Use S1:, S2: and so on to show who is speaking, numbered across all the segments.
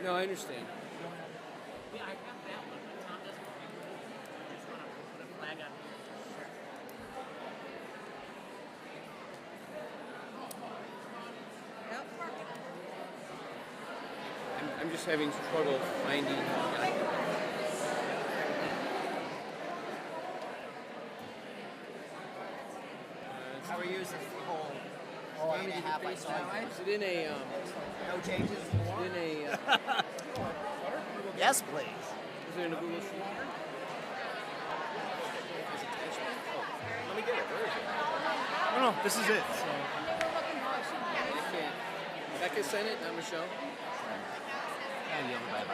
S1: No, I understand.
S2: Yeah, I have that one, but Tom doesn't. I just want to put a flag on here.
S1: I'm just having trouble finding.
S3: How are you using the whole day and a half I saw you?
S1: Is it in a?
S3: No changes?
S1: Is it in a?
S3: Yes, please.
S1: Is it in a Google Sheet?
S4: Let me get it. Where is it?
S5: No, this is it. So.
S1: I can't. Becca sent it, not Michelle.
S3: And you'll buy it.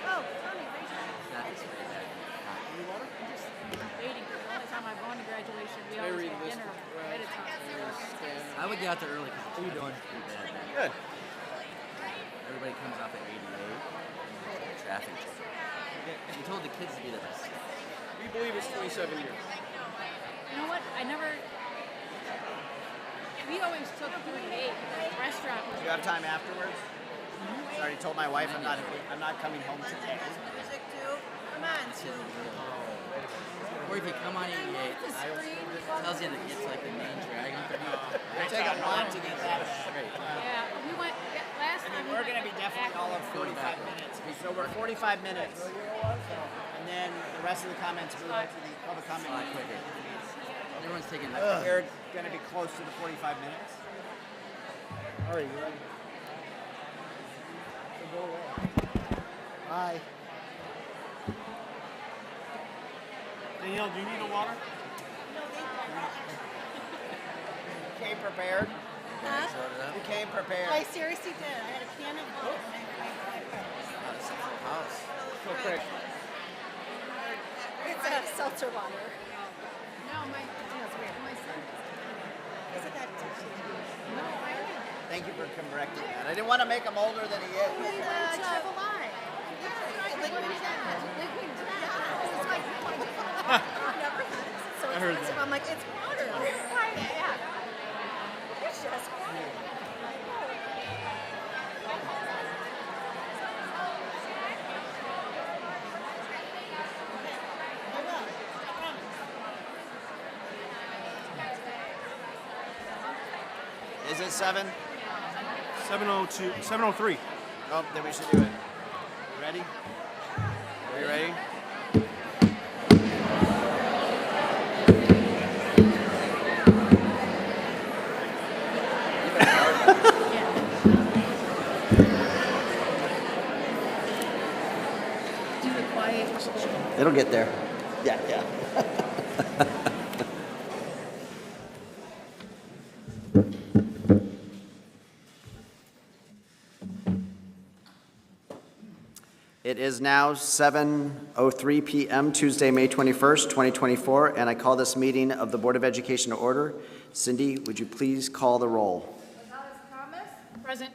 S6: Oh, Tommy, raise your hand.
S3: That is very bad.
S6: I'm just waiting for the only time I've gone to graduation. We
S1: I
S6: always
S1: read
S6: have
S1: this.
S6: dinner right at time.
S3: I would get out there early. How are you doing?
S4: Good.
S3: Everybody comes off at 88. Traffic. You told the kids to be the best.
S1: We believe it's 27 years.
S6: You know what? We always took 38. The restaurant was.
S3: Do you have time afterwards? I already told my wife I'm not coming home today.
S7: Music too. Come on, Sue.
S3: Or if you come on 88, it tells you that it's like the main drag. It'll take a lot to get that straight.
S6: Yeah, we went last time.
S3: We're going to be definitely all of 45 minutes. So we're 45 minutes. And then the rest of the comments we go to the public comment. A lot quicker. Everyone's taking We're going to be close to the 45 minutes. All right, you ready? Bye.
S5: Danielle, do you need a water?
S3: You came prepared?
S7: Huh?
S3: You came prepared.
S7: I seriously did. I had a can of milk.
S1: So Craig,
S7: It's a seltzer water.
S6: No, that's weird. My son.
S7: Is it that?
S6: No, I don't.
S3: Thank you for correcting that. I didn't want to make him older than he is.
S6: Triple I.
S7: So expensive. I'm like, it's water.
S6: Yeah.
S7: It's just water.
S3: Is it 7?
S5: 702, 703.
S3: Oh, then we should do it. Ready? Are you ready?
S6: Do it quiet.
S3: It'll get there. Yeah, yeah. It is now 7:03 p.m., Tuesday, May 21st, 2024, and I call this meeting of the Board of Education to order. Cindy, would you please call the roll?
S7: Gonzalez Thomas,
S6: Present.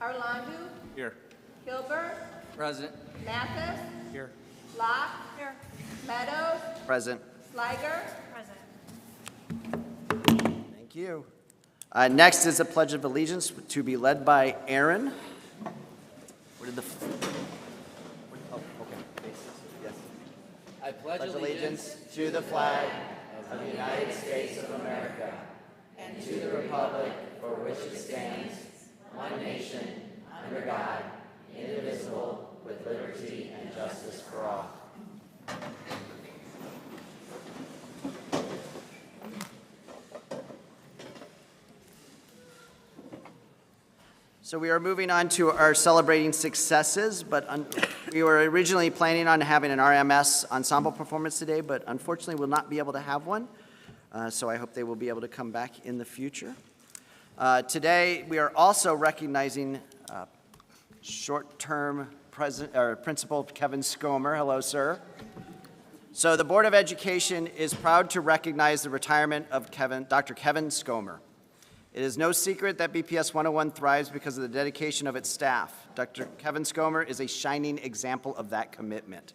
S7: Arlandu,
S5: Here.
S7: Gilbert,
S3: Present.
S7: Mathis,
S5: Here.
S7: Locke, Meadows,
S3: Present.
S7: Sliger.
S6: Present.
S3: Thank you. Next is the Pledge of Allegiance to be led by Aaron. Where did the... Oh, okay. Yes. I pledge allegiance to the flag of the United States of America and to the republic for which it stands, one nation, under God, indivisible, with liberty and justice for all. So we are moving on to our celebrating successes, but we were originally planning on having an RMS ensemble performance today, but unfortunately we'll not be able to have one. So I hope they will be able to come back in the future. Today we are also recognizing short-term Principal Kevin Skomer. Hello, sir. So the Board of Education is proud to recognize the retirement of Dr. Kevin Skomer. It is no secret that BPS 101 thrives because of the dedication of its staff. Dr. Kevin Skomer is a shining example of that commitment.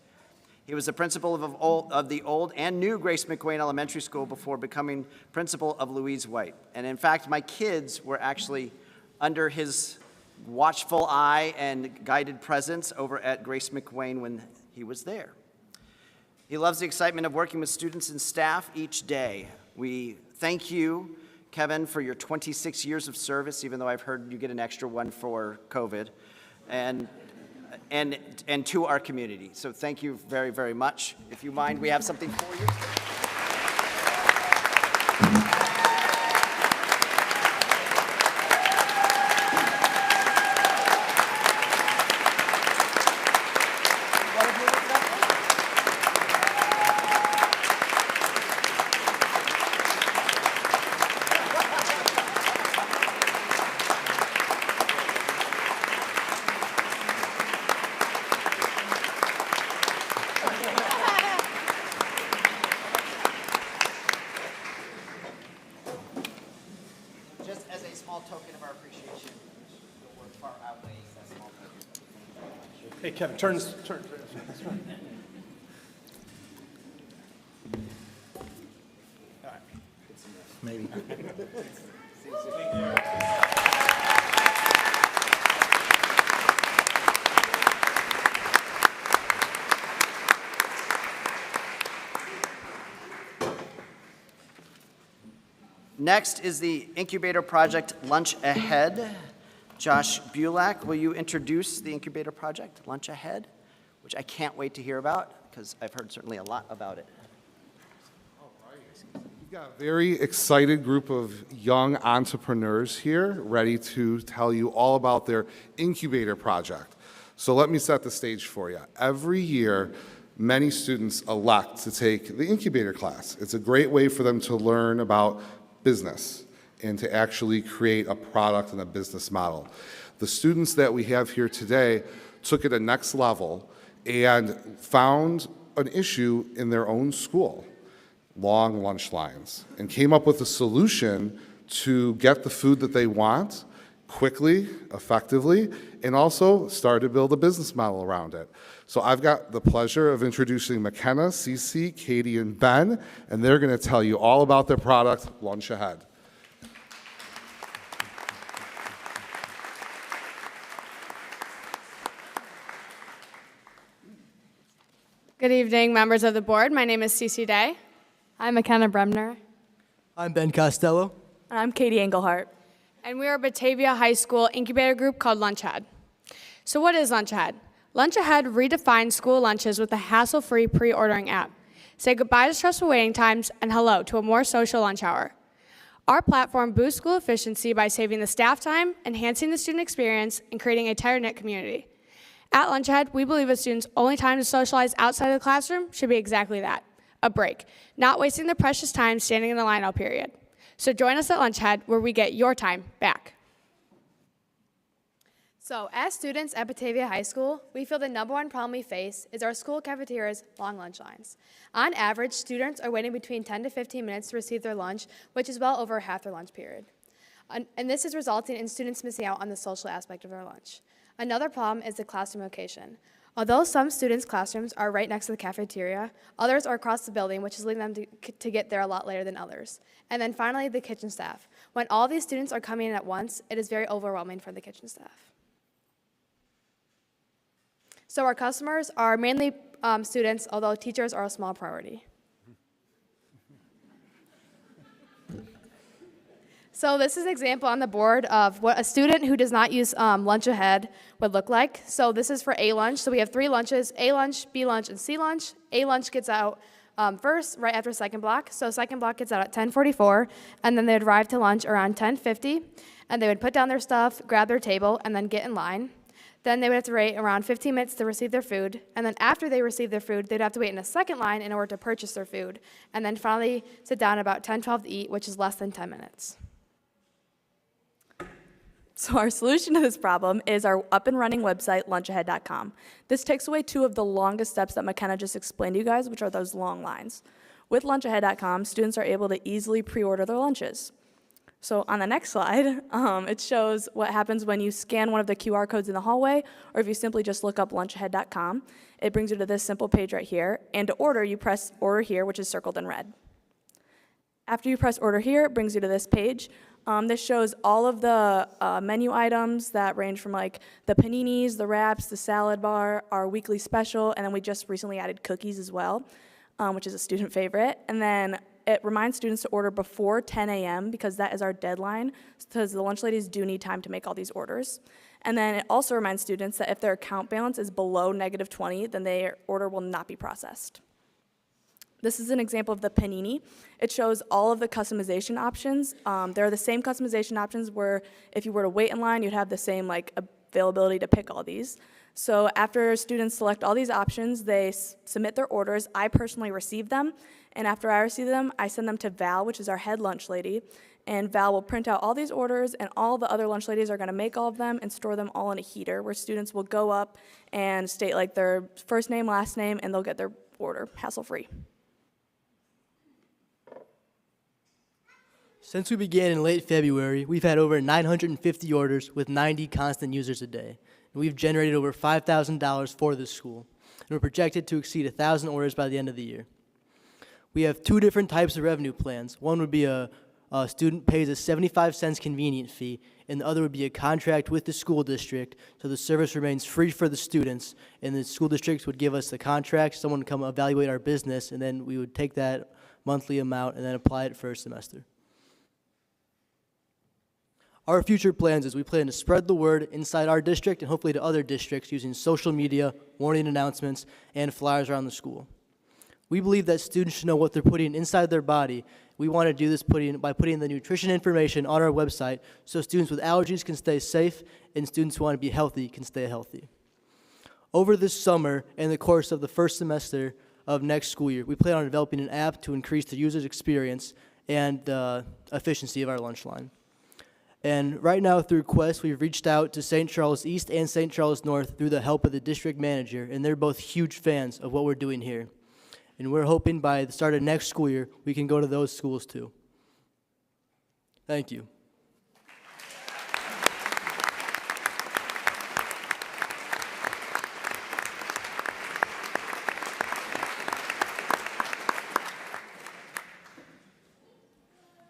S3: He was the principal of the old and new Grace McWayne Elementary School before becoming principal of Louise White. And in fact, my kids were actually under his watchful eye and guided presence over at Grace McWayne when he was there. He loves the excitement of working with students and staff each day. We thank you, Kevin, for your 26 years of service, even though I've heard you get an extra one for COVID, and to our community. So thank you very, very much. If you mind, we have something for you. Just as a small token of our appreciation, your work far outweighs that small token.
S5: Hey, Kevin, turn.
S3: Maybe. Next is the incubator project Lunch Ahead. Josh Bulak, will you introduce the incubator project Lunch Ahead, which I can't wait to hear about because I've heard certainly a lot about it.
S8: We've got a very excited group of young entrepreneurs here ready to tell you all about their incubator project. So let me set the stage for you. Every year, many students elect to take the incubator class. It's a great way for them to learn about business and to actually create a product and a business model. The students that we have here today took it a next level and found an issue in their own school, long lunch lines, and came up with a solution to get the food that they want quickly, effectively, and also start to build a business model around it. So I've got the pleasure of introducing McKenna, Cece, Katie, and Ben, and they're going to tell you all about their product, Lunch Ahead.
S9: Good evening, members of the board. My name is Cece Day.
S6: I'm McKenna Bremner.
S10: I'm Ben Costello.
S6: And I'm Katie Engelhart.
S9: And we are a Batavia High School incubator group called Lunch Ahead. So what is Lunch Ahead? Lunch Ahead redefines school lunches with a hassle-free pre-ordering app. Say goodbye to stressful waiting times and hello to a more social lunch hour. Our platform boosts school efficiency by saving the staff time, enhancing the student experience, and creating a tighter-knit community. At Lunch Ahead, we believe a student's only time to socialize outside of the classroom should be exactly that, a break, not wasting their precious time standing in the line all period. So join us at Lunch Ahead, where we get your time back.
S7: So, as students at Batavia High School, we feel the #1 problem we face is our school cafeteria's long lunch lines. On average, students are waiting between 10 to 15 minutes to receive their lunch, which is well over half their lunch period. And this is resulting in students missing out on the social aspect of their lunch. Another problem is the classroom location. Although some students' classrooms are right next to the cafeteria, others are across the building, which is leading them to get there a lot later than others. And then finally, the kitchen staff. When all these students are coming in at once, it is very overwhelming for the kitchen staff. So our customers are mainly students, although teachers are a small priority. So this is an example on the board of what a student who does not use Lunch Ahead would look like. So this is for A lunch. So we have 3 lunches, A lunch, B lunch, and C lunch. A lunch gets out first, right after second block. So second block gets out at 10:44, and then they'd arrive to lunch around 10:50, and they would put down their stuff, grab their table, and then get in line. Then they would have to wait around 15 minutes to receive their food. And then after they receive their food, they'd have to wait in a second line in order to purchase their food. And then finally sit down about 10:12 to eat, which is less than 10 minutes.
S6: So our solution to this problem is our up and running website, lunchahead.com. This takes away 2 of the longest steps that McKenna just explained to you guys, which are those long lines. With lunchahead.com, students are able to easily pre-order their lunches. So on the next slide, it shows what happens when you scan one of the QR codes in the hallway, or if you simply just look up lunchahead.com. It brings you to this simple page right here. And to order, you press order here, which is circled in red. After you press order here, it brings you to this page. This shows all of the menu items that range from like the paninis, the wraps, the salad bar, our weekly special, and then we just recently added cookies as well, which is a student favorite. And then it reminds students to order before 10 a.m. because that is our deadline, because the lunch ladies do need time to make all these orders. And then it also reminds students that if their account balance is below -20, then their order will not be processed. This is an example of the panini. It shows all of the customization options. There are the same customization options where if you were to wait in line, you'd have the same like availability to pick all these. So after students select all these options, they submit their orders. I personally receive them, and after I receive them, I send them to Val, which is our head lunch lady, and Val will print out all these orders, and all the other lunch ladies are gonna make all of them and store them all in a heater where students will go up and state like their first name, last name, and they'll get their order hassle-free.
S10: Since we began in late February, we've had over 950 orders with 90 constant users a day. And we've generated over $5,000 for this school. And we're projected to exceed 1,000 orders by the end of the year. We have two different types of revenue plans. One would be a student pays a 75 cents convenient fee, and the other would be a contract with the school district, so the service remains free for the students, and the school districts would give us the contract, someone would come evaluate our business, and then we would take that monthly amount and then apply it for a semester. Our future plans is we plan to spread the word inside our district and hopefully to other districts using social media, warning announcements, and flyers around the school. We believe that students should know what they're putting inside their body. We want to do this by putting the nutrition information on our website so students with allergies can stay safe and students who want to be healthy can stay healthy. Over this summer and the course of the first semester of next school year, we plan on developing an app to increase the user's experience and the efficiency of our lunch line. And right now, through Quest, we've reached out to St. Charles East and St. Charles North through the help of the district manager, and they're both huge fans of what we're doing here. And we're hoping by the start of next school year, we can go to those schools too. Thank you.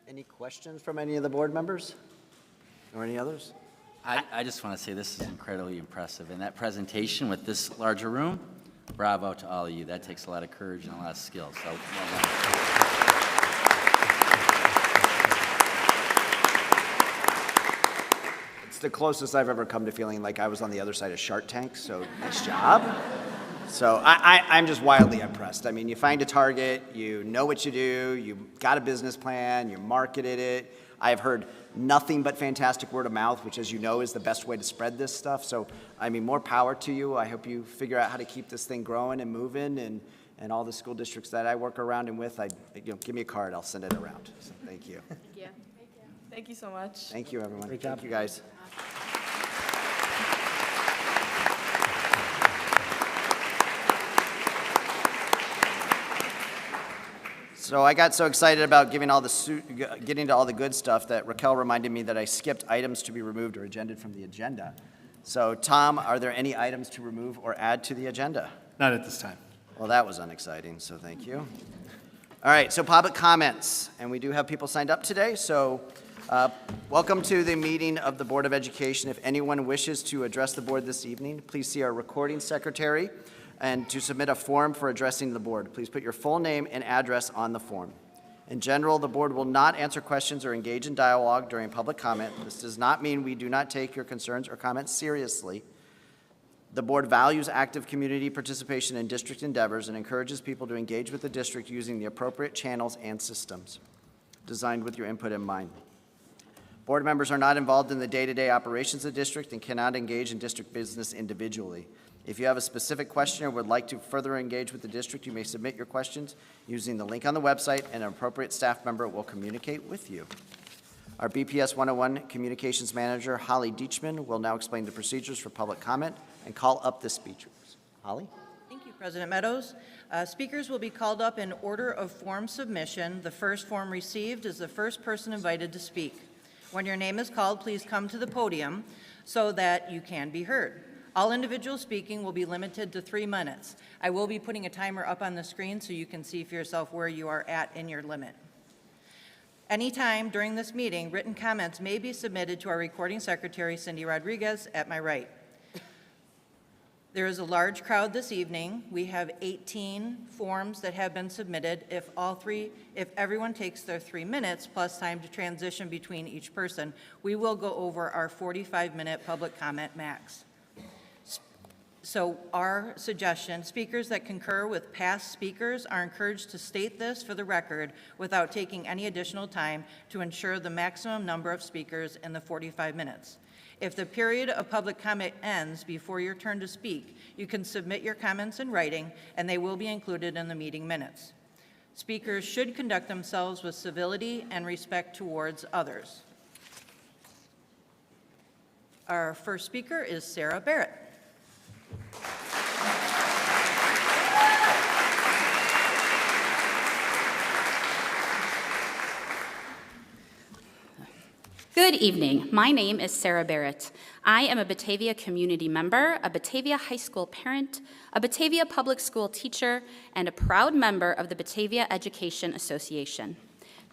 S3: Any questions from any of the board members? Or any others?
S11: I just want to say this is incredibly impressive. And that presentation with this larger room, bravo to all of you. That takes a lot of courage and a lot of skill. So well done.
S3: It's the closest I've ever come to feeling like I was on the other side of Shark Tank, so nice job. So I'm just wildly impressed. I mean, you find a target, you know what you do, you got a business plan, you marketed it. I've heard nothing but fantastic word of mouth, which, as you know, is the best way to spread this stuff. So, I mean, more power to you. I hope you figure out how to keep this thing growing and moving. And all the school districts that I work around and with, give me a card. I'll send it around. So, thank you.
S6: Thank you. Thank you so much.
S3: Thank you, everyone. Thank you, guys. So I got so excited about getting to all the good stuff that Raquel reminded me that I skipped items to be removed or agended from the agenda. So Tom, are there any items to remove or add to the agenda?
S5: Not at this time.
S3: Well, that was unexciting, so thank you. All right, so public comments, and we do have people signed up today, so welcome to the meeting of the Board of Education. If anyone wishes to address the board this evening, please see our recording secretary. And to submit a form for addressing the board, please put your full name and address on the form. In general, the board will not answer questions or engage in dialogue during public comment. This does not mean we do not take your concerns or comments seriously. The board values active community participation in district endeavors and encourages people to engage with the district using the appropriate channels and systems designed with your input in mind. Board members are not involved in the day-to-day operations of the district and cannot engage in district business individually. If you have a specific question or would like to further engage with the district, you may submit your questions using the link on the website, and an appropriate staff member will communicate with you. Our BPS 101 Communications Manager, Holly Deachman, will now explain the procedures for public comment and call up the speakers. Holly?
S12: Thank you, President Meadows. Speakers will be called up in order of form submission. The first form received is the first person invited to speak. When your name is called, please come to the podium so that you can be heard. All individuals speaking will be limited to 3 minutes. I will be putting a timer up on the screen so you can see for yourself where you are at in your limit. Anytime during this meeting, written comments may be submitted to our recording secretary, Cindy Rodriguez, at my right. There is a large crowd this evening. We have 18 forms that have been submitted. If everyone takes their 3 minutes plus time to transition between each person, we will go over our 45-minute public comment max. So our suggestion, speakers that concur with past speakers are encouraged to state this for the record without taking any additional time to ensure the maximum number of speakers in the 45 minutes. If the period of public comment ends before your turn to speak, you can submit your comments in writing and they will be included in the meeting minutes. Speakers should conduct themselves with civility and respect towards others. Our first speaker is Sarah Barrett.
S13: Good evening. My name is Sarah Barrett. I am a Batavia community member, a Batavia high school parent, a Batavia public school teacher, and a proud member of the Batavia Education Association.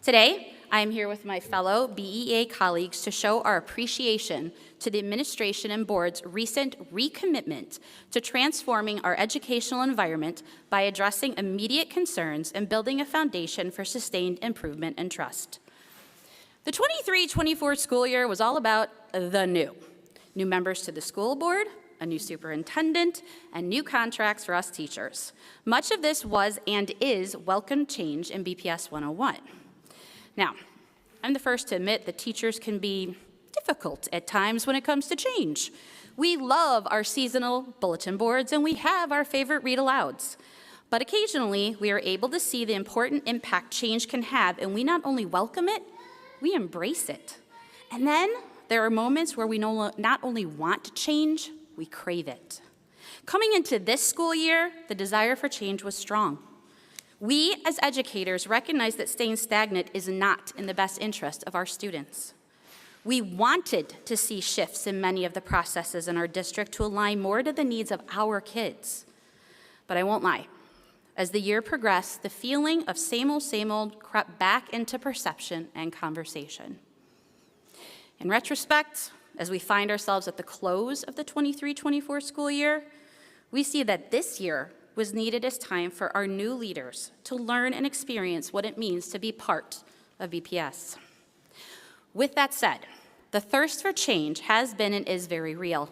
S13: Today, I am here with my fellow BEA colleagues to show our appreciation to the administration and board's recent recommitment to transforming our educational environment by addressing immediate concerns and building a foundation for sustained improvement and trust. The 23-24 school year was all about the new. New members to the school board, a new superintendent, and new contracts for us teachers. Much of this was and is welcome change in BPS 101. Now, I'm the first to admit that teachers can be difficult at times when it comes to change. We love our seasonal bulletin boards and we have our favorite read-alouds. But occasionally, we are able to see the important impact change can have, and we not only welcome it, we embrace it. And then there are moments where we not only want to change, we crave it. Coming into this school year, the desire for change was strong. We, as educators, recognize that staying stagnant is not in the best interest of our students. We wanted to see shifts in many of the processes in our district to align more to the needs of our kids. But I won't lie. As the year progressed, the feeling of same old crept back into perception and conversation. In retrospect, as we find ourselves at the close of the 23-24 school year, we see that this year was needed as time for our new leaders to learn and experience what it means to be part of BPS. With that said, the thirst for change has been and is very real.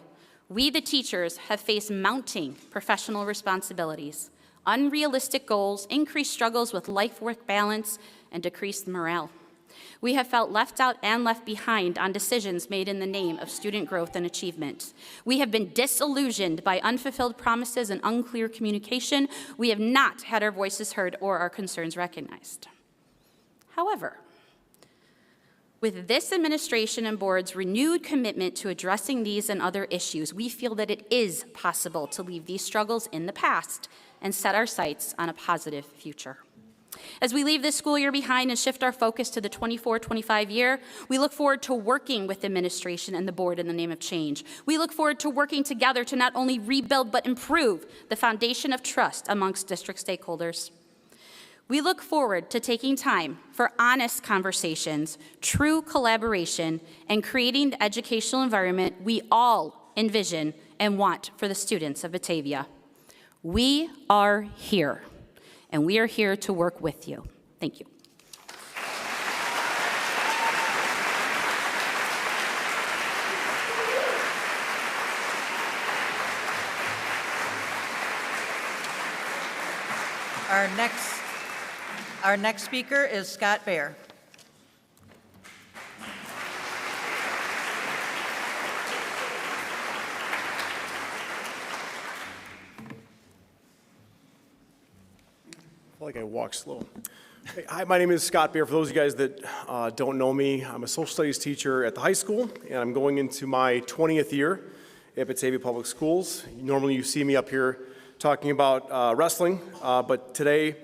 S13: We, the teachers, have faced mounting professional responsibilities, unrealistic goals, increased struggles with life-work balance, and decreased morale. We have felt left out and left behind on decisions made in the name of student growth and achievement. We have been disillusioned by unfulfilled promises and unclear communication. We have not had our voices heard or our concerns recognized. However, with this administration and board's renewed commitment to addressing these and other issues, we feel that it is possible to leave these struggles in the past and set our sights on a positive future. As we leave this school year behind and shift our focus to the 24-25 year, we look forward to working with the administration and the board in the name of change. We look forward to working together to not only rebuild but improve the foundation of trust amongst district stakeholders. We look forward to taking time for honest conversations, true collaboration, and creating the educational environment we all envision and want for the students of Batavia. We are here, and we are here to work with you. Thank you.
S12: Our next speaker is Scott Baer.
S5: I feel like I walk slow. Hey, hi, my name is Scott Baer. For those of you guys that don't know me, I'm a social studies teacher at the high school, and I'm going into my 20th year at Batavia Public Schools. Normally you see me up here talking about wrestling, but today,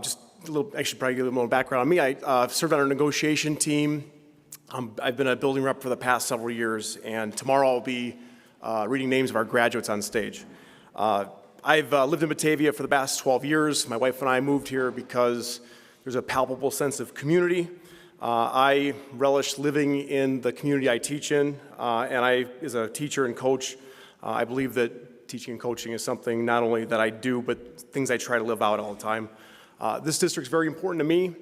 S5: just a little, actually probably give a little more background on me. I served on our negotiation team. I've been a building rep for the past several years, and tomorrow I'll be reading names of our graduates on stage. I've lived in Batavia for the past 12 years. My wife and I moved here because there's a palpable sense of community. I relish living in the community I teach in, and I, as a teacher and coach, I believe that teaching and coaching is something not only that I do, but things I try to live out all the time. This district's very important to me,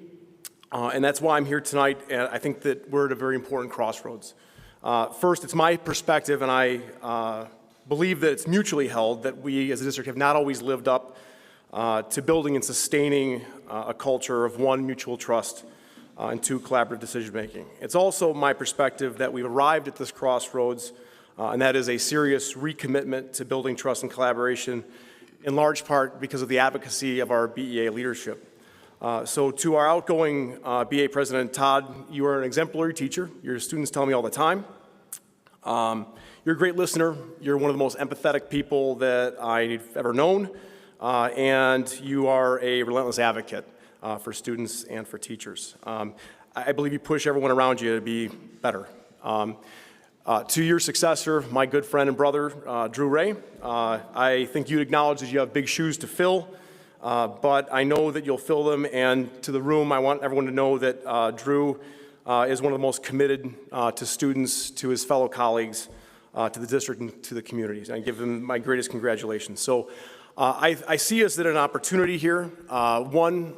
S5: and that's why I'm here tonight, and I think that we're at a very important crossroads. First, it's my perspective, and I believe that it's mutually held, that we as a district have not always lived up to building and sustaining a culture of one, mutual trust, and two, collaborative decision-making. It's also my perspective that we've arrived at this crossroads, and that is a serious recommitment to building trust and collaboration, in large part because of the advocacy of our BEA leadership. So to our outgoing BEA President, Todd, you are an exemplary teacher. Your students tell me all the time. You're a great listener. You're one of the most empathetic people that I've ever known, and you are a relentless advocate for students and for teachers. I believe you push everyone around you to be better. To your successor, my good friend and brother, Drew Ray, I think you'd acknowledge that you have big shoes to fill, but I know that you'll fill them, and to the room, I want everyone to know that Drew is one of the most committed to students, to his fellow colleagues, to the district, and to the communities. And I give him my greatest congratulations. So I see us at an opportunity here. One,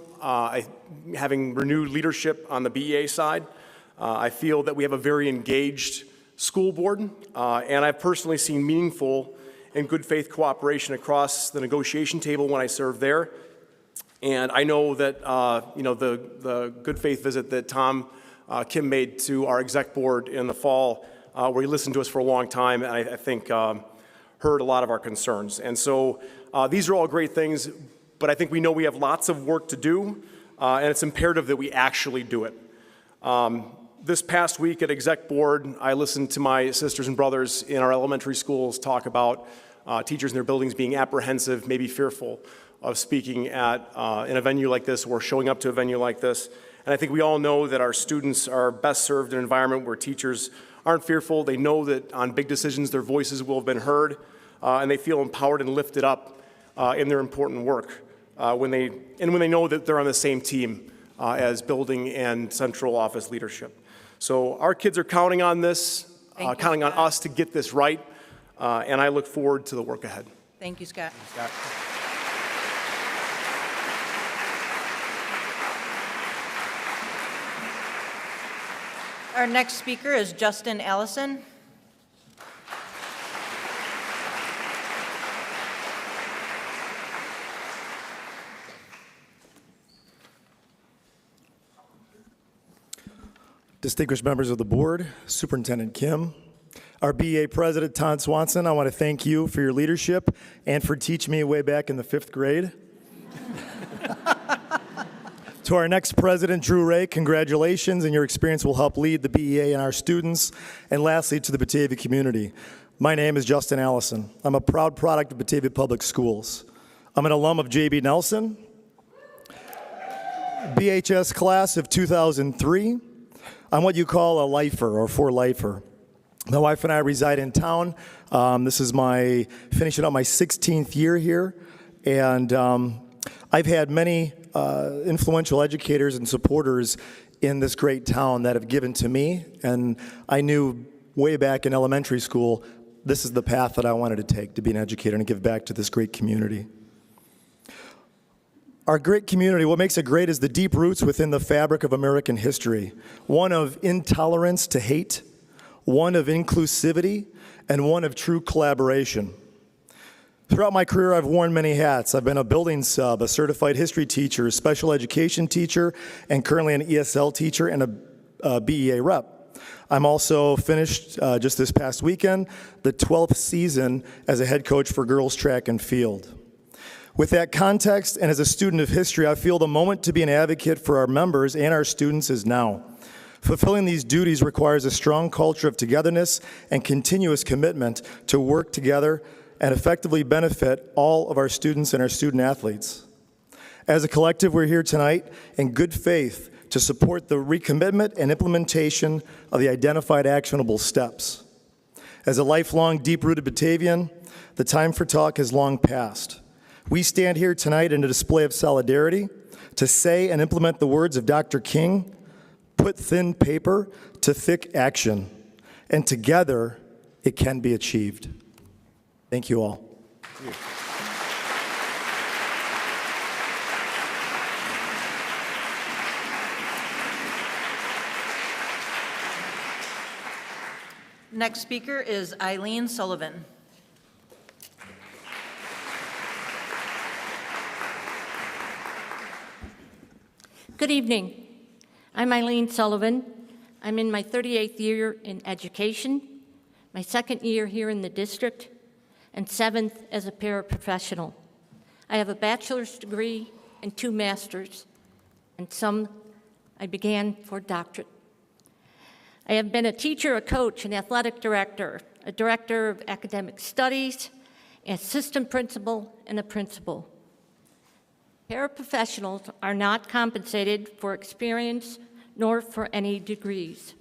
S5: having renewed leadership on the BEA side, I feel that we have a very engaged school board, and I've personally seen meaningful and good faith cooperation across the negotiation table when I served there. And I know that the good faith visit that Tom Kim made to our exec board in the fall, where he listened to us for a long time, and I think heard a lot of our concerns. And so these are all great things, but I think we know we have lots of work to do, and it's imperative that we actually do it. This past week at exec board, I listened to my sisters and brothers in our elementary schools talk about teachers in their buildings being apprehensive, maybe fearful of speaking at in a venue like this or showing up to a venue like this. And I think we all know that our students are best served in an environment where teachers aren't fearful. They know that on big decisions their voices will have been heard, and they feel empowered and lifted up in their important work when they know that they're on the same team as building and central office leadership. So our kids are counting on this, counting on us to get this right, and I look forward to the work ahead.
S12: Thank you, Scott.
S5: Scott.
S12: Our next speaker is Justin Allison.
S14: Distinguished members of the board, Superintendent Kim, our BEA President, Todd Swanson, I want to thank you for your leadership and for teaching me way back in the 5th grade. To our next president, Drew Ray, congratulations, and your experience will help lead the BEA and our students. And lastly, to the Batavia community. My name is Justin Allison. I'm a proud product of Batavia Public Schools. I'm an alum of J.B. Nelson, BHS class of 2003. I'm what you call a lifer or for-lifer. My wife and I reside in town. This is finishing up my 16th year here, and I've had many influential educators and supporters in this great town that have given to me, and I knew way back in elementary school this is the path that I wanted to take, to be an educator and give back to this great community. Our great community, what makes it great is the deep roots within the fabric of American history, one of intolerance to hate, one of inclusivity, and one of true collaboration. Throughout my career, I've worn many hats. I've been a building sub, a certified history teacher, a special education teacher, and currently an ESL teacher and a BEA rep. I'm also finished just this past weekend, the 12th season as a head coach for girls track and field. With that context, and as a student of history, I feel the moment to be an advocate for our members and our students is now. Fulfilling these duties requires a strong culture of togetherness and continuous commitment to work together and effectively benefit all of our students and our student athletes. As a collective, we're here tonight in good faith to support the recommitment and implementation of the identified actionable steps. As a lifelong, deep-rooted Batavian, the time for talk has long passed. We stand here tonight in a display of solidarity to say and implement the words of Dr. King, put thin paper to thick action, and together it can be achieved. Thank you all.
S12: Next speaker is Eileen Sullivan.
S15: Good evening. I'm Eileen Sullivan. I'm in my 38th year in education, my 2nd year here in the district, and 7th as a paraprofessional. I have a bachelor's degree and 2 masters, and some I began for doctorate. I have been a teacher, a coach, an athletic director, a director of academic studies, an assistant principal, and a principal. Paraprofessionals are not compensated for experience nor for any degrees.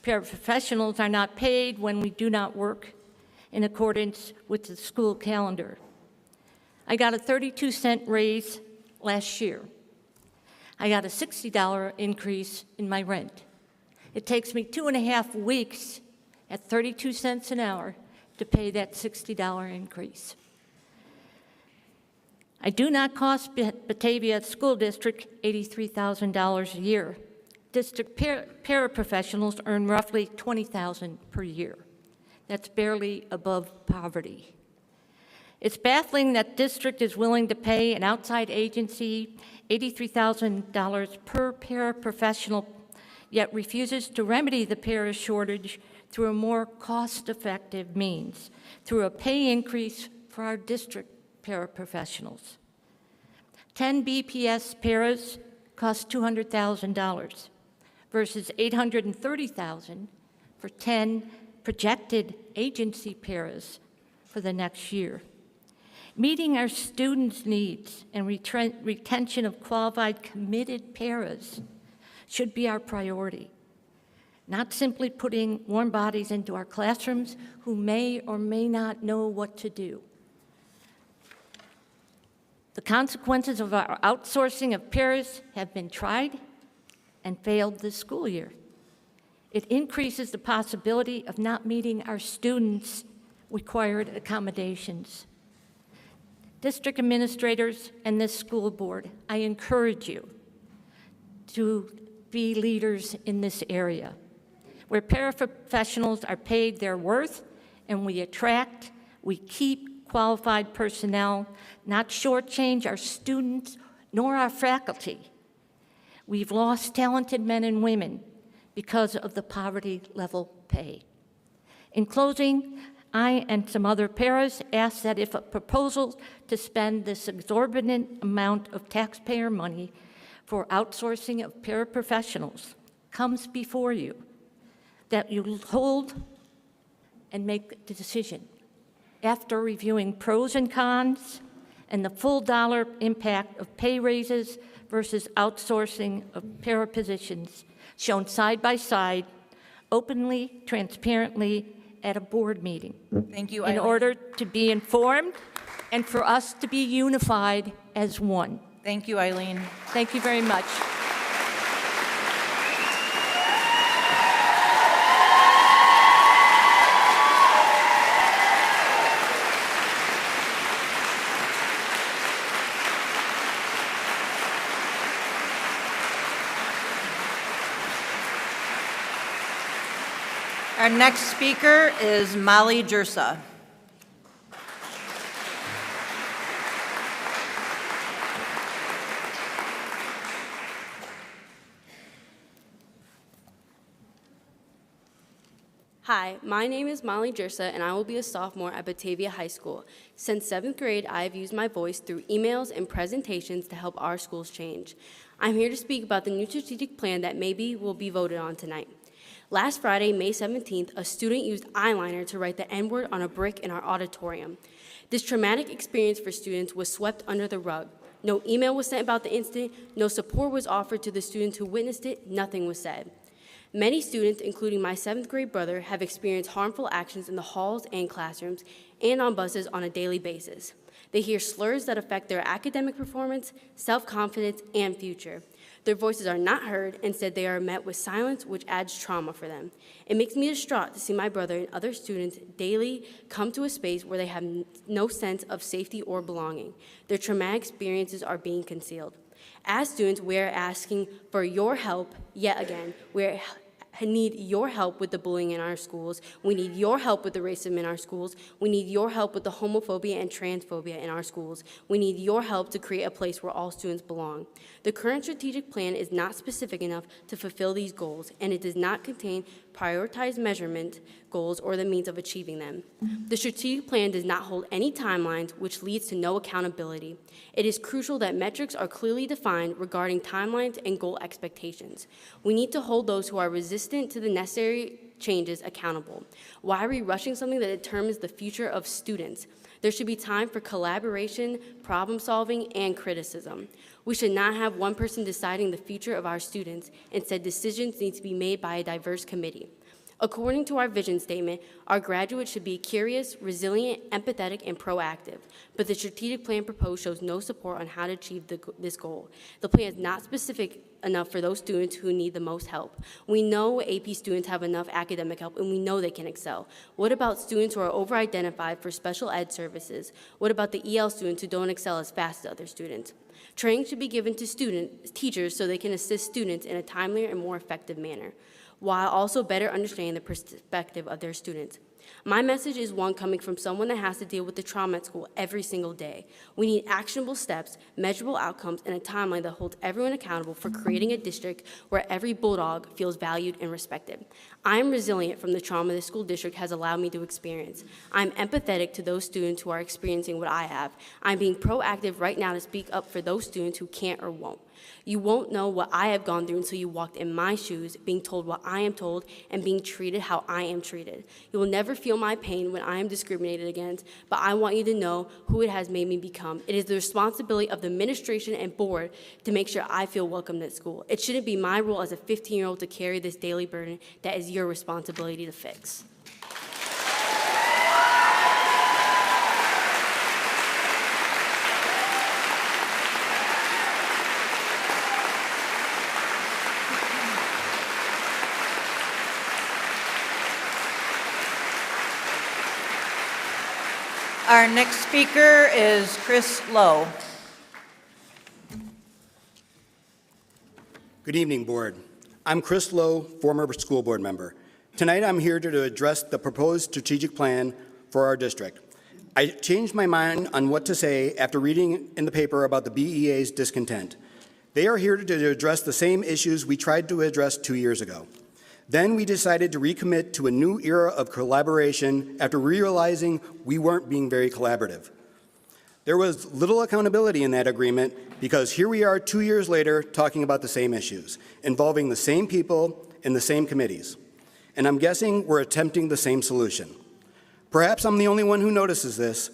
S15: Paraprofessionals are not paid when we do not work in accordance with the school calendar. I got a 32-cent raise last year. I got a $60 increase in my rent. It takes me 2.5 weeks at 32 cents an hour to pay that $60 increase. I do not cost Batavia School District $83,000 a year. District paraprofessionals earn roughly $20,000 per year. That's barely above poverty. It's baffling that district is willing to pay an outside agency $83,000 per paraprofessional, yet refuses to remedy the para shortage through a more cost-effective means, through a pay increase for our district paraprofessionals. 10 BPS paras cost $200,000 versus $830,000 for 10 projected agency paras for the next year. Meeting our students' needs and retention of qualified, committed paras should be our priority, not simply putting warm bodies into our classrooms who may or may not know what to do. The consequences of our outsourcing of paras have been tried and failed this school year. It increases the possibility of not meeting our students' required accommodations. District administrators and this school board, I encourage you to be leaders in this area, where paraprofessionals are paid their worth and we attract, we keep qualified personnel, not shortchange our students nor our faculty. We've lost talented men and women because of the poverty level pay. In closing, I and some other paras ask that if a proposal to spend this exorbitant amount of taxpayer money for outsourcing of paraprofessionals comes before you, that you hold and make the decision after reviewing pros and cons and the full dollar impact of pay raises versus outsourcing of para positions shown side by side, openly, transparently at a board meeting.
S12: Thank you,
S15: in
S12: Eileen.
S15: order to be informed and for us to be unified as one.
S12: Thank you, Eileen.
S15: Thank you very much.
S12: Our next speaker is Molly Jersa.
S16: Hi, my name is Molly Jersa, and I will be a sophomore at Batavia High School. Since 7th grade, I have used my voice through emails and presentations to help our schools change. I'm here to speak about the new strategic plan that maybe will be voted on tonight. Last Friday, May 17th, a student used eyeliner to write the N-word on a brick in our auditorium. This traumatic experience for students was swept under the rug. No email was sent about the incident, no support was offered to the students who witnessed it, nothing was said. Many students, including my 7th grade brother, have experienced harmful actions in the halls and classrooms and on buses on a daily basis. They hear slurs that affect their academic performance, self-confidence, and future. Their voices are not heard. Instead, they are met with silence, which adds trauma for them. It makes me distraught to see my brother and other students daily come to a space where they have no sense of safety or belonging. Their traumatic experiences are being concealed. As students, we are asking for your help yet again. We need your help with the bullying in our schools. We need your help with the racism in our schools. We need your help with the homophobia and transphobia in our schools. We need your help to create a place where all students belong. The current strategic plan is not specific enough to fulfill these goals, and it does not contain prioritized measurement goals or the means of achieving them. The strategic plan does not hold any timelines, which leads to no accountability. It is crucial that metrics are clearly defined regarding timelines and goal expectations. We need to hold those who are resistant to the necessary changes accountable. Why are we rushing something that determines the future of students? There should be time for collaboration, problem solving, and criticism. We should not have one person deciding the future of our students. Instead, decisions need to be made by a diverse committee. According to our vision statement, our graduates should be curious, resilient, empathetic, and proactive. But the strategic plan proposed shows no support on how to achieve this goal. The plan is not specific enough for those students who need the most help. We know AP students have enough academic help, and we know they can excel. What about students who are over-identified for special ed services? What about the EL students who don't excel as fast as other students? Training should be given to teachers so they can assist students in a timelier and more effective manner, while also better understanding the perspective of their students. My message is one coming from someone that has to deal with the trauma at school every single day. We need actionable steps, measurable outcomes, and a timeline that holds everyone accountable for creating a district where every bulldog feels valued and respected. I am resilient from the trauma the school district has allowed me to experience. I'm empathetic to those students who are experiencing what I have. I'm being proactive right now to speak up for those students who can't or won't. You won't know what I have gone through until you walked in my shoes, being told what I am told and being treated how I am treated. You will never feel my pain when I am discriminated against, but I want you to know who it has made me become. It is the responsibility of the administration and board to make sure I feel welcomed at school. It shouldn't be my role as a 15-year-old to carry this daily burden that is your responsibility to fix.
S12: Our next speaker is Chris Lowe.
S17: Good evening, Board. I'm Chris Lowe, former school board member. Tonight I'm here to address the proposed strategic plan for our district. I changed my mind on what to say after reading in the paper about the BEA's discontent. They are here to address the same issues we tried to address 2 years ago. Then we decided to recommit to a new era of collaboration after realizing we weren't being very collaborative. There was little accountability in that agreement because here we are 2 years later talking about the same issues, involving the same people in the same committees. And I'm guessing we're attempting the same solution. Perhaps I'm the only one who notices this,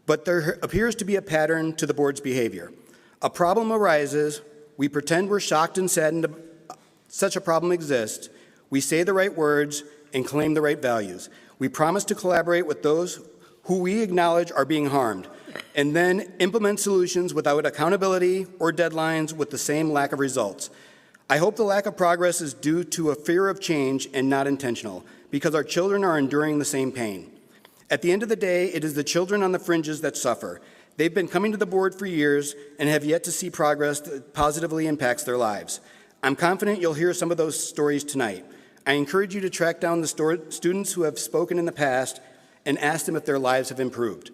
S17: but there appears to be a pattern to the board's behavior. A problem arises, we pretend we're shocked and saddened such a problem exists, we say the right words and claim the right values. We promise to collaborate with those who we acknowledge are being harmed, and then implement solutions without accountability or deadlines with the same lack of results. I hope the lack of progress is due to a fear of change and not intentional, because our children are enduring the same pain. At the end of the day, it is the children on the fringes that suffer. They've been coming to the board for years and have yet to see progress that positively impacts their lives. I'm confident you'll hear some of those stories tonight. I encourage you to track down the students who have spoken in the past and ask them if their lives have improved.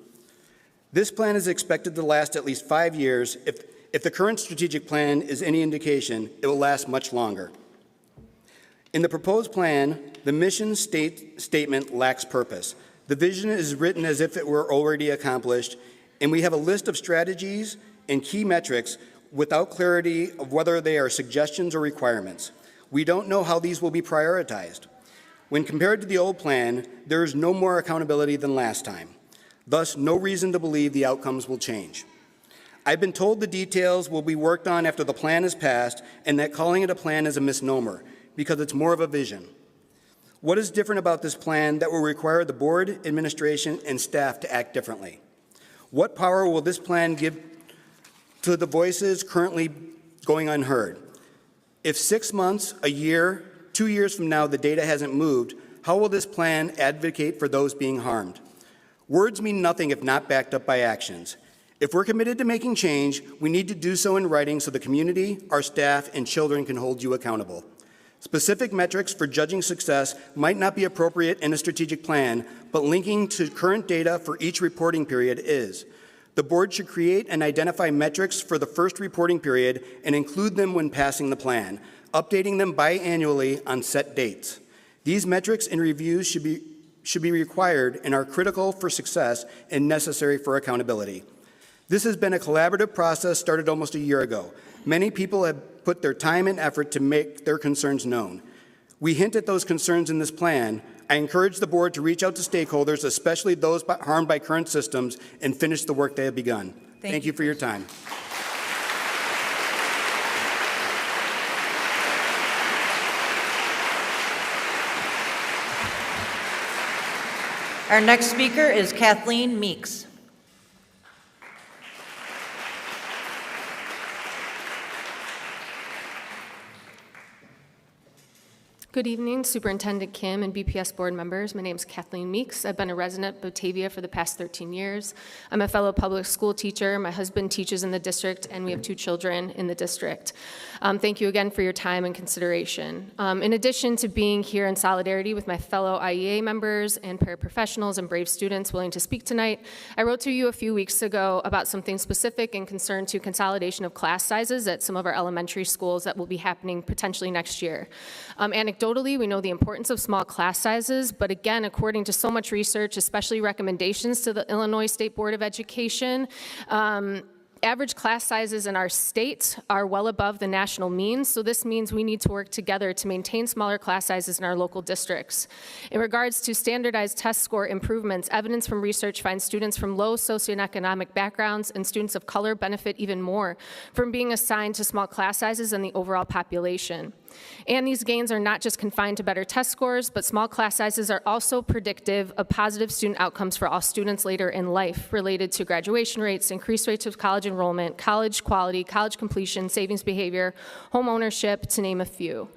S17: This plan is expected to last at least 5 years. If the current strategic plan is any indication, it will last much longer. In the proposed plan, the mission statement lacks purpose. The vision is written as if it were already accomplished, and we have a list of strategies and key metrics without clarity of whether they are suggestions or requirements. We don't know how these will be prioritized. When compared to the old plan, there is no more accountability than last time. Thus, no reason to believe the outcomes will change. I've been told the details will be worked on after the plan is passed and that calling it a plan is a misnomer because it's more of a vision. What is different about this plan that will require the board, administration, and staff to act differently? What power will this plan give to the voices currently going unheard? If 6 months, a year, 2 years from now the data hasn't moved, how will this plan advocate for those being harmed? Words mean nothing if not backed up by actions. If we're committed to making change, we need to do so in writing so the community, our staff, and children can hold you accountable. Specific metrics for judging success might not be appropriate in a strategic plan, but linking to current data for each reporting period is. The board should create and identify metrics for the first reporting period and include them when passing the plan, updating them biannually on set dates. These metrics and reviews should be required and are critical for success and necessary for accountability. This has been a collaborative process started almost a year ago. Many people have put their time and effort to make their concerns known. We hint at those concerns in this plan. I encourage the board to reach out to stakeholders, especially those harmed by current systems, and finish the work they have begun. Thank you for your time.
S12: Our next speaker is Kathleen Meeks.
S18: Good evening, Superintendent Kim and BPS board members. My name is Kathleen Meeks. I've been a resident of Batavia for the past 13 years. I'm a fellow public school teacher. My husband teaches in the district, and we have 2 children in the district. Thank you again for your time and consideration. In addition to being here in solidarity with my fellow IEA members and paraprofessionals and brave students willing to speak tonight, I wrote to you a few weeks ago about something specific in concern to consolidation of class sizes at some of our elementary schools that will be happening potentially next year. Anecdotally, we know the importance of small class sizes, but again, according to so much research, especially recommendations to the Illinois State Board of Education, average class sizes in our state are well above the national mean, so this means we need to work together to maintain smaller class sizes in our local districts. In regards to standardized test score improvements, evidence from research finds students from low socioeconomic backgrounds and students of color benefit even more from being assigned to small class sizes than the overall population. And these gains are not just confined to better test scores, but small class sizes are also predictive of positive student outcomes for all students later in life, related to graduation rates, increased rates of college enrollment, college quality, college completion, savings behavior, home ownership, to name a few.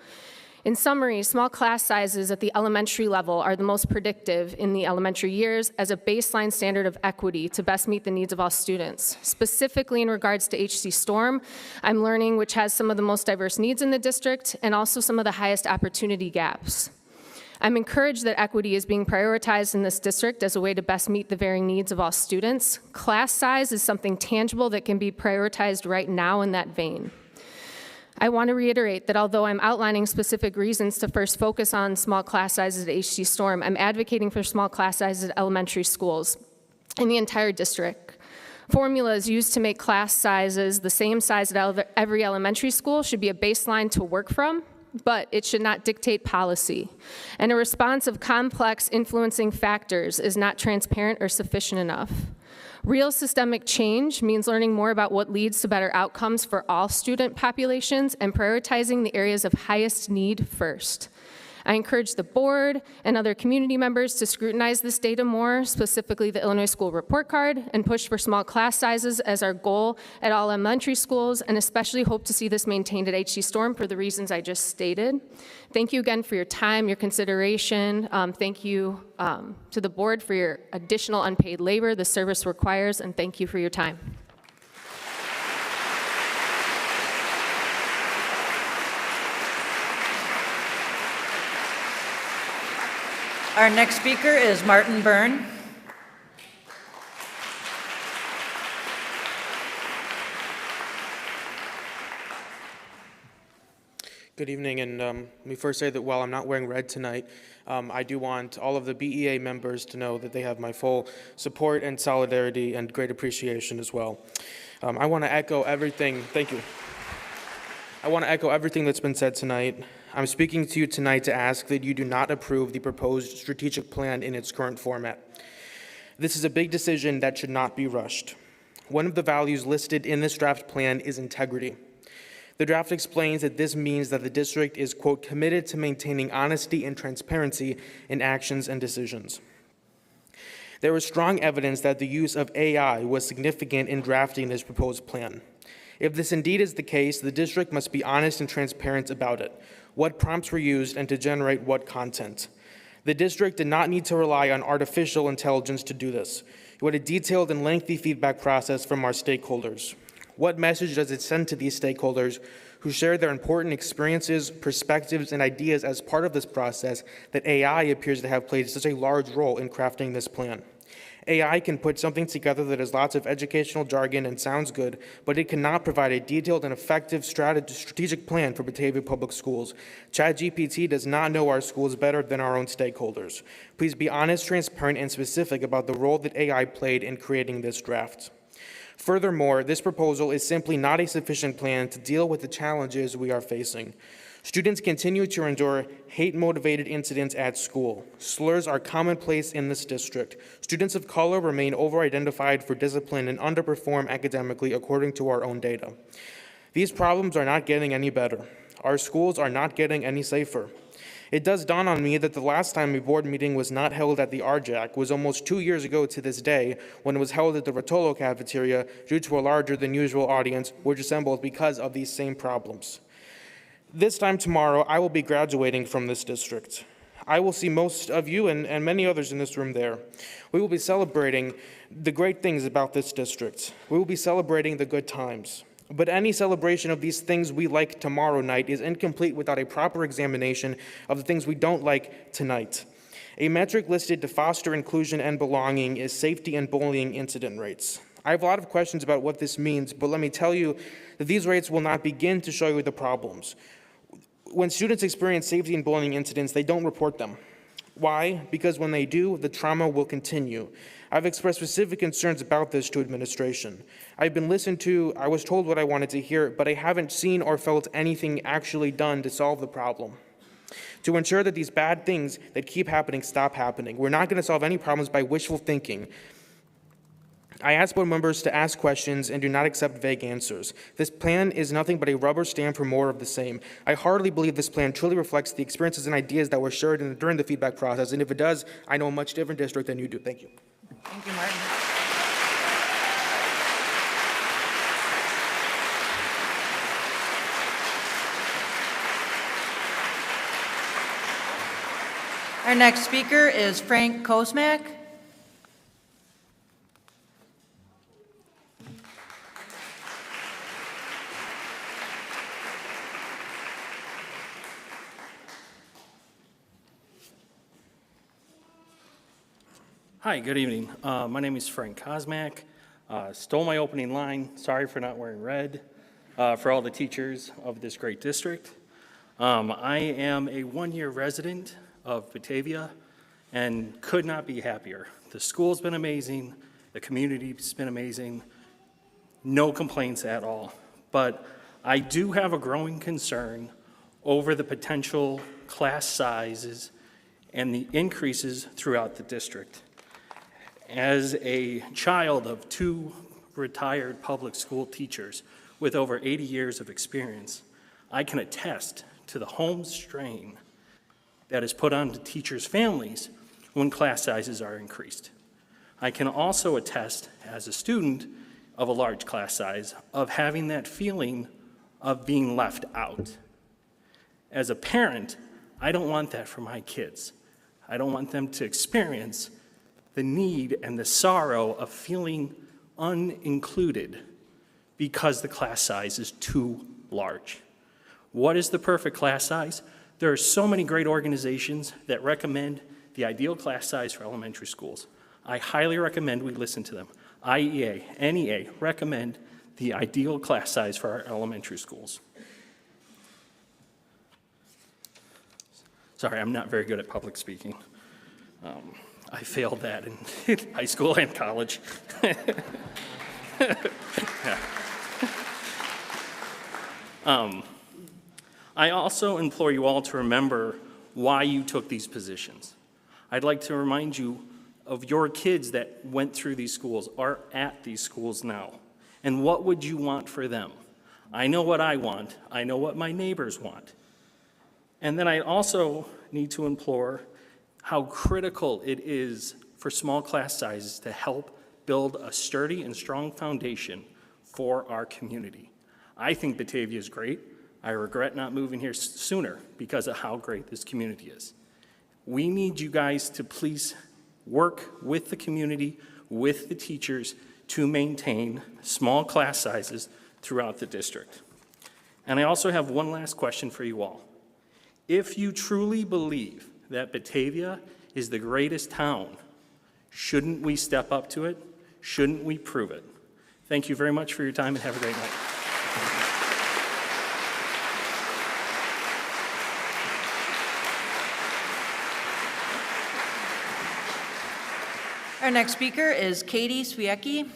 S18: In summary, small class sizes at the elementary level are the most predictive in the elementary years as a baseline standard of equity to best meet the needs of all students. Specifically in regards to HC Storm, I'm learning which has some of the most diverse needs in the district and also some of the highest opportunity gaps. I'm encouraged that equity is being prioritized in this district as a way to best meet the varying needs of all students. Class size is something tangible that can be prioritized right now in that vein. I want to reiterate that although I'm outlining specific reasons to first focus on small class sizes at HC Storm, I'm advocating for small class sizes at elementary schools in the entire district. Formulas used to make class sizes the same size at every elementary school should be a baseline to work from, but it should not dictate policy. And a response of complex influencing factors is not transparent or sufficient enough. Real systemic change means learning more about what leads to better outcomes for all student populations and prioritizing the areas of highest need first. I encourage the board and other community members to scrutinize this data more, specifically the Illinois School Report Card, and push for small class sizes as our goal at all elementary schools, and especially hope to see this maintained at HC Storm for the reasons I just stated. Thank you again for your time, your consideration. Thank you to the board for your additional unpaid labor the service requires, and thank you for your time.
S12: Our next speaker is Martin Byrne.
S19: Good evening, and let me first say that while I'm not wearing red tonight, I do want all of the BEA members to know that they have my full support and solidarity and great appreciation as well. I want to echo everything, thank you. I want to echo everything that's been said tonight. I'm speaking to you tonight to ask that you do not approve the proposed strategic plan in its current format. This is a big decision that should not be rushed. One of the values listed in this draft plan is integrity. The draft explains that this means that the district is, quote, committed to maintaining honesty and transparency in actions and decisions. There is strong evidence that the use of AI was significant in drafting this proposed plan. If this indeed is the case, the district must be honest and transparent about it. What prompts were used and to generate what content? The district did not need to rely on artificial intelligence to do this. It had a detailed and lengthy feedback process from our stakeholders. What message does it send to these stakeholders who share their important experiences, perspectives, and ideas as part of this process that AI appears to have played such a large role in crafting this plan? AI can put something together that has lots of educational jargon and sounds good, but it cannot provide a detailed and effective strategic plan for Batavia Public Schools. ChatGPT does not know our schools better than our own stakeholders. Please be honest, transparent, and specific about the role that AI played in creating this draft. Furthermore, this proposal is simply not a sufficient plan to deal with the challenges we are facing. Students continue to endure hate-motivated incidents at school. Slurs are commonplace in this district. Students of color remain over-identified for discipline and underperform academically according to our own data. These problems are not getting any better. Our schools are not getting any safer. It does dawn on me that the last time a board meeting was not held at the RJAC was almost 2 years ago to this day, when it was held at the Rotolo cafeteria due to a larger than usual audience which assembled because of these same problems. This time tomorrow, I will be graduating from this district. I will see most of you and many others in this room there. We will be celebrating the great things about this district. We will be celebrating the good times. But any celebration of these things we like tomorrow night is incomplete without a proper examination of the things we don't like tonight. A metric listed to foster inclusion and belonging is safety and bullying incident rates. I have a lot of questions about what this means, but let me tell you that these rates will not begin to show you the problems. When students experience safety and bullying incidents, they don't report them. Why? Because when they do, the trauma will continue. I've expressed specific concerns about this to administration. I've been listened to, I was told what I wanted to hear, but I haven't seen or felt anything actually done to solve the problem. To ensure that these bad things that keep happening stop happening. We're not going to solve any problems by wishful thinking. I ask board members to ask questions and do not accept vague answers. This plan is nothing but a rubber stamp for more of the same. I hardly believe this plan truly reflects the experiences and ideas that were shared during the feedback process, and if it does, I know a much different district than you do. Thank you.
S12: Thank you, Martin. Our next speaker is Frank Kosmak.
S20: Hi, good evening. My name is Frank Kosmak. Stole my opening line. Sorry for not wearing red. For all the teachers of this great district. I am a one-year resident of Batavia and could not be happier. The school's been amazing. The community's been amazing. No complaints at all. But I do have a growing concern over the potential class sizes and the increases throughout the district. As a child of two retired public school teachers with over 80 years of experience, I can attest to the home strain that is put on teachers' families when class sizes are increased. I can also attest, as a student of a large class size, of having that feeling of being left out. As a parent, I don't want that for my kids. I don't want them to experience the need and the sorrow of feeling unincluded because the class size is too large. What is the perfect class size? There are so many great organizations that recommend the ideal class size for elementary schools. I highly recommend we listen to them. IEA, NEA recommend the ideal class size for our elementary schools. Sorry, I'm not very good at public speaking. I failed that in high school and college. I also implore you all to remember why you took these positions. I'd like to remind you of your kids that went through these schools, are at these schools now, and what would you want for them? I know what I want. I know what my neighbors want. And then I also need to implore how critical it is for small class sizes to help build a sturdy and strong foundation for our community. I think Batavia is great. I regret not moving here sooner because of how great this community is. We need you guys to please work with the community, with the teachers, to maintain small class sizes throughout the district. And I also have one last question for you all. If you truly believe that Batavia is the greatest town, shouldn't we step up to it? Shouldn't we prove it? Thank you very much for your time and have a great night.
S12: Our next speaker is Katie Swiecki.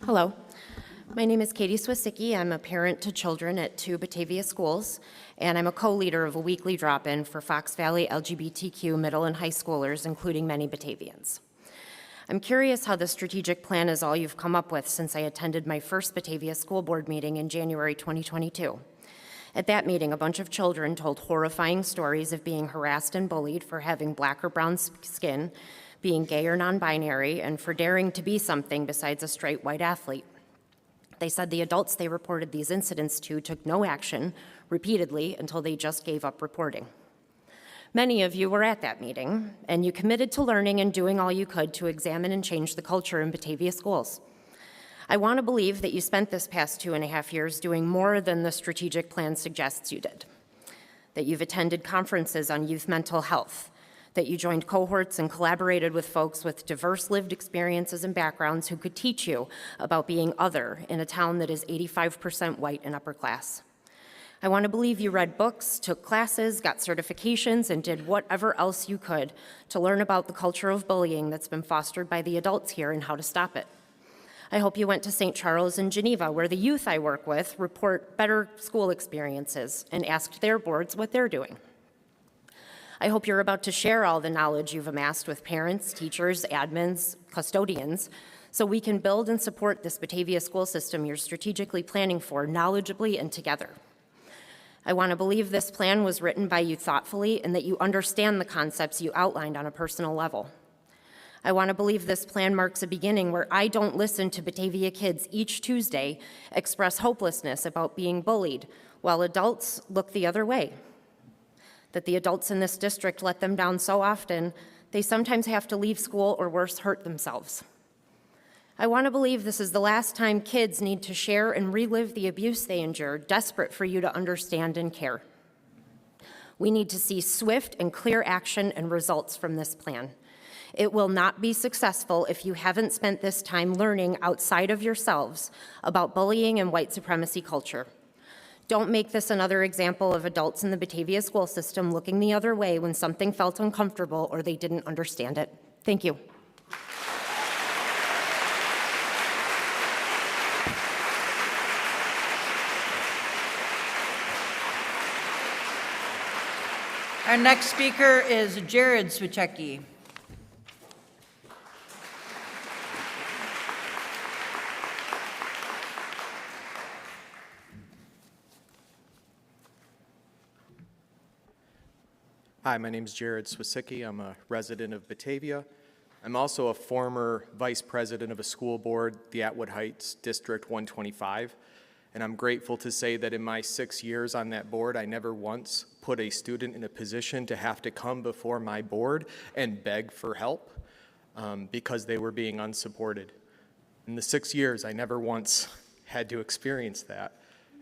S21: Hello, my name is Katie Swisicki. I'm a parent to children at 2 Batavia schools, and I'm a co-leader of a weekly drop-in for Fox Valley LGBTQ middle and high schoolers, including many Batavians. I'm curious how the strategic plan is all you've come up with since I attended my first Batavia school board meeting in January 2022. At that meeting, a bunch of children told horrifying stories of being harassed and bullied for having black or brown skin, being gay or non-binary, and for daring to be something besides a straight white athlete. They said the adults they reported these incidents to took no action repeatedly until they just gave up reporting. Many of you were at that meeting, and you committed to learning and doing all you could to examine and change the culture in Batavia schools. I want to believe that you spent this past 2.5 years doing more than the strategic plan suggests you did, that you've attended conferences on youth mental health, that you joined cohorts and collaborated with folks with diverse lived experiences and backgrounds who could teach you about being other in a town that is 85% white and upper class. I want to believe you read books, took classes, got certifications, and did whatever else you could to learn about the culture of bullying that's been fostered by the adults here and how to stop it. I hope you went to St. Charles and Geneva, where the youth I work with report better school experiences and asked their boards what they're doing. I hope you're about to share all the knowledge you've amassed with parents, teachers, admins, custodians, so we can build and support this Batavia school system you're strategically planning for knowledgeably and together. I want to believe this plan was written by you thoughtfully and that you understand the concepts you outlined on a personal level. I want to believe this plan marks a beginning where I don't listen to Batavia kids each Tuesday express hopelessness about being bullied while adults look the other way. That the adults in this district let them down so often, they sometimes have to leave school or worse, hurt themselves. I want to believe this is the last time kids need to share and relive the abuse they endured, desperate for you to understand and care. We need to see swift and clear action and results from this plan. It will not be successful if you haven't spent this time learning outside of yourselves about bullying and white supremacy culture. Don't make this another example of adults in the Batavia school system looking the other way when something felt uncomfortable or they didn't understand it. Thank you.
S12: Our next speaker is Jared Swiecki.
S22: Hi, my name is Jared Swisicki. I'm a resident of Batavia. I'm also a former vice president of a school board, the Atwood Heights District 125, and I'm grateful to say that in my 6 years on that board, I never once put a student in a position to have to come before my board and beg for help because they were being unsupported. In the 6 years, I never once had to experience that,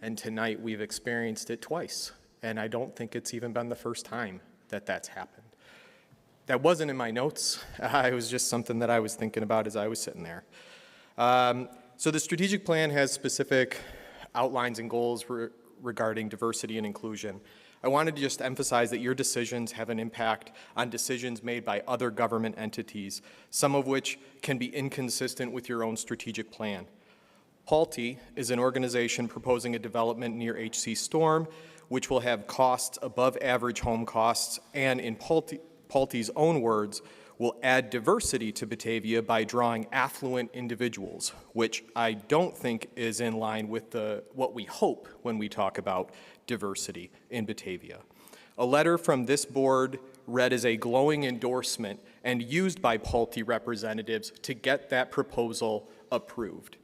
S22: and tonight we've experienced it twice, and I don't think it's even been the first time that that's happened. That wasn't in my notes. It was just something that I was thinking about as I was sitting there. So the strategic plan has specific outlines and goals regarding diversity and inclusion. I wanted to just emphasize that your decisions have an impact on decisions made by other government entities, some of which can be inconsistent with your own strategic plan. PALTI is an organization proposing a development near HC Storm, which will have costs above average home costs, and in PALTI's own words, will add diversity to Batavia by drawing affluent individuals, which I don't think is in line with what we hope when we talk about diversity in Batavia. A letter from this board read as a glowing endorsement and used by Pulte representatives to get that proposal approved.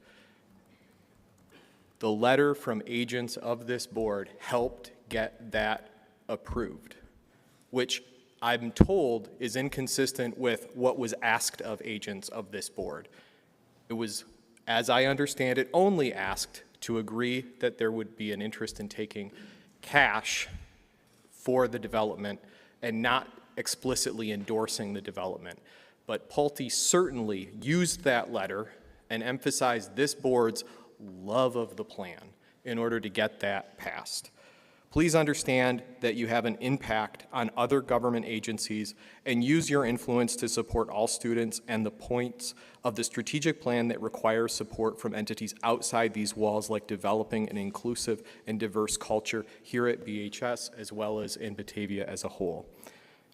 S22: The letter from agents of this board helped get that approved, which I'm told is inconsistent with what was asked of agents of this board. It was, as I understand it, only asked to agree that there would be an interest in taking cash for the development and not explicitly endorsing the development. But Pulte certainly used that letter and emphasized this board's love of the plan in order to get that passed. Please understand that you have an impact on other government agencies and use your influence to support all students and the points of the strategic plan that requires support from entities outside these walls, like developing an inclusive and diverse culture here at BHS as well as in Batavia as a whole.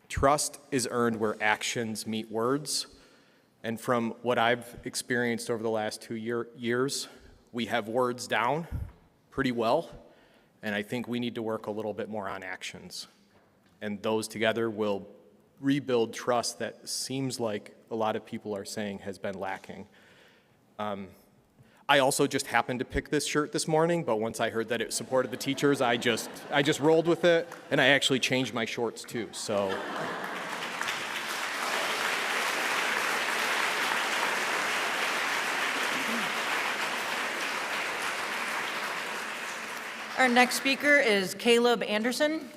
S22: Trust is earned where actions meet words, and from what I've experienced over the last 2 years, we have words down pretty well, and I think we need to work a little bit more on actions. And those together will rebuild trust that seems like a lot of people are saying has been lacking. I also just happened to pick this shirt this morning, but once I heard that it supported the teachers, I just rolled with it, and I actually changed my shorts too, so.
S12: Our next speaker is Caleb Anderson.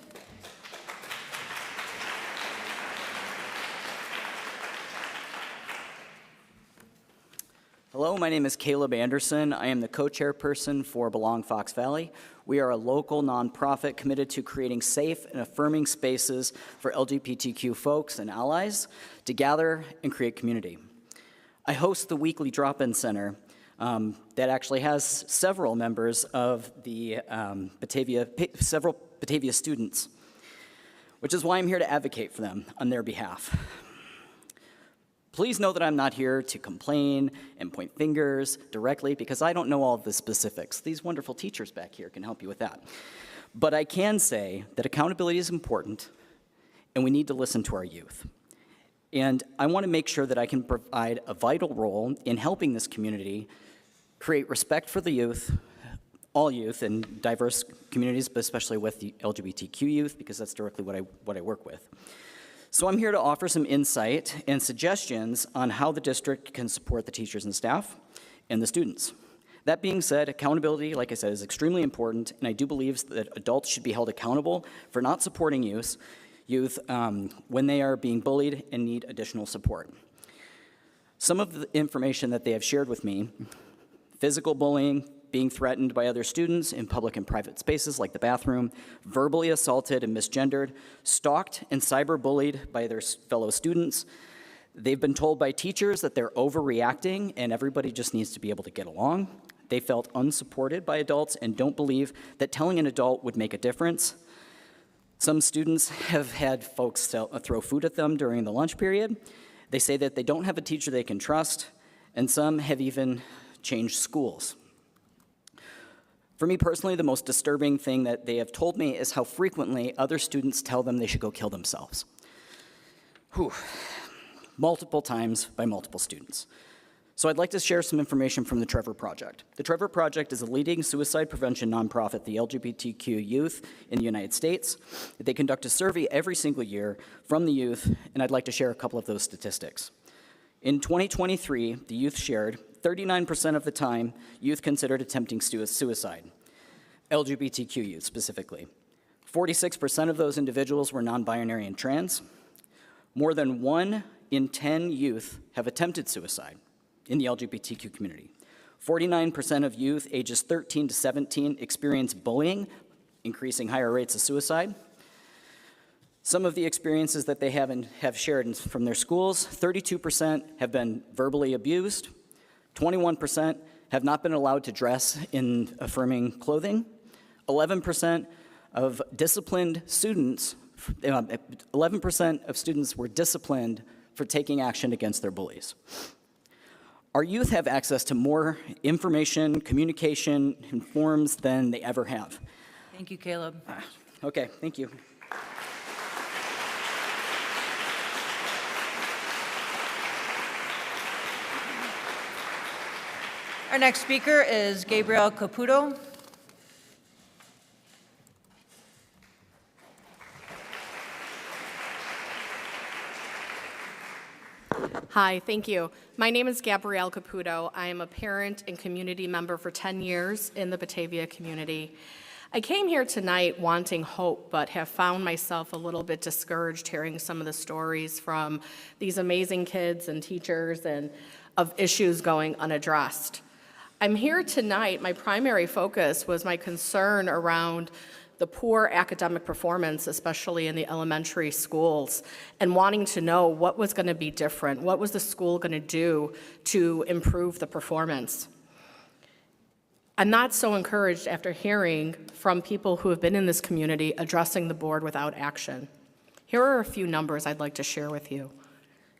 S2: Hello, my name is Caleb Anderson. I am the co-chairperson for Belong Fox Valley. We are a local nonprofit committed to creating safe and affirming spaces for LGBTQ folks and allies to gather and create community. I host the weekly drop-in center that actually has several members of the several Batavia students, which is why I'm here to advocate for them on their behalf. Please know that I'm not here to complain and point fingers directly because I don't know all of the specifics. These wonderful teachers back here can help you with that. But I can say that accountability is important and we need to listen to our youth. And I want to make sure that I can provide a vital role in helping this community create respect for the youth, all youth and diverse communities, but especially with the LGBTQ youth, because that's directly what I work with. So I'm here to offer some insight and suggestions on how the district can support the teachers and staff and the students. That being said, accountability, like I said, is extremely important, and I do believe that adults should be held accountable for not supporting youth when they are being bullied and need additional support. Some of the information that they have shared with me: physical bullying, being threatened by other students in public and private spaces like the bathroom, verbally assaulted and misgendered, stalked and cyberbullied by their fellow students. They've been told by teachers that they're overreacting and everybody just needs to be able to get along. They felt unsupported by adults and don't believe that telling an adult would make a difference. Some students have had folks throw food at them during the lunch period. They say that they don't have a teacher they can trust, and some have even changed schools. For me personally, the most disturbing thing that they have told me is how frequently other students tell them they should go kill themselves. Multiple times by multiple students. So I'd like to share some information from the Trevor Project. The Trevor Project is a leading suicide prevention nonprofit, the LGBTQ youth in the United States. They conduct a survey every single year from the youth, and I'd like to share a couple of those statistics. In 2023, the youth shared 39% of the time youth considered attempting suicide, LGBTQ youth specifically. 46% of those individuals were non-binary and trans. More than 1 in 10 youth have attempted suicide in the LGBTQ community. 49% of youth ages 13 to 17 experience bullying, increasing higher rates of suicide. Some of the experiences that they have shared from their schools: 32% have been verbally abused, 21% have not been allowed to dress in affirming clothing, 11% of disciplined students, 11% of students were disciplined for taking action against their bullies. Our youth have access to more information, communication, and forms than they ever have.
S12: Thank you, Caleb.
S2: Okay, thank you.
S12: Our next speaker is Gabrielle Caputo.
S1: Hi, thank you. My name is Gabrielle Caputo. I am a parent and community member for 10 years in the Batavia community. I came here tonight wanting hope, but have found myself a little bit discouraged hearing some of the stories from these amazing kids and teachers and of issues going unaddressed. I'm here tonight, my primary focus was my concern around the poor academic performance, especially in the elementary schools, and wanting to know what was going to be different, what was the school going to do to improve the performance. I'm not so encouraged after hearing from people who have been in this community addressing the board without action. Here are a few numbers I'd like to share with you.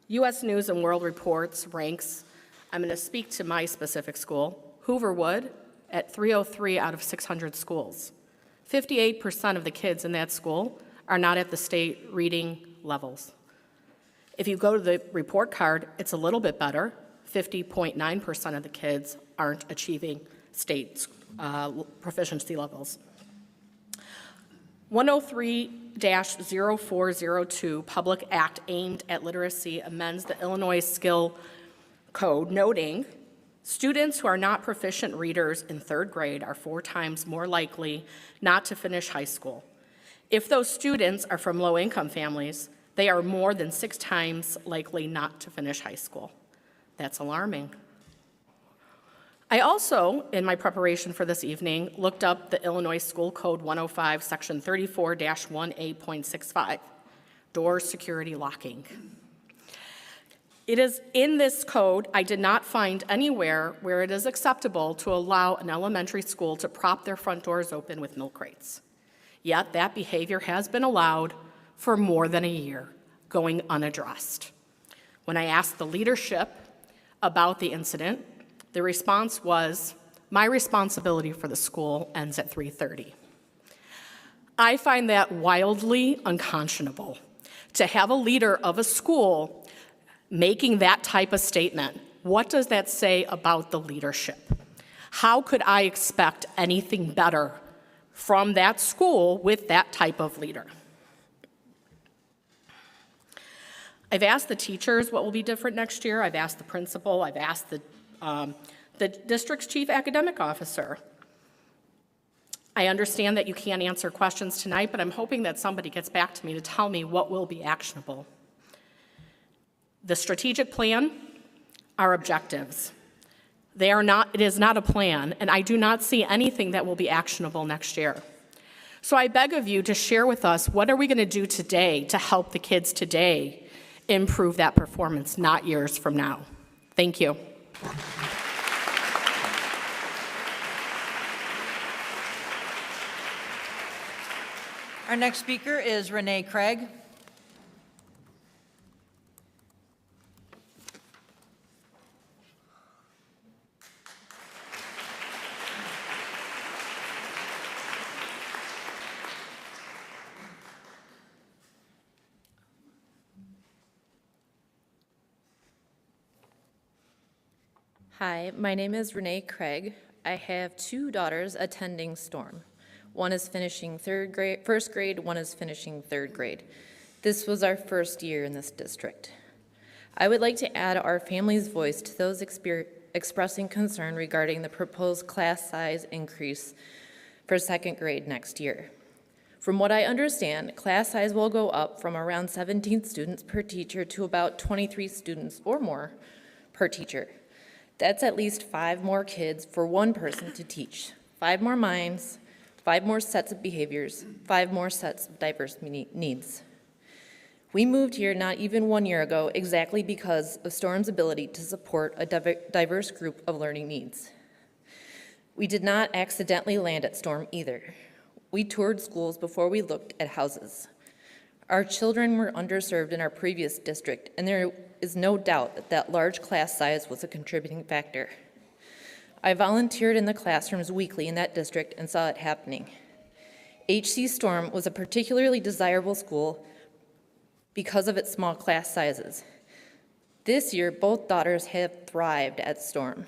S1: U.S. News and World Reports ranks, I'm going to speak to my specific school, Hooverwood, at 303 out of 600 schools. 58% of the kids in that school are not at the state reading levels. If you go to the report card, it's a little bit better. 50.9% of the kids aren't achieving state proficiency levels. 103-0402 Public Act aimed at literacy amends the Illinois Skill Code, noting students who are not proficient readers in third grade are 4 times more likely not to finish high school. If those students are from low-income families, they are more than 6 times likely not to finish high school. That's alarming. I also, in my preparation for this evening, looked up the Illinois School Code 105, Section 34-1A.65, door security locking. It is in this code, I did not find anywhere where it is acceptable to allow an elementary school to prop their front doors open with milk crates. Yet that behavior has been allowed for more than a year, going unaddressed. When I asked the leadership about the incident, the response was, my responsibility for the school ends at 3:30. I find that wildly unconscionable to have a leader of a school making that type of statement. What does that say about the leadership? How could I expect anything better from that school with that type of leader? I've asked the teachers what will be different next year. I've asked the principal. I've asked the district's chief academic officer. I understand that you can't answer questions tonight, but I'm hoping that somebody gets back to me to tell me what will be actionable. The strategic plan, our objectives. It is not a plan, and I do not see anything that will be actionable next year. So I beg of you to share with us, what are we going to do today to help the kids today improve that performance, not years from now? Thank you.
S12: Our next speaker is Renee Craig.
S4: Hi, my name is Renee Craig. I have 2 daughters attending STORM. One is finishing first grade, one is finishing 3rd grade. This was our first year in this district. I would like to add our family's voice to those expressing concern regarding the proposed class size increase for 2nd grade next year. From what I understand, class size will go up from around 17 students per teacher to about 23 students or more per teacher. That's at least 5 more kids for 1 person to teach, 5 more minds, 5 more sets of behaviors, 5 more sets of diverse needs. We moved here not even 1 year ago exactly because of STORM's ability to support a diverse group of learning needs. We did not accidentally land at STORM either. We toured schools before we looked at houses. Our children were underserved in our previous district, and there is no doubt that large class size was a contributing factor. I volunteered in the classrooms weekly in that district and saw it happening. HC STORM was a particularly desirable school because of its small class sizes. This year, both daughters have thrived at STORM.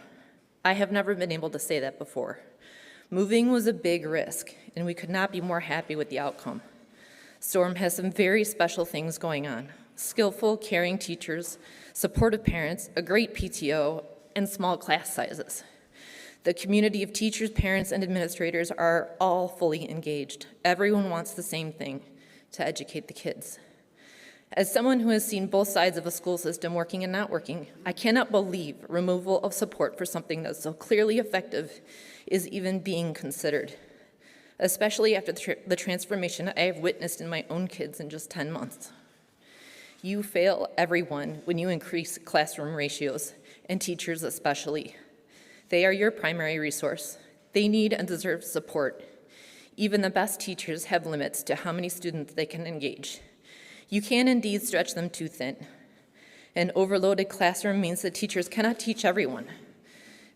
S4: I have never been able to say that before. Moving was a big risk, and we could not be more happy with the outcome. Storm has some very special things going on: skillful, caring teachers, supportive parents, a great PTO, and small class sizes. The community of teachers, parents, and administrators are all fully engaged. Everyone wants the same thing: to educate the kids. As someone who has seen both sides of a school system working and not working, I cannot believe removal of support for something that's so clearly effective is even being considered, especially after the transformation I have witnessed in my own kids in just 10 months. You fail everyone when you increase classroom ratios, and teachers especially. They are your primary resource. They need and deserve support. Even the best teachers have limits to how many students they can engage. You can indeed stretch them too thin. An overloaded classroom means that teachers cannot teach everyone.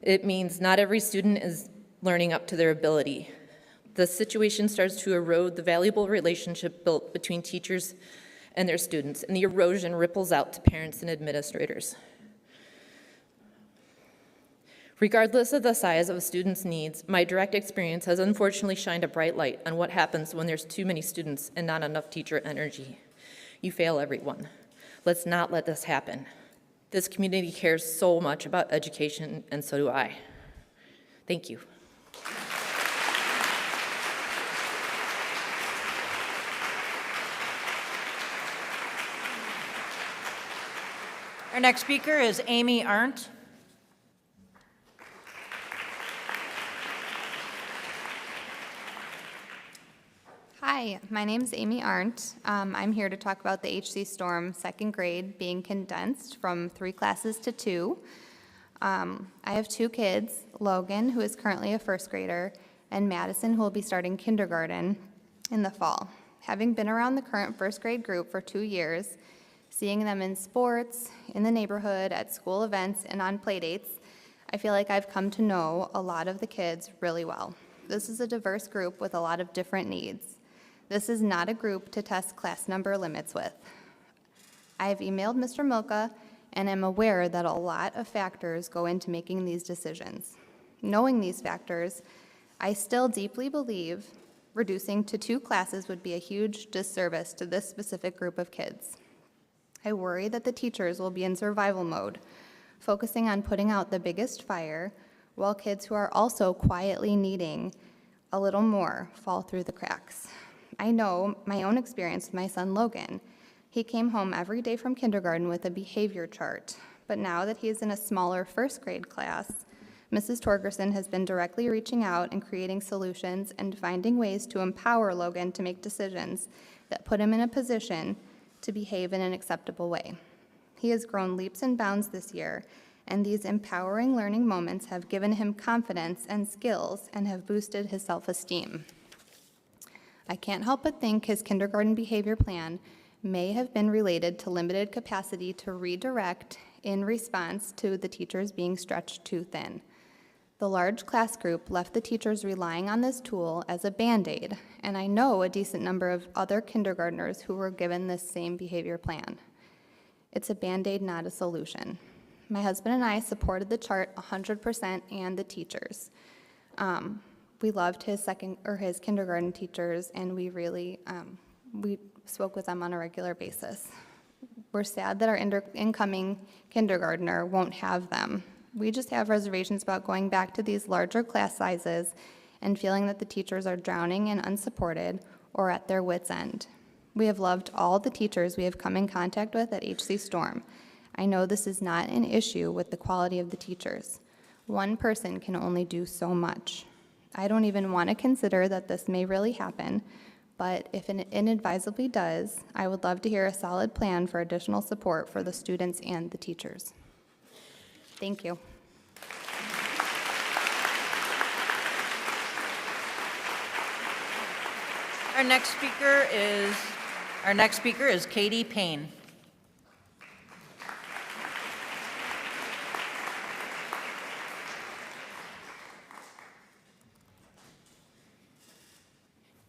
S4: It means not every student is learning up to their ability. The situation starts to erode the valuable relationship built between teachers and their students, and the erosion ripples out to parents and administrators. Regardless of the size of a student's needs, my direct experience has unfortunately shined a bright light on what happens when there's too many students and not enough teacher energy. You fail everyone. Let's not let this happen. This community cares so much about education, and so do I. Thank you.
S12: Our next speaker is Amy Arndt.
S8: Hi, my name is Amy Arndt. I'm here to talk about the HC Storm second grade being condensed from 3 classes to 2. I have 2 kids, Logan, who is currently a first grader, and Madison, who will be starting kindergarten in the fall. Having been around the current first grade group for 2 years, seeing them in sports, in the neighborhood, at school events, and on play dates, I feel like I've come to know a lot of the kids really well. This is a diverse group with a lot of different needs. This is not a group to test class number limits with. I've emailed Mr. Milka and am aware that a lot of factors go into making these decisions. Knowing these factors, I still deeply believe reducing to 2 classes would be a huge disservice to this specific group of kids. I worry that the teachers will be in survival mode, focusing on putting out the biggest fire, while kids who are also quietly needing a little more fall through the cracks. I know my own experience with my son Logan. He came home every day from kindergarten with a behavior chart, but now that he is in a smaller first grade class, Mrs. Torgerson has been directly reaching out and creating solutions and finding ways to empower Logan to make decisions that put him in a position to behave in an acceptable way. He has grown leaps and bounds this year, and these empowering learning moments have given him confidence and skills and have boosted his self-esteem. I can't help but think his kindergarten behavior plan may have been related to limited capacity to redirect in response to the teachers being stretched too thin. The large class group left the teachers relying on this tool as a Band-Aid, and I know a decent number of other kindergartners who were given this same behavior plan. It's a Band-Aid, not a solution. My husband and I supported the chart 100% and the teachers. We loved his kindergarten teachers, and we really we spoke with them on a regular basis. We're sad that our incoming kindergartner won't have them. We just have reservations about going back to these larger class sizes and feeling that the teachers are drowning and unsupported or at their wits' end. We have loved all the teachers we have come in contact with at HC Storm. I know this is not an issue with the quality of the teachers. One person can only do so much. I don't even want to consider that this may really happen, but if it inadvisably does, I would love to hear a solid plan for additional support for the students and the teachers. Thank you.
S12: Our next speaker is Katie Payne.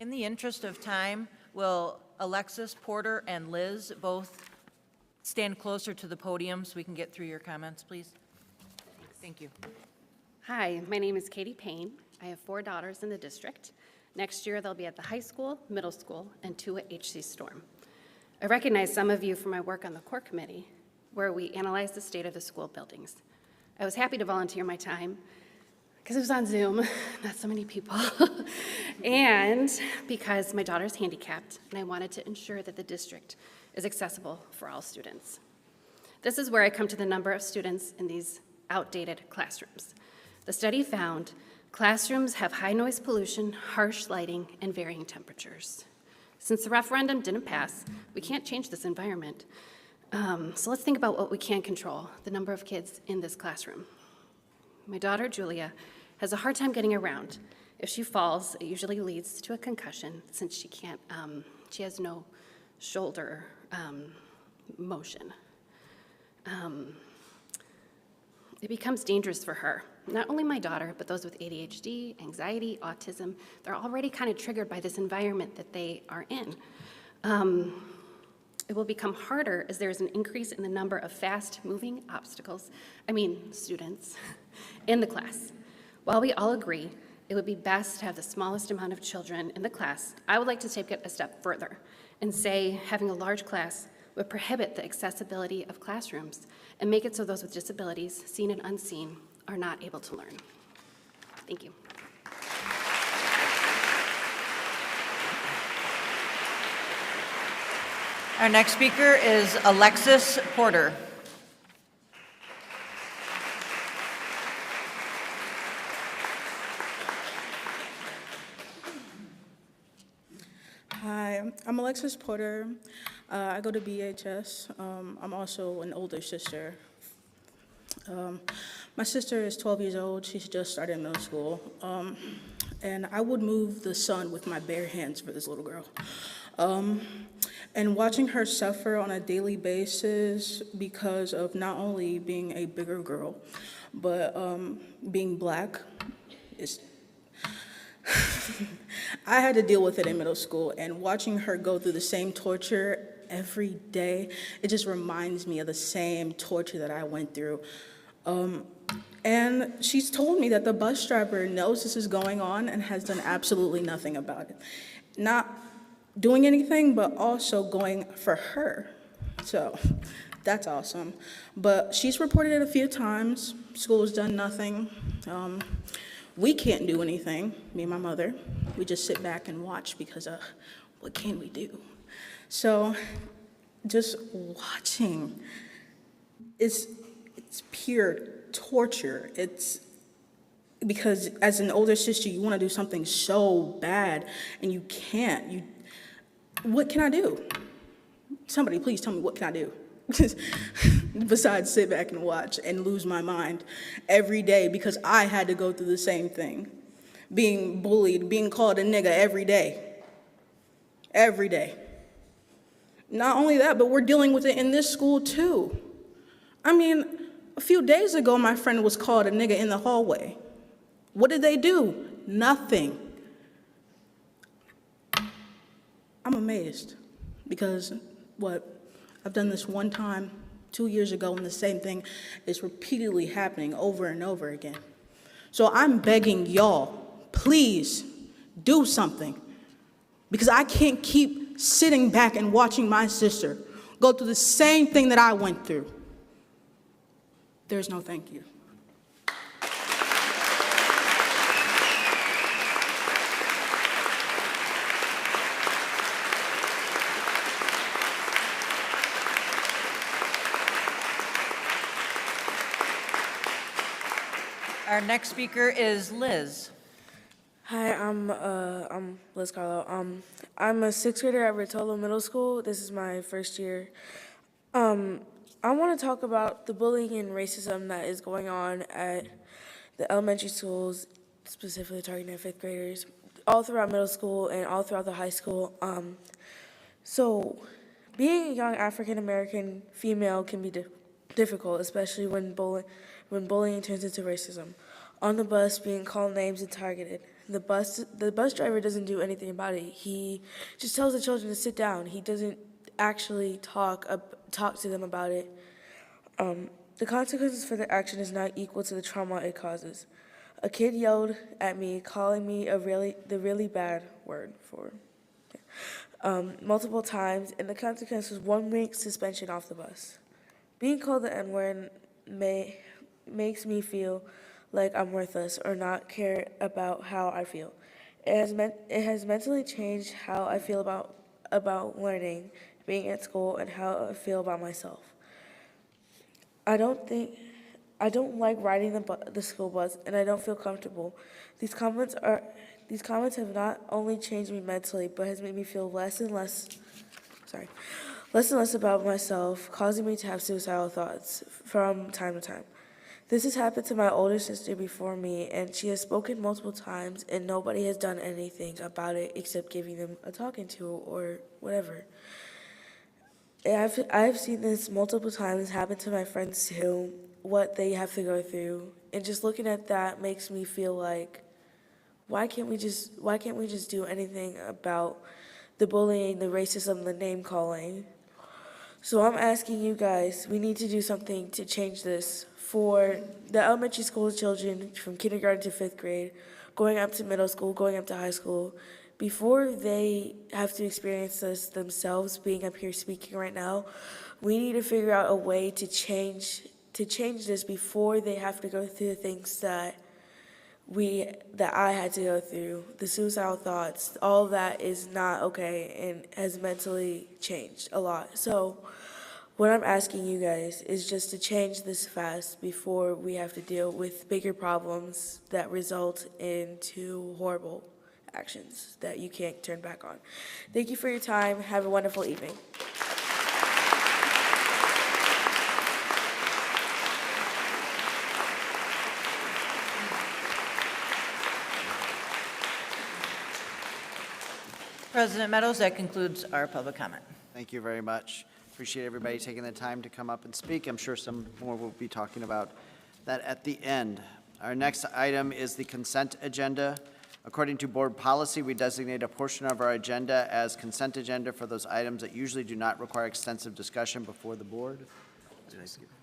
S12: In the interest of time, will Alexis, Porter, and Liz both stand closer to the podium so we can get through your comments, please? Thank you.
S7: Hi, my name is Katie Payne. I have 4 daughters in the district. Next year, they'll be at the high school, middle school, and 2 at HC Storm. I recognize some of you from my work on the core committee, where we analyze the state of the school buildings. I was happy to volunteer my time because it was on Zoom, not so many people, and because my daughter's handicapped, and I wanted to ensure that the district is accessible for all students. This is where I come to the number of students in these outdated classrooms. The study found classrooms have high noise pollution, harsh lighting, and varying temperatures. Since the referendum didn't pass, we can't change this environment. So let's think about what we can control, the number of kids in this classroom. My daughter, Julia, has a hard time getting around. If she falls, it usually leads to a concussion since she has no shoulder motion. It becomes dangerous for her. Not only my daughter, but those with ADHD, anxiety, autism, they're already kind of triggered by this environment that they are in. It will become harder as there is an increase in the number of fast-moving students in the class. While we all agree it would be best to have the smallest amount of children in the class, I would like to take it a step further and say having a large class would prohibit the accessibility of classrooms and make it so those with disabilities, seen and unseen, are not able to learn. Thank you.
S12: Our next speaker is Alexis Porter.
S9: Hi, I'm Alexis Porter. I go to BHS. I'm also an older sister. My sister is 12 years old. She's just started middle school. And I would move the sun with my bare hands for this little girl. And watching her suffer on a daily basis because of not only being a bigger girl, but being Black is I had to deal with it in middle school, and watching her go through the same torture every day, it just reminds me of the same torture that I went through. And she's told me that the bus driver knows this is going on and has done absolutely nothing about it. Not doing anything, but also going for her. So that's awesome. But she's reported it a few times. School's done nothing. We can't do anything, me and my mother. We just sit back and watch because what can we do? So just watching, it's pure torture. It's because as an older sister, you want to do something so bad and you can't. What can I do? Somebody please tell me, what can I do? Besides sit back and watch and lose my mind every day because I had to go through the same thing. Being bullied, being called a nigga every day. Every day. Not only that, but we're dealing with it in this school too. I mean, a few days ago, my friend was called a nigga in the hallway. What did they do? Nothing. I'm amazed because I've done this one time 2 years ago, and the same thing is repeatedly happening over and over again. So I'm begging y'all, please do something, because I can't keep sitting back and watching my sister go through the same thing that I went through. There's no thank you.
S12: Our next speaker is Liz.
S23: Hi, I'm Liz Carlo. I'm a sixth grader at Rotolo Middle School. This is my first year. I want to talk about the bullying and racism that is going on at the elementary schools, specifically targeting fifth graders, all throughout middle school and all throughout the high school. So being a young African-American female can be difficult, especially when bullying turns into racism. On the bus, being called names and targeted. The bus driver doesn't do anything about it. He just tells the children to sit down. He doesn't actually talk to them about it. The consequences for their action is not equal to the trauma it causes. A kid yelled at me, calling me the really bad word for multiple times, and the consequence was 1 week suspension off the bus. Being called the N-word makes me feel like I'm worthless or not care about how I feel. It has mentally changed how I feel about learning, being at school, and how I feel about myself. I don't like riding the school bus, and I don't feel comfortable. These comments have not only changed me mentally, but has made me feel less and less about myself, causing me to have suicidal thoughts from time to time. This has happened to my older sister before me, and she has spoken multiple times, and nobody has done anything about it except giving them a talking to or whatever. I've seen this multiple times happen to my friends too, what they have to go through, and just looking at that makes me feel like, why can't we just do anything about the bullying, the racism, the name calling? So I'm asking you guys, we need to do something to change this for the elementary school children from kindergarten to 5th grade, going up to middle school, going up to high school. Before they have to experience this themselves, being up here speaking right now, we need to figure out a way to change this before they have to go through the things that I had to go through. The suicidal thoughts, all of that is not okay and has mentally changed a lot. So what I'm asking you guys is just to change this fast before we have to deal with bigger problems that result into horrible actions that you can't turn back on. Thank you for your time. Have a wonderful evening.
S12: President Meadows, that concludes our public comment.
S3: Thank you very much. Appreciate everybody taking the time to come up and speak. I'm sure some more will be talking about that at the end. Our next item is the consent agenda. According to board policy, we designate a portion of our agenda as consent agenda for those items that usually do not require extensive discussion before the board.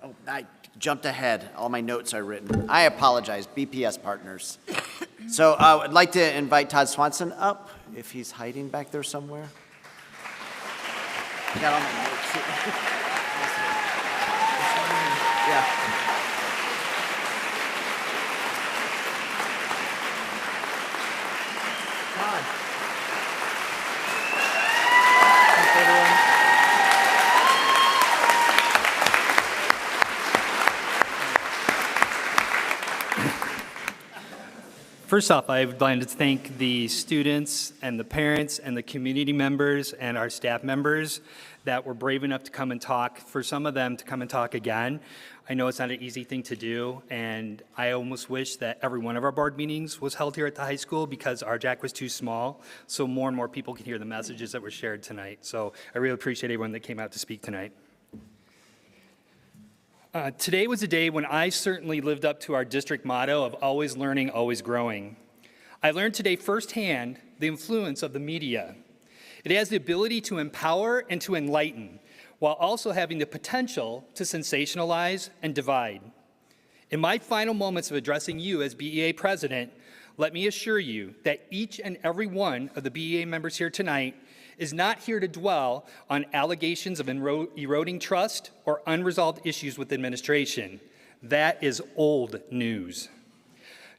S3: Oh, I jumped ahead. All my notes are written. I apologize, BPS partners. So I'd like to invite Todd Swanson up, if he's hiding back there somewhere. I got all my notes. Yeah. Todd. Thanks, everyone.
S6: First off, I would like to thank the students and the parents and the community members and our staff members that were brave enough to come and talk, for some of them to come and talk again. I know it's not an easy thing to do, and I almost wish that every one of our board meetings was held here at the high school because our JAC was too small, so more and more people could hear the messages that were shared tonight. So I really appreciate everyone that came out to speak tonight. Today was a day when I certainly lived up to our district motto of always learning, always growing. I learned today firsthand the influence of the media. It has the ability to empower and to enlighten, while also having the potential to sensationalize and divide. In my final moments of addressing you as BEA president, let me assure you that each and every one of the BEA members here tonight is not here to dwell on allegations of eroding trust or unresolved issues with administration. That is old news.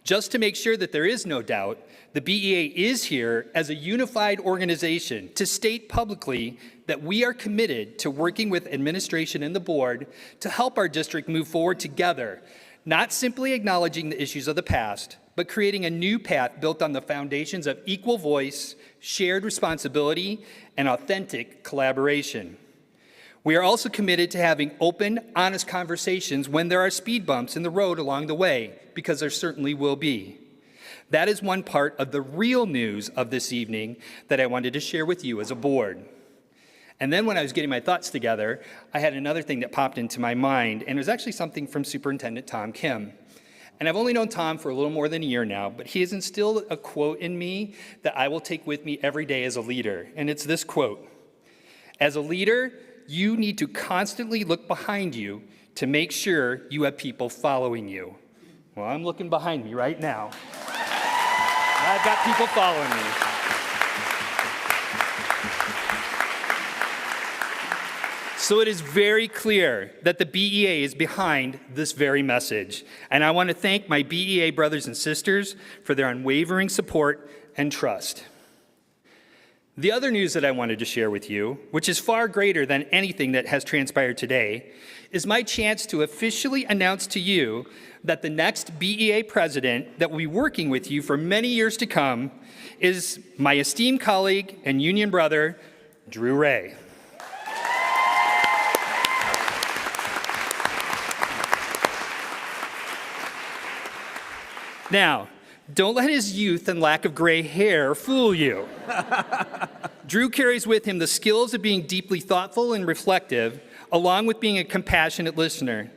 S6: Just to make sure that there is no doubt, the BEA is here as a unified organization to state publicly that we are committed to working with administration and the board to help our district move forward together, not simply acknowledging the issues of the past, but creating a new path built on the foundations of equal voice, shared responsibility, and authentic collaboration. We are also committed to having open, honest conversations when there are speed bumps in the road along the way, because there certainly will be. That is one part of the real news of this evening that I wanted to share with you as a board. And then when I was getting my thoughts together, I had another thing that popped into my mind, and it was actually something from Superintendent Tom Kim. And I've only known Tom for a little more than a year now, but he has instilled a quote in me that I will take with me every day as a leader. And it's this quote: "As a leader, you need to constantly look behind you to make sure you have people following you." Well, I'm looking behind me right now. I've got people following me. So it is very clear that the BEA is behind this very message. And I want to thank my BEA brothers and sisters for their unwavering support and trust. The other news that I wanted to share with you, which is far greater than anything that has transpired today, is my chance to officially announce to you that the next BEA president that will be working with you for many years to come is my esteemed colleague and union brother, Drew Ray. Now, don't let his youth and lack of gray hair fool you. Drew carries with him the skills of being deeply thoughtful and reflective, along with being a compassionate listener.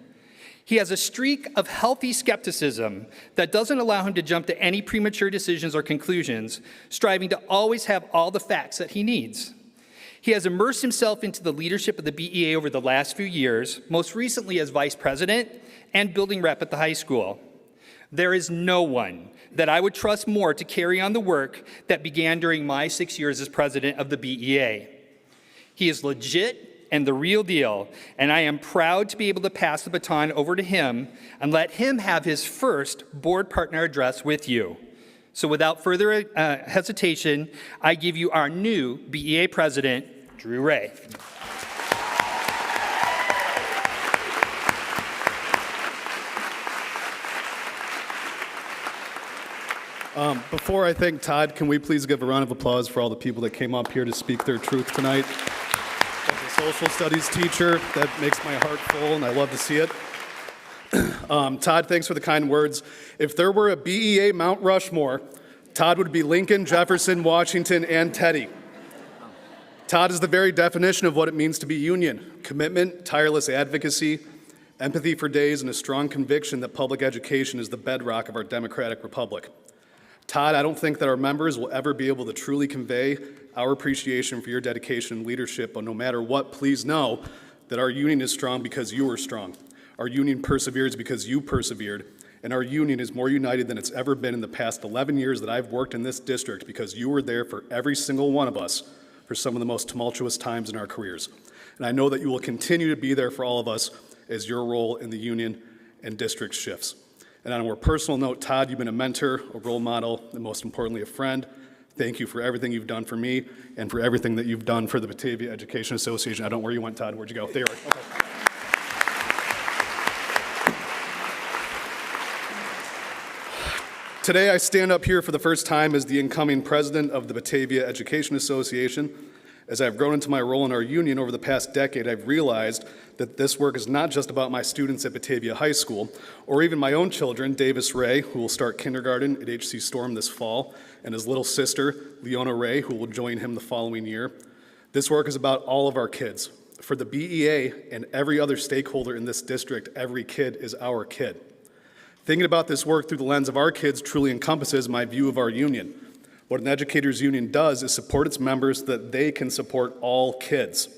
S6: He has a streak of healthy skepticism that doesn't allow him to jump to any premature decisions or conclusions, striving to always have all the facts that he needs. He has immersed himself into the leadership of the BEA over the last few years, most recently as vice president and building rep at the high school. There is no one that I would trust more to carry on the work that began during my 6 years as president of the BEA. He is legit and the real deal, and I am proud to be able to pass the baton over to him and let him have his first board partner address with you. So without further hesitation, I give you our new BEA president, Drew Ray.
S10: Before I thank Todd, can we please give a round of applause for all the people that came up here to speak their truth tonight? As a social studies teacher, that makes my heart full, and I love to see it. Todd, thanks for the kind words. If there were a BEA Mount Rushmore, Todd would be Lincoln, Jefferson, Washington, and Teddy. Todd is the very definition of what it means to be union: commitment, tireless advocacy, empathy for days, and a strong conviction that public education is the bedrock of our democratic republic. Todd, I don't think that our members will ever be able to truly convey our appreciation for your dedication and leadership, but no matter what, please know that our union is strong because you were strong. Our union perseveres because you persevered, and our union is more united than it's ever been in the past 11 years that I've worked in this district because you were there for every single one of us for some of the most tumultuous times in our careers. And I know that you will continue to be there for all of us as your role in the union and district shifts. And on a more personal note, Todd, you've been a mentor, a role model, and most importantly, a friend. Thank you for everything you've done for me and for everything that you've done for the Batavia Education Association. I don't know where you went, Todd. Where'd you go? There you are. Okay. Today, I stand up here for the first time as the incoming president of the Batavia Education Association. As I've grown into my role in our union over the past decade, I've realized that this work is not just about my students at Batavia High School, or even my own children, Davis Ray, who will start kindergarten at HC Storm this fall, and his little sister, Leona Ray, who will join him the following year. This work is about all of our kids. For the BEA and every other stakeholder in this district, every kid is our kid. Thinking about this work through the lens of our kids truly encompasses my view of our union. What an educators union does is support its members so that they can support all kids.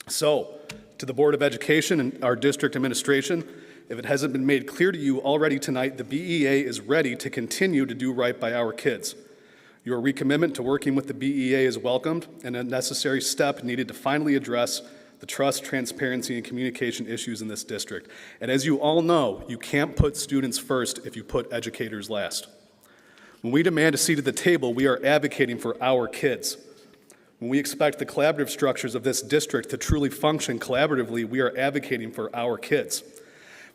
S10: So, to the Board of Education and our district administration, if it hasn't been made clear to you already tonight, the BEA is ready to continue to do right by our kids. Your recommitment to working with the BEA is welcomed and a necessary step needed to finally address the trust, transparency, and communication issues in this district. And as you all know, you can't put students first if you put educators last. When we demand a seat at the table, we are advocating for our kids. When we expect the collaborative structures of this district to truly function collaboratively, we are advocating for our kids.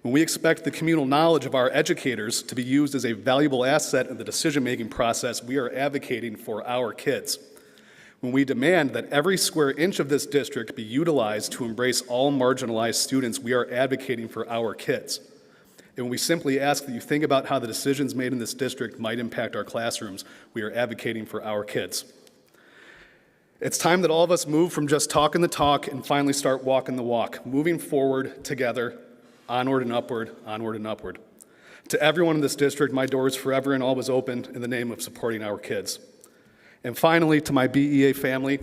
S10: When we expect the communal knowledge of our educators to be used as a valuable asset in the decision-making process, we are advocating for our kids. When we demand that every square inch of this district be utilized to embrace all marginalized students, we are advocating for our kids. And when we simply ask that you think about how the decisions made in this district might impact our classrooms, we are advocating for our kids. It's time that all of us move from just talking the talk and finally start walking the walk, moving forward together, onward and upward, onward and upward. To everyone in this district, my door is forever and always open in the name of supporting our kids. And finally, to my BEA family,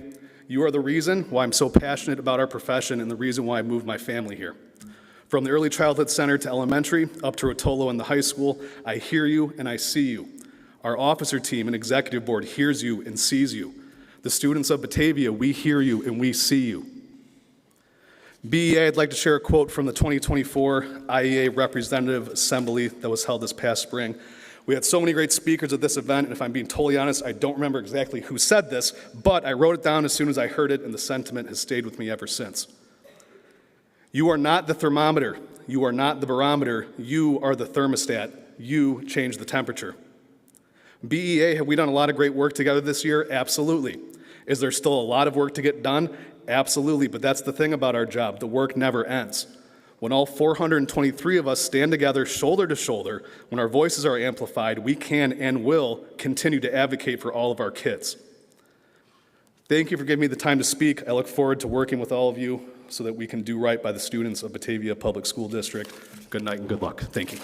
S10: you are the reason why I'm so passionate about our profession and the reason why I moved my family here. From the early childhood center to elementary, up to Rotolo and the high school, I hear you and I see you. Our officer team and executive board hears you and sees you. The students of Batavia, we hear you and we see you. BEA, I'd like to share a quote from the 2024 IEA Representative Assembly that was held this past spring. We had so many great speakers at this event, and if I'm being totally honest, I don't remember exactly who said this, but I wrote it down as soon as I heard it, and the sentiment has stayed with me ever since. You are not the thermometer. You are not the barometer. You are the thermostat. You change the temperature. BEA, have we done a lot of great work together this year? Absolutely. Is there still a lot of work to get done? Absolutely, but that's the thing about our job. The work never ends. When all 423 of us stand together shoulder to shoulder, when our voices are amplified, we can and will continue to advocate for all of our kids. Thank you for giving me the time to speak. I look forward to working with all of you so that we can do right by the students of Batavia Public School District. Good night and good luck. Thank you.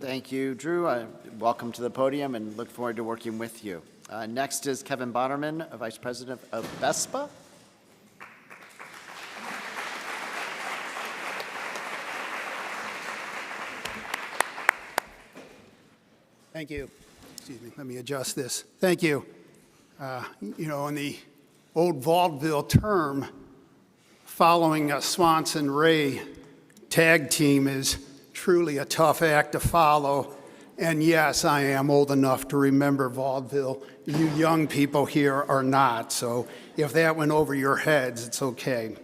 S3: Thank you, Drew. Welcome to the podium and look forward to working with you. Next is Kevin Bonnerman, Vice President of BESPA.
S5: Thank you. Excuse me, let me adjust this. Thank you. You know, in the old vaudeville term, following a Swanson-Ray tag team is truly a tough act to follow. And yes, I am old enough to remember vaudeville. You young people here are not. So if that went over your heads, it's okay.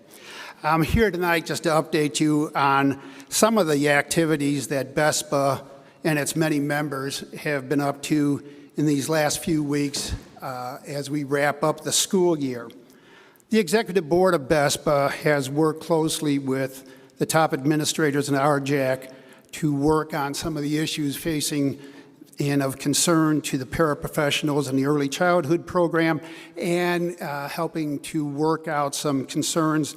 S5: I'm here tonight just to update you on some of the activities that BESPA and its many members have been up to in these last few weeks as we wrap up the school year. The Executive Board of BESPA has worked closely with the top administrators in RJAC to work on some of the issues facing and of concern to the paraprofessionals in the early childhood program and helping to work out some concerns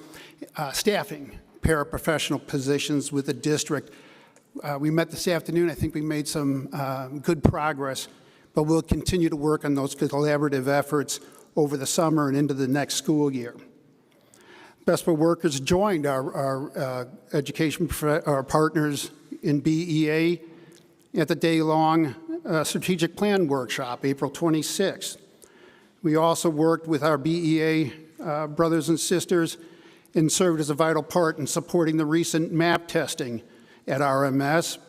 S5: staffing paraprofessional positions with the district. We met this afternoon. I think we made some good progress, but we'll continue to work on those collaborative efforts over the summer and into the next school year. BESPA workers joined our education our partners in BEA at the day-long strategic plan workshop, April 26th. We also worked with our BEA brothers and sisters and served as a vital part in supporting the recent MAP testing at RMS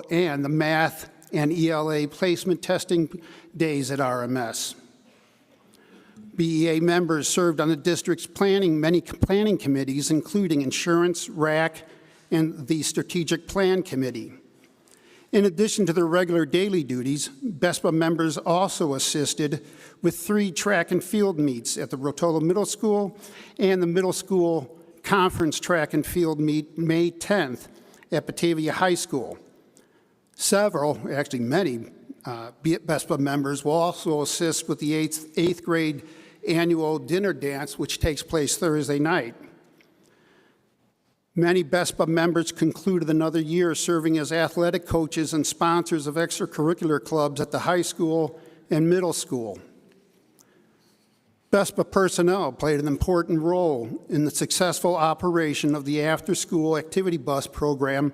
S5: and the math and ELA placement testing days at RMS. BEA members served on the district's many planning committees, including Insurance, RAC, and the Strategic Plan Committee. In addition to their regular daily duties, BESPA members also assisted with 3 track and field meets at the Rotolo Middle School and the Middle School Conference Track and Field meet May 10th at Batavia High School. Several, actually many, BESPA members will also assist with the 8th grade annual dinner dance, which takes place Thursday night. Many BESPA members concluded another year serving as athletic coaches and sponsors of extracurricular clubs at the high school and middle school. BESPA personnel played an important role in the successful operation of the after-school activity bus program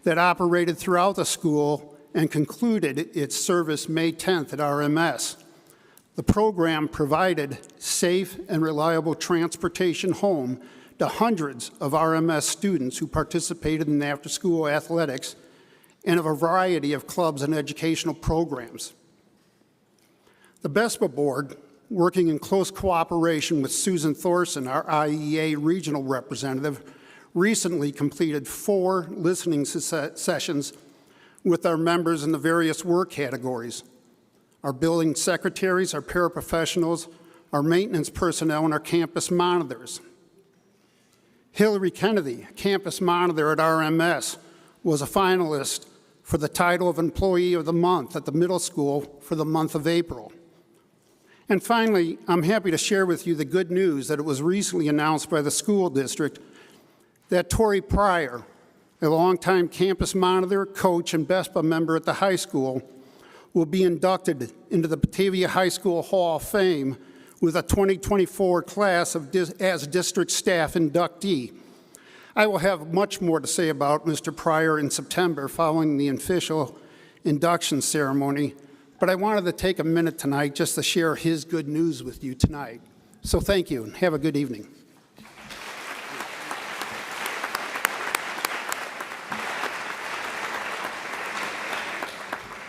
S5: that operated throughout the school and concluded its service May 10th at RMS. The program provided safe and reliable transportation home to hundreds of RMS students who participated in after-school athletics and a variety of clubs and educational programs. The BESPA board, working in close cooperation with Susan Thorson, our IEA regional representative, recently completed 4 listening sessions with our members in the various work categories: our building secretaries, our paraprofessionals, our maintenance personnel, and our campus monitors. Hillary Kennedy, campus monitor at RMS, was a finalist for the title of Employee of the Month at the middle school for the month of April. And finally, I'm happy to share with you the good news that it was recently announced by the school district that Tori Pryor, a longtime campus monitor, coach, and BESPA member at the high school, will be inducted into the Batavia High School Hall of Fame with a 2024 class as district staff inductee. I will have much more to say about Mr. Pryor in September following the official induction ceremony, but I wanted to take a minute tonight just to share his good news with you tonight. So thank you, and have a good evening.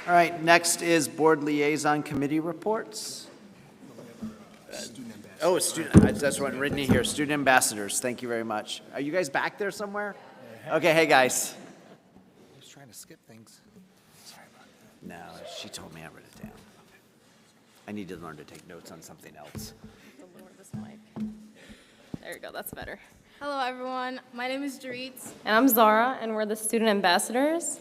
S3: All right, next is board liaison committee reports. That's what written in here, student ambassadors. Thank you very much. Are you guys back there somewhere? Okay, hey guys.
S11: I was trying to skip things. Sorry about that.
S3: No, she told me I wrote it down. I need to learn to take notes on something else.
S18: Lower this mic. There we go, that's better.
S13: Hello, everyone. My name is Dorit.
S18: And I'm Zara, and we're the student ambassadors.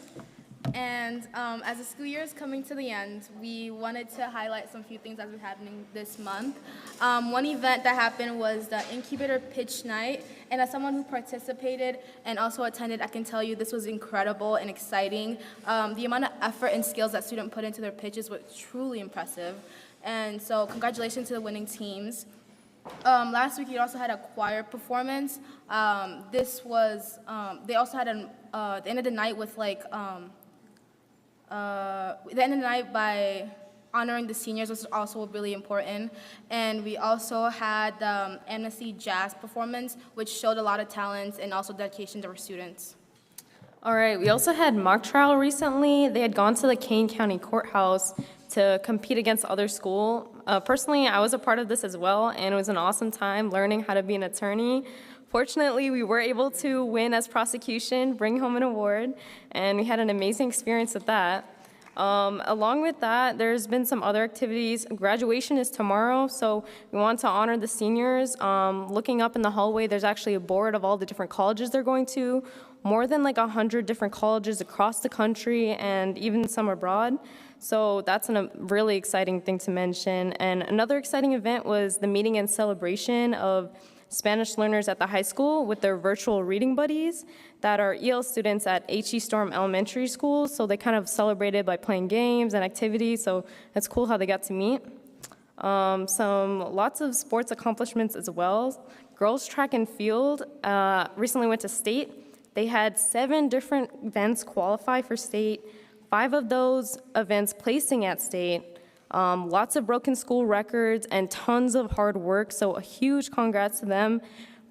S13: And as the school year is coming to the end, we wanted to highlight some few things that were happening this month. One event that happened was the incubator pitch night, and as someone who participated and also attended, I can tell you this was incredible and exciting. The amount of effort and skills that students put into their pitches was truly impressive, and so congratulations to the winning teams. Last week, you also had a choir performance. This was, they also had the end of the night with the end of the night by honoring the seniors, which is also really important. And we also had the Amnesty Jazz performance, which showed a lot of talents and also dedication to our students.
S18: All right, we also had mock trial recently. They had gone to the Kane County Courthouse to compete against other school. Personally, I was a part of this as well, and it was an awesome time learning how to be an attorney. Fortunately, we were able to win as prosecution, bring home an award, and we had an amazing experience with that. Along with that, there's been some other activities. Graduation is tomorrow, so we want to honor the seniors. Looking up in the hallway, there's actually a board of all the different colleges they're going to, more than 100 different colleges across the country and even some abroad. So that's a really exciting thing to mention. And another exciting event was the meeting and celebration of Spanish learners at the high school with their virtual reading buddies that are EL students at H.E. Storm Elementary School. So they kind of celebrated by playing games and activities. So it's cool how they got to meet. Lots of sports accomplishments as well. Girls track and field recently went to state. They had 7 different events qualify for state, 5 of those events placing at state. Lots of broken school records and tons of hard work, so a huge congrats to them.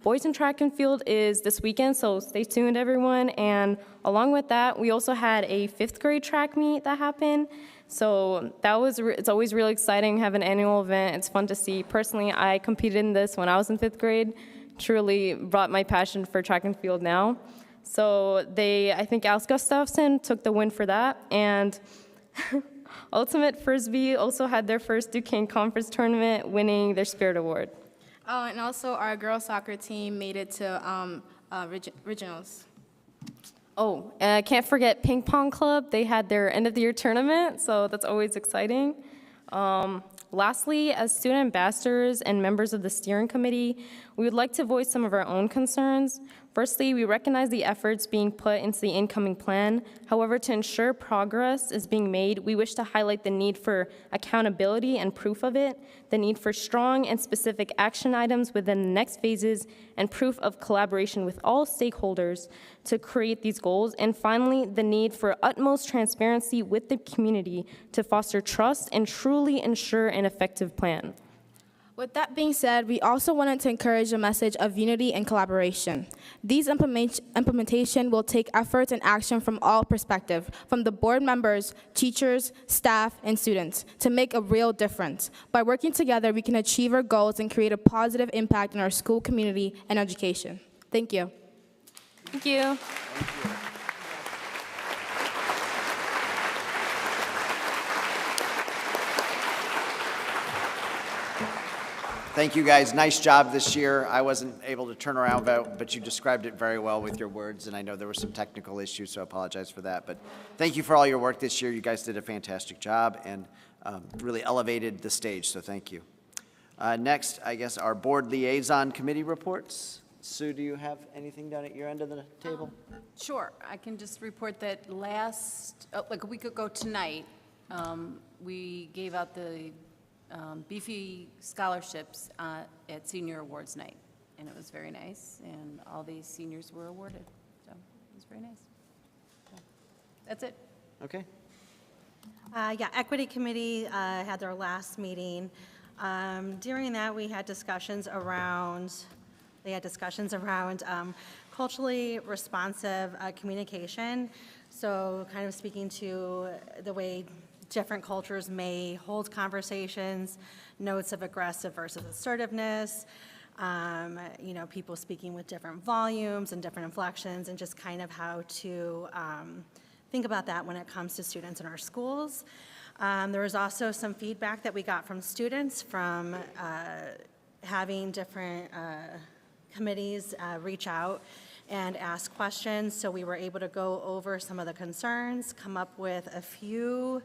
S18: Boys in track and field is this weekend, so stay tuned, everyone. And along with that, we also had a 5th grade track meet that happened. So it's always really exciting to have an annual event. It's fun to see. Personally, I competed in this when I was in 5th grade. Truly brought my passion for track and field now. So I think Alice Gustafson took the win for that. And Ultimate Frisbee also had their first Duquesne Conference tournament, winning their Spirit Award.
S13: And also our girls soccer team made it to regionals.
S18: Oh, and I can't forget Ping Pong Club. They had their end of the year tournament, so that's always exciting. Lastly, as student ambassadors and members of the steering committee, we would like to voice some of our own concerns. Firstly, we recognize the efforts being put into the incoming plan. However, to ensure progress is being made, we wish to highlight the need for accountability and proof of it, the need for strong and specific action items within the next phases, and proof of collaboration with all stakeholders to create these goals, and finally, the need for utmost transparency with the community to foster trust and truly ensure an effective plan.
S13: With that being said, we also wanted to encourage a message of unity and collaboration. These implementation will take effort and action from all perspectives, from the board members, teachers, staff, and students, to make a real difference. By working together, we can achieve our goals and create a positive impact in our school community and education. Thank you.
S18: Thank you.
S3: Thank you, guys. Nice job this year. I wasn't able to turn around, but you described it very well with your words, and I know there were some technical issues, so I apologize for that. But thank you for all your work this year. You guys did a fantastic job and really elevated the stage, so thank you. Next, I guess, our board liaison committee reports. Sue, do you have anything down at your end of the table?
S14: Sure, I can just report that like a week ago tonight, we gave out the beefy scholarships at Senior Awards Night, and it was very nice, and all these seniors were awarded, so it was very nice. So, that's it.
S3: Okay.
S15: Yeah, Equity Committee had their last meeting. During that, we had discussions around, culturally responsive communication. So kind of speaking to the way different cultures may hold conversations, notes of aggressive versus assertiveness, people speaking with different volumes and different inflections, and just kind of how to think about that when it comes to students in our schools. There was also some feedback that we got from students from having different committees reach out and ask questions. So we were able to go over some of the concerns, come up with a few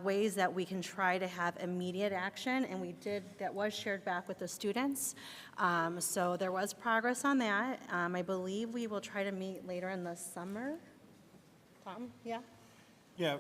S15: ways that we can try to have immediate action, and that was shared back with the students. So there was progress on that. I believe we will try to meet later in the summer. Tom, yeah?
S16: Yeah.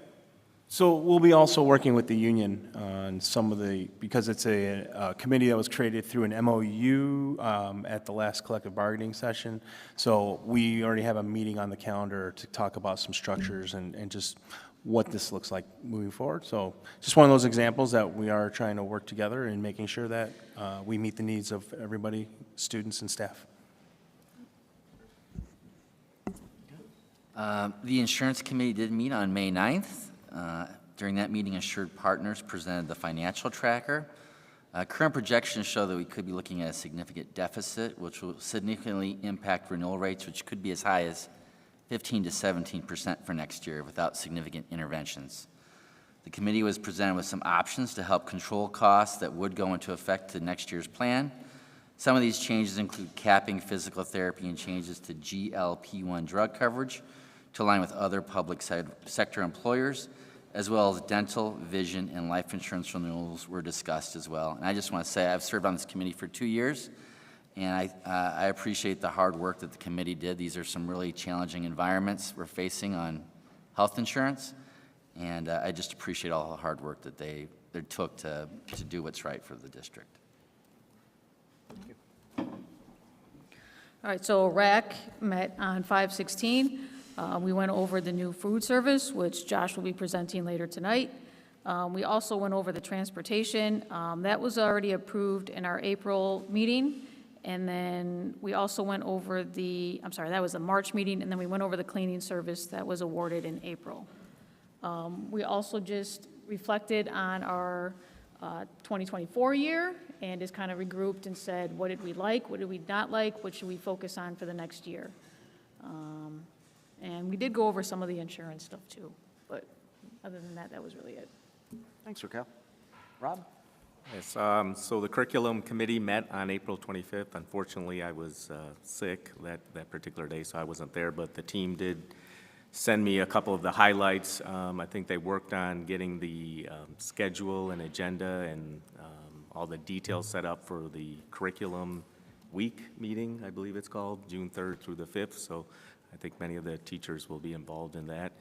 S16: So we'll be also working with the union on some of because it's a committee that was created through an MOU at the last collective bargaining session. So we already have a meeting on the calendar to talk about some structures and just what this looks like moving forward. So just one of those examples that we are trying to work together and making sure that we meet the needs of everybody, students and staff.
S24: The insurance committee did meet on May 9th. During that meeting, Assured Partners presented the financial tracker. Current projections show that we could be looking at a significant deficit, which will significantly impact renewal rates, which could be as high as 15 to 17% for next year without significant interventions. The committee was presented with some options to help control costs that would go into effect to next year's plan. Some of these changes include capping physical therapy and changes to GLP-1 drug coverage to align with other public sector employers, as well as dental, vision, and life insurance renewals were discussed as well. And I just want to say I've served on this committee for 2 years, and I appreciate the hard work that the committee did. These are some really challenging environments we're facing on health insurance, and I just appreciate all the hard work that they took to do what's right for the district.
S25: All right, so RAC met on 5/16. We went over the new food service, which Josh will be presenting later tonight. We also went over the transportation. That was already approved in our April meeting. And then we also went over that was the March meeting, and then we went over the cleaning service that was awarded in April. We also just reflected on our 2024 year and just kind of regrouped and said, what did we like, what did we not like, what should we focus on for the next year? And we did go over some of the insurance stuff too, but other than that, that was really it.
S3: Thanks, Raquel. Rob?
S26: Yes, so the curriculum committee met on April 25th. Unfortunately, I was sick that particular day, so I wasn't there, but the team did send me a couple of the highlights. I think they worked on getting the schedule and agenda and all the details set up for the curriculum week meeting, I believe it's called, June 3rd through the 5th. So I think many of the teachers will be involved in that.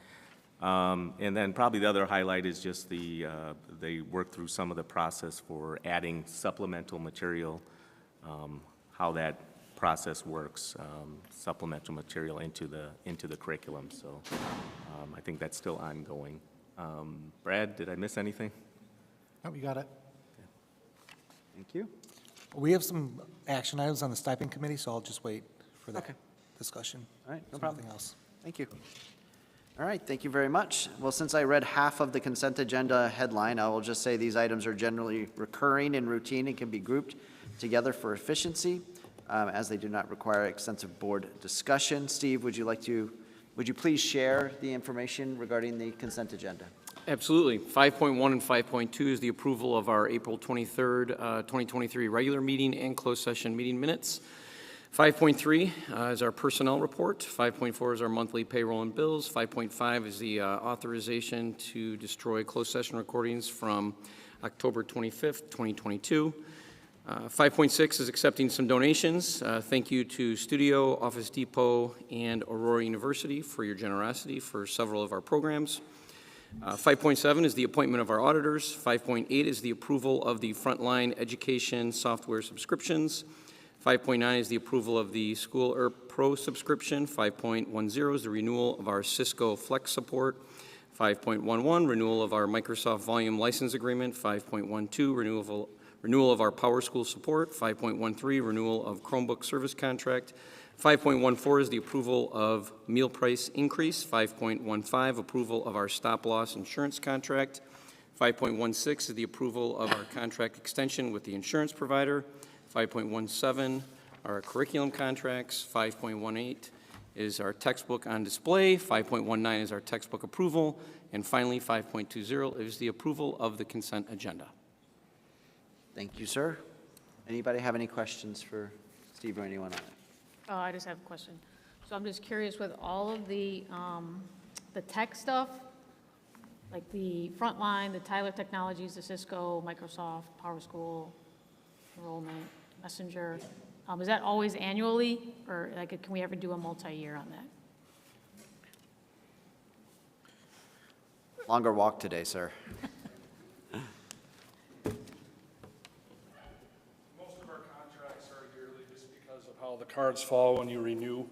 S26: And then probably the other highlight is just they worked through some of the process for adding supplemental material, how that process works, supplemental material into the curriculum. So I think that's still ongoing. Brad, did I miss anything?
S11: No, you got it.
S3: Thank you.
S11: We have some action items on the stipend committee, so I'll just wait for that discussion.
S3: All right, no
S11: There's
S3: problem.
S11: Nothing else.
S3: Thank you. All right, thank you very much. Well, since I read half of the consent agenda headline, I will just say these items are generally recurring and routine and can be grouped together for efficiency, as they do not require extensive board discussion. Steve, would you please share the information regarding the consent agenda?
S27: Absolutely. 5.1 and 5.2 is the approval of our April 23rd, 2023 regular meeting and closed session meeting minutes. 5.3 is our personnel report. 5.4 is our monthly payroll and bills. 5.5 is the authorization to destroy closed session recordings from October 25th, 2022. 5.6 is accepting some donations. Thank you to Studio, Office Depot, and Aurora University for your generosity for several of our programs. 5.7 is the appointment of our auditors. 5.8 is the approval of the frontline education software subscriptions. 5.9 is the approval of the School ERP Pro subscription. 5.10 is the renewal of our Cisco Flex support. 5.11, renewal of our Microsoft Volume License Agreement. 5.12, renewal of our Power School support. 5.13, renewal of Chromebook service contract. 5.14 is the approval of meal price increase. 5.15, approval of our stop-loss insurance contract. 5.16 is the approval of our contract extension with the insurance provider. 5.17 are our curriculum contracts. 5.18 is our textbook on display. 5.19 is our textbook approval. And finally, 5.20 is the approval of the consent agenda.
S3: Thank you, sir. Anybody have any questions for Steve or anyone on it?
S25: I just have a question. So I'm just curious with all of the tech stuff, like the Frontline, the Tyler Technologies, the Cisco, Microsoft, Power School, enrollment, Messenger, is that always annually, or like can we ever do a multi-year on that?
S3: Longer walk today, sir.
S1: How the cards fall when you renew.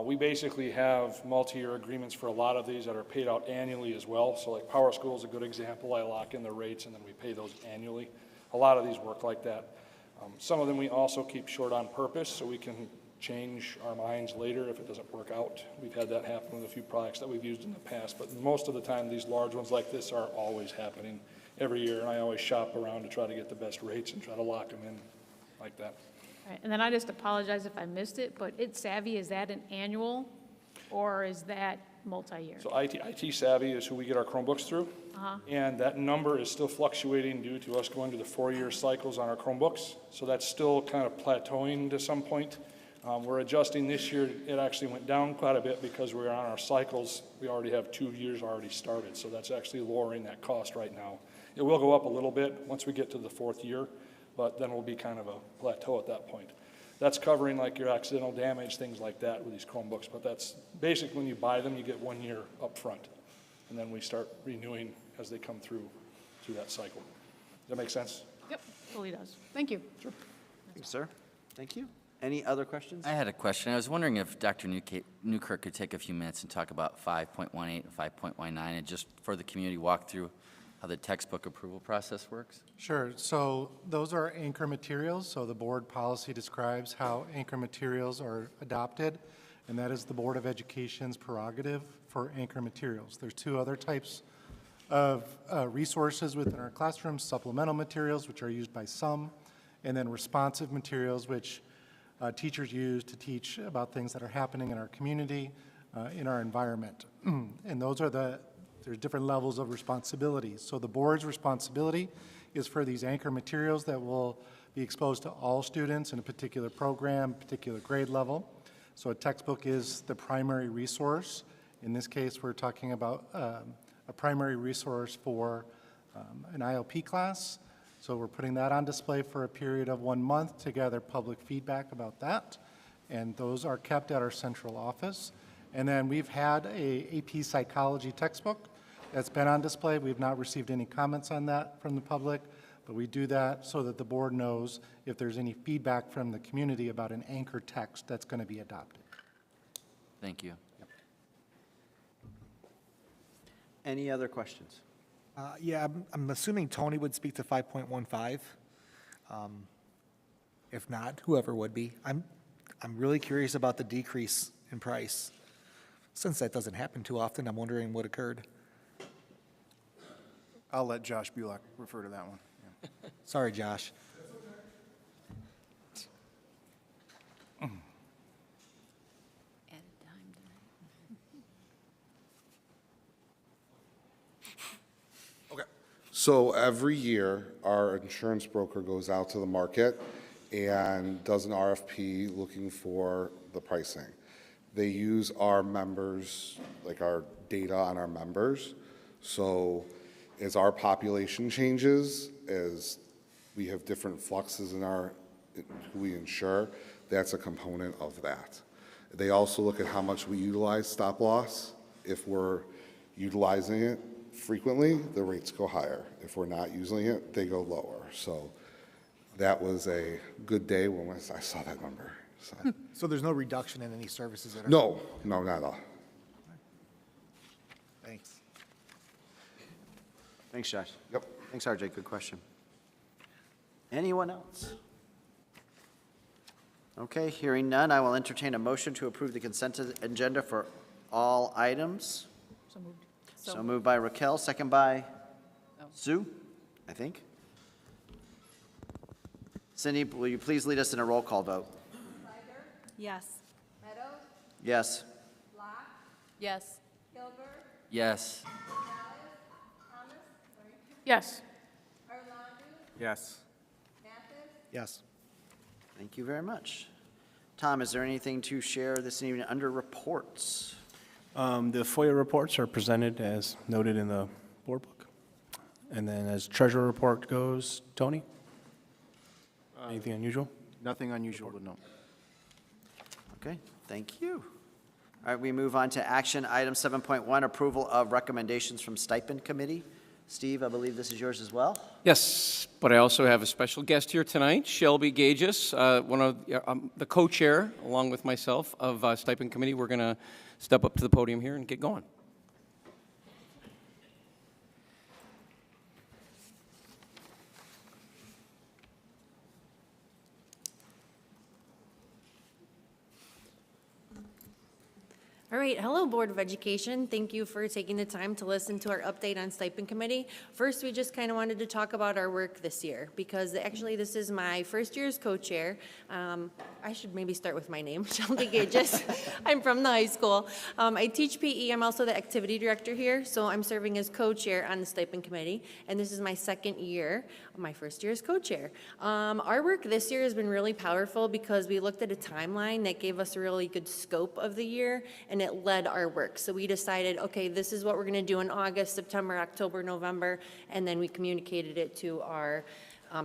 S1: We basically have multi-year agreements for a lot of these that are paid out annually as well. So like Power School is a good example. I lock in the rates and then we pay those annually. A lot of these work like that. Some of them we also keep short on purpose so we can change our minds later if it doesn't work out. We've had that happen with a few products that we've used in the past, but most of the time these large ones like this are always happening every year, and I always shop around to try to get the best rates and try to lock them in like that.
S25: Right, and then I just apologize if I missed it, but It's Savvy, is that an annual or is that multi-year?
S1: So IT Savvy is who we get our Chromebooks through, and that number is still fluctuating due to us going to the 4-year cycles on our Chromebooks. So that's still kind of plateauing to some point. We're adjusting this year. It actually went down quite a bit because we're on our cycles. We already have 2 years already started, so that's actually lowering that cost right now. It will go up a little bit once we get to the 4th year, but then we'll be kind of a plateau at that point. That's covering like your accidental damage, things like that with these Chromebooks, but that's basically when you buy them, you get 1 year up front, and then we start renewing as they come through that cycle. Does that make sense?
S25: Yep, totally does. Thank you.
S3: Sure. Thank you, sir. Thank you. Any other questions?
S24: I had a question. I was wondering if Dr. Newkirk could take a few minutes and talk about 5.18 and 5.19 and just for the community walk through how the textbook approval process works?
S11: Sure. So those are anchor materials. So the board policy describes how anchor materials are adopted, and that is the Board of Education's prerogative for anchor materials. There's 2 other types of resources within our classrooms: supplemental materials, which are used by some, and then responsive materials, which teachers use to teach about things that are happening in our community, in our environment. And those are there's different levels of responsibility. So the board's responsibility is for these anchor materials that will be exposed to all students in a particular program, particular grade level. So a textbook is the primary resource. In this case, we're talking about a primary resource for an IOP class. So we're putting that on display for a period of 1 month to gather public feedback about that. And those are kept at our central office. And then we've had a AP psychology textbook that's been on display. We've not received any comments on that from the public, but we do that so that the board knows if there's any feedback from the community about an anchor text that's going to be adopted.
S24: Thank you.
S3: Yep. Any other questions?
S11: Yeah, I'm assuming Tony would speak to 5.15. If not, whoever would be. I'm really curious about the decrease in price. Since that doesn't happen too often, I'm wondering what occurred.
S2: I'll let Josh Bullock refer to that one. Yeah.
S11: Sorry, Josh.
S17: Okay. So every year, our insurance broker goes out to the market and does an RFP looking for the pricing. They use our members, like our data on our members. So as our population changes, as We have different fluxes in who we insure. That's a component of that. They also look at how much we utilize stop loss. If we're utilizing it frequently, the rates go higher. If we're not using it, they go lower. So that was a good day when I saw that number.
S2: So there's no reduction in any services that are?
S17: No, not at all.
S2: Thanks.
S3: Thanks, Josh.
S17: Yep.
S3: Thanks, RJ. Good question. Anyone else? Okay, hearing none, I will entertain a motion to approve the consent agenda for all items.
S25: So moved.
S3: So moved by Raquel, second by Sue, I think. Cindy, will you please lead us in a roll call vote?
S15: Yes.
S3: Yes.
S25: Yes.
S24: Yes.
S25: Yes.
S26: Yes.
S2: Yes.
S3: Thank you very much. Tom, is there anything to share this evening under reports?
S16: The FOIA reports are presented as noted in the board book. And then as treasurer report goes, Tony? Anything unusual?
S2: Nothing unusual to note.
S3: Okay, thank you. All right, we move on to action item 7.1, approval of recommendations from Stipend Committee. Steve, I believe this is yours as well.
S27: Yes, but I also have a special guest here tonight, Shelby Gages, one of the co-chair, along with myself, of Stipend Committee. We're going to step up to the podium here and get going.
S4: All right, hello, Board of Education. Thank you for taking the time to listen to our update on Stipend Committee. First, we just kind of wanted to talk about our work this year, because actually this is my first year as co-chair. I should maybe start with my name, Shelby Gages. I'm from the high school. I teach PE. I'm also the activity director here, so I'm serving as co-chair on the Stipend Committee, and this is my second year, my first year as co-chair. Our work this year has been really powerful because we looked at a timeline that gave us a really good scope of the year, and it led our work. So we decided, okay, this is what we're going to do in August, September, October, November, and then we communicated it to our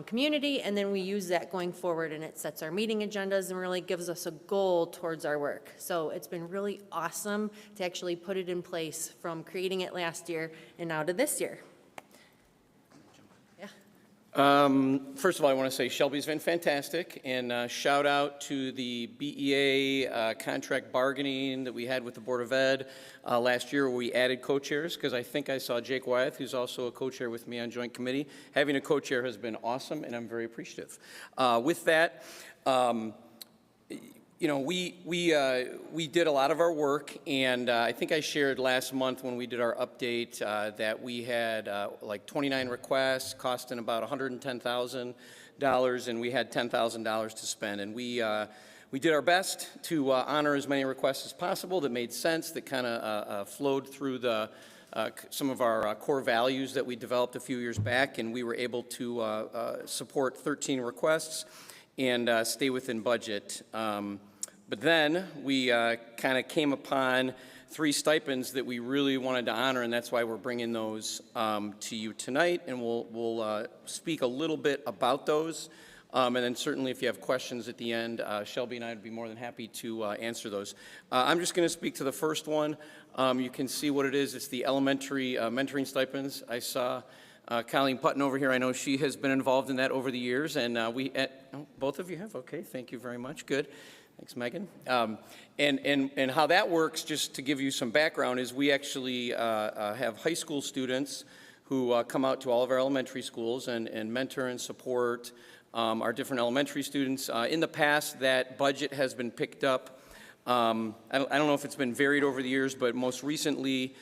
S4: community, and then we use that going forward, and it sets our meeting agendas and really gives us a goal towards our work. So it's been really awesome to actually put it in place from creating it last year and now to this year.
S27: First of all, I want to say Shelby's been fantastic, and shout out to the BEA contract bargaining that we had with the Board of Ed last year, where we added co-chairs, because I think I saw Jake Wyeth, who's also a co-chair with me on joint committee. Having a co-chair has been awesome, and I'm very appreciative. With that, you know, we did a lot of our work, and I think I shared last month when we did our update that we had like 29 requests costing about $110,000, and we had $10,000 to spend. And we did our best to honor as many requests as possible that made sense, that kind of flowed through the some of our core values that we developed a few years back, and we were able to support 13 requests and stay within budget. But then we kind of came upon 3 stipends that we really wanted to honor, and that's why we're bringing those to you tonight, and we'll speak a little bit about those. And then certainly if you have questions at the end, Shelby and I would be more than happy to answer those. I'm just going to speak to the first one. You can see what it is. It's the elementary mentoring stipends. I saw Colleen Putton over here. I know she has been involved in that over the years, and both of you have? Okay, thank you very much. Good. Thanks, Megan. And how that works, just to give you some background, is we actually have high school students who come out to all of our elementary schools and mentor and support our different elementary students. In the past, that budget has been picked up. I don't know if it's been varied over the years, but most recently,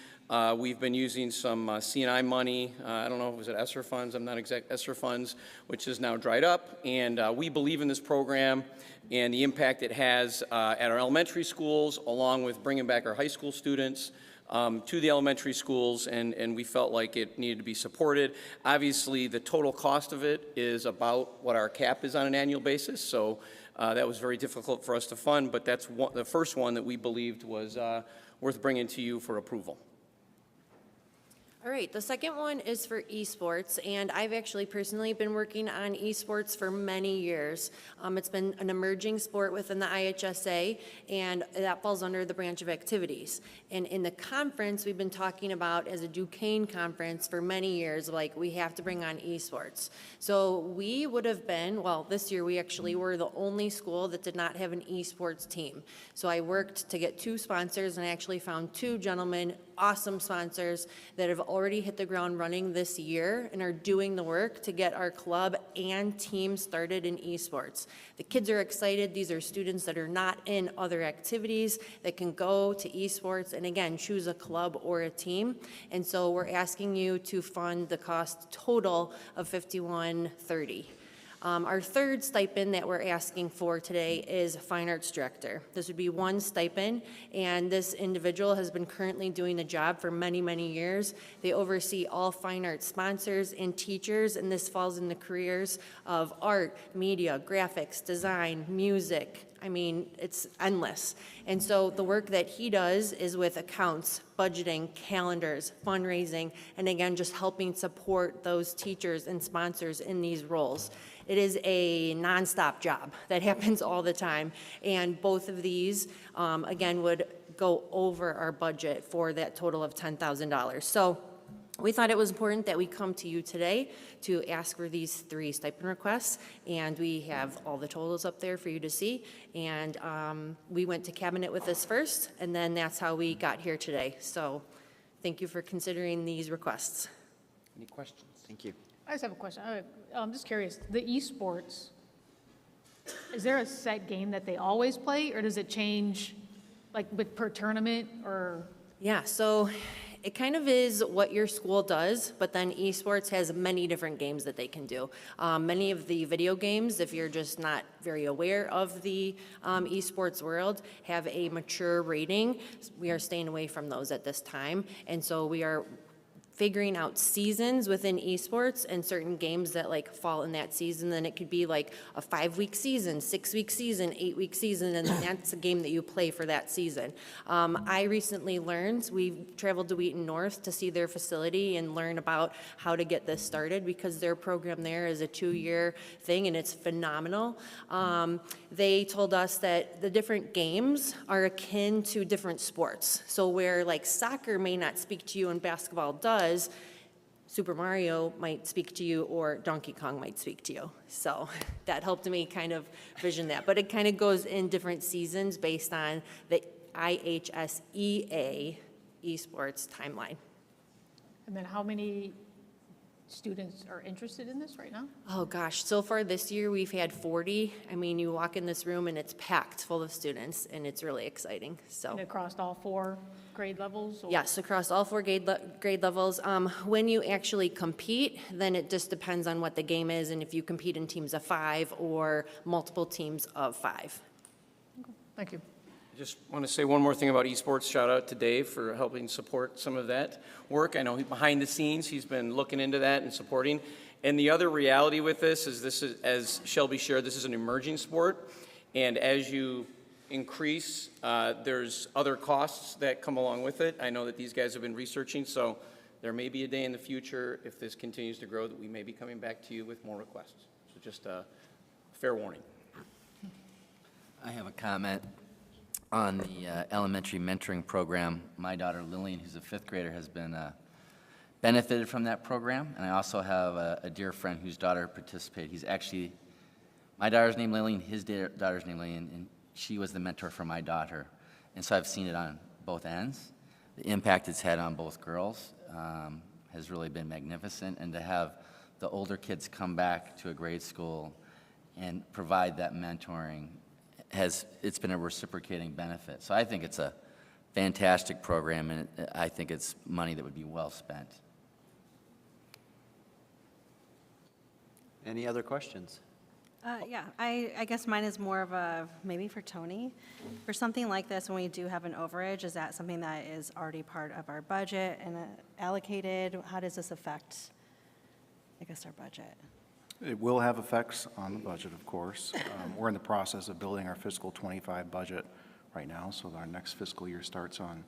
S27: we've been using some C&I money. I don't know, was it ESSER funds? I'm not exact, ESSER funds, which is now dried up. And we believe in this program and the impact it has at our elementary schools, along with bringing back our high school students to the elementary schools, and we felt like it needed to be supported. Obviously, the total cost of it is about what our cap is on an annual basis, so that was very difficult for us to fund, but that's the first one that we believed was worth bringing to you for approval.
S4: All right, the second one is for esports, and I've actually personally been working on esports for many years. It's been an emerging sport within the IHSA, and that falls under the branch of activities. And in the conference, we've been talking about, as a Duquesne conference for many years, like, we have to bring on esports. So we would have been, well, this year we actually were the only school that did not have an esports team. So I worked to get 2 sponsors, and I actually found 2 gentlemen, awesome sponsors, that have already hit the ground running this year and are doing the work to get our club and team started in esports. The kids are excited. These are students that are not in other activities that can go to esports and, again, choose a club or a team. And so we're asking you to fund the cost total of $5130. Our third stipend that we're asking for today is fine arts director. This would be 1 stipend, and this individual has been currently doing the job for many, many years. They oversee all fine arts sponsors and teachers, and this falls in the careers of art, media, graphics, design, music. I mean, it's endless. And so the work that he does is with accounts, budgeting, calendars, fundraising, and again, just helping support those teachers and sponsors in these roles. It is a nonstop job that happens all the time, and both of these, again, would go over our budget for that total of $10,000. So we thought it was important that we come to you today to ask for these 3 stipend requests, and we have all the totals up there for you to see. And we went to cabinet with this first, and then that's how we got here today. So thank you for considering these requests.
S3: Any questions? Thank you.
S25: I just have a question. I'm just curious, the esports, is there a set game that they always play, or does it change, like, with per tournament, or?
S4: Yeah, so it kind of is what your school does, but then esports has many different games that they can do. Many of the video games, if you're just not very aware of the esports world, have a mature rating. We are staying away from those at this time, and so we are figuring out seasons within esports and certain games that like fall in that season. Then it could be like a 5-week season, 6-week season, 8-week season, and that's a game that you play for that season. I recently learned, we traveled to Wheaton North to see their facility and learn about how to get this started, because their program there is a 2-year thing and it's phenomenal. They told us that the different games are akin to different sports. So where like soccer may not speak to you and basketball does, Super Mario might speak to you or Donkey Kong might speak to you. So that helped me kind of vision that. But it kind of goes in different seasons based on the IHSEA esports timeline.
S25: And then how many students are interested in this right now?
S4: Oh gosh, so far this year we've had 40. I mean, you walk in this room and it's packed full of students and it's really exciting, so.
S25: And across all 4 grade levels? Or?
S4: Yes, across all 4 grade levels. When you actually compete, then it just depends on what the game is and if you compete in teams of 5 or multiple teams of 5.
S25: Okay. Thank you.
S27: I just want to say one more thing about esports. Shout out to Dave for helping support some of that work. I know behind the scenes, he's been looking into that and supporting. And the other reality with this is, as Shelby shared, this is an emerging sport. And as you increase, there's other costs that come along with it. I know that these guys have been researching, so there may be a day in the future, if this continues to grow, that we may be coming back to you with more requests. So just a fair warning.
S24: I have a comment on the elementary mentoring program. My daughter Lillian, who's a 5th grader, has been benefited from that program. And I also have a dear friend whose daughter participated. He's actually, my daughter's named Lillian, his daughter's named Lillian, and she was the mentor for my daughter. And so I've seen it on both ends. The impact it's had on both girls has really been magnificent. And to have the older kids come back to a grade school and provide that mentoring, it's been a reciprocating benefit. So I think it's a fantastic program, and I think it's money that would be well spent.
S3: Any other questions?
S15: Yeah, I guess mine is more of a, maybe for Tony. For something like this, when we do have an overage, is that something that is already part of our budget and allocated? How does this affect, I guess, our budget?
S2: It will have effects on the budget, of course. We're in the process of building our fiscal '25 budget right now, so our next fiscal year starts on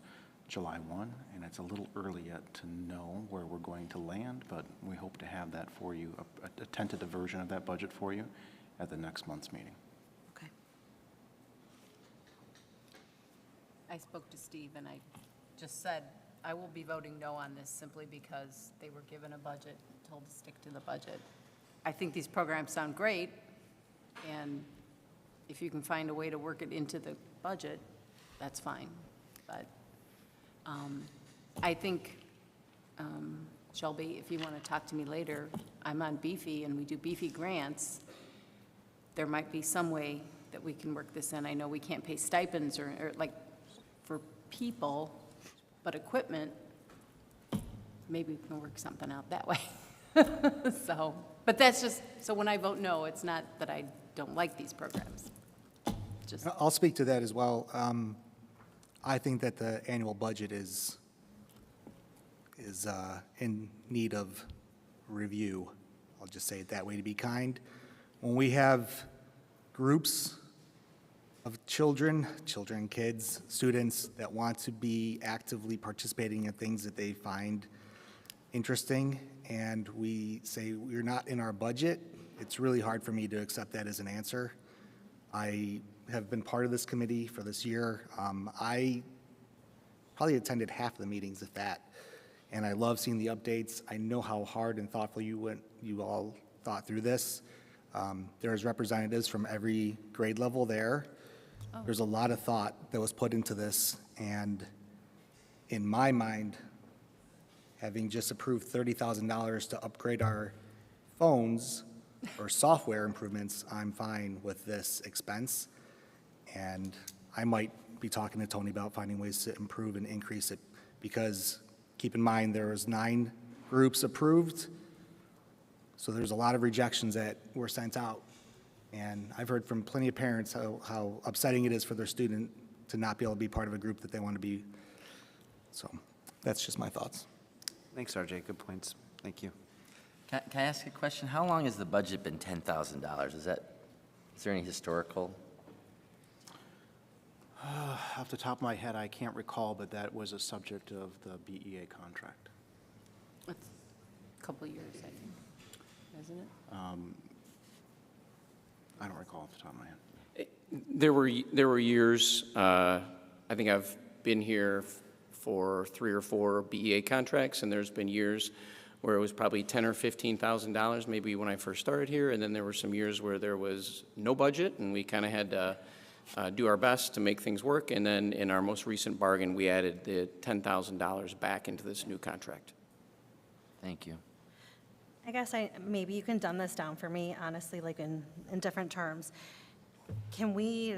S2: July 1, and it's a little early yet to know where we're going to land, but we hope to have that for you, a tentative version of that budget for you at the next month's meeting.
S14: I spoke to Steve, and I just said, I will be voting no on this simply because they were given a budget, told to stick to the budget. I think these programs sound great, and if you can find a way to work it into the budget, that's fine. But I think, Shelby, if you want to talk to me later, I'm on Beefy, and we do Beefy grants. There might be some way that we can work this in. I know we can't pay stipends or like for people, but equipment, maybe we can work something out that way. So, but that's just, so when I vote no, it's not that I don't like these programs. Just,
S7: I'll speak to that as well. I think that the annual budget is in need of review. I'll just say it that way to be kind. When we have groups of children, kids, students that want to be actively participating in things that they find interesting, and we say we're not in our budget, it's really hard for me to accept that as an answer. I have been part of this committee for this year. I probably attended half of the meetings, if that, and I love seeing the updates. I know how hard and thoughtful you all thought through this. There's representatives from every grade level there. There's a lot of thought that was put into this, and in my mind, having just approved $30,000 to upgrade our phones or software improvements, I'm fine with this expense. And I might be talking to Tony about finding ways to improve and increase it, because keep in mind, there was 9 groups approved, so there's a lot of rejections that were sent out. And I've heard from plenty of parents how upsetting it is for their student to not be able to be part of a group that they want to be. So that's just my thoughts.
S2: Thanks, RJ. Good points. Thank you.
S24: Can I ask a question? How long has the budget been $10,000? Is there any historical?
S2: Off the top of my head, I can't recall, but that was a subject of the BEA contract.
S14: it's a couple of years, I think, isn't it?
S2: I don't recall off the top of my head.
S27: There were years, I think I've been here for 3 or 4 BEA contracts, and there's been years where it was probably $10,000 or $15,000, maybe when I first started here, and then there were some years where there was no budget, and we kind of had to do our best to make things work, and then in our most recent bargain, we added the $10,000 back into this new contract.
S24: Thank you.
S15: I guess maybe you can dumb this down for me, honestly, like in different terms. Can we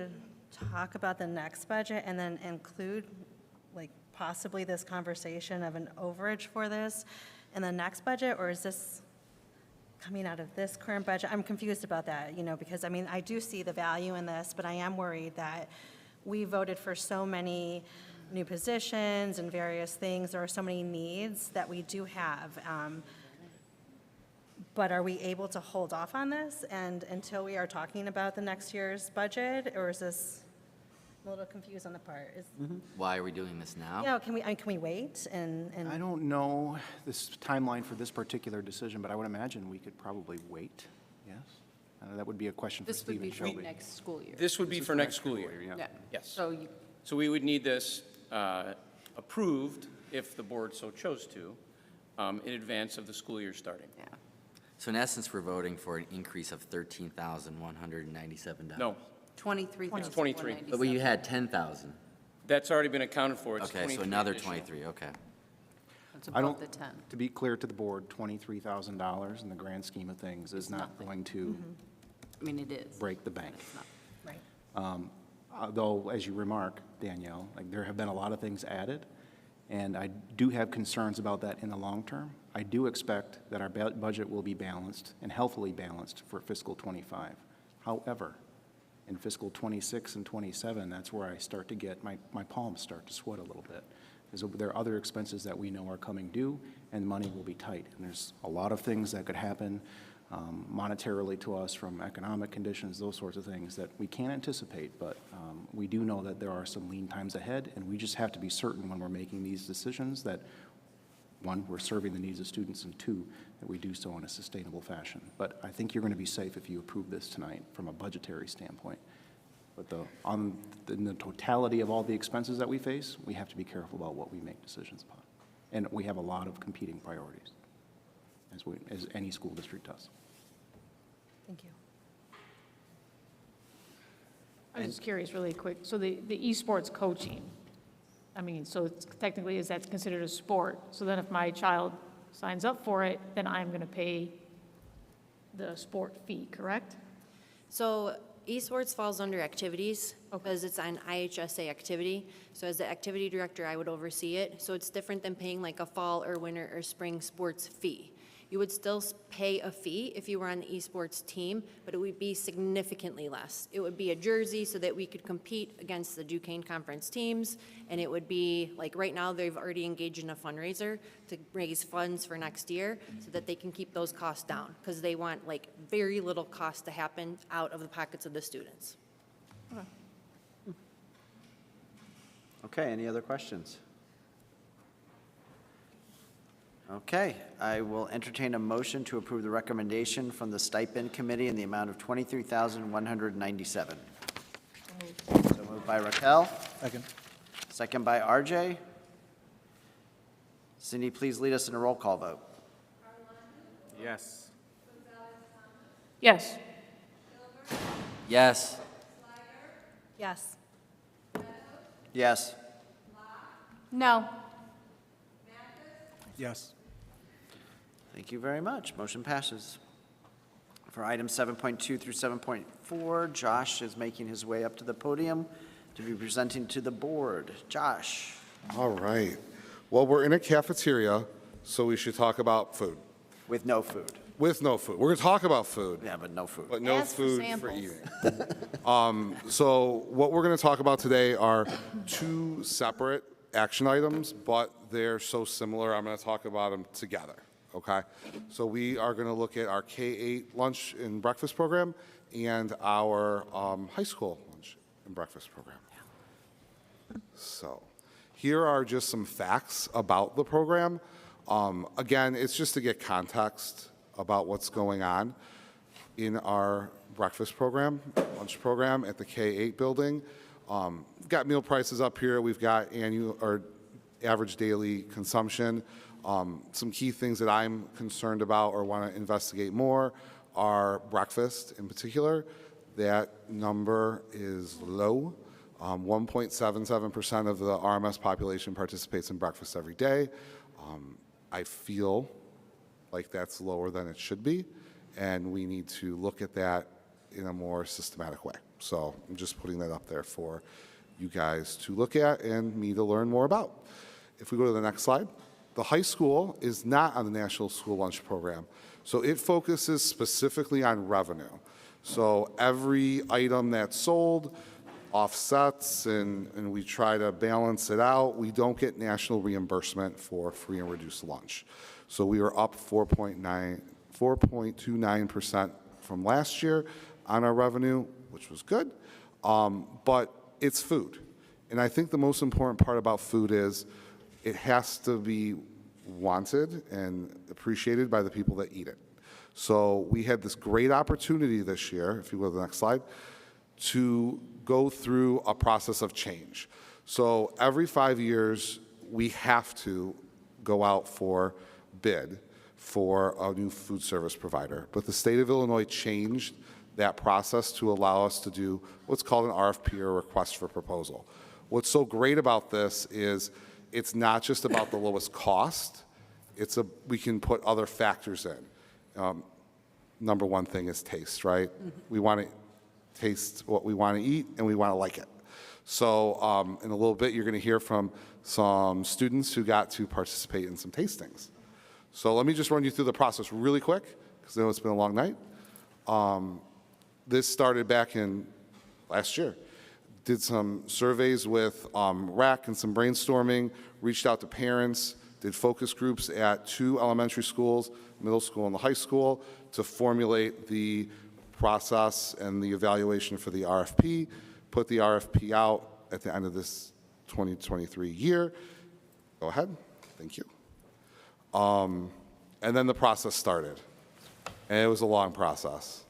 S15: talk about the next budget and then include, like, possibly this conversation of an overage for this in the next budget, or is this coming out of this current budget? I'm confused about that, because, I do see the value in this, but I am worried that we voted for so many new positions and various things. There are so many needs that we do have. But are we able to hold off on this and until we are talking about the next year's budget, or is this a little confused on the part?
S24: Why are we doing this now?
S15: Yeah, can we wait and?
S2: I don't know this timeline for this particular decision, but I would imagine we could probably wait, yes? That would be a question for
S14: This would
S2: Steve
S14: be
S2: and
S14: for
S2: Shelby.
S14: next school year.
S27: This would be for next school year.
S14: Yeah.
S27: Yes.
S14: So
S27: we would need this approved, if the board so chose to, in advance of the school year starting.
S14: Yeah.
S24: So in essence, we're voting for an increase of $13,197.
S27: No,
S14: 23,000.
S27: It's 23.
S24: But you had 10,000.
S27: that's already been accounted for. It's
S24: Okay, so
S27: 23
S24: another
S27: additional.
S24: 23, okay.
S14: It's
S2: I
S14: above
S2: don't,
S14: the 10.
S2: to be clear to the board, $23,000 in the grand scheme of things is not
S14: nothing.
S2: going to
S14: I mean, it is.
S2: break the bank.
S14: It's not.
S15: Right.
S2: Though, as you remark, Danielle, like there have been a lot of things added, and I do have concerns about that in the long term. I do expect that our budget will be balanced and healthily balanced for fiscal '25. However, in fiscal '26 and '27, that's where I start to get, my palms start to sweat a little bit. Because there are other expenses that we know are coming due, and money will be tight. And there's a lot of things that could happen monetarily to us from economic conditions, those sorts of things that we can't anticipate, but we do know that there are some lean times ahead, and we just have to be certain when we're making these decisions that, one, we're serving the needs of students, and two, that we do so in a sustainable fashion. But I think you're going to be safe if you approve this tonight from a budgetary standpoint. But in the totality of all the expenses that we face, we have to be careful about what we make decisions upon. And we have a lot of competing priorities, as any school district does.
S15: Thank you.
S25: I'm just curious, really quick, so the esports coaching, I mean, so it's technically, is that considered a sport? So then if my child signs up for it, then I'm going to pay the sport fee, correct?
S4: So esports falls under activities because it's an IHSA activity. So as the activity director, I would oversee it. So it's different than paying like a fall or winter or spring sports fee. You would still pay a fee if you were on the esports team, but it would be significantly less. It would be a jersey so that we could compete against the Duquesne Conference teams, and it would be, like right now, they've already engaged in a fundraiser to raise funds for next year so that they can keep those costs down, because they want like very little cost to happen out of the pockets of the students.
S3: Okay, any other questions? Okay, I will entertain a motion to approve the recommendation from the Stipend Committee in the amount of $23,197. So moved by Raquel.
S7: Second.
S3: Second by RJ. Cindy, please lead us in a roll call vote.
S26: Yes.
S25: Yes.
S24: Yes.
S15: Yes.
S3: Yes.
S25: No.
S7: Yes.
S3: Thank you very much. Motion passes. For items 7.2 through 7.4, Josh is making his way up to the podium to be presenting to the board. Josh.
S17: All right. Well, we're in a cafeteria, so we should talk about food.
S3: With no food.
S17: With no food. We're going to talk about food.
S3: Yeah, but no food.
S17: But no
S25: Ask for
S17: food for
S25: samples.
S17: eating. So what we're going to talk about today are two separate action items, but they're so similar, I'm going to talk about them together, okay? So we are going to look at our K-8 lunch and breakfast program and our high school lunch and breakfast program. So here are just some facts about the program. Again, it's just to get context about what's going on in our breakfast program, lunch program at the K-8 building. We've got meal prices up here. We've got annual or average daily consumption. Some key things that I'm concerned about or want to investigate more are breakfast in particular. That number is low. 1.77% of the RMS population participates in breakfast every day. I feel like that's lower than it should be, and we need to look at that in a more systematic way. So I'm just putting that up there for you guys to look at and me to learn more about. If we go to the next slide, the high school is not on the National School Lunch Program. So it focuses specifically on revenue. So every item that's sold offsets and we try to balance it out. We don't get national reimbursement for free and reduced lunch. So we were up 4.29% from last year on our revenue, which was good, but it's food. And I think the most important part about food is it has to be wanted and appreciated by the people that eat it. So we had this great opportunity this year, if you go to the next slide, to go through a process of change. So every 5 years, we have to go out for bid for a new food service provider. But the state of Illinois changed that process to allow us to do what's called an RFP, or request for proposal. What's so great about this is it's not just about the lowest cost, we can put other factors in. Number one thing is taste, right? We want to taste what we want to eat and we want to like it. So in a little bit, you're going to hear from some students who got to participate in some tastings. So let me just run you through the process really quick, because I know it's been a long night. This started back in last year. Did some surveys with RAC and some brainstorming, reached out to parents, did focus groups at 2 elementary schools, middle school and the high school, to formulate the process and the evaluation for the RFP, put the RFP out at the end of this 2023 year. Go ahead. Thank you. And then the process started. And it was a long process,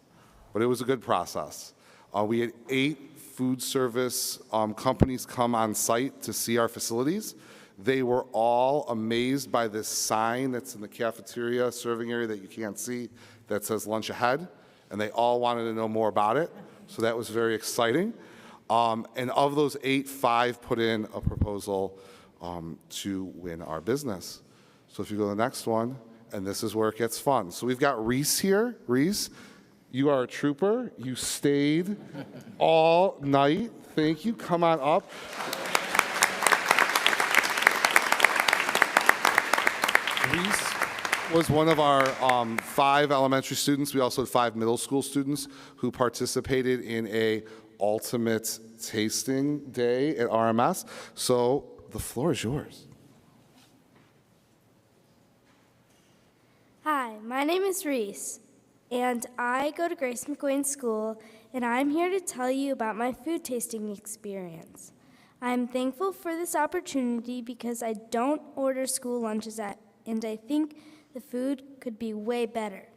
S17: but it was a good process. We had 8 food service companies come on site to see our facilities. They were all amazed by this sign that's in the cafeteria serving area that you can't see that says lunch ahead, and they all wanted to know more about it. So that was very exciting. And of those 8, 5 put in a proposal to win our business. So if you go to the next one, and this is where it gets fun. So we've got Reese here. Reese, you are a trooper. You stayed all night. Thank you. Come on up. Reese was one of our 5 elementary students. We also had 5 middle school students who participated in a ultimate tasting day at RMS. So the floor is yours.
S8: Hi, my name is Reese, and I go to Grace McQueen School, and I'm here to tell you about my food tasting experience. I'm thankful for this opportunity because I don't order school lunches and I think the food could be way better.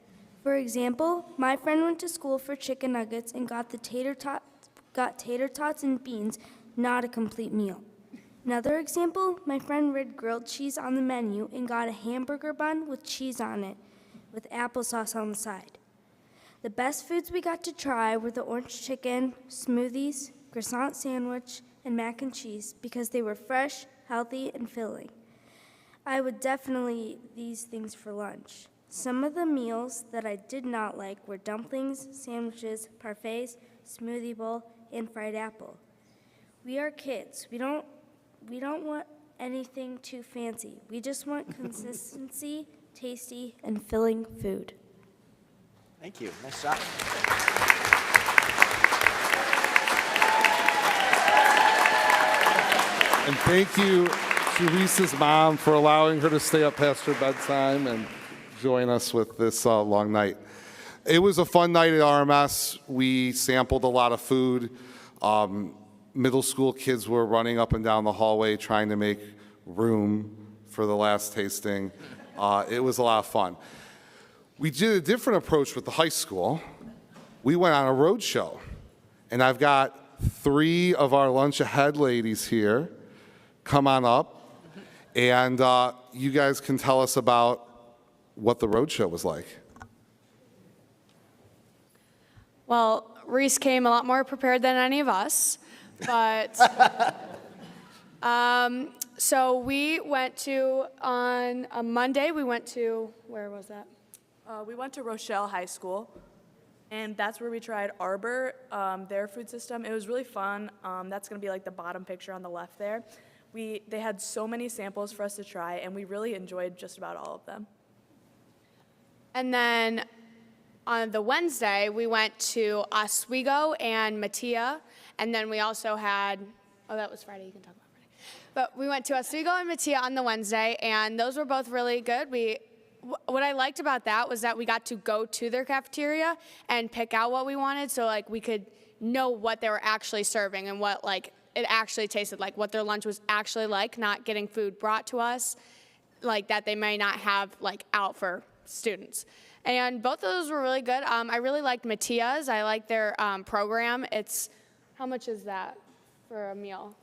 S8: For example, my friend went to school for chicken nuggets and got tater tots and beans, not a complete meal. Another example, my friend read grilled cheese on the menu and got a hamburger bun with cheese on it, with applesauce on the side. The best foods we got to try were the orange chicken, smoothies, croissant sandwich, and mac and cheese because they were fresh, healthy, and filling. I would definitely eat these things for lunch. Some of the meals that I did not like were dumplings, sandwiches, parfaits, smoothie bowl, and fried apple. We are kids. We don't want anything too fancy. We just want consistency, tasty, and filling food.
S3: Thank you. Nice job.
S17: And thank you to Reese's mom for allowing her to stay up past her bedtime and join us with this long night. It was a fun night at RMS. We sampled a lot of food. Middle school kids were running up and down the hallway trying to make room for the last tasting. It was a lot of fun. We did a different approach with the high school. We went on a road show, and I've got 3 of our lunch ahead ladies here. Come on up, and you guys can tell us about what the road show was like.
S9: Well, Reese came a lot more prepared than any of us, but so we went to, on a Monday, we went to, where was that?
S19: We went to Rochelle High School, and that's where we tried Arbor, their food system. It was really fun. That's going to be like the bottom picture on the left there. They had so many samples for us to try, and we really enjoyed just about all of them.
S9: And then on the Wednesday, we went to Oswego and Mattia, and then we also had, oh, that was Friday, you can talk about Friday. But we went to Oswego and Mattia on the Wednesday, and those were both really good. What I liked about that was that we got to go to their cafeteria and pick out what we wanted, so like we could know what they were actually serving and what like it actually tasted like, what their lunch was actually like, not getting food brought to us like that they may not have like out for students. And both of those were really good. I really liked Mattia's. I liked their program. It's, how much is that for a meal?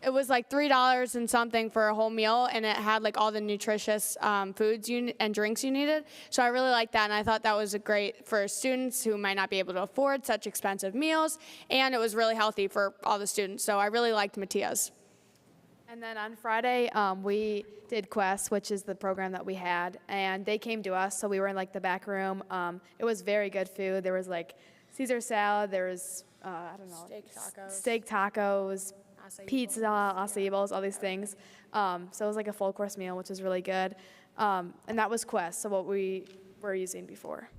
S9: It was like $3 and something for a whole meal, and it had like all the nutritious foods and drinks you needed. So I really liked that, and I thought that was great for students who might not be able to afford such expensive meals, and it was really healthy for all the students. So I really liked Mattia's.
S25: And then on Friday, we did Quest, which is the program that we had, and they came to us, so we were in like the back room. It was very good food. There was like Caesar salad, there was, I don't know, steak tacos, pizza, acai bowls, all these things. So it was like a full course meal, which was really good. And that was Quest, so what we were using before.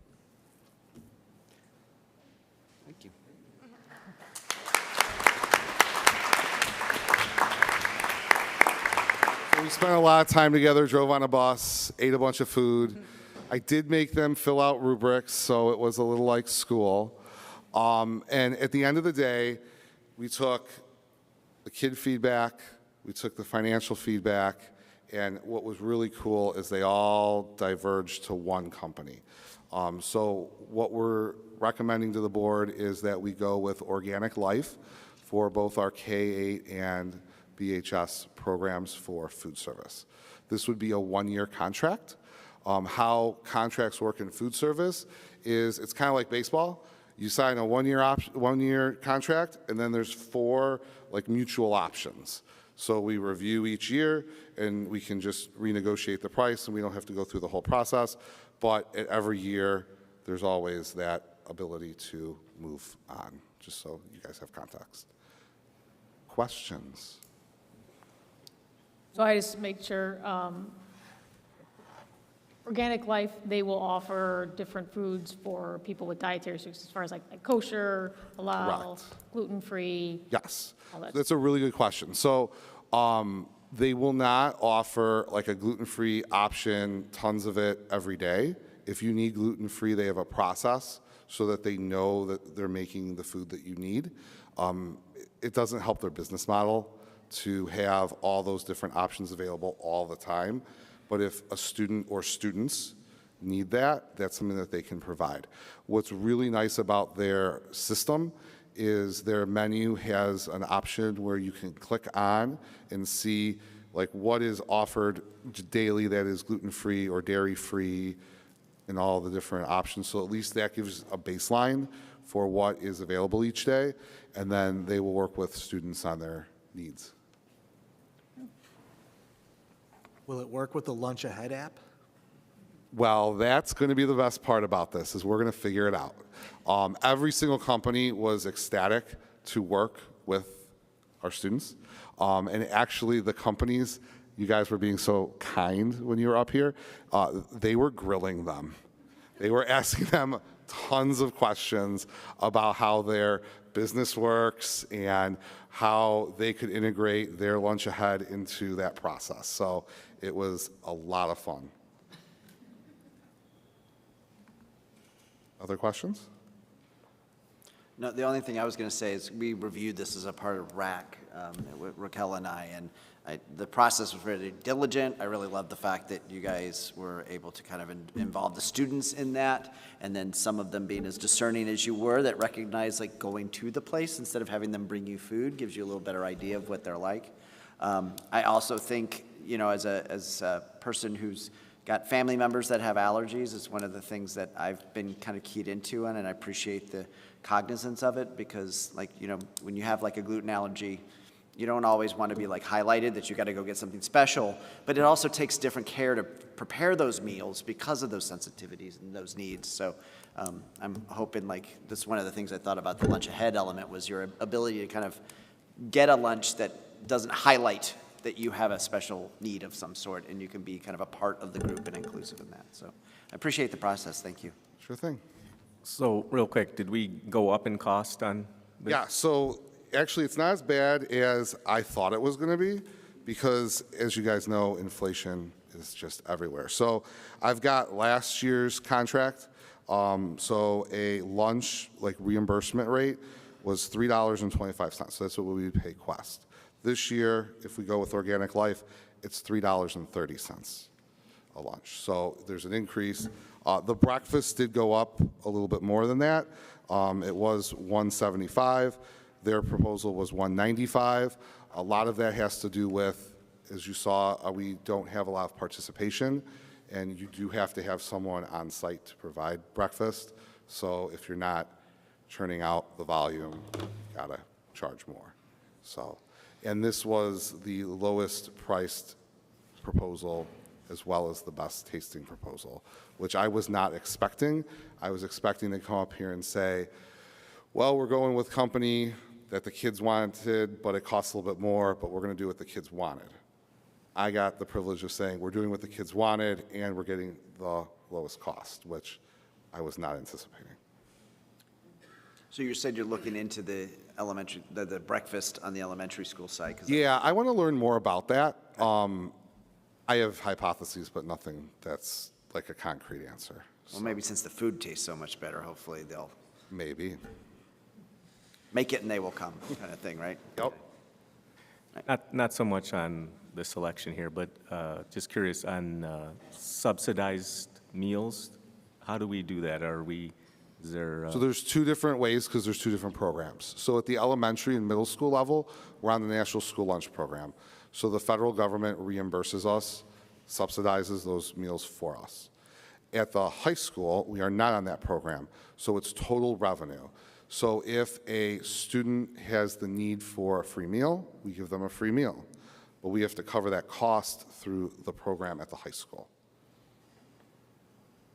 S3: Thank you.
S17: we spent a lot of time together, drove on a bus, ate a bunch of food. I did make them fill out rubrics, so it was a little like school. And at the end of the day, we took the kid feedback, we took the financial feedback, and what was really cool is they all diverged to one company. So what we're recommending to the board is that we go with Organic Life for both our K-8 and BHS programs for food service. This would be a one-year contract. How contracts work in food service is it's kind of like baseball. You sign a one-year contract, and then there's 4 like mutual options. So we review each year, and we can just renegotiate the price, and we don't have to go through the whole process. But at every year, there's always that ability to move on, just so you guys have context. Questions?
S25: So I just make sure, Organic Life, they will offer different foods for people with dietary restrictions, as far as like kosher, halal,
S17: Correct.
S25: gluten-free.
S17: Yes,
S25: all that.
S17: that's a really good question. So they will not offer like a gluten-free option, tons of it every day. If you need gluten-free, they have a process so that they know that they're making the food that you need. It doesn't help their business model to have all those different options available all the time. But if a student or students need that, that's something that they can provide. What's really nice about their system is their menu has an option where you can click on and see like what is offered daily that is gluten-free or dairy-free and all the different options. So at least that gives a baseline for what is available each day, and then they will work with students on their needs.
S7: Will it work with the Lunch Ahead app?
S17: Well, that's going to be the best part about this, is we're going to figure it out. Every single company was ecstatic to work with our students. And actually, the companies, you guys were being so kind when you were up here, they were grilling them. They were asking them tons of questions about how their business works and how they could integrate their Lunch Ahead into that process. So it was a lot of fun. Other questions?
S3: No, the only thing I was going to say is we reviewed this as a part of RAC, with Raquel and I, and the process was very diligent. I really loved the fact that you guys were able to kind of involve the students in that, and then some of them being as discerning as you were, that recognized like going to the place instead of having them bring you food gives you a little better idea of what they're like. I also think, you know, as a person who's got family members that have allergies, it's one of the things that I've been kind of keyed into on, and I appreciate the cognizance of it, because like, you know, when you have like a gluten allergy, you don't always want to be like highlighted that you got to go get something special, but it also takes different care to prepare those meals because of those sensitivities and those needs. So I'm hoping, like, this is one of the things I thought about the Lunch Ahead element, was your ability to kind of get a lunch that doesn't highlight that you have a special need of some sort, and you can be kind of a part of the group and inclusive in that. So I appreciate the process. Thank you.
S17: Sure thing.
S26: So real quick, did we go up in cost on this?
S17: Yeah, so actually it's not as bad as I thought it was going to be, because as you guys know, inflation is just everywhere. So I've got last year's contract. So a lunch like reimbursement rate was $3.25. So that's what we would pay Quest. This year, if we go with Organic Life, it's $3.30 a lunch. So there's an increase. The breakfast did go up a little bit more than that. It was $175. Their proposal was $195. A lot of that has to do with, as you saw, we don't have a lot of participation, and you do have to have someone on site to provide breakfast. So if you're not churning out the volume, you gotta charge more. So, and this was the lowest priced proposal as well as the best tasting proposal, which I was not expecting. I was expecting to come up here and say, well, we're going with company that the kids wanted, but it costs a little bit more, but we're going to do what the kids wanted. I got the privilege of saying we're doing what the kids wanted, and we're getting the lowest cost, which I was not anticipating.
S3: So you said you're looking into the elementary, the breakfast on the elementary school side?
S17: Yeah, I want to learn more about that. I have hypotheses, but nothing that's like a concrete answer.
S3: Well, maybe since the food tastes so much better, hopefully they'll
S17: Maybe.
S3: make it and they will come, kind of thing, right?
S17: Yep.
S26: Not so much on the selection here, but just curious on subsidized meals. How do we do that? Is there?
S17: So there's two different ways because there's two different programs. So at the elementary and middle school level, we're on the National School Lunch Program. So the federal government reimburses us, subsidizes those meals for us. At the high school, we are not on that program, so it's total revenue. So if a student has the need for a free meal, we give them a free meal. But we have to cover that cost through the program at the high school.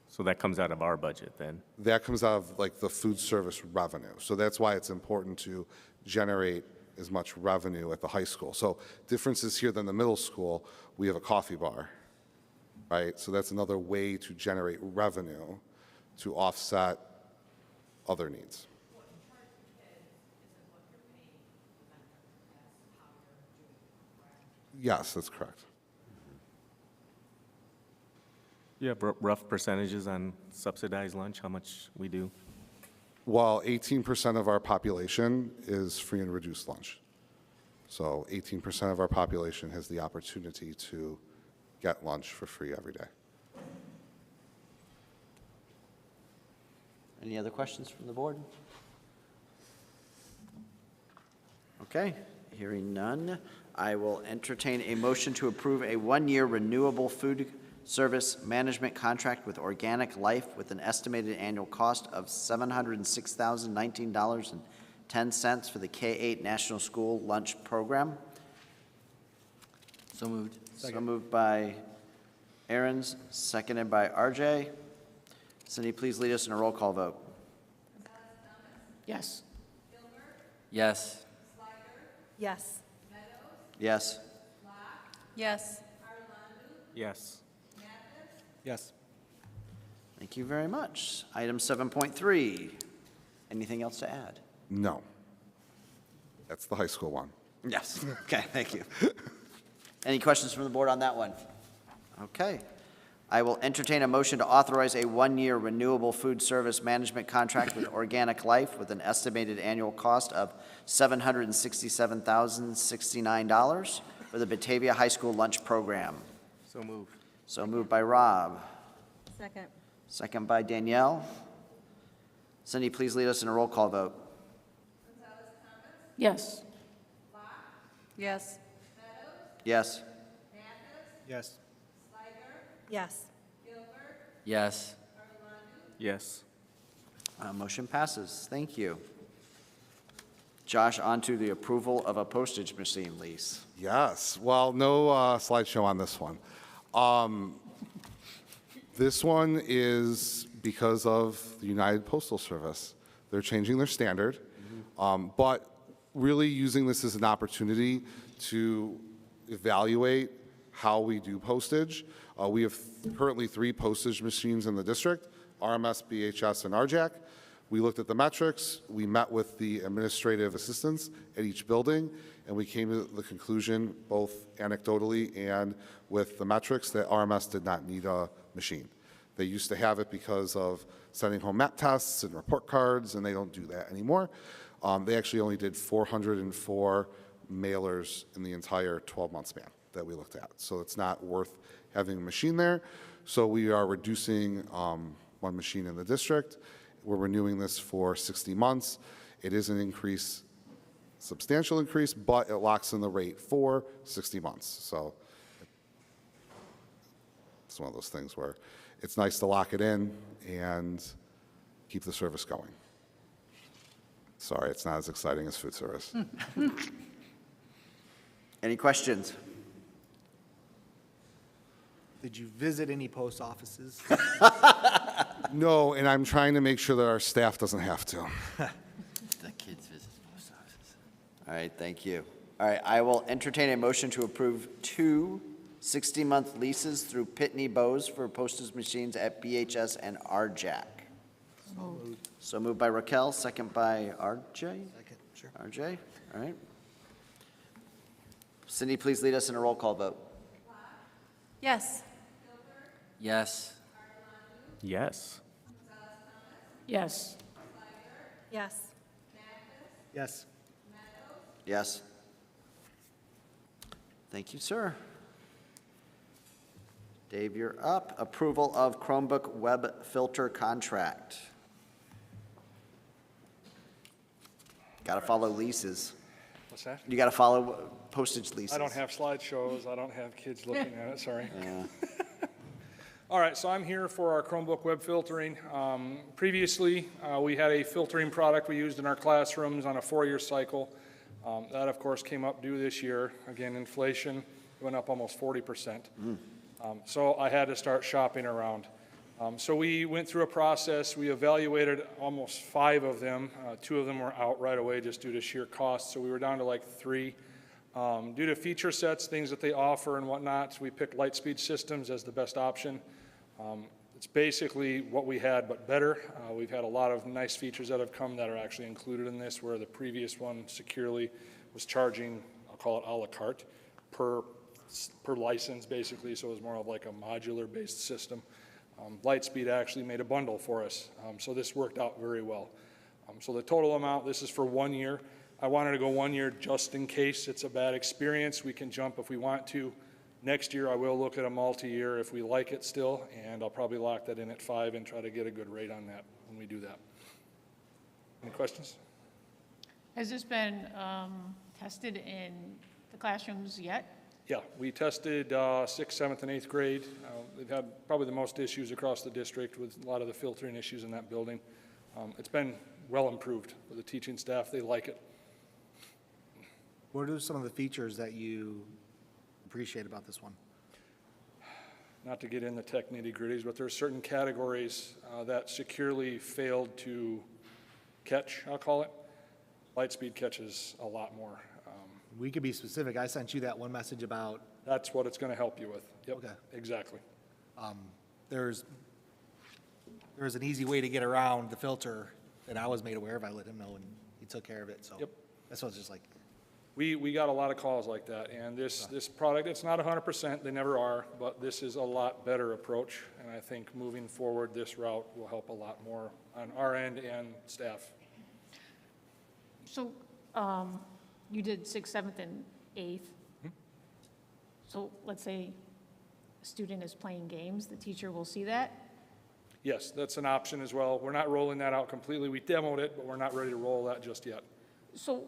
S26: So that comes out of our budget then?
S17: That comes out of like the food service revenue. So that's why it's important to generate as much revenue at the high school. So differences here than the middle school, we have a coffee bar, right? So that's another way to generate revenue to offset other needs. Yes, that's correct.
S26: You have rough percentages on subsidized lunch, how much we do?
S17: Well, 18% of our population is free and reduced lunch. So 18% of our population has the opportunity to get lunch for free every day.
S3: Any other questions from the board? Okay, hearing none, I will entertain a motion to approve a one-year renewable food service management contract with Organic Life with an estimated annual cost of $706,019.10 for the K-8 National School Lunch Program.
S24: So moved.
S3: So moved by Aaron's, seconded by RJ. Cindy, please lead us in a roll call vote.
S25: Yes.
S24: Yes.
S15: Yes.
S3: Yes.
S14: Yes.
S26: Yes.
S7: Yes.
S3: Thank you very much. Item 7.3. Anything else to add?
S17: No. That's the high school one.
S3: Yes. Okay, thank you. Any questions from the board on that one? Okay. I will entertain a motion to authorize a one-year renewable food service management contract with Organic Life with an estimated annual cost of $767,069 for the Batavia High School Lunch Program.
S26: So moved.
S3: So moved by Rob.
S15: Second.
S3: Second by Danielle. Cindy, please lead us in a roll call vote.
S25: Yes.
S14: Yes.
S3: Yes.
S7: Yes.
S15: Yes.
S24: Yes.
S26: Yes.
S3: Motion passes. Thank you. Josh, on to the approval of a postage machine lease.
S17: Yes. Well, no slideshow on this one. This one is because of the United Postal Service. They're changing their standard, but really using this as an opportunity to evaluate how we do postage. We have currently 3 postage machines in the district, RMS, BHS, and RJAC. We looked at the metrics, we met with the administrative assistants at each building, and we came to the conclusion, both anecdotally and with the metrics, that RMS did not need a machine. They used to have it because of sending home map tests and report cards, and they don't do that anymore. They actually only did 404 mailers in the entire 12-month span that we looked at. So it's not worth having a machine there. So we are reducing one machine in the district. We're renewing this for 60 months. It is an increase, substantial increase, but it locks in the rate for 60 months. So it's one of those things where it's nice to lock it in and keep the service going. Sorry, it's not as exciting as food service.
S3: Any questions?
S7: Did you visit any post offices?
S17: No, and I'm trying to make sure that our staff doesn't have to.
S24: The kids visit post offices.
S3: All right, thank you. All right, I will entertain a motion to approve 2 60-month leases through Pitney Bowes for postage machines at BHS and RJAC. So moved by Raquel, second by RJ? Second,
S7: sure.
S3: RJ, all right. Cindy, please lead us in a roll call vote.
S14: Yes.
S24: Yes.
S26: Yes.
S25: Yes.
S15: Yes.
S7: Yes.
S3: Yes. Thank you, sir. Dave, you're up. Approval of Chromebook web filter contract. Got to follow leases.
S1: What's that?
S3: You got to follow postage leases.
S1: I don't have slideshows. I don't have kids looking at it, sorry.
S3: Yeah.
S1: All right, so I'm here for our Chromebook web filtering. Previously, we had a filtering product we used in our classrooms on a 4-year cycle. That, of course, came up due this year. Again, inflation went up almost 40%. So I had to start shopping around. So we went through a process. We evaluated almost 5 of them. 2 of them were out right away just due to sheer cost, so we were down to like 3. Due to feature sets, things that they offer and whatnot, we picked Lightspeed Systems as the best option. It's basically what we had, but better. We've had a lot of nice features that have come that are actually included in this, where the previous one securely was charging, I'll call it a la carte, per license, basically, so it was more of like a modular-based system. Lightspeed actually made a bundle for us, so this worked out very well. So the total amount, this is for 1 year. I wanted to go 1 year just in case it's a bad experience. We can jump if we want to. Next year, I will look at a multi-year if we like it still, and I'll probably lock that in at 5 and try to get a good rate on that when we do that. Any questions?
S25: Has this been tested in the classrooms yet?
S1: Yeah, we tested 6th, 7th, and 8th grade. They've had probably the most issues across the district with a lot of the filtering issues in that building. It's been well improved for the teaching staff. They like it.
S7: What are some of the features that you appreciate about this one?
S1: Not to get in the tech nitty-gritties, but there are certain categories that securely failed to catch, I'll call it. Lightspeed catches a lot more.
S7: We could be specific. I sent you that one message about.
S1: That's what it's going to help you with. Yep,
S7: Okay.
S1: exactly.
S7: There's an easy way to get around the filter that I was made aware of. I let him know, and he took care of it. So
S1: Yep.
S7: that's what it's just like.
S1: We got a lot of calls like that, and this product, it's not 100%, they never are, but this is a lot better approach, and I think moving forward, this route will help a lot more on our end and staff.
S25: So you did 6th, 7th, and 8th. So let's say a student is playing games, the teacher will see that?
S1: Yes, that's an option as well. We're not rolling that out completely. We demoed it, but we're not ready to roll that just yet.
S25: So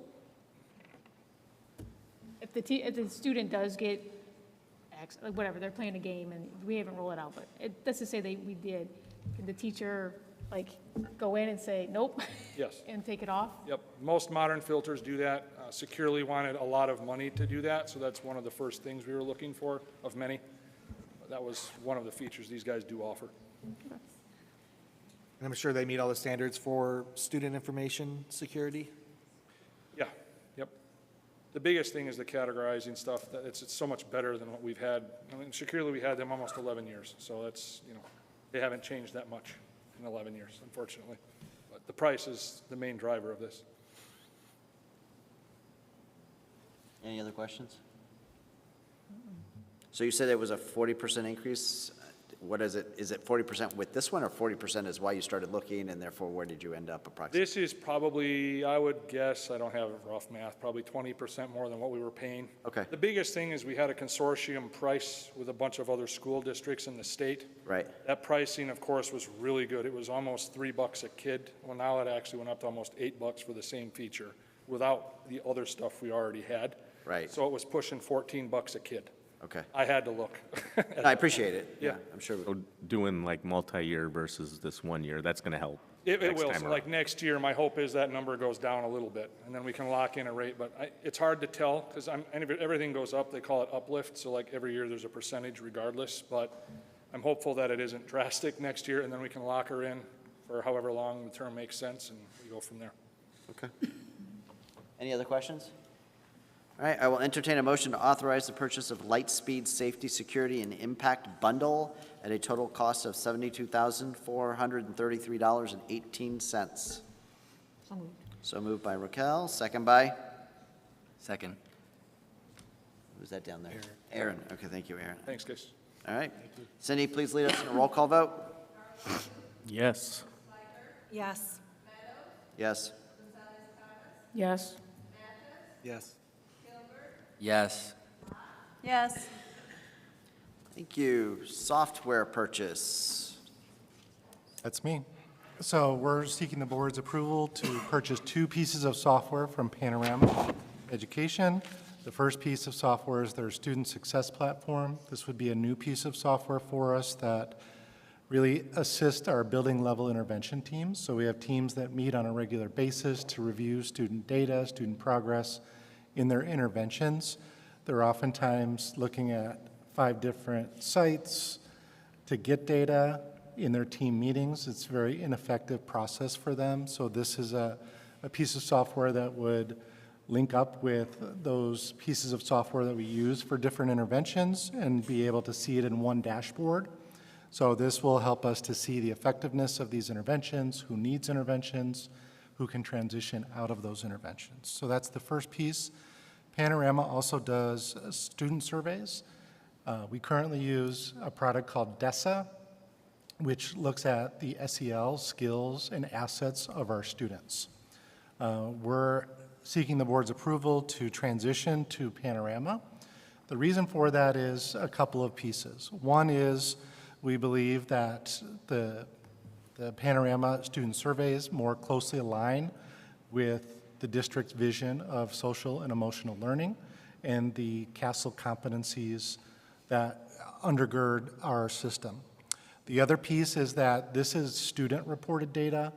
S25: if the student does get, like whatever, they're playing a game and we haven't rolled it out, but let's just say we did, can the teacher like go in and say, nope?
S1: Yes.
S25: And take it off?
S1: Yep, most modern filters do that. Securely wanted a lot of money to do that, so that's one of the first things we were looking for, of many. That was one of the features these guys do offer.
S7: And I'm sure they meet all the standards for student information security.
S1: Yeah, yep. The biggest thing is the categorizing stuff. That it's so much better than what we've had. I mean, securely, we had them almost 11 years, so that's, they haven't changed that much in 11 years, unfortunately. But the price is the main driver of this.
S3: Any other questions? So you said it was a 40% increase. What is it? Is it 40% with this one, or 40% is why you started looking, and therefore where did you end up approximately?
S1: This is probably, I would guess, I don't have rough math, probably 20% more than what we were paying.
S3: Okay.
S1: The biggest thing is we had a consortium price with a bunch of other school districts in the state.
S3: Right.
S1: That pricing, of course, was really good. It was almost $3 a kid. Well, now it actually went up to almost $8 for the same feature without the other stuff we already had.
S3: Right.
S1: So it was pushing $14 a kid.
S3: Okay.
S1: I had to look.
S3: I appreciate it.
S1: Yeah.
S3: I'm sure.
S26: So doing like multi-year versus this 1 year, that's going to help.
S1: It
S26: next
S1: will.
S26: time
S1: So
S26: around.
S1: like next year, my hope is that number goes down a little bit, and then we can lock in a rate. But it's hard to tell because everything goes up. They call it uplift. So like every year there's a percentage regardless. But I'm hopeful that it isn't drastic next year, and then we can lock her in for however long the term makes sense, and we go from there.
S3: Okay. Any other questions? All right, I will entertain a motion to authorize the purchase of Lightspeed Safety, Security, and Impact Bundle at a total cost of $72,433.18.
S25: So moved.
S3: So moved by Raquel, second by?
S24: Second.
S3: Who's that down there? Aaron. Okay, thank you, Aaron.
S1: Thanks, guys.
S3: All right. Cindy, please lead us in a roll call vote.
S26: Yes.
S15: Yes.
S3: Yes.
S25: Yes.
S7: Yes.
S24: Yes.
S15: Yes.
S3: Thank you. Software purchase.
S11: That's me. So we're seeking the board's approval to purchase 2 pieces of software from Panorama Education. The first piece of software is their student success platform. This would be a new piece of software for us that really assist our building level intervention teams. So we have teams that meet on a regular basis to review student data, student progress in their interventions. They're oftentimes looking at 5 different sites to get data in their team meetings. It's a very ineffective process for them. So this is a piece of software that would link up with those pieces of software that we use for different interventions and be able to see it in one dashboard. So this will help us to see the effectiveness of these interventions, who needs interventions, who can transition out of those interventions. So that's the first piece. Panorama also does student surveys. We currently use a product called DESA, which looks at the SEL skills and assets of our students. We're seeking the board's approval to transition to Panorama. The reason for that is a couple of pieces. One is we believe that the Panorama student surveys more closely align with the district's vision of social and emotional learning and the CASEL competencies that undergird our system. The other piece is that this is student-reported data,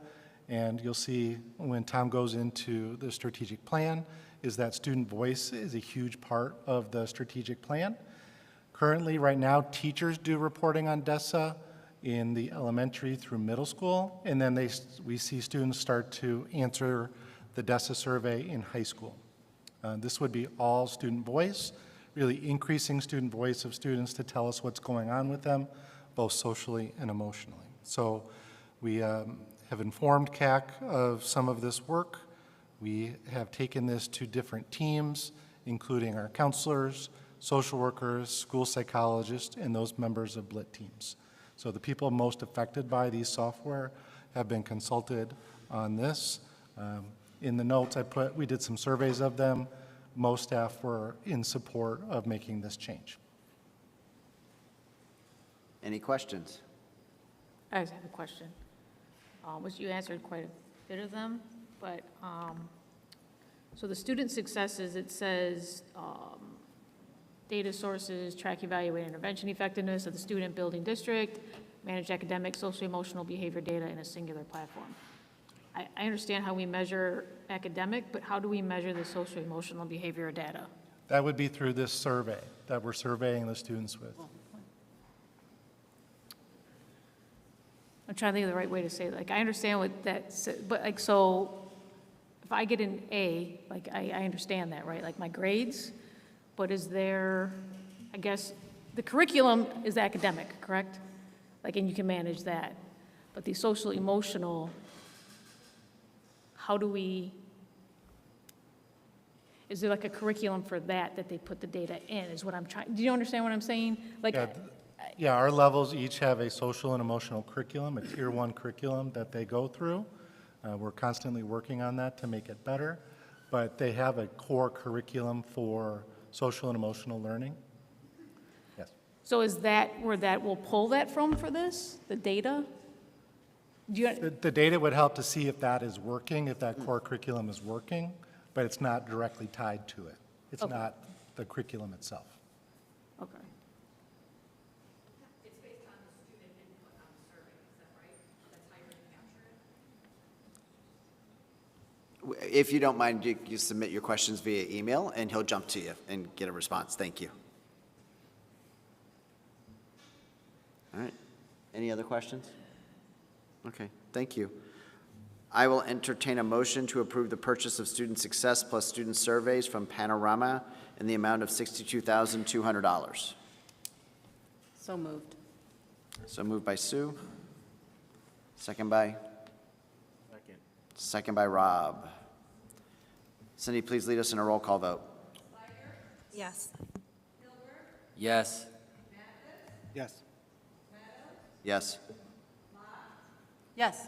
S11: and you'll see when Tom goes into the strategic plan, is that student voice is a huge part of the strategic plan. Currently, right now, teachers do reporting on DESA in the elementary through middle school, and then we see students start to answer the DESA survey in high school. This would be all student voice, really increasing student voice of students to tell us what's going on with them, both socially and emotionally. So we have informed CAC of some of this work. We have taken this to different teams, including our counselors, social workers, school psychologists, and those members of BLIT teams. So the people most affected by these software have been consulted on this. In the notes I put, we did some surveys of them. Most staff were in support of making this change.
S3: Any questions?
S25: I just have a question, which you answered quite a bit of them, but, so the student successes, it says, data sources, track, evaluate, intervention effectiveness of the student building district, manage academic, social, emotional behavior data in a singular platform. I understand how we measure academic, but how do we measure the social, emotional behavior data?
S11: That would be through this survey that we're surveying the students with.
S25: I'm trying to think of the right way to say it. Like, I understand what that, but like, so if I get an A, like, I understand that, right? Like my grades, but is there, I guess, the curriculum is academic, correct? Like, and you can manage that. But the social, emotional, how do we, is there like a curriculum for that they put the data in, is what I'm trying, do you understand what I'm saying? Like,
S11: Yeah, our levels each have a social and emotional curriculum, a tier 1 curriculum that they go through. We're constantly working on that to make it better, but they have a core curriculum for social and emotional learning. Yes.
S25: so is that where that will pull that from for this, the data? Do you,
S11: The data would help to see if that is working, if that core curriculum is working, but it's not directly tied to it. It's
S25: Okay.
S11: not the curriculum itself.
S25: okay.
S3: If you don't mind, you submit your questions via email, and he'll jump to you and get a response. Thank you. All right. Any other questions? Okay, thank you. I will entertain a motion to approve the purchase of student success plus student surveys from Panorama in the amount of $62,200.
S14: So moved.
S3: So moved by Sue. Second by? Second by Rob. Cindy, please lead us in a roll call vote.
S15: Yes.
S24: Yes.
S7: Yes.
S3: Yes.
S14: Yes.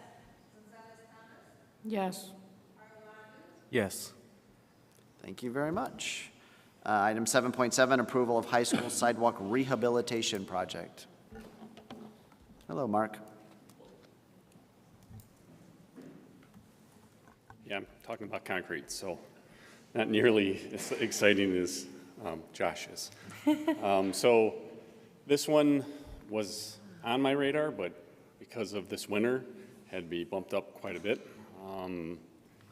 S25: Yes.
S26: Yes.
S3: Thank you very much. Item 7.7, approval of high school sidewalk rehabilitation project. Hello, Mark.
S6: Yeah, I'm talking about concrete, so not nearly as exciting as Josh is. So this one was on my radar, but because of this winter, had to be bumped up quite a bit.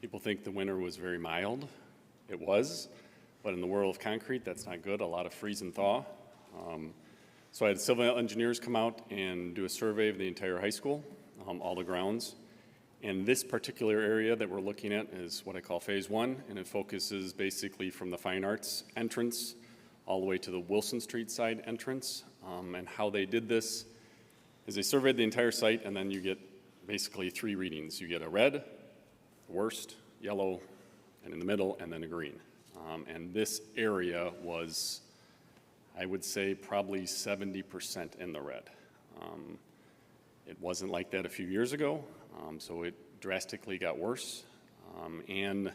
S6: People think the winter was very mild. It was, but in the world of concrete, that's not good. A lot of freeze and thaw. So I had civil engineers come out and do a survey of the entire high school, all the grounds. And this particular area that we're looking at is what I call Phase 1, and it focuses basically from the Fine Arts entrance all the way to the Wilson Street side entrance. And how they did this is they surveyed the entire site, and then you get basically 3 readings. You get a red, the worst, yellow, and in the middle, and then a green. And this area was, I would say, probably 70% in the red. It wasn't like that a few years ago, so it drastically got worse. And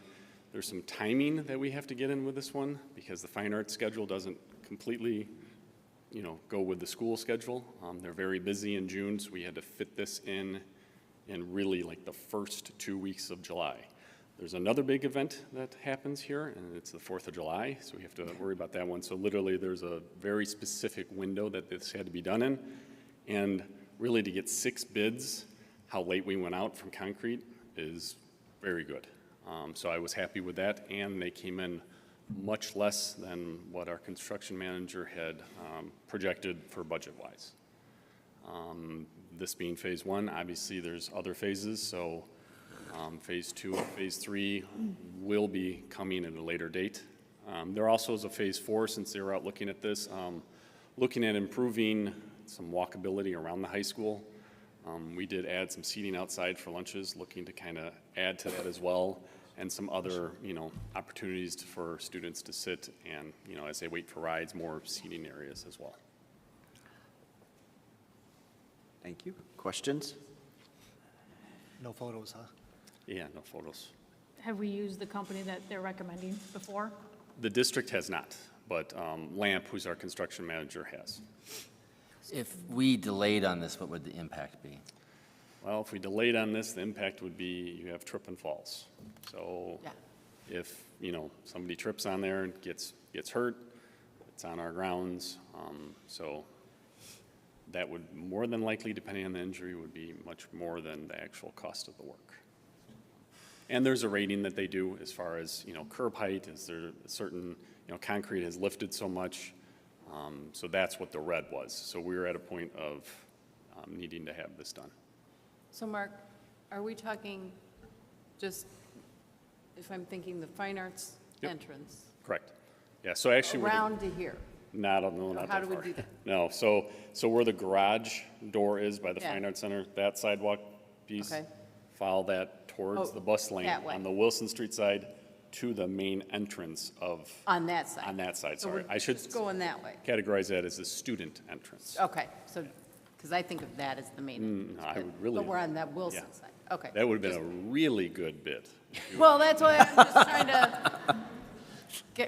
S6: there's some timing that we have to get in with this one because the fine arts schedule doesn't completely, go with the school schedule. They're very busy in June, so we had to fit this in really like the first 2 weeks of July. There's another big event that happens here, and it's the 4th of July, so we have to worry about that one. So literally, there's a very specific window that this had to be done in. And really, to get 6 bids, how late we went out from concrete is very good. So I was happy with that, and they came in much less than what our construction manager had projected for budget-wise. This being Phase 1, obviously, there's other phases, so Phase 2 and Phase 3 will be coming at a later date. There also is a Phase 4, since they were out looking at this, looking at improving some walkability around the high school. We did add some seating outside for lunches, looking to kind of add to that as well, and some other, opportunities for students to sit and, as they wait for rides, more seating areas as well.
S3: Thank you. Questions?
S7: No photos, huh?
S6: Yeah, no photos.
S25: Have we used the company that they're recommending before?
S6: The district has not, but Lamp, who's our construction manager, has.
S24: If we delayed on this, what would the impact be?
S6: Well, if we delayed on this, the impact would be you have trip and falls. So if, somebody trips on there and gets hurt, it's on our grounds. So that would more than likely, depending on the injury, would be much more than the actual cost of the work. And there's a rating that they do as far as, curb height, is there a certain, concrete has lifted so much. So that's what the red was. So we were at a point of needing to have this done.
S14: So Mark, are we talking just, if I'm thinking the fine arts entrance?
S6: Correct. Yeah, so actually.
S14: Around to here?
S6: Not that
S14: How
S6: far.
S14: do we do that?
S6: No, so where the garage door is by the Fine Arts Center, that sidewalk piece, follow that towards the bus lane
S14: that way.
S6: on the Wilson Street side to the main entrance of.
S14: On that side?
S6: On that side,
S14: So
S6: sorry.
S14: we're
S6: I should
S14: just going that way?
S6: categorize that as the student entrance.
S14: Okay, so, because I think of that as the main entrance.
S6: I would really.
S14: But we're on that Wilson side, okay.
S6: That would have been a really good bid.
S14: Well, that's why I'm just trying to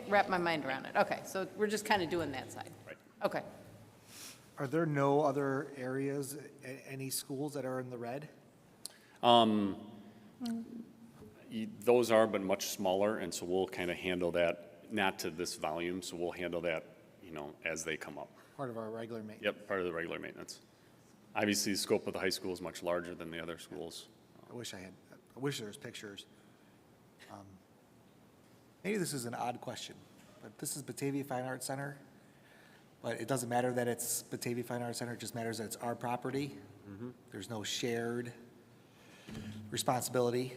S14: wrap my mind around it. Okay, so we're just kind of doing that side.
S6: Right.
S14: Okay.
S7: Are there no other areas, any schools that are in the red?
S6: Those are, but much smaller, and so we'll kind of handle that, not to this volume, so we'll handle that, as they come up.
S7: Part of our regular maintenance?
S6: Yep, part of the regular maintenance. Obviously, the scope of the high school is much larger than the other schools.
S7: I wish there was pictures. Maybe this is an odd question, but this is Batavia Fine Arts Center, but it doesn't matter that it's Batavia Fine Arts Center, it just matters that it's our property. There's no shared responsibility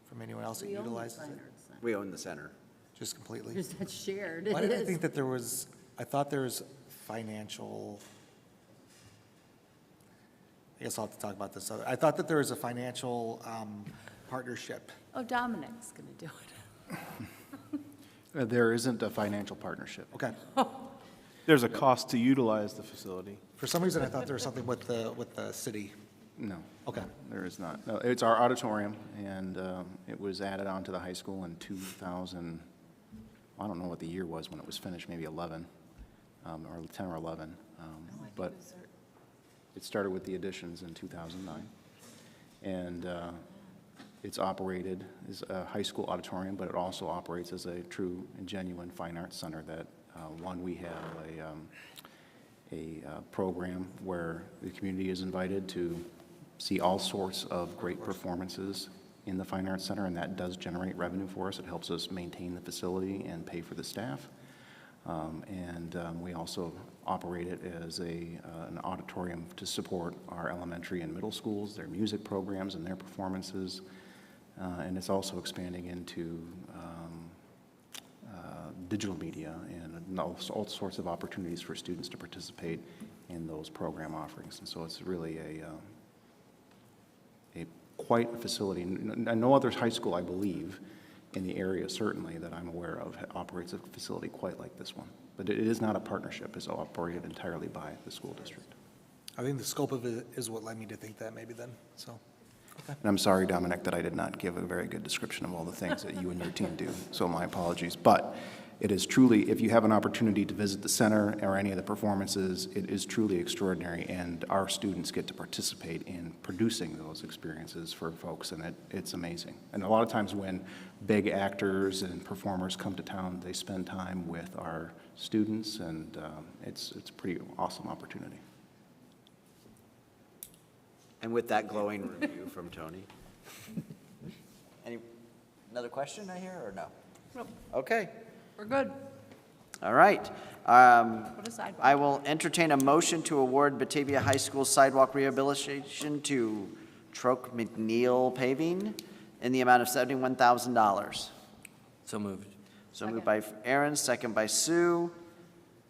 S7: from anyone else that utilizes it.
S3: We own the center.
S7: Just completely?
S14: There's that shared.
S7: Why did I think that there was, I thought there was financial, I guess I'll have to talk about this. I thought that there was a financial partnership.
S14: Oh, Dominic's going to do it.
S2: There isn't a financial partnership.
S7: Okay.
S16: There's a cost to utilize the facility.
S7: For some reason, I thought there was something with the city.
S2: No.
S7: Okay.
S2: There is not. No, it's our auditorium, and it was added on to the high school in 2000, I don't know what the year was when it was finished, maybe 11, or 10 or 11. But it started with the additions in 2009. And it's operated as a high school auditorium, but it also operates as a true and genuine fine arts center that, we have a program where the community is invited to see all sorts of great performances in the Fine Arts Center, and that does generate revenue for us. It helps us maintain the facility and pay for the staff. We also operate it as an auditorium to support our elementary and middle schools, their music programs and their performances. And it's also expanding into digital media and all sorts of opportunities for students to participate in those program offerings. And so it's really quite a facility. And no other high school, I believe, in the area certainly that I'm aware of operates a facility quite like this one. But it is not a partnership. It's operated entirely by the school district.
S7: I think the scope of it is what led me to think that maybe then, so. Okay.
S2: And I'm sorry, Dominic, that I did not give a very good description of all the things that you and your team do, so my apologies. But it is truly, if you have an opportunity to visit the center or any of the performances, it is truly extraordinary, and our students get to participate in producing those experiences for folks, and it's amazing. And a lot of times when big actors and performers come to town, they spend time with our students, and it's a pretty awesome opportunity.
S3: And with that glowing review from Tony. Another question I hear, or no?
S14: Nope.
S3: Okay.
S14: We're good.
S3: All right.
S14: What a sidewalk.
S3: I will entertain a motion to award Batavia High School sidewalk rehabilitation to Troke McNeil Paving in the amount of $71,000.
S24: So moved.
S3: So moved by Aaron, second by Sue.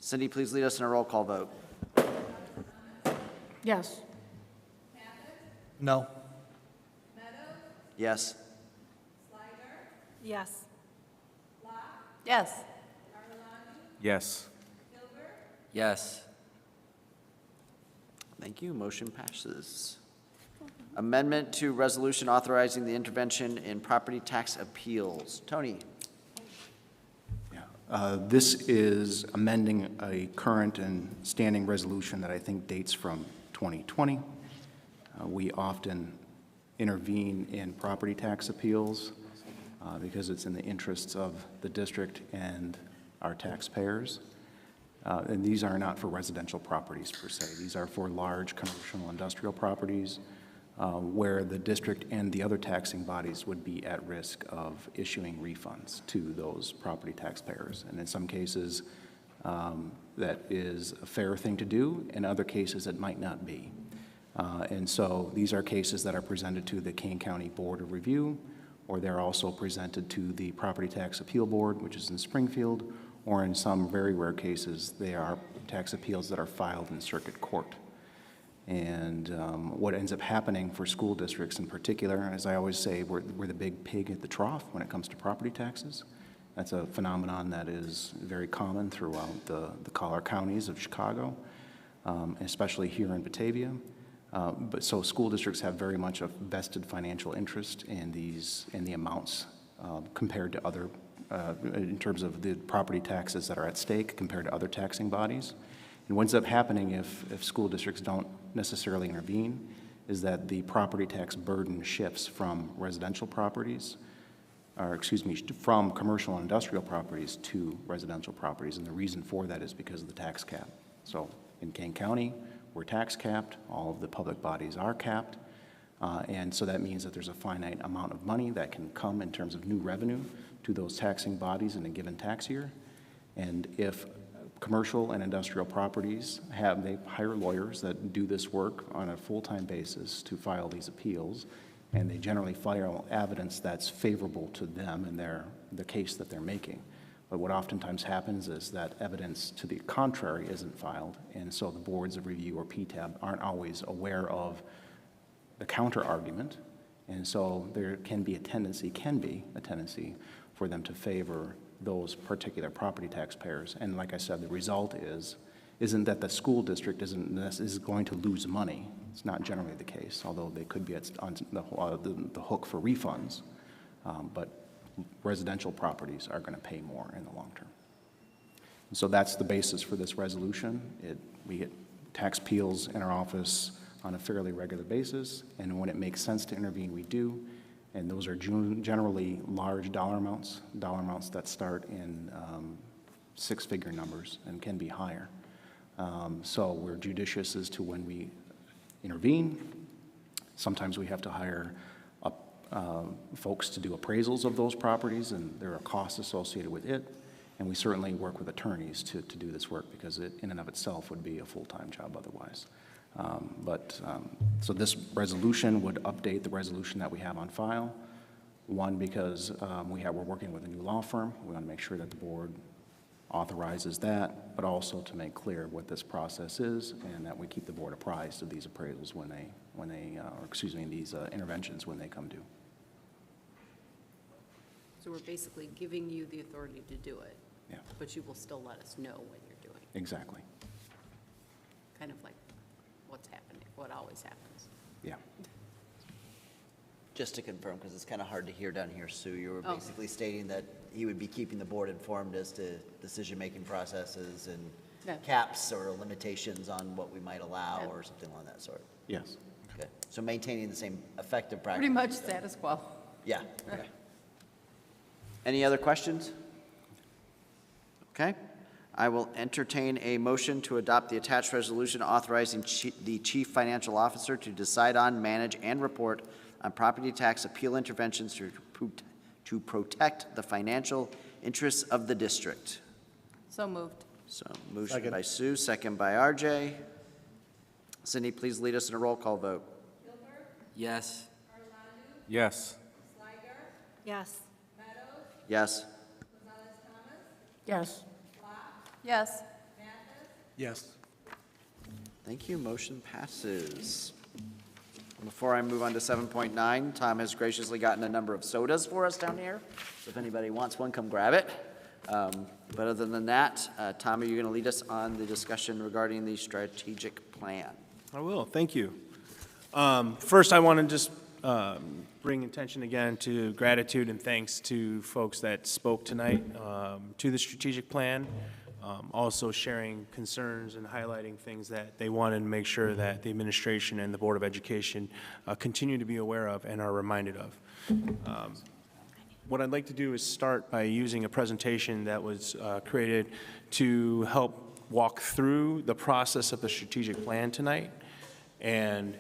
S3: Cindy, please lead us in a roll call vote.
S25: Yes.
S7: No.
S3: Yes.
S15: Yes.
S14: Yes.
S26: Yes.
S24: Yes.
S3: Thank you. Motion passes. Amendment to resolution authorizing the intervention in property tax appeals. Tony.
S2: This is amending a current and standing resolution that I think dates from 2020. We often intervene in property tax appeals because it's in the interests of the district and our taxpayers. And these are not for residential properties per se. These are for large commercial industrial properties where the district and the other taxing bodies would be at risk of issuing refunds to those property taxpayers. And in some cases, that is a fair thing to do. In other cases, it might not be. And so these are cases that are presented to the Kane County Board of Review, or they're also presented to the Property Tax Appeal Board, which is in Springfield, or in some very rare cases, they are tax appeals that are filed in circuit court. And what ends up happening for school districts in particular, as I always say, we're the big pig at the trough when it comes to property taxes. That's a phenomenon that is very common throughout the collar counties of Chicago, especially here in Batavia. But so school districts have very much a vested financial interest in the amounts compared to other, in terms of the property taxes that are at stake compared to other taxing bodies. And what ends up happening if school districts don't necessarily intervene is that the property tax burden shifts from residential properties, or excuse me, from commercial and industrial properties to residential properties. And the reason for that is because of the tax cap. So in Kane County, we're tax capped, all of the public bodies are capped, and so that means that there's a finite amount of money that can come in terms of new revenue to those taxing bodies in a given tax year. And if commercial and industrial properties they hire lawyers that do this work on a full-time basis to file these appeals, and they generally file evidence that's favorable to them and the case that they're making. But what oftentimes happens is that evidence to the contrary isn't filed, and so the boards of review or PTAB aren't always aware of the counter-argument, and so there can be a tendency for them to favor those particular property taxpayers. And like I said, the result isn't that the school district is going to lose money. It's not generally the case, although they could be on the hook for refunds. But residential properties are going to pay more in the long term. And so that's the basis for this resolution. We get tax appeals in our office on a fairly regular basis, and when it makes sense to intervene, we do. And those are generally large dollar amounts that start in six-figure numbers and can be higher. So we're judicious as to when we intervene. Sometimes we have to hire folks to do appraisals of those properties, and there are costs associated with it. And we certainly work with attorneys to do this work, because it in and of itself would be a full-time job otherwise. So this resolution would update the resolution that we have on file. One, because we're working with a new law firm. We want to make sure that the board authorizes that, but also to make clear what this process is, and that we keep the board apprised of these appraisals these interventions when they come due.
S14: So we're basically giving you the authority to do it.
S2: Yeah.
S14: But you will still let us know when you're doing it.
S2: Exactly.
S14: Kind of like what's happening, what always happens.
S2: Yeah.
S3: Just to confirm, because it's kind of hard to hear down here, Sue, you were
S14: Oh.
S3: basically stating that he would be keeping the board informed as to decision-making processes and
S14: Yeah.
S3: caps or limitations on what we might allow
S14: Yeah.
S3: or something along that sort.
S2: Yes.
S3: Okay, so maintaining the same effective practice.
S14: Pretty much status quo.
S3: Yeah, okay. Any other questions? Okay. I will entertain a motion to adopt the attached resolution authorizing the chief financial officer to decide on, manage, and report on property tax appeal interventions to protect the financial interests of the district.
S14: So moved.
S3: So motion by Sue, second by RJ. Cindy, please lead us in a roll call vote.
S24: Yes.
S26: Yes.
S15: Yes.
S3: Yes.
S25: Yes.
S14: Yes.
S7: Yes.
S3: Thank you. Motion passes. Before I move on to 7.9, Tom has graciously gotten a number of sodas for us down here. So if anybody wants one, come grab it. But other than that, Tom, are you going to lead us on the discussion regarding the strategic plan?
S16: I will, thank you. First, I want to just bring attention again to gratitude and thanks to folks that spoke tonight to the strategic plan, also sharing concerns and highlighting things that they wanted to make sure that the administration and the Board of Education continue to be aware of and are reminded of. What I'd like to do is start by using a presentation that was created to help walk through the process of the strategic plan tonight, and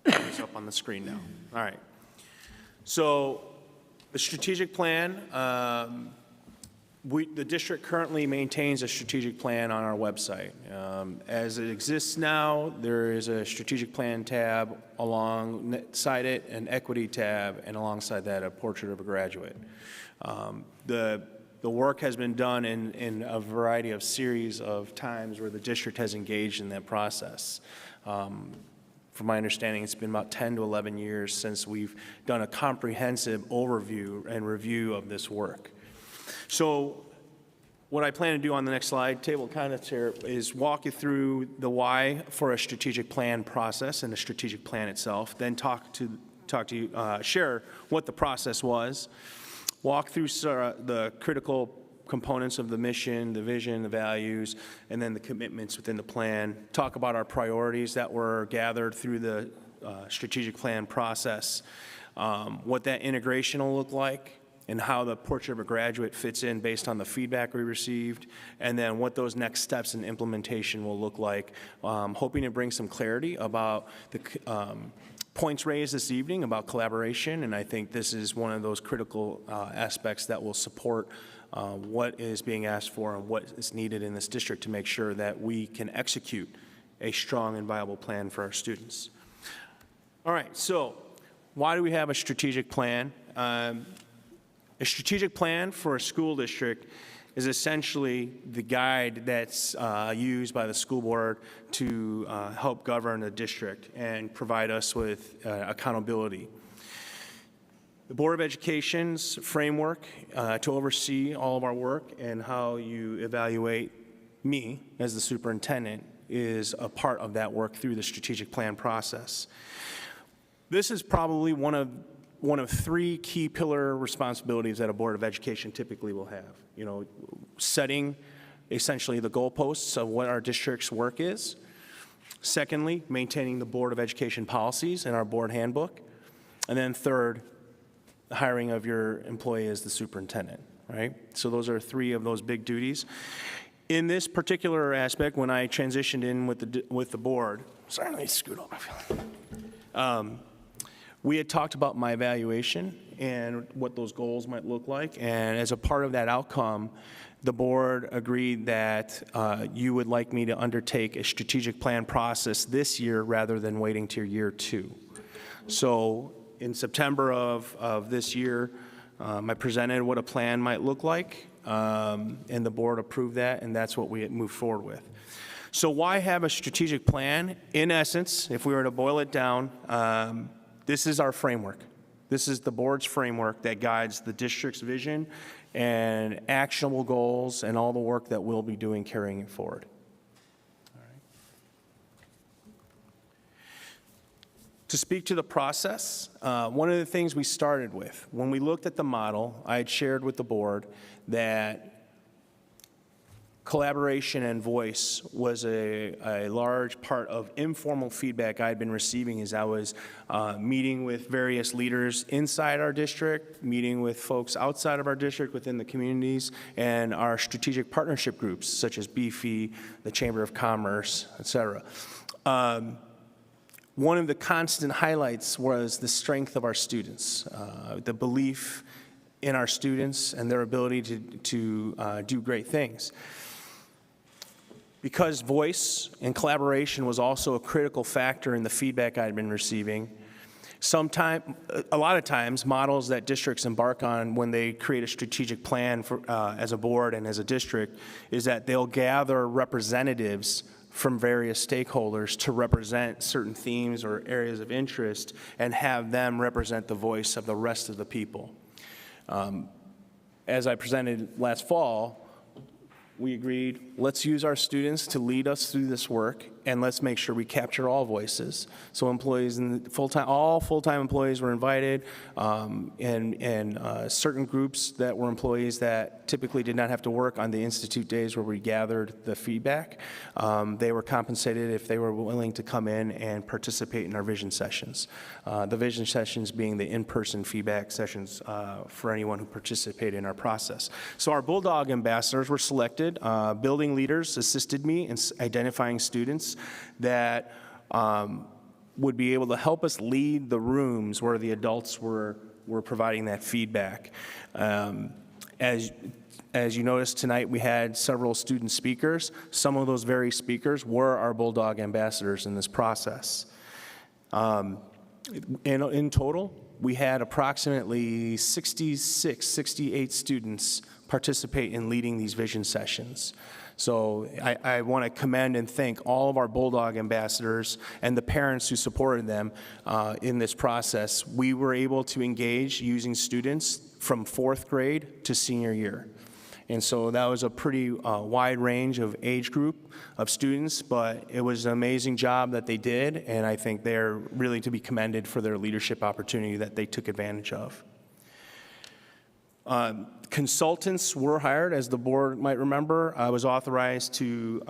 S16: it's up on the screen now. All right. So the strategic plan, the district currently maintains a strategic plan on our website. As it exists now, there is a strategic plan tab alongside it, an equity tab, and alongside that, a portrait of a graduate. The work has been done in a variety of series of times where the district has engaged in that process. From my understanding, it's been about 10 to 11 years since we've done a comprehensive overview and review of this work. So what I plan to do on the next slide, table of contents here, is walk you through the why for a strategic plan process and the strategic plan itself, then talk to you, share what the process was, walk through the critical components of the mission, the vision, the values, and then the commitments within the plan, talk about our priorities that were gathered through the strategic plan process, what that integration will look like, and how the portrait of a graduate fits in based on the feedback we received, and then what those next steps in implementation will look like. Hoping to bring some clarity about the points raised this evening about collaboration, and I think this is one of those critical aspects that will support what is being asked for and what is needed in this district to make sure that we can execute a strong and viable plan for our students. All right, so why do we have a strategic plan? A strategic plan for a school district is essentially the guide that's used by the school board to help govern the district and provide us with accountability. The Board of Education's framework to oversee all of our work and how you evaluate me as the superintendent is a part of that work through the strategic plan process. This is probably one of three key pillar responsibilities that a Board of Education typically will have. You know, setting essentially the goalposts of what our district's work is. Secondly, maintaining the Board of Education policies in our board handbook. And then third, the hiring of your employee as the superintendent, right? So those are three of those big duties. In this particular aspect, when I transitioned in with the board, sorry, let me scoot up, I feel we had talked about my evaluation and what those goals might look like, and as a part of that outcome, the board agreed that you would like me to undertake a strategic plan process this year rather than waiting till year 2. So in September of this year, I presented what a plan might look like, and the board approved that, and that's what we had moved forward with. So why have a strategic plan? In essence, if we were to boil it down, this is our framework. This is the board's framework that guides the district's vision and actionable goals and all the work that we'll be doing carrying it forward. All right. To speak to the process, one of the things we started with, when we looked at the model, I had shared with the board that collaboration and voice was a large part of informal feedback I'd been receiving as I was meeting with various leaders inside our district, meeting with folks outside of our district within the communities, and our strategic partnership groups such as BFE, the Chamber of Commerce, et cetera. One of the constant highlights was the strength of our students, the belief in our students and their ability to do great things. Because voice and collaboration was also a critical factor in the feedback I'd been receiving, a lot of times, models that districts embark on when they create a strategic plan for, as a board and as a district is that they'll gather representatives from various stakeholders to represent certain themes or areas of interest and have them represent the voice of the rest of the people. As I presented last fall, we agreed, let's use our students to lead us through this work, and let's make sure we capture all voices. So employees and all full-time employees were invited, and certain groups that were employees that typically did not have to work on the Institute days where we gathered the feedback, they were compensated if they were willing to come in and participate in our vision sessions. The vision sessions being the in-person feedback sessions for anyone who participated in our process. So our Bulldog ambassadors were selected. Building leaders assisted me in identifying students that would be able to help us lead the rooms where the adults were providing that feedback. As you noticed tonight, we had several student speakers. Some of those very speakers were our Bulldog ambassadors in this process. In total, we had approximately 68 students participate in leading these vision sessions. So I want to commend and thank all of our Bulldog ambassadors and the parents who supported them in this process. We were able to engage using students from 4th grade to senior year. And so that was a pretty wide range of age group of students, but it was an amazing job that they did, and I think they're really to be commended for their leadership opportunity that they took advantage of. Consultants were hired, as the board might remember. I was authorized to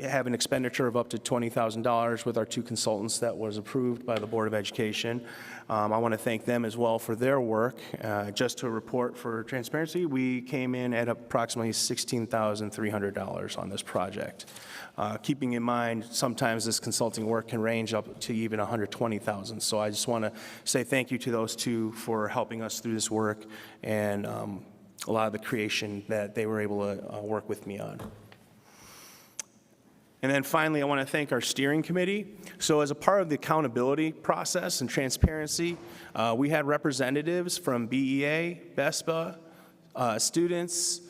S16: have an expenditure of up to $20,000 with our 2 consultants that was approved by the Board of Education. I want to thank them as well for their work. Just to report for transparency, we came in at approximately $16,300 on this project. Keeping in mind, sometimes this consulting work can range up to even $120,000. So I just want to say thank you to those 2 for helping us through this work and a lot of the creation that they were able to work with me on. And then finally, I want to thank our steering committee. So as a part of the accountability process and transparency, we had representatives from BEA, BESPA, students,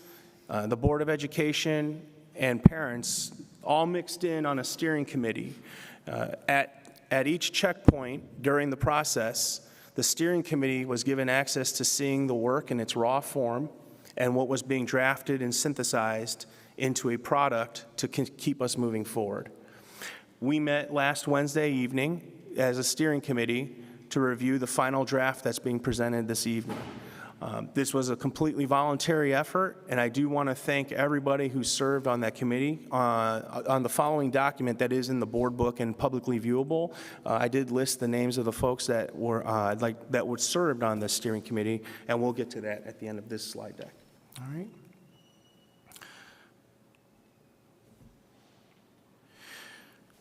S16: the Board of Education, and parents all mixed in on a steering committee. At each checkpoint during the process, the steering committee was given access to seeing the work in its raw form and what was being drafted and synthesized into a product to keep us moving forward. We met last Wednesday evening as a steering committee to review the final draft that's being presented this evening. This was a completely voluntary effort, and I do want to thank everybody who served on that committee. On the following document that is in the board book and publicly viewable, I did list the names of the folks that were served on the steering committee, and we'll get to that at the end of this slide deck. All right.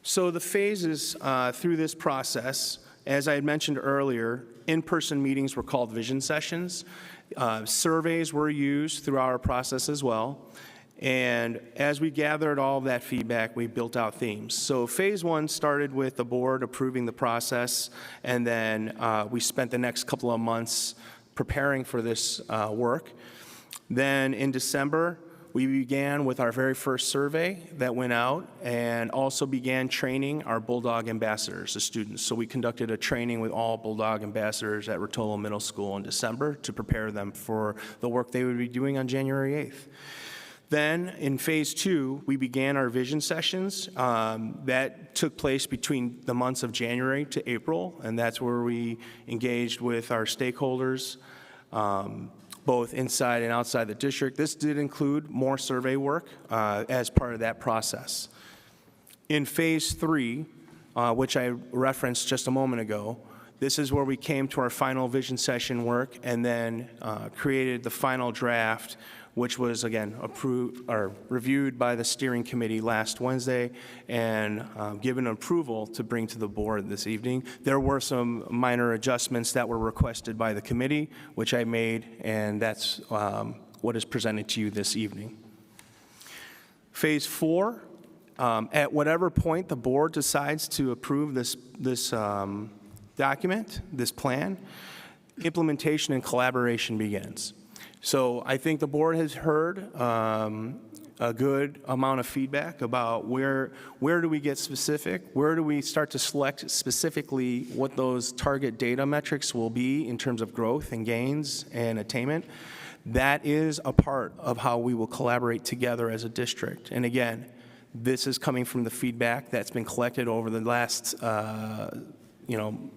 S16: So the phases through this process, as I had mentioned earlier, in-person meetings were called vision sessions. Surveys were used through our process as well. And as we gathered all of that feedback, we built out themes. So phase one started with the board approving the process, and then we spent the next couple of months preparing for this work. Then in December, we began with our very first survey that went out and also began training our Bulldog ambassadors, the students. So we conducted a training with all Bulldog ambassadors at Rotolo Middle School in December to prepare them for the work they would be doing on January 8th. Then in phase two, we began our vision sessions. That took place between the months of January to April, and that's where we engaged with our stakeholders, both inside and outside the district. This did include more survey work as part of that process. In phase three, which I referenced just a moment ago, this is where we came to our final vision session work and then created the final draft, which was again approved or reviewed by the steering committee last Wednesday and given approval to bring to the board this evening. There were some minor adjustments that were requested by the committee, which I made, and that's what is presented to you this evening. Phase four, at whatever point the board decides to approve this document, this plan, implementation and collaboration begins. So I think the board has heard a good amount of feedback about where do we get specific, where do we start to select specifically what those target data metrics will be in terms of growth and gains and attainment. That is a part of how we will collaborate together as a district. And again, this is coming from the feedback that's been collected over the last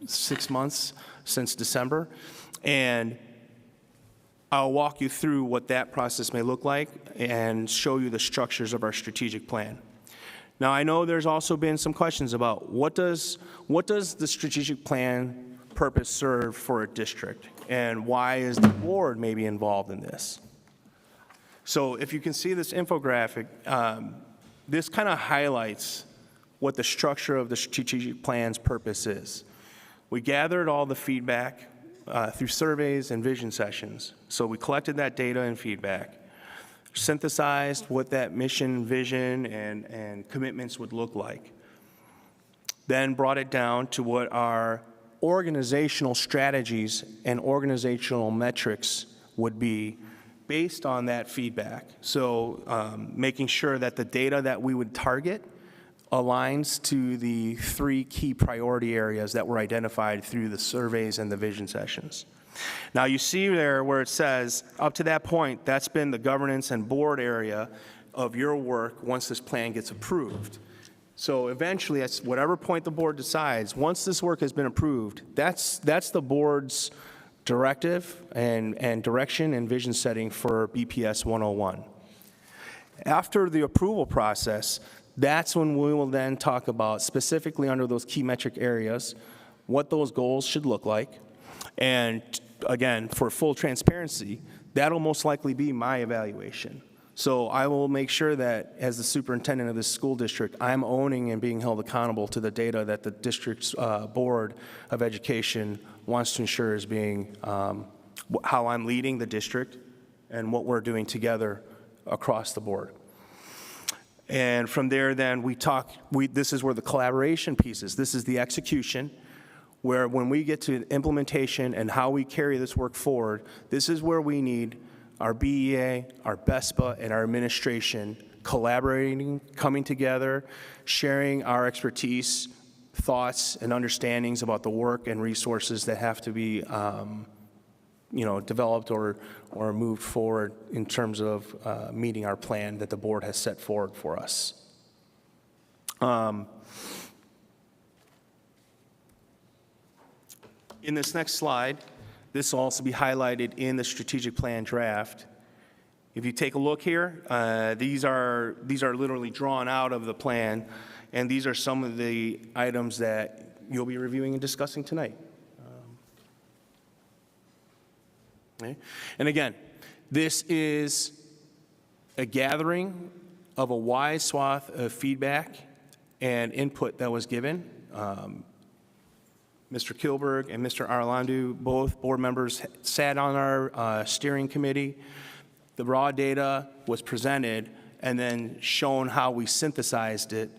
S16: 6 months since December. And I'll walk you through what that process may look like and show you the structures of our strategic plan. Now, I know there's also been some questions about what does the strategic plan purpose serve for a district, and why is the board maybe involved in this? So if you can see this infographic, this kind of highlights what the structure of the strategic plan's purpose is. We gathered all the feedback through surveys and vision sessions. So we collected that data and feedback, synthesized what that mission, vision, and commitments would look like, then brought it down to what our organizational strategies and organizational metrics would be based on that feedback. So making sure that the data that we would target aligns to the 3 key priority areas that were identified through the surveys and the vision sessions. Now you see there where it says, up to that point, that's been the governance and board area of your work once this plan gets approved. So eventually, at whatever point the board decides, once this work has been approved, that's the board's directive and direction and vision setting for BPS 101. After the approval process, that's when we will then talk about, specifically under those key metric areas, what those goals should look like. And again, for full transparency, that'll most likely be my evaluation. So I will make sure that as the superintendent of this school district, I'm owning and being held accountable to the data that the district's Board of Education wants to ensure is being, how I'm leading the district and what we're doing together across the board. And from there, then this is where the collaboration piece is. This is the execution, where when we get to implementation and how we carry this work forward, this is where we need our BEA, our BESPA, and our administration collaborating, coming together, sharing our expertise thoughts and understandings about the work and resources that have to be developed or moved forward in terms of meeting our plan that the board has set forward for us. In this next slide, this will also be highlighted in the strategic plan draft. If you take a look here, these are literally drawn out of the plan, and these are some of the items that you'll be reviewing and discussing tonight. Okay. And again, this is a gathering of a wide swath of feedback and input that was given. Mr. Kilberg and Mr. Arlandu, both board members, sat on our steering committee. The raw data was presented and then shown how we synthesized it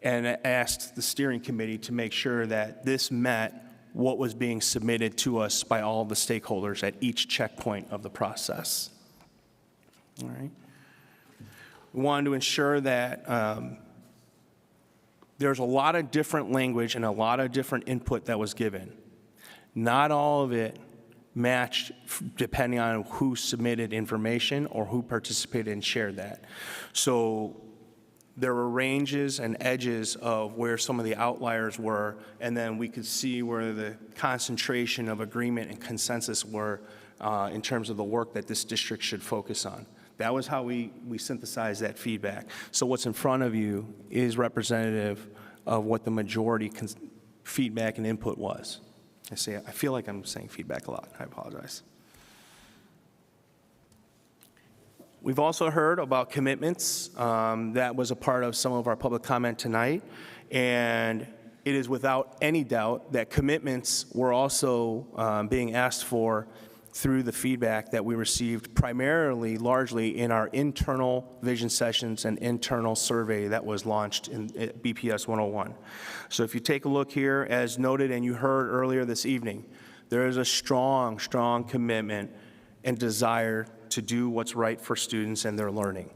S16: and asked the steering committee to make sure that this met what was being submitted to us by all the stakeholders at each checkpoint of the process. All right. We wanted to ensure that there's a lot of different language and a lot of different input that was given. Not all of it matched depending on who submitted information or who participated and shared that. So there were ranges and edges of where some of the outliers were, and then we could see where the concentration of agreement and consensus were in terms of the work that this district should focus on. That was how we synthesized that feedback. So what's in front of you is representative of what the majority feedback and input was. I feel like I'm saying feedback a lot. I apologize. We've also heard about commitments. That was a part of some of our public comment tonight. And it is without any doubt that commitments were also being asked for through the feedback that we received primarily, largely in our internal vision sessions and internal survey that was launched in BPS 101. So if you take a look here, as noted and you heard earlier this evening, there is a strong, strong commitment and desire to do what's right for students and their learning.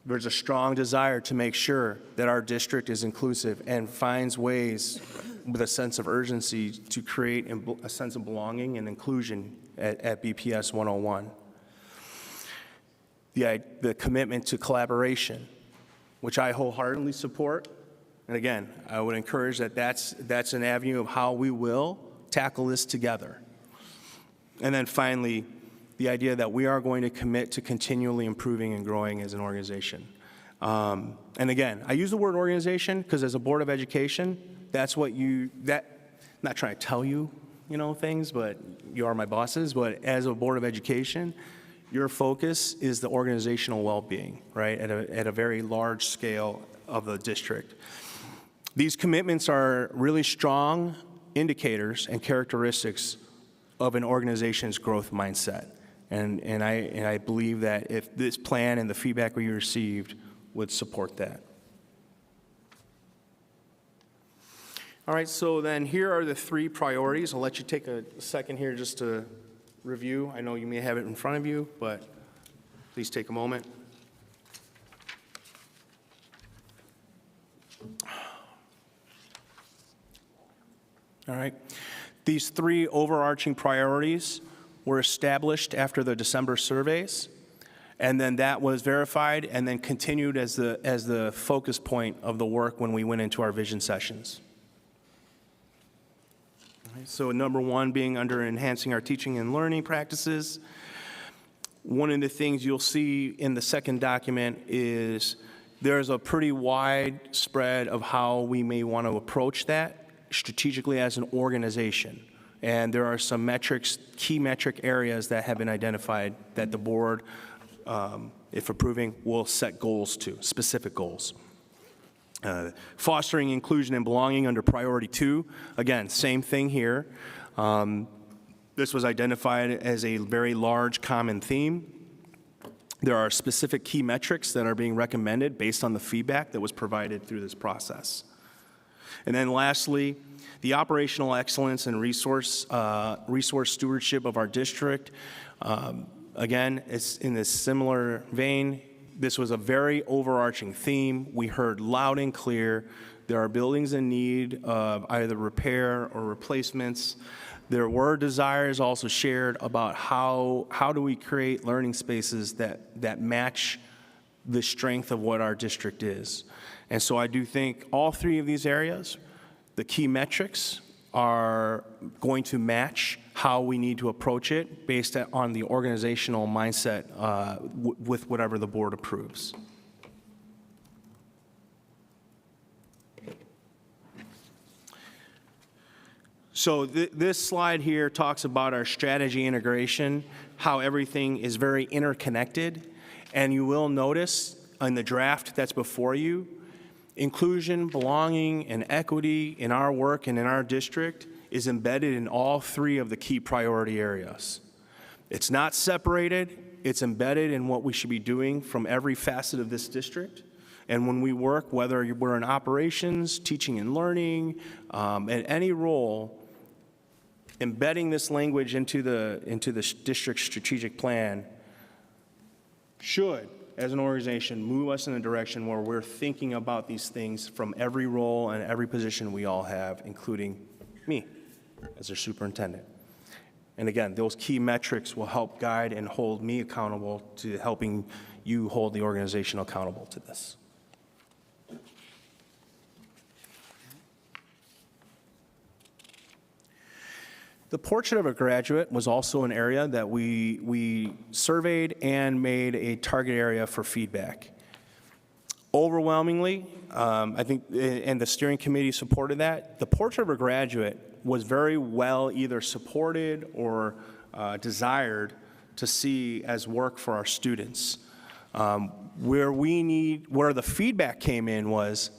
S16: There's a strong desire to make sure that our district is inclusive and finds ways with a sense of urgency to create a sense of belonging and inclusion at BPS 101. The commitment to collaboration, which I wholeheartedly support. And again, I would encourage that's an avenue of how we will tackle this together. And then finally, the idea that we are going to commit to continually improving and growing as an organization. And again, I use the word organization because as a Board of Education, that's what I'm not trying to tell you, things, but you are my bosses, but as a Board of Education, your focus is the organizational well-being, right, at a very large scale of the district. These commitments are really strong indicators and characteristics of an organization's growth mindset. And I believe that if this plan and the feedback we received would support that. All right, so then here are the 3 priorities. I'll let you take a second here just to review. I know you may have it in front of you, but please take a moment. All right. These 3 overarching priorities were established after the December surveys, and then that was verified and then continued as the focus point of the work when we went into our vision sessions. All right, so number 1 being under enhancing our teaching and learning practices. One of the things you'll see in the second document is there's a pretty wide spread of how we may want to approach that strategically as an organization. And there are some metrics, key metric areas that have been identified that the board, if approving, will set goals to, specific goals. Fostering inclusion and belonging under priority 2. Again, same thing here. This was identified as a very large common theme. There are specific key metrics that are being recommended based on the feedback that was provided through this process. And then lastly, the operational excellence and resource stewardship of our district. Again, it's in this similar vein. This was a very overarching theme. We heard loud and clear There are buildings in need of either repair or replacements. There were desires also shared about how do we create learning spaces that match the strength of what our district is. And so I do think all three of these areas, the key metrics are going to match how we need to approach it based on the organizational mindset with whatever the board approves. So this slide here talks about our strategy integration, how everything is very interconnected. And you will notice in the draft that's before you, inclusion, belonging, and equity in our work and in our district is embedded in all three of the key priority areas. It's not separated, it's embedded in what we should be doing from every facet of this district. And when we work, whether we're in operations, teaching and learning, in any role, embedding this language into the district's strategic plan should, as an organization, move us in a direction where we're thinking about these things from every role and every position we all have, including me as their superintendent. And again, those key metrics will help guide and hold me accountable to helping you hold the organization accountable to this. The portrait of a graduate was also an area that we surveyed and made a target area for feedback. Overwhelmingly, I think, and the steering committee supported that, the portrait of a graduate was very well either supported or desired to see as work for our students. Where the feedback came in was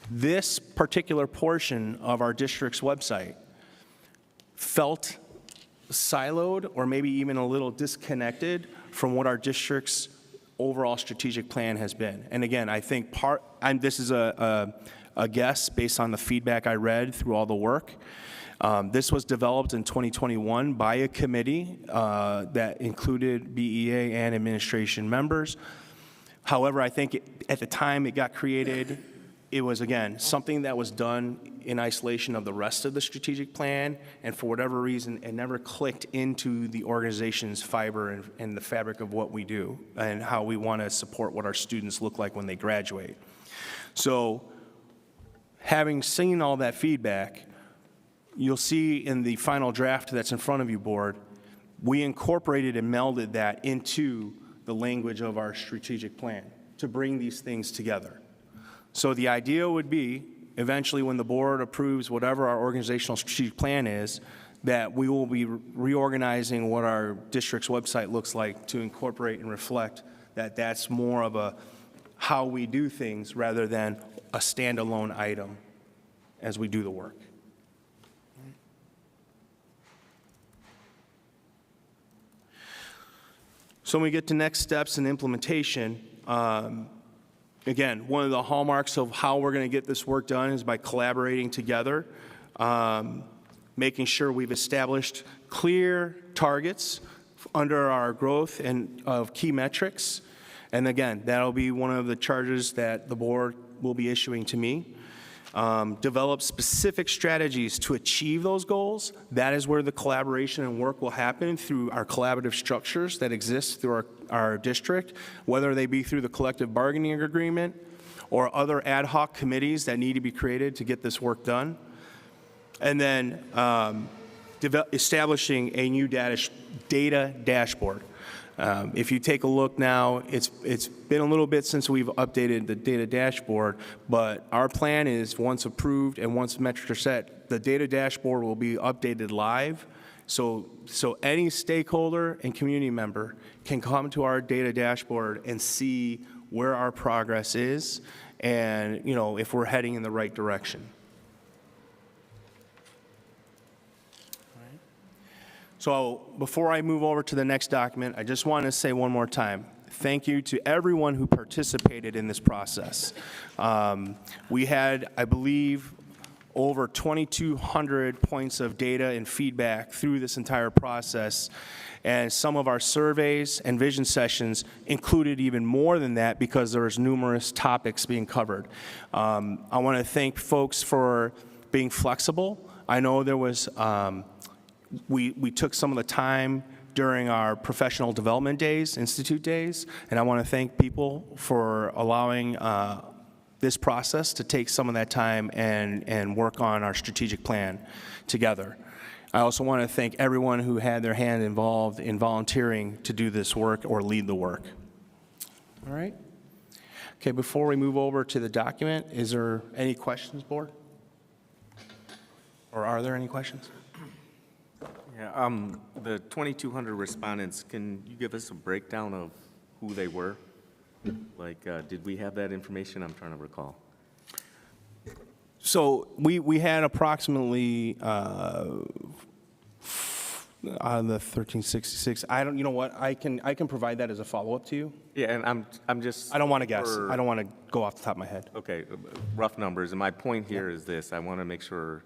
S16: this particular portion of our district's website felt siloed or maybe even a little disconnected from what our district's overall strategic plan has been. And again, I think this is a guess based on the feedback I read through all the work. This was developed in 2021 by a committee that included BEA and administration members. However, I think at the time it got created, it was, again, something that was done in isolation of the rest of the strategic plan, and for whatever reason, it never clicked into the organization's fiber and the fabric of what we do and how we want to support what our students look like when they graduate. So, having seen all that feedback, you'll see in the final draft that's in front of you, board, we incorporated and melded that into the language of our strategic plan to bring these things together. So the idea would be, eventually when the board approves whatever our organizational strategic plan is, that we will be reorganizing what our district's website looks like to incorporate and reflect that that's more of a how we do things rather than a standalone item as we do the work. So when we get to next steps and implementation, again, one of the hallmarks of how we're going to get this work done is by collaborating together, making sure we've established clear targets under our growth and of key metrics. And again, that'll be one of the charges that the board will be issuing to me. Develop specific strategies to achieve those goals. That is where the collaboration and work will happen through our collaborative structures that exist through our district, whether they be through the collective bargaining agreement or other ad hoc committees that need to be created to get this work done. And then establishing a new data dashboard. If you take a look now, it's been a little bit since we've updated the data dashboard, but our plan is once approved and once metrics are set, the data dashboard will be updated live. So any stakeholder and community member can come to our data dashboard and see where our progress is and, you know, if we're heading in the right direction. So before I move over to the next document, I just want to say one more time, thank you to everyone who participated in this process. We had, I believe, over 2,200 points of data and feedback through this entire process. And some of our surveys and vision sessions included even more than that because there was numerous topics being covered. I want to thank folks for being flexible. I know there was, we took some of the time during our professional development days, institute days, and I want to thank people for allowing this process to take some of that time and work on our strategic plan together. I also want to thank everyone who had their hand involved in volunteering to do this work or lead the work. All right. Okay, before we move over to the document, is there any questions, board? Or are there any questions?
S26: Yeah, the 2,200 respondents, can you give us a breakdown of who they were? Like, did we have that information? I'm trying to recall.
S16: So we had approximately on the 1366. I don't. You know what? I can provide that as a follow-up to you.
S26: Yeah, and I'm just.
S16: I don't want to guess. I don't want to go off the top of my head.
S26: Okay, rough numbers. And my point here is this: I want to make sure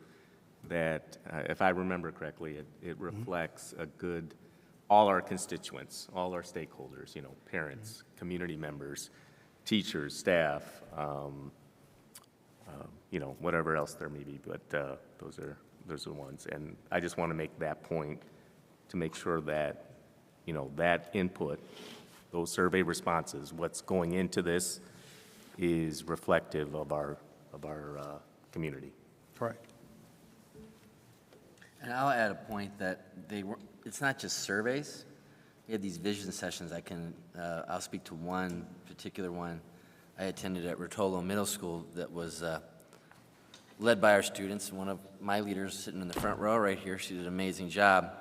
S26: that if I remember correctly, it reflects a good. All our constituents, all our stakeholders. You know, parents, community members, teachers, staff. You know, whatever else there may be, but those are the ones. And I just want to make that point to make sure that, you know, that input, those survey responses, what's going into this is reflective of our community.
S16: Correct.
S24: And I'll add a point that it's not just surveys. We had these vision sessions. I'll speak to one particular one I attended at Rotolo Middle School that was led by our students. One of my leaders sitting in the front row right here, she did an amazing job.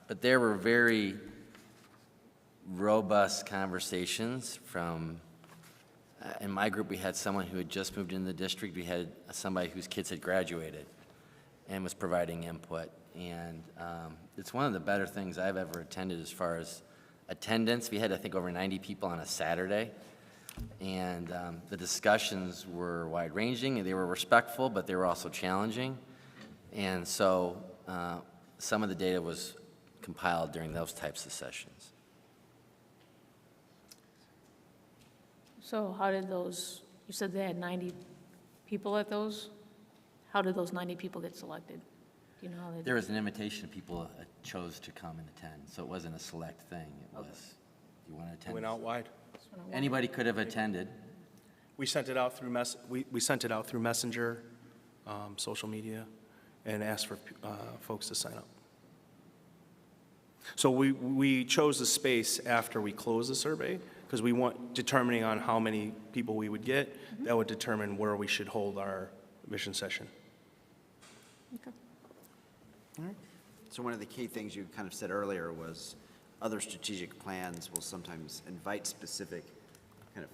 S24: But there were very robust conversations from, in my group we had someone who had just moved into the district. We had somebody whose kids had graduated and was providing input. And it's one of the better things I've ever attended as far as attendance. We had, I think, over 90 people on a Saturday. And the discussions were wide-ranging, and they were respectful, but they were also challenging. And so some of the data was compiled during those types of sessions.
S25: So how did those, you said they had 90 people at those? How did those 90 people get selected? Do you know how they did?
S24: There was an invitation. People chose to come and attend, so it wasn't a select thing. It was, you want to attend?
S16: Went out wide.
S24: Anybody could have attended.
S16: We sent it out through we sent it out through Messenger, social media, and asked for folks to sign up. So we chose the space after we closed the survey because we want determining on how many people we would get. That would determine where we should hold our vision session.
S25: Okay.
S16: All right.
S3: So one of the key things you kind of said earlier was other strategic plans will sometimes invite specific kind of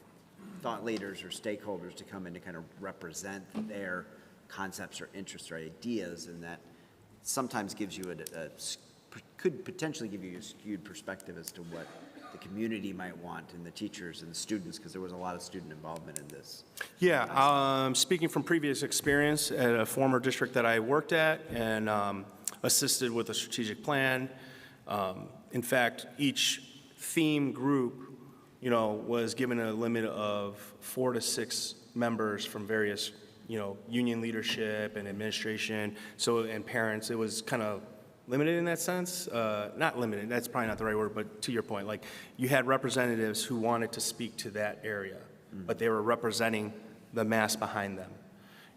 S3: thought leaders or stakeholders to come in to kind of represent their concepts or interests or ideas, and that sometimes gives you could potentially give you a skewed perspective as to what the community might want and the teachers and the students, because there was a lot of student involvement in this.
S16: Yeah, speaking from previous experience at a former district that I worked at and assisted with a strategic plan. In fact, each theme group, you know, was given a limit of 4 to 6 members from various, you know, union leadership and administration, and parents. It was kind of limited in that sense. Not limited, that's probably not the right word, but to your point, like you had representatives who wanted to speak to that area, but they were representing the mass behind them.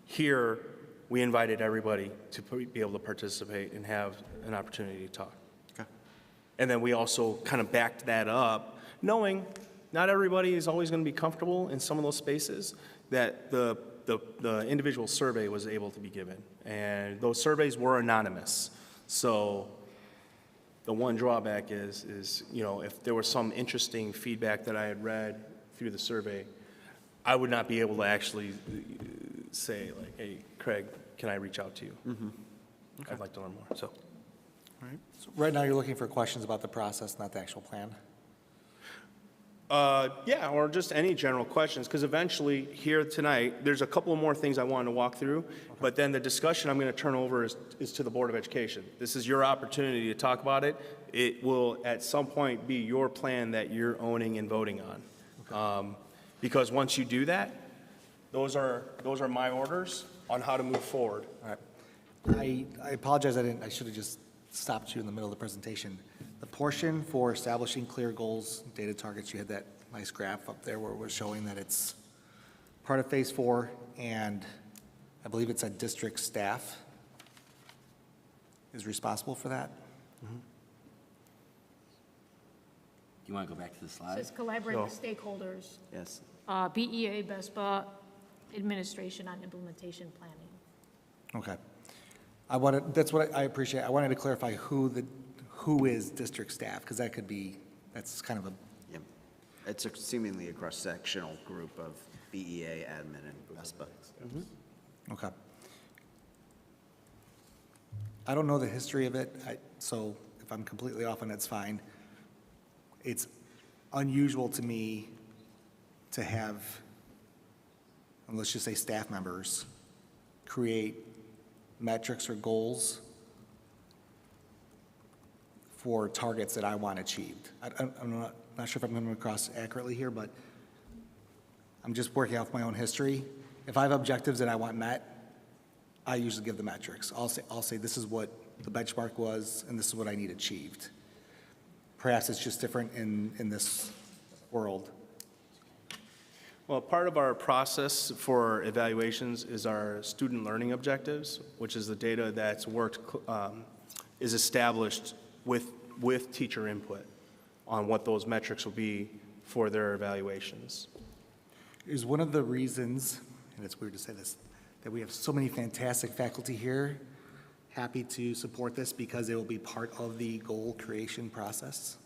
S16: Here, we invited everybody to be able to participate and have an opportunity to talk. And then we also kind of backed that up, knowing not everybody is always going to be comfortable in some of those spaces, that the individual survey was able to be given. And those surveys were anonymous. So the one drawback is, you know, if there was some interesting feedback that I had read through the survey, I would not be able to actually say, like, hey, Craig, can I reach out to you? Mm-hmm. Okay. I'd like to learn more. So.
S7: All right. So right now, you're looking for questions about the process, not the actual plan?
S16: Yeah, or just any general questions, because eventually, here tonight, there's a couple more things I wanted to walk through, but then the discussion I'm going to turn over is to the Board of Education. This is your opportunity to talk about it. It will, at some point, be your plan that you're owning and voting on. Because once you do that, those are my orders on how to move forward.
S7: All right. I apologize, I should have just stopped you in the middle of the presentation. The portion for establishing clear goals, data targets, you had that nice graph up there where we're showing that it's part of Phase 4, and I believe it's a district staff is responsible for that.
S24: Do you want to go back to the slide?
S5: Says collaborate with stakeholders,
S3: Yes.
S5: BEA, BESPA, administration on implementation planning.
S7: Okay. That's what I appreciate. I wanted to clarify who is district staff, because that's kind of a,
S3: Yep. It's seemingly a cross-sectional group of BEA, admin, and BESPA.
S7: okay. I don't know the history of it, so if I'm completely off on it's fine. It's unusual to me to have, let's just say, staff members create metrics or goals for targets that I want achieved. I'm not sure if I'm coming across accurately here, but I'm just working off my own history. If I have objectives that I want met, I usually give the metrics. I'll say this is what the benchmark was, and this is what I need achieved. Perhaps it's just different in this world.
S16: Well, part of our process for evaluations is our student learning objectives, which is the data that's is established with teacher input on what those metrics will be for their evaluations.
S7: Is one of the reasons, and it's weird to say this, that we have so many fantastic faculty here, happy to support this because they will be part of the goal creation process?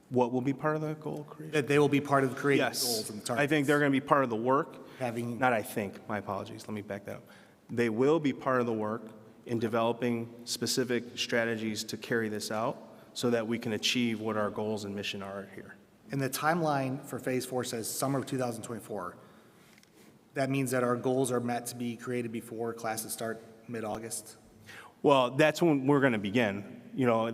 S16: What will be part of the goal creation?
S7: That they will be part of creating
S16: Yes.
S7: goals and targets.
S16: I think they're going to be part of the work.
S7: Having,
S16: Not I think, my apologies, let me back that up. They will be part of the work in developing specific strategies to carry this out so that we can achieve what our goals and mission are here.
S7: and the timeline for Phase 4 says summer of 2024. That means that our goals are meant to be created before classes start mid-August?
S16: Well, that's when we're going to begin. You know,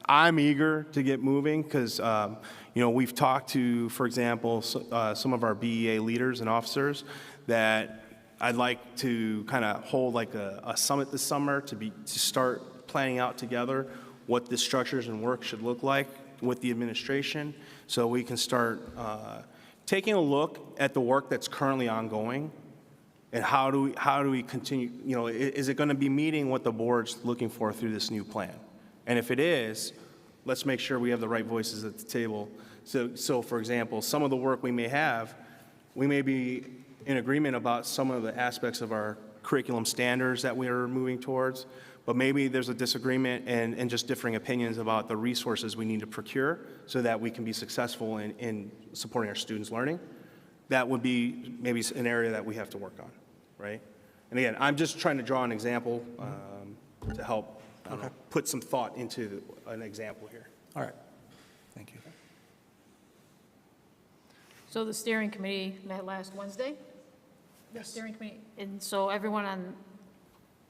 S16: I'm eager to get moving because, you know, we've talked to, for example, some of our BEA leaders and officers that I'd like to kind of hold like a summit this summer to start planning out together what the structures and work should look like with the administration, so we can start taking a look at the work that's currently ongoing and how do we continue, you know, is it going to be meeting what the board's looking for through this new plan? And if it is, let's make sure we have the right voices at the table. So for example, some of the work we may be in agreement about some of the aspects of our curriculum standards that we are moving towards, but maybe there's a disagreement and just differing opinions about the resources we need to procure so that we can be successful in supporting our students' learning. That would be maybe an area that we have to work on, right? And again, I'm just trying to draw an example to help put some thought into an example here.
S7: All right, thank you.
S5: So the steering committee met last Wednesday?
S7: Yes.
S5: Steering committee, and so everyone on,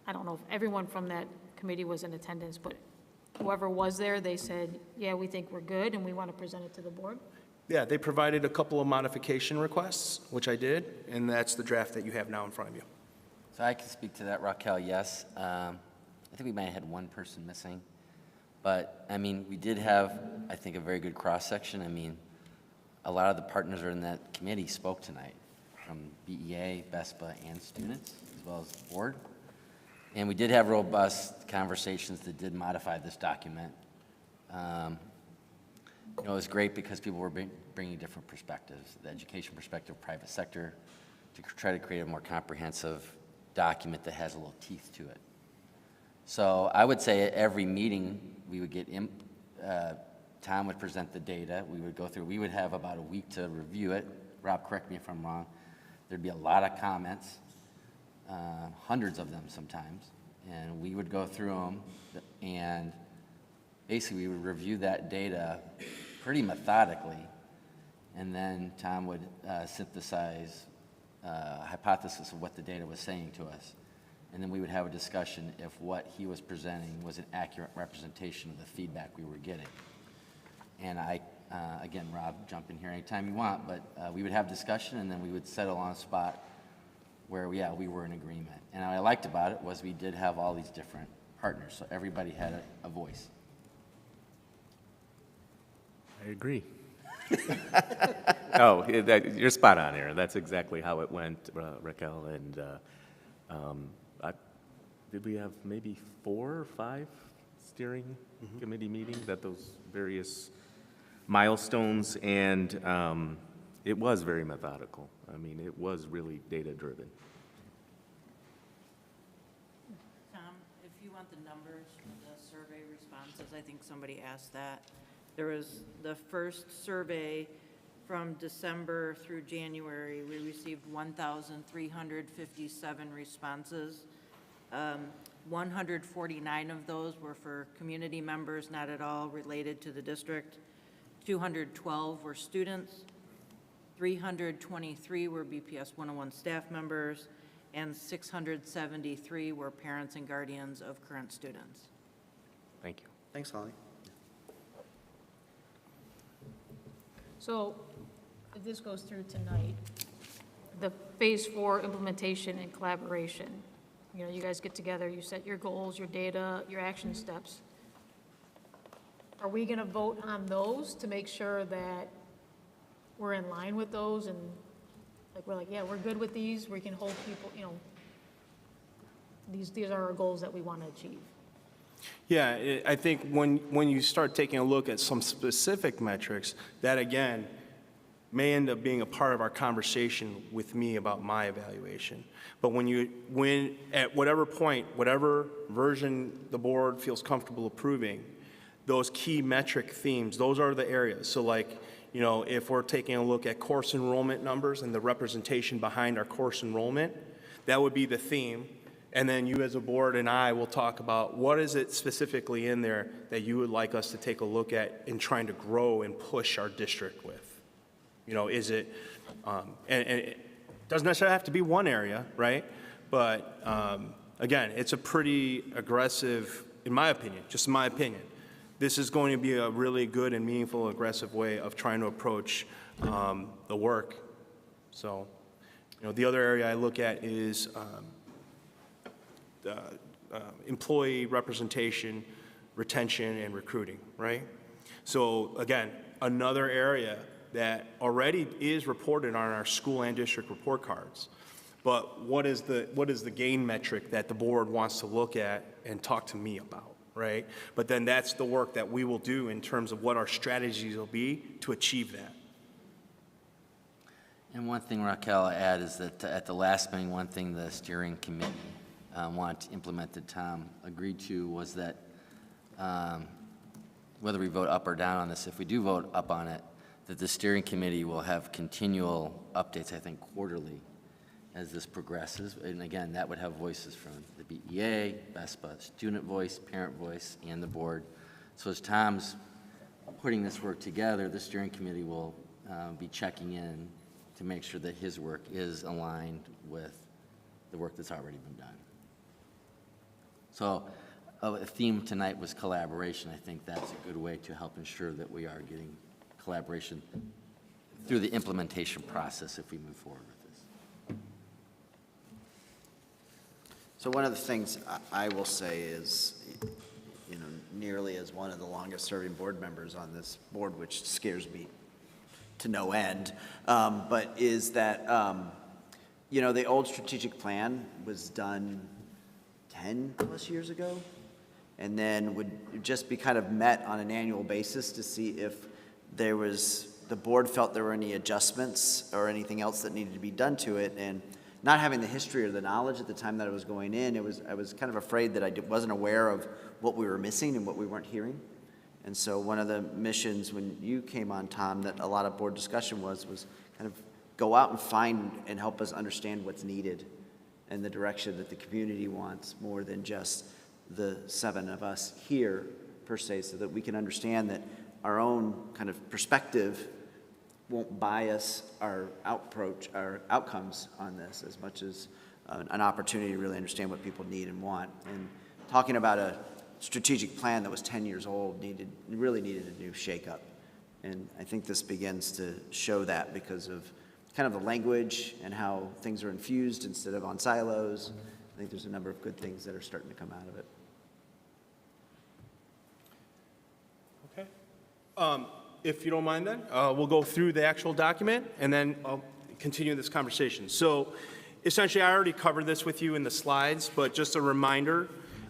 S5: I don't know if everyone from that committee was in attendance, but whoever was there, they said, yeah, we think we're good and we want to present it to the board.
S16: Yeah, they provided a couple of modification requests, which I did, and that's the draft that you have now in front of you.
S24: So I can speak to that, Raquel, yes. I think we might have had one person missing. But, I mean, we did have, I think, a very good cross-section. I mean, a lot of the partners are in that committee spoke tonight, from BEA, BESPA, and students, as well as the board. And we did have robust conversations that did modify this document. You know, it was great because people were bringing different perspectives, the education perspective, private sector, to try to create a more comprehensive document that has a little teeth to it. So I would say at every meeting, we would get, Tom would present the data, we would go through, we would have about a week to review it. Rob, correct me if I'm wrong. There'd be a lot of comments, hundreds of them sometimes, and we would go through them, and basically we would review that data pretty methodically and then Tom would synthesize a hypothesis of what the data was saying to us. And then we would have a discussion if what he was presenting was an accurate representation of the feedback we were getting. And again, Rob, jump in here anytime you want, but we would have discussion, and then we would settle on a spot where, yeah, we were in agreement. And what I liked about it was we did have all these different partners, so everybody had a voice.
S26: I agree. Oh, you're spot on, Aaron. That's exactly how it went, Raquel. And did we have maybe 4 or 5 steering committee meetings at those various milestones? And it was very methodical. I mean, it was really data-driven.
S10: Tom, if you want the numbers for the survey responses, I think somebody asked that. There was the first survey from December through January. We received 1,357 responses. 149 of those were for community members not at all related to the district. 212 were students. 323 were BPS 101 staff members, and 673 were parents and guardians of current students.
S26: Thank you.
S3: Thanks, Holly.
S25: So if this goes through tonight, the Phase 4 implementation and collaboration, you know, you guys get together, you set your goals, your data, your action steps. Are we going to vote on those to make sure that we're in line with those, and like, we're like, yeah, we're good with these, we can hold people, you know, these are our goals that we want to achieve?
S16: Yeah, I think when you start taking a look at some specific metrics, that again may end up being a part of our conversation with me about my evaluation. But when at whatever point, whatever version the board feels comfortable approving, those key metric themes, those are the areas. So like, you know, if we're taking a look at course enrollment numbers and the representation behind our course enrollment, that would be the theme. And then you as a board and I will talk about what is it specifically in there that you would like us to take a look at in trying to grow and push our district with. You know, is it, and it doesn't necessarily have to be one area, right? But again, it's a pretty aggressive, in my opinion, just in my opinion, this is going to be a really good and meaningful, aggressive way of trying to approach the work. So, you know, the other area I look at is employee representation, retention, and recruiting, right? So again, another area that already is reported on our school and district report cards. But what is the gain metric that the board wants to look at and talk to me about, right? But then that's the work that we will do in terms of what our strategies will be to achieve that.
S24: And one thing, Raquel, I add is that at the last meeting, one thing the steering committee wanted to implement that Tom agreed to was that whether we vote up or down on this, if we do vote up on it, that the steering committee will have continual updates, I think quarterly, as this progresses. And again, that would have voices from the BEA, BESPA, student voice, parent voice, and the board. So as Tom's putting this work together, the steering committee will be checking in to make sure that his work is aligned with the work that's already been done. So a theme tonight was collaboration. I think that's a good way to help ensure that we are getting collaboration through the implementation process if we move forward with this.
S3: So one of the things I will say is, you know, nearly as one of the longest serving board members on this board, which scares me to no end, but is that, you know, the old strategic plan was done 10 plus years ago, and then would just be kind of met on an annual basis to see if the board felt there were any adjustments or anything else that needed to be done to it. And not having the history or the knowledge at the time that I was going in, I was kind of afraid that I wasn't aware of what we were missing and what we weren't hearing. And so one of the missions when you came on, Tom, that a lot of board discussion was kind of go out and find and help us understand what's needed and the direction that the community wants, more than just the 7 of us here per se, so that we can understand that our own kind of perspective won't bias our approach, our outcomes on this as much as an opportunity to really understand what people need and want. And talking about a strategic plan that was 10 years old really needed a new shakeup. And I think this begins to show that because of kind of the language and how things are infused instead of on silos. I think there's a number of good things that are starting to come out of it.
S16: Okay. If you don't mind then, we'll go through the actual document and then I'll continue this conversation. So essentially, I already covered this with you in the slides, but just a reminder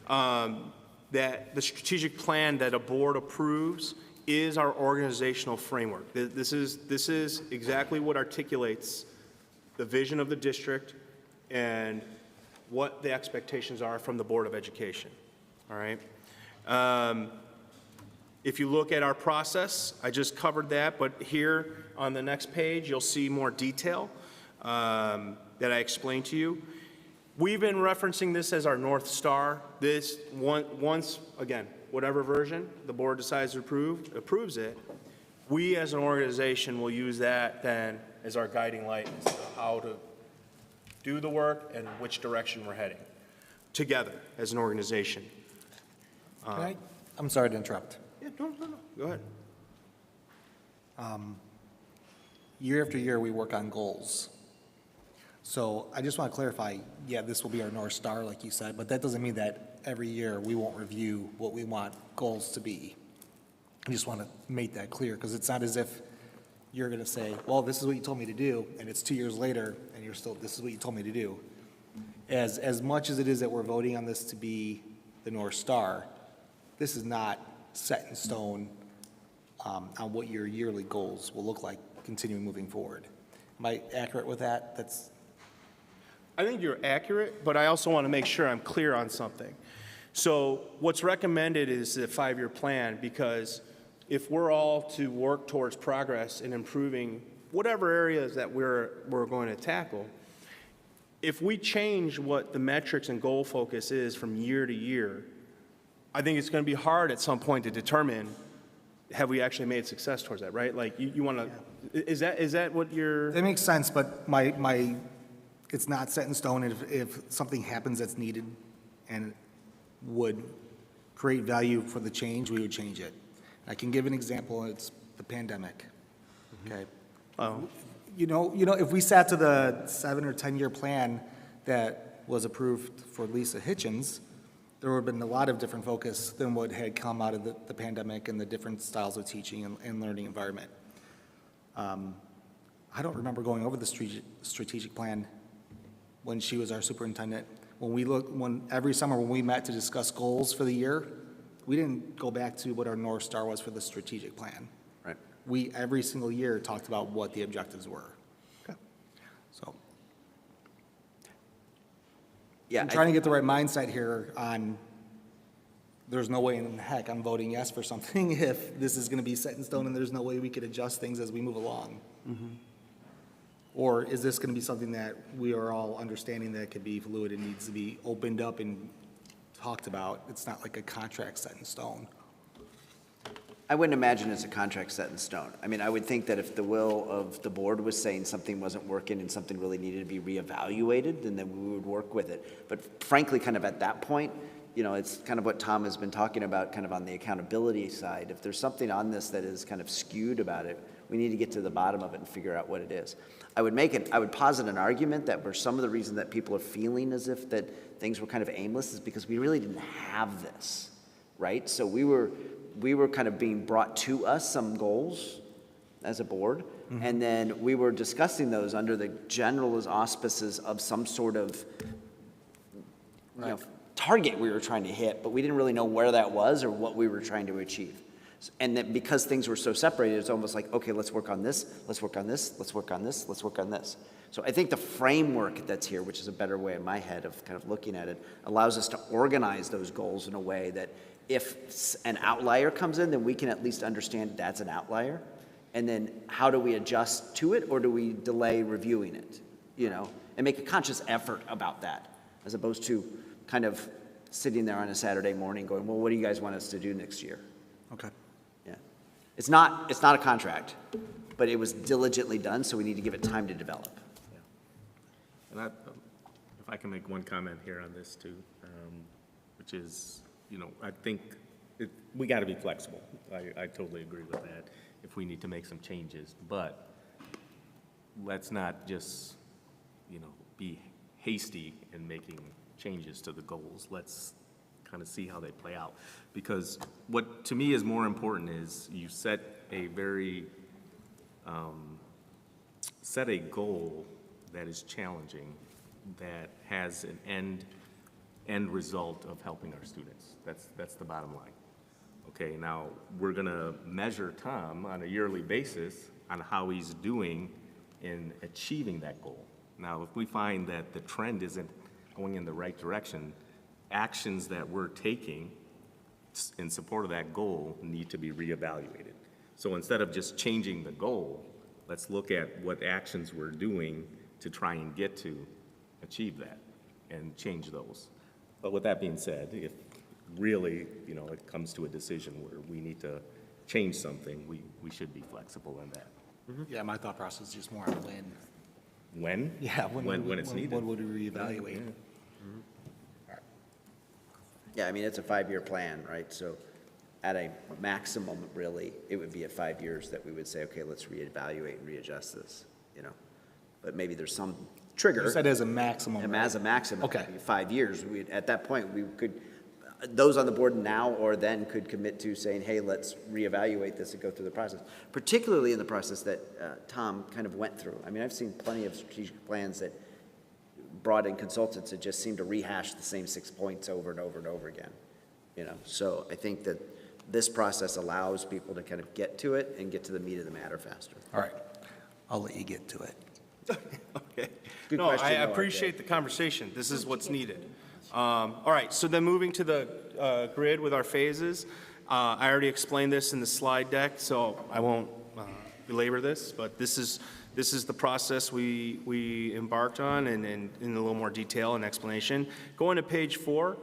S16: that the strategic plan that a board approves is our organizational framework. This is exactly what articulates the vision of the district and what the expectations are from the Board of Education, all right? If you look at our process, I just covered that, but here on the next page, you'll see more detail that I explained to you. We've been referencing this as our North Star. This, once, again, whatever version the board decides to approves it, we as an organization will use that then as our guiding light as to how to do the work and which direction we're heading together as an organization.
S7: I'm sorry to interrupt.
S16: Yeah, no, go ahead.
S7: Year after year, we work on goals. So I just want to clarify, yeah, this will be our North Star, like you said, but that doesn't mean that every year we won't review what we want goals to be. I just want to make that clear, because it's not as if you're going to say, well, this is what you told me to do, and it's 2 years later, and you're still, this is what you told me to do. As much as it is that we're voting on this to be the North Star, this is not set in stone on what your yearly goals will look like continuing moving forward. Am I accurate with that?
S16: I think you're accurate, but I also want to make sure I'm clear on something. So what's recommended is a 5-year plan, because if we're all to work towards progress in improving whatever areas that we're going to tackle, if we change what the metrics and goal focus is from year to year, I think it's going to be hard at some point to determine, have we actually made success towards that, right? Like you want to, is that what you're?
S7: That makes sense, but it's not set in stone. If something happens that's needed and would create value for the change, we would change it. I can give an example. It's the pandemic. Okay. You know, if we sat to the 7 or 10 year plan that was approved for Lisa Hitchens, there would have been a lot of different focus than what had come out of the pandemic and the different styles of teaching and learning environment. I don't remember going over the strategic plan when she was our superintendent. When every summer when we met to discuss goals for the year, we didn't go back to what our North Star was for the strategic plan.
S3: Right.
S7: We, every single year, talked about what the objectives were.
S3: Okay.
S7: So.
S3: Yeah,
S7: I'm trying to get the right mindset here on, there's no way in heck I'm voting yes for something if this is going to be set in stone and there's no way we could adjust things as we move along.
S3: Mm-hmm.
S7: Or is this going to be something that we are all understanding that could be fluid and needs to be opened up and talked about? It's not like a contract set in stone.
S3: I wouldn't imagine it's a contract set in stone. I mean, I would think that if the will of the board was saying something wasn't working and something really needed to be reevaluated, then we would work with it. But frankly, kind of at that point, you know, it's kind of what Tom has been talking about kind of on the accountability side. If there's something on this that is kind of skewed about it, we need to get to the bottom of it and figure out what it is. I would posit an argument that for some of the reason that people are feeling as if that things were kind of aimless is because we really didn't have this, right? So we were kind of being brought to us some goals as a board, and then we were discussing those under the general auspices of some sort of you know, target we were trying to hit, but we didn't really know where that was or what we were trying to achieve. And that because things were so separated, it's almost like, okay, let's work on this, let's work on this, let's work on this, let's work on this. So I think the framework that's here, which is a better way in my head of kind of looking at it, allows us to organize those goals in a way that if an outlier comes in, then we can at least understand that's an outlier. And then how do we adjust to it, or do we delay reviewing it, you know, and make a conscious effort about that, as opposed to kind of sitting there on a Saturday morning going, well, what do you guys want us to do next year?
S7: Okay.
S3: Yeah. It's not a contract. but it was diligently done, so we need to give it time to develop.
S26: And if I can make one comment here on this too, which is, I think we got to be flexible. I totally agree with that if we need to make some changes, but let's not just, be hasty in making changes to the goals. Let's kind of see how they play out. Because what to me is more important is you set a goal that is challenging, that has an end result of helping our students. That's the bottom line. Okay, now we're gonna measure Tom on a yearly basis on how he's doing in achieving that goal. Now, if we find that the trend isn't going in the right direction, actions that we're taking in support of that goal need to be reevaluated. So instead of just changing the goal, let's look at what actions we're doing to try and get to achieve that and change those. But with that being said, if really, it comes to a decision where we need to change something, we should be flexible in that.
S7: Yeah, my thought process is just more on when.
S26: When?
S7: Yeah,
S26: when it's needed.
S7: When would we reevaluate?
S3: Yeah, I mean, it's a 5-year plan, right? So at a maximum, really, it would be at 5 years that we would say, okay, let's reevaluate and readjust this, But maybe there's some trigger.
S7: You said as a maximum.
S3: And as a maximum,
S7: Okay.
S3: it'd be 5 years. At that point, we could, those on the board now or then could commit to saying, hey, let's reevaluate this and go through the process, particularly in the process that Tom kind of went through. I mean, I've seen plenty of strategic plans that brought in consultants that just seem to rehash the same 6 points over and over and over again, So I think that this process allows people to kind of get to it and get to the meat of the matter faster.
S7: All right, I'll let you get to it.
S16: Okay.
S3: Good
S16: No,
S3: question,
S16: I
S3: though,
S16: appreciate
S3: RJ.
S16: the conversation. This is what's needed. All right, so then moving to the grid with our phases. I already explained this in the slide deck, so I won't belabor this, but this is the process we embarked on and in a little more detail and explanation. Going to page 4,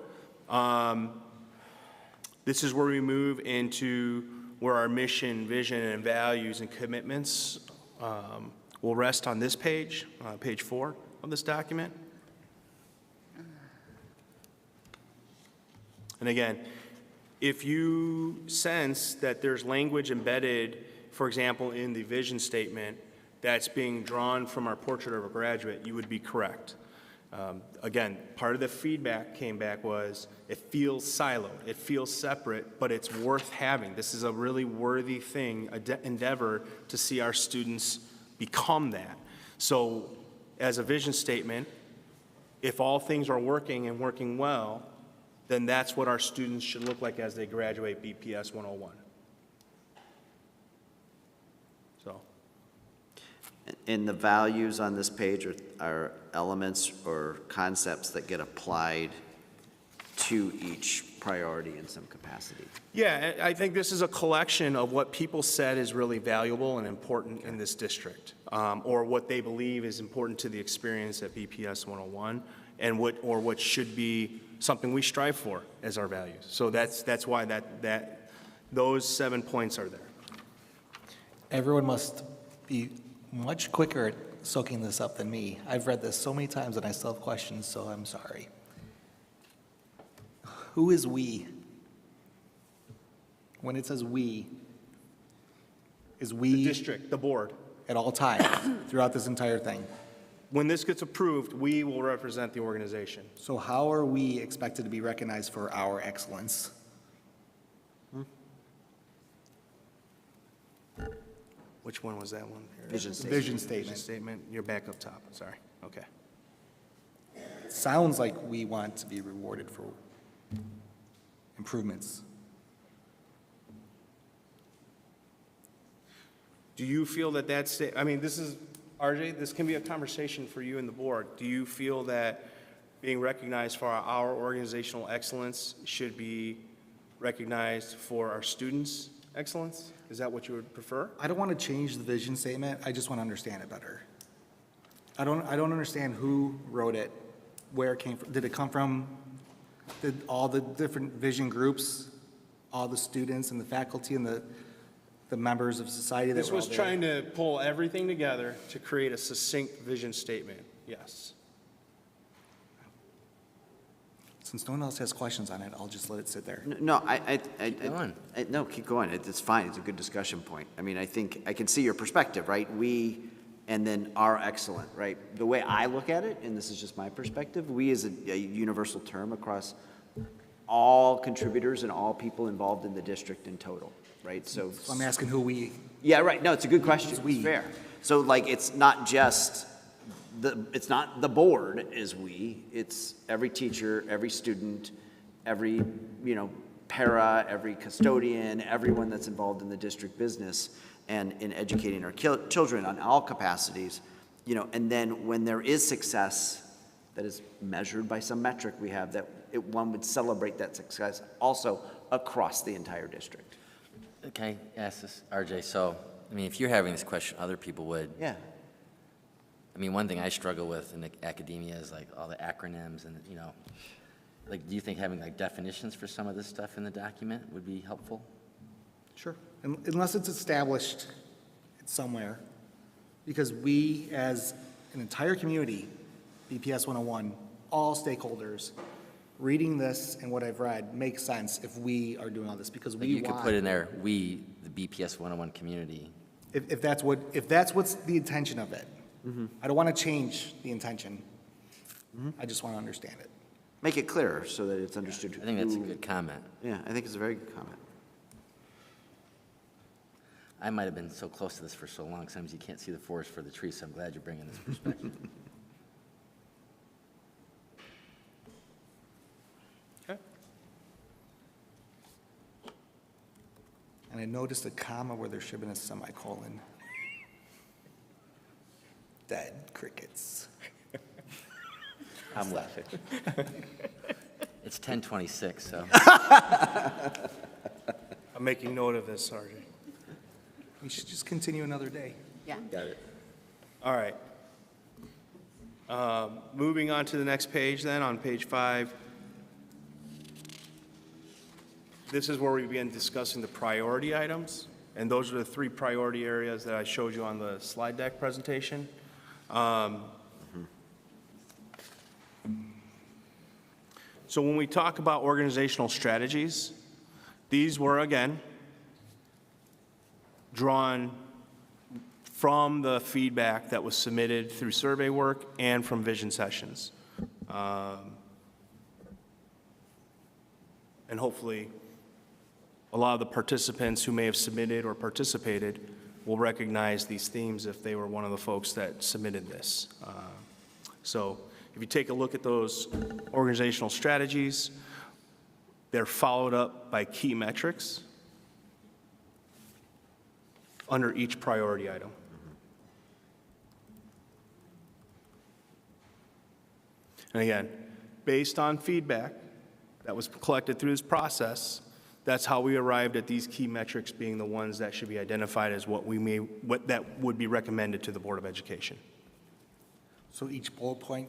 S16: this is where we move into where our mission, vision, and values and commitments will rest on this page, page 4 of this document. And again, if you sense that there's language embedded, for example, in the vision statement that's being drawn from our portrait of a graduate, you would be correct. Again, part of the feedback came back was it feels siloed, it feels separate, but it's worth having. This is a really worthy thing, endeavor to see our students become that. So as a vision statement, if all things are working and working well, then that's what our students should look like as they graduate BPS 101. So.
S3: And the values on this page are elements or concepts that get applied to each priority in some capacity.
S16: Yeah, I think this is a collection of what people said is really valuable and important in this district, or what they believe is important to the experience at BPS 101, and what should be something we strive for as our values. So that's why those 7 points are there.
S7: Everyone must be much quicker at soaking this up than me. I've read this so many times and I still have questions, so I'm sorry. Who is we? When it says we, is we?
S16: The district, the board.
S7: At all times, throughout this entire thing.
S16: When this gets approved, we will represent the organization.
S7: So how are we expected to be recognized for our excellence?
S16: Which one was that one?
S3: Vision statement.
S7: Vision statement.
S16: Vision statement, you're back up top, sorry, okay.
S7: Sounds like we want to be rewarded for improvements.
S16: Do you feel that that's, I mean, this is, RJ, this can be a conversation for you and the board. Do you feel that being recognized for our organizational excellence should be recognized for our students' excellence? Is that what you would prefer?
S7: I don't want to change the vision statement, I just want to understand it better. I don't understand who wrote it, where it came from. Did it come from all the different vision groups, all the students and the faculty and the the members of society that
S16: This
S7: were all
S16: was
S7: there?
S16: trying to pull everything together to create a succinct vision statement, yes.
S7: Since no one else has questions on it, I'll just let it sit there.
S3: No,
S24: going.
S3: no, keep going. It's fine. It's a good discussion point. I mean, I think I can see your perspective, right? We and then are excellent, right? The way I look at it, and this is just my perspective, we is a universal term across all contributors and all people involved in the district in total, right? So
S7: I'm asking who we.
S3: Yeah, right. No, it's a good question.
S7: It's we.
S3: It's fair. So like, it's not just it's not the board is we. It's every teacher, every student, every para, every custodian, everyone that's involved in the district business and in educating our children on all capacities. And then when there is success that is measured by some metric we have, that one would celebrate that success also across the entire district.
S24: Okay, ask this, RJ. So, I mean, if you're having this question, other people would.
S3: Yeah.
S24: I mean, one thing I struggle with in academia is like all the acronyms and, like, do you think having like definitions for some of this stuff in the document would be helpful?
S7: Sure. Unless it's established somewhere, because we as an entire community, BPS 101, all stakeholders, reading this and what I've read makes sense if we are doing all this, because
S24: Like
S7: we
S24: you could put in there, we, the BPS 101 community.
S7: If that's what's the intention of it. I don't want to change the intention. I just want to understand it.
S3: Make it clearer so that it's understood.
S24: I think that's a good comment.
S3: Yeah, I think it's a very good comment.
S24: I might have been so close to this for so long, sometimes you can't see the forest for the trees, so I'm glad you're bringing this perspective.
S16: Okay.
S7: And I noticed a comma where there should have been a semicolon. Dead crickets.
S24: I'm laughing. It's 10:26, so.
S16: I'm making note of this, RJ.
S7: We should just continue another day.
S24: Yeah. Got it.
S16: All right. Moving on to the next page then, on page 5. This is where we begin discussing the priority items, and those are the 3 priority areas that I showed you on the slide deck presentation. So when we talk about organizational strategies, these were, again, drawn from the feedback that was submitted through survey work and from vision sessions. And hopefully, a lot of the participants who may have submitted or participated will recognize these themes if they were one of the folks that submitted this. So if you take a look at those organizational strategies, they're followed up by key metrics under each priority item. And again, based on feedback that was collected through this process, that's how we arrived at these key metrics being the ones that should be identified as what that would be recommended to the Board of Education.
S7: So each bullet point,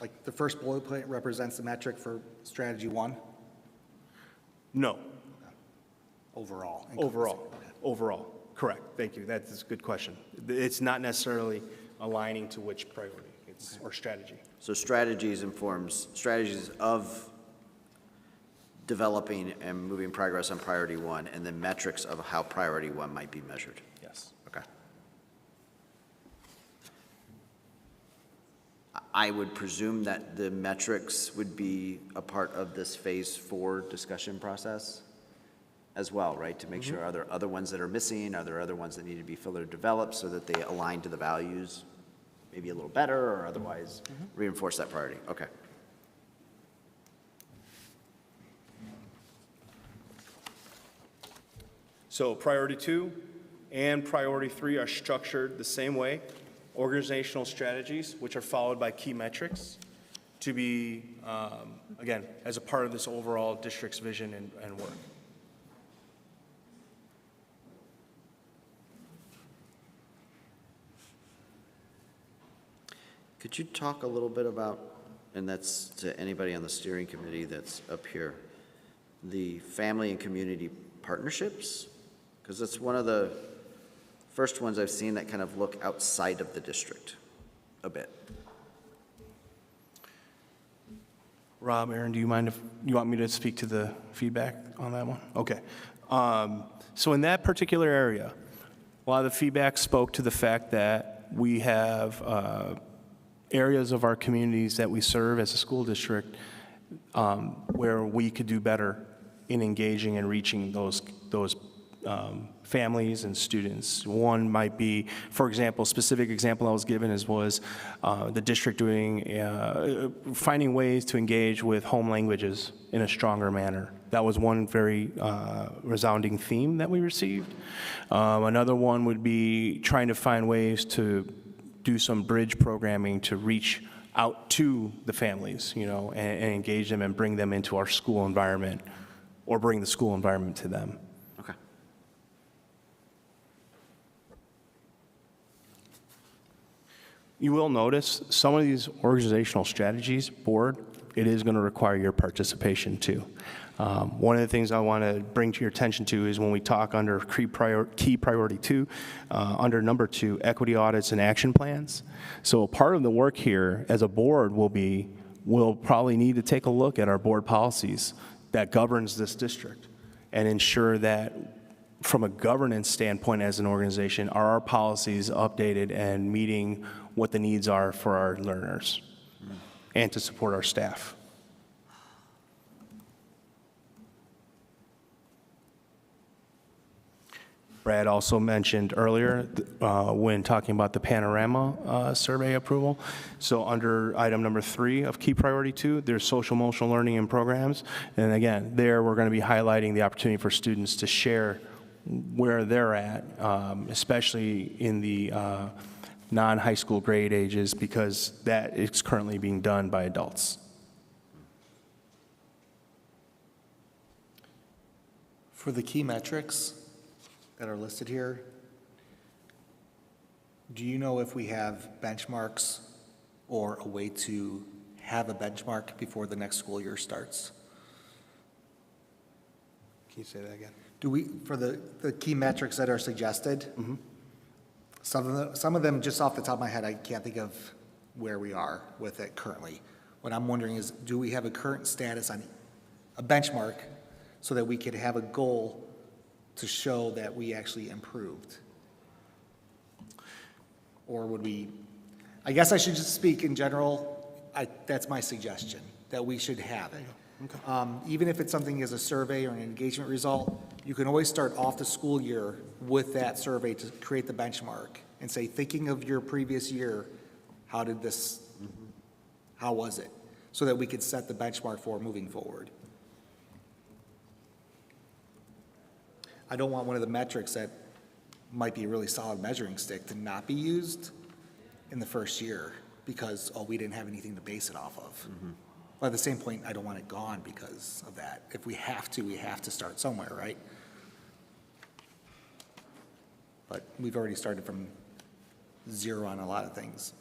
S7: like the first bullet point represents the metric for strategy 1?
S16: No.
S7: Overall?
S16: Overall, correct. Thank you. That's a good question. It's not necessarily aligning to which priority or strategy.
S3: So strategies of developing and moving progress on priority 1, and then metrics of how priority 1 might be measured.
S16: Yes.
S3: Okay. I would presume that the metrics would be a part of this phase 4 discussion process as well, right? To make sure, are there other ones that are missing? Are there other ones that need to be further developed so that they align to the values maybe a little better, or otherwise reinforce that priority? Okay.
S16: So priority 2 and priority 3 are structured the same way. Organizational strategies, which are followed by key metrics, to be, again, as a part of this overall district's vision and work.
S3: Could you talk a little bit about, and that's to anybody on the steering committee that's up here, the family and community partnerships Because it's one of the first ones I've seen that kind of look outside of the district a bit.
S16: Rob, Aaron, do you mind if you want me to speak to the feedback on that one? Okay. So in that particular area, a lot of the feedback spoke to the fact that we have areas of our communities that we serve as a school district where we could do better in engaging and reaching those families and students. One might be, for example, specific example I was given was the district finding ways to engage with home languages in a stronger manner. That was one very resounding theme that we received. Another one would be trying to find ways to do some bridge programming to reach out to the families, and engage them and bring them into our school environment, or bring the school environment to them.
S3: Okay.
S16: You will notice some of these organizational strategies, board, it is going to require your participation too. One of the things I want to bring to your attention to is when we talk under key priority 2, under number 2, equity audits and action plans. So a part of the work here as a board we'll probably need to take a look at our board policies that governs this district and ensure that from a governance standpoint as an organization, are our policies updated and meeting what the needs are for our learners and to support our staff. Brad also mentioned earlier when talking about the panorama survey approval. So under item number 3 of key priority 2, there's social emotional learning and programs. And again, there we're going to be highlighting the opportunity for students to share where they're at, especially in the non-high school grade ages, because that is currently being done by adults.
S7: For the key metrics that are listed here, do you know if we have benchmarks or a way to have a benchmark before the next school year starts?
S16: Can you say that again?
S7: Do we, for the key metrics that are suggested, some of them, just off the top of my head, I can't think of where we are with it currently. What I'm wondering is, do we have a current status on a benchmark so that we could have a goal to show that we actually improved? Or would we, I guess I should just speak in general, that's my suggestion, that we should have it. Okay. Even if it's something as a survey or an engagement result, you can always start off the school year with that survey to create the benchmark and say, thinking of your previous year, how did this, how was it? So that we could set the benchmark for moving forward. I don't want one of the metrics that might be a really solid measuring stick to not be used in the first year because, oh, we didn't have anything to base it off of. But at the same point, I don't want it gone because of that. If we have to start somewhere, right? But we've already started from 0 on a lot of things.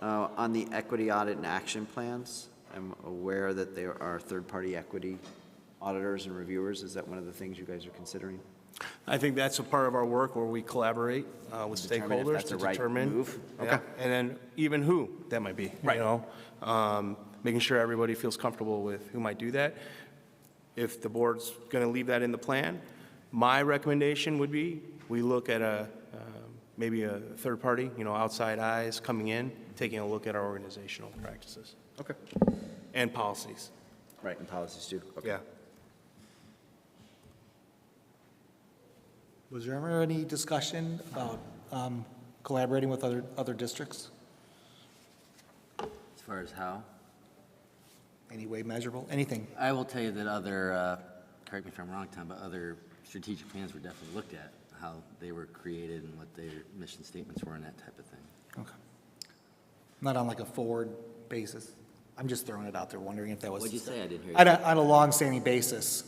S3: On the equity audit and action plans, I'm aware that there are third-party equity auditors and reviewers. Is that one of the things you guys are considering?
S16: I think that's a part of our work where we collaborate with
S3: Determine if
S16: stakeholders
S3: that's
S16: to
S3: a right
S16: determine.
S3: move?
S16: Yeah,
S3: Okay.
S16: and then even who that might be, making sure everybody feels comfortable with who might do that. If the board's going to leave that in the plan, my recommendation would be we look at maybe a third party, outside eyes coming in, taking a look at our organizational practices.
S3: Okay.
S16: And policies.
S3: Right, and policies too. Okay.
S16: Yeah.
S7: Was there ever any discussion about collaborating with other districts?
S24: As far as how?
S7: Any way measurable, anything?
S24: I will tell you that other, correct me if I'm wrong, Tom, but other strategic plans were definitely looked at, how they were created and what their mission statements were and that type of thing.
S7: Okay. Not on like a forward basis? I'm just throwing it out there, wondering if that was.
S24: What'd you say? I didn't hear you.
S7: On a long-standing basis.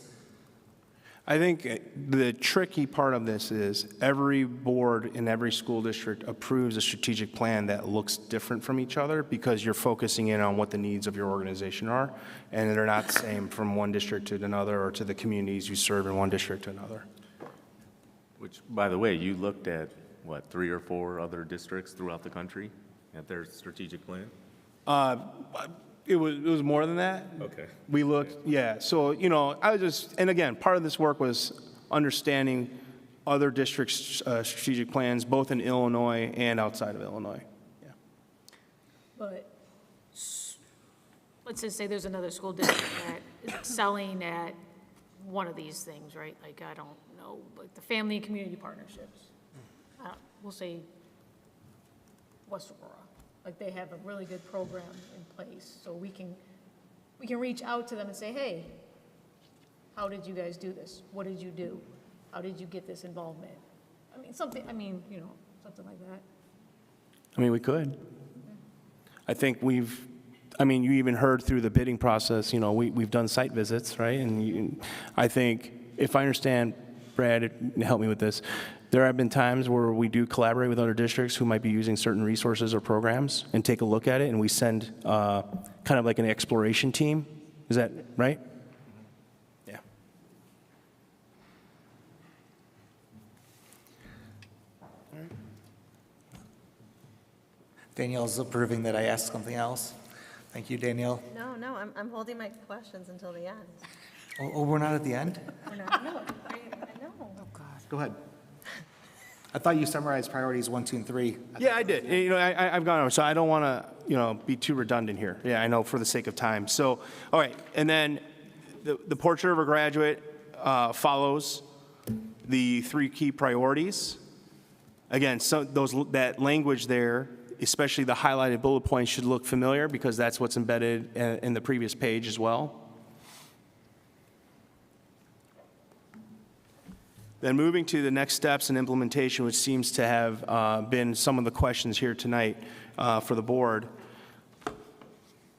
S16: I think the tricky part of this is every board in every school district approves a strategic plan that looks different from each other because you're focusing in on what the needs of your organization are, and they're not the same from one district to another or to the communities you serve in one district to another.
S26: Which, by the way, you looked at, what, 3 or 4 other districts throughout the country at their strategic plan?
S16: It was more than that.
S26: Okay.
S16: We looked, yeah. So, I was just, and again, part of this work was understanding other districts' strategic plans, both in Illinois and outside of Illinois. Yeah.
S5: But let's just say there's another school district that is excelling at one of these things, right? Like, I don't know, like the family and community partnerships. We'll say West Aurora. Like, they have a really good program in place, so we can reach out to them and say, hey, how did you guys do this? What did you do? How did you get this involvement? Something like that.
S16: We could. I think you even heard through the bidding process, we've done site visits, right? And I think, if I understand, Brad, help me with this, there have been times where we do collaborate with other districts who might be using certain resources or programs and take a look at it, and we send kind of like an exploration team. Is that right? Yeah.
S7: Danielle's approving that I ask something else. Thank you, Danielle.
S15: No, I'm holding my questions until the end.
S7: Oh, we're not at the end?
S15: I know.
S7: Go ahead. I thought you summarized priorities 1, 2, and 3.
S16: Yeah, I did. I've gone over, so I don't want to, be too redundant here. Yeah, I know, for the sake of time. So, all right, and then the portrait of a graduate follows the 3 key priorities. Again, that language there, especially the highlighted bullet points, should look familiar because that's what's embedded in the previous page as well. Then moving to the next steps and implementation, which seems to have been some of the questions here tonight for the board.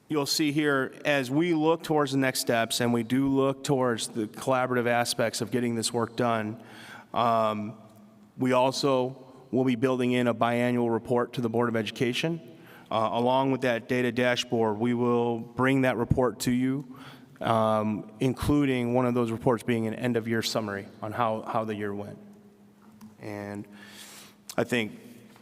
S16: You'll see here, as we look towards the next steps, and we do look towards the collaborative aspects of getting this work done, we also will be building in a biannual report to the Board of Education. Along with that data dashboard, we will bring that report to you, including one of those reports being an end-of-year summary on how the year went. And I think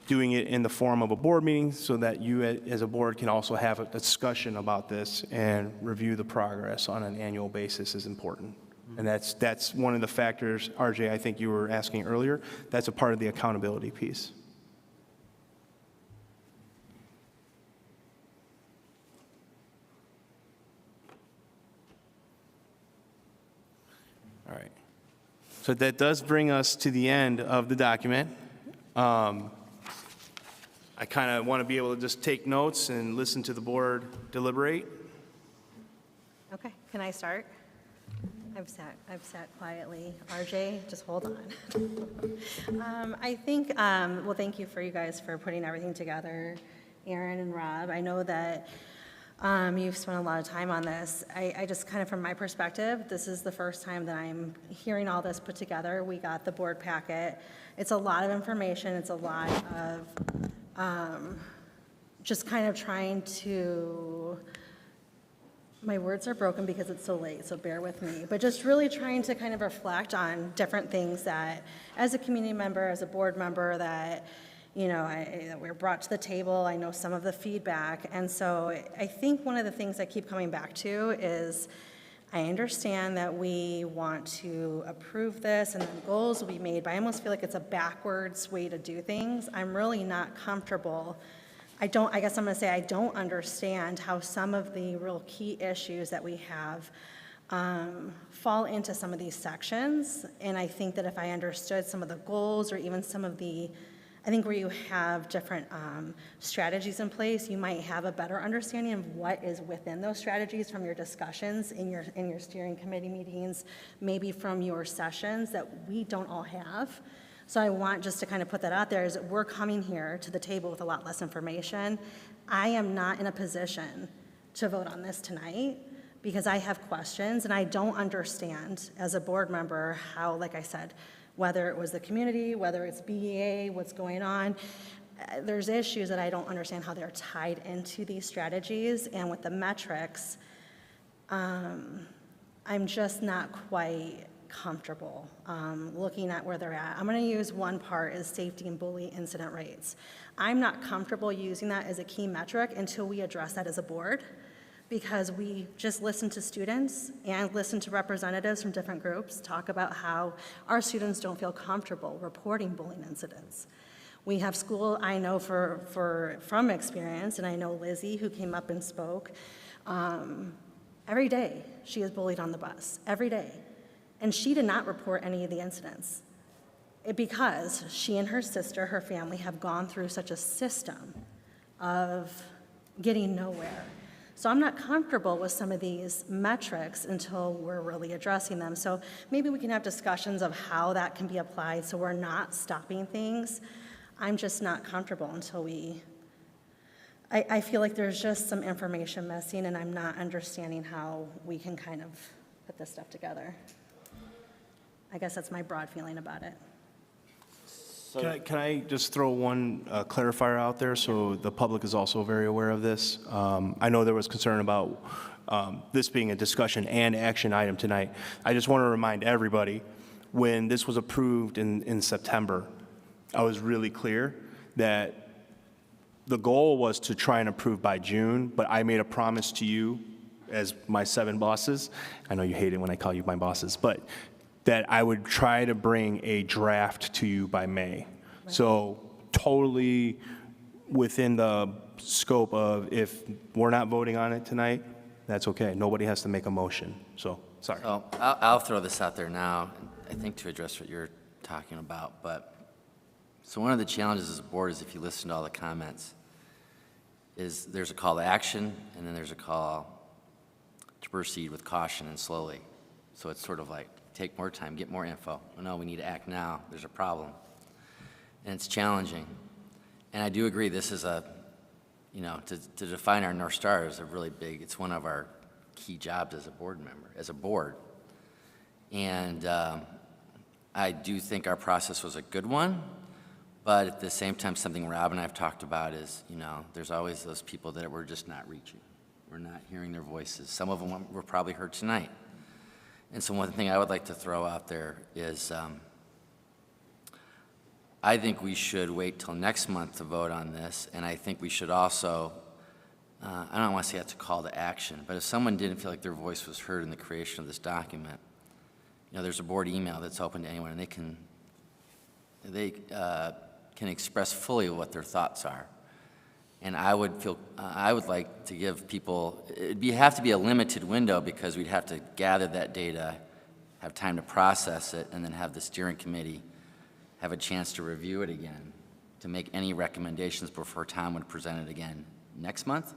S16: doing it in the form of a board meeting so that you as a board can also have a discussion about this and review the progress on an annual basis is important. And that's one of the factors, RJ, I think you were asking earlier, that's a part of the accountability piece. All right. So that does bring us to the end of the document. I kind of want to be able to just take notes and listen to the board deliberate.
S15: Okay, can I start? I've sat quietly. RJ, just hold on. I think, well, thank you for you guys for putting everything together, Aaron and Rob. I know that you've spent a lot of time on this. I just kind of, from my perspective, this is the first time that I'm hearing all this put together. We got the board packet. It's a lot of information. It's a lot of just kind of trying to, my words are broken because it's so late, so bear with me, but just really trying to kind of reflect on different things that, as a community member, as a board member, that that we're brought to the table. I know some of the feedback. And so I think one of the things I keep coming back to is I understand that we want to approve this and then goals will be made, but I almost feel like it's a backwards way to do things. I'm really not comfortable. I guess I'm going to say I don't understand how some of the real key issues that we have fall into some of these sections. And I think that if I understood some of the goals or even some of the, I think where you have different strategies in place, you might have a better understanding of what is within those strategies from your discussions in your steering committee meetings, maybe from your sessions that we don't all have. So I want just to kind of put that out there is we're coming here to the table with a lot less information. I am not in a position to vote on this tonight, because I have questions and I don't understand as a board member how, like I said, whether it was the community, whether it's BEA, what's going on. There's issues that I don't understand how they're tied into these strategies, and with the metrics, I'm just not quite comfortable looking at where they're at. I'm going to use one part as safety and bully incident rates. I'm not comfortable using that as a key metric until we address that as a board, because we just listen to students and listen to representatives from different groups talk about how our students don't feel comfortable reporting bullying incidents. We have school, I know from experience, and I know Lizzie, who came up and spoke, every day she is bullied on the bus, every day. And she did not report any of the incidents because she and her sister, her family, have gone through such a system of getting nowhere. So I'm not comfortable with some of these metrics until we're really addressing them. So maybe we can have discussions of how that can be applied so we're not stopping things. I'm just not comfortable until I feel like there's just some information missing, and I'm not understanding how we can kind of put this stuff together. I guess that's my broad feeling about it.
S16: Can I just throw one clarifier out there so the public is also very aware of this? I know there was concern about this being a discussion and action item tonight. I just want to remind everybody, when this was approved in September, I was really clear that the goal was to try and approve by June, but I made a promise to you as my 7 bosses. I know you hate it when I call you my bosses, but that I would try to bring a draft to you by May. Right. So totally within the scope of, if we're not voting on it tonight, that's okay. Nobody has to make a motion. So, sorry.
S24: So I'll throw this out there now, I think to address what you're talking about. But so one of the challenges as a board is, if you listen to all the comments, is there's a call to action, and then there's a call to proceed with caution and slowly. So it's sort of like, take more time, get more info. Oh, no, we need to act now. There's a problem. And it's challenging. And I do agree, this is a, to define our North Star is a really big, it's one of our key jobs as a board member, as a board. And I do think our process was a good one, but at the same time, something Rob and I have talked about is, there's always those people that we're just not reaching. We're not hearing their voices. Some of them were probably heard tonight. And so one thing I would like to throw out there is I think we should wait till next month to vote on this, and I think we should also, I don't want to say that's a call to action, but if someone didn't feel like their voice was heard in the creation of this document, there's a board email that's open to anyone, and they can express fully what their thoughts are. And I would like to give people, it'd have to be a limited window, because we'd have to gather that data, have time to process it, and then have the steering committee have a chance to review it again, to make any recommendations before Tom would present it again next month.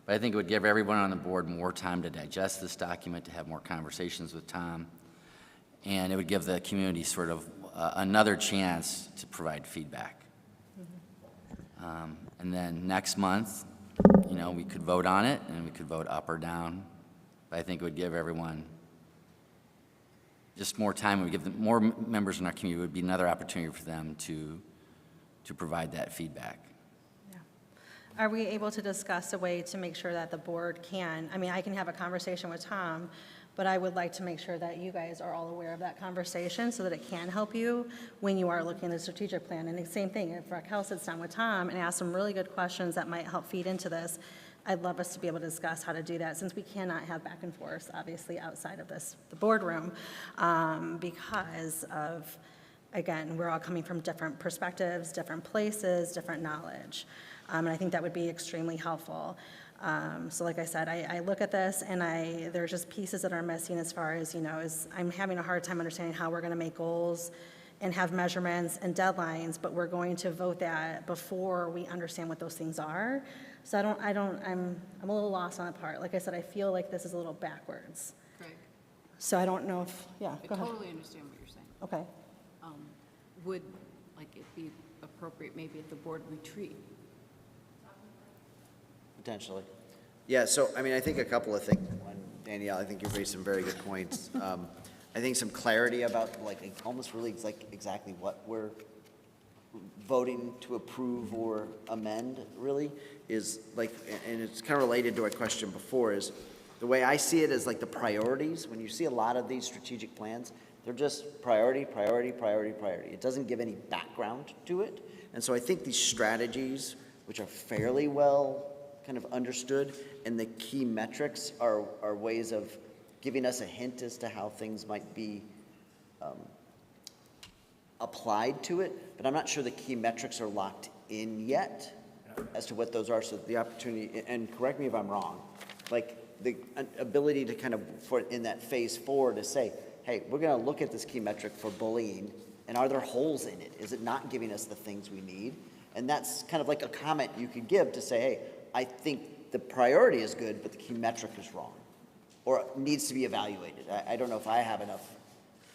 S24: But I think it would give everyone on the board more time to digest this document, to have more conversations with Tom, and it would give the community sort of another chance to provide feedback. And then next month, we could vote on it, and we could vote up or down. But I think it would give everyone just more time. It would give them, more members in our community, it would be another opportunity for them to provide that feedback.
S15: Yeah. Are we able to discuss a way to make sure that the board can, I can have a conversation with Tom, but I would like to make sure that you guys are all aware of that conversation so that it can help you when you are looking at the strategic plan. And the same thing, if Raquel sits down with Tom and asks some really good questions that might help feed into this, I'd love us to be able to discuss how to do that, since we cannot have back and forth, obviously, outside of the boardroom, because of, again, we're all coming from different perspectives, different places, different knowledge. And I think that would be extremely helpful. So like I said, I look at this, and there's just pieces that are missing as far as, I'm having a hard time understanding how we're going to make goals and have measurements and deadlines, but we're going to vote that before we understand what those things are. So I'm a little lost on that part. Like I said, I feel like this is a little backwards.
S14: Right.
S15: So I don't know if, go ahead.
S14: I totally understand what you're saying.
S15: Okay.
S14: Would it be appropriate maybe at the board retreat?
S3: Potentially. Yeah, so, I think a couple of things. One, Danielle, I think you raised some very good points. I think some clarity about almost really exactly what we're voting to approve or amend really is and it's kind of related to our question before, is the way I see it is the priorities. When you see a lot of these strategic plans, they're just priority, priority, priority, priority. It doesn't give any background to it. And so I think these strategies, which are fairly well kind of understood, and the key metrics are ways of giving us a hint as to how things might be applied to it, but I'm not sure the key metrics are locked in yet as to what those are. So the opportunity, and correct me if I'm wrong, the ability to kind of, in that phase 4, to say, hey, we're going to look at this key metric for bullying, and are there holes in it? Is it not giving us the things we need? And that's kind of like a comment you could give to say, hey, I think the priority is good, but the key metric is wrong, or needs to be evaluated. I don't know if I have enough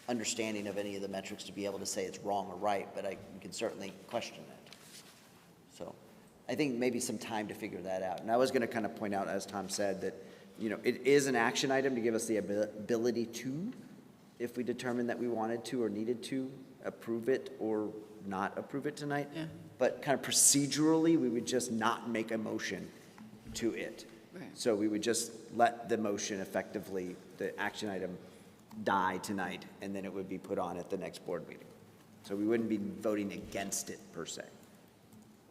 S3: understanding of any of the metrics to be able to say it's wrong or right, but we can certainly question it. So I think maybe some time to figure that out. And I was going to kind of point out, as Tom said, that it is an action item to give us the ability to, if we determine that we wanted to or needed to, approve it or not approve it tonight. Yeah. But kind of procedurally, we would just not make a motion to it. Right. So we would just let the motion effectively, the action item, die tonight, and then it would be put on at the next board meeting. So we wouldn't be voting against it per se.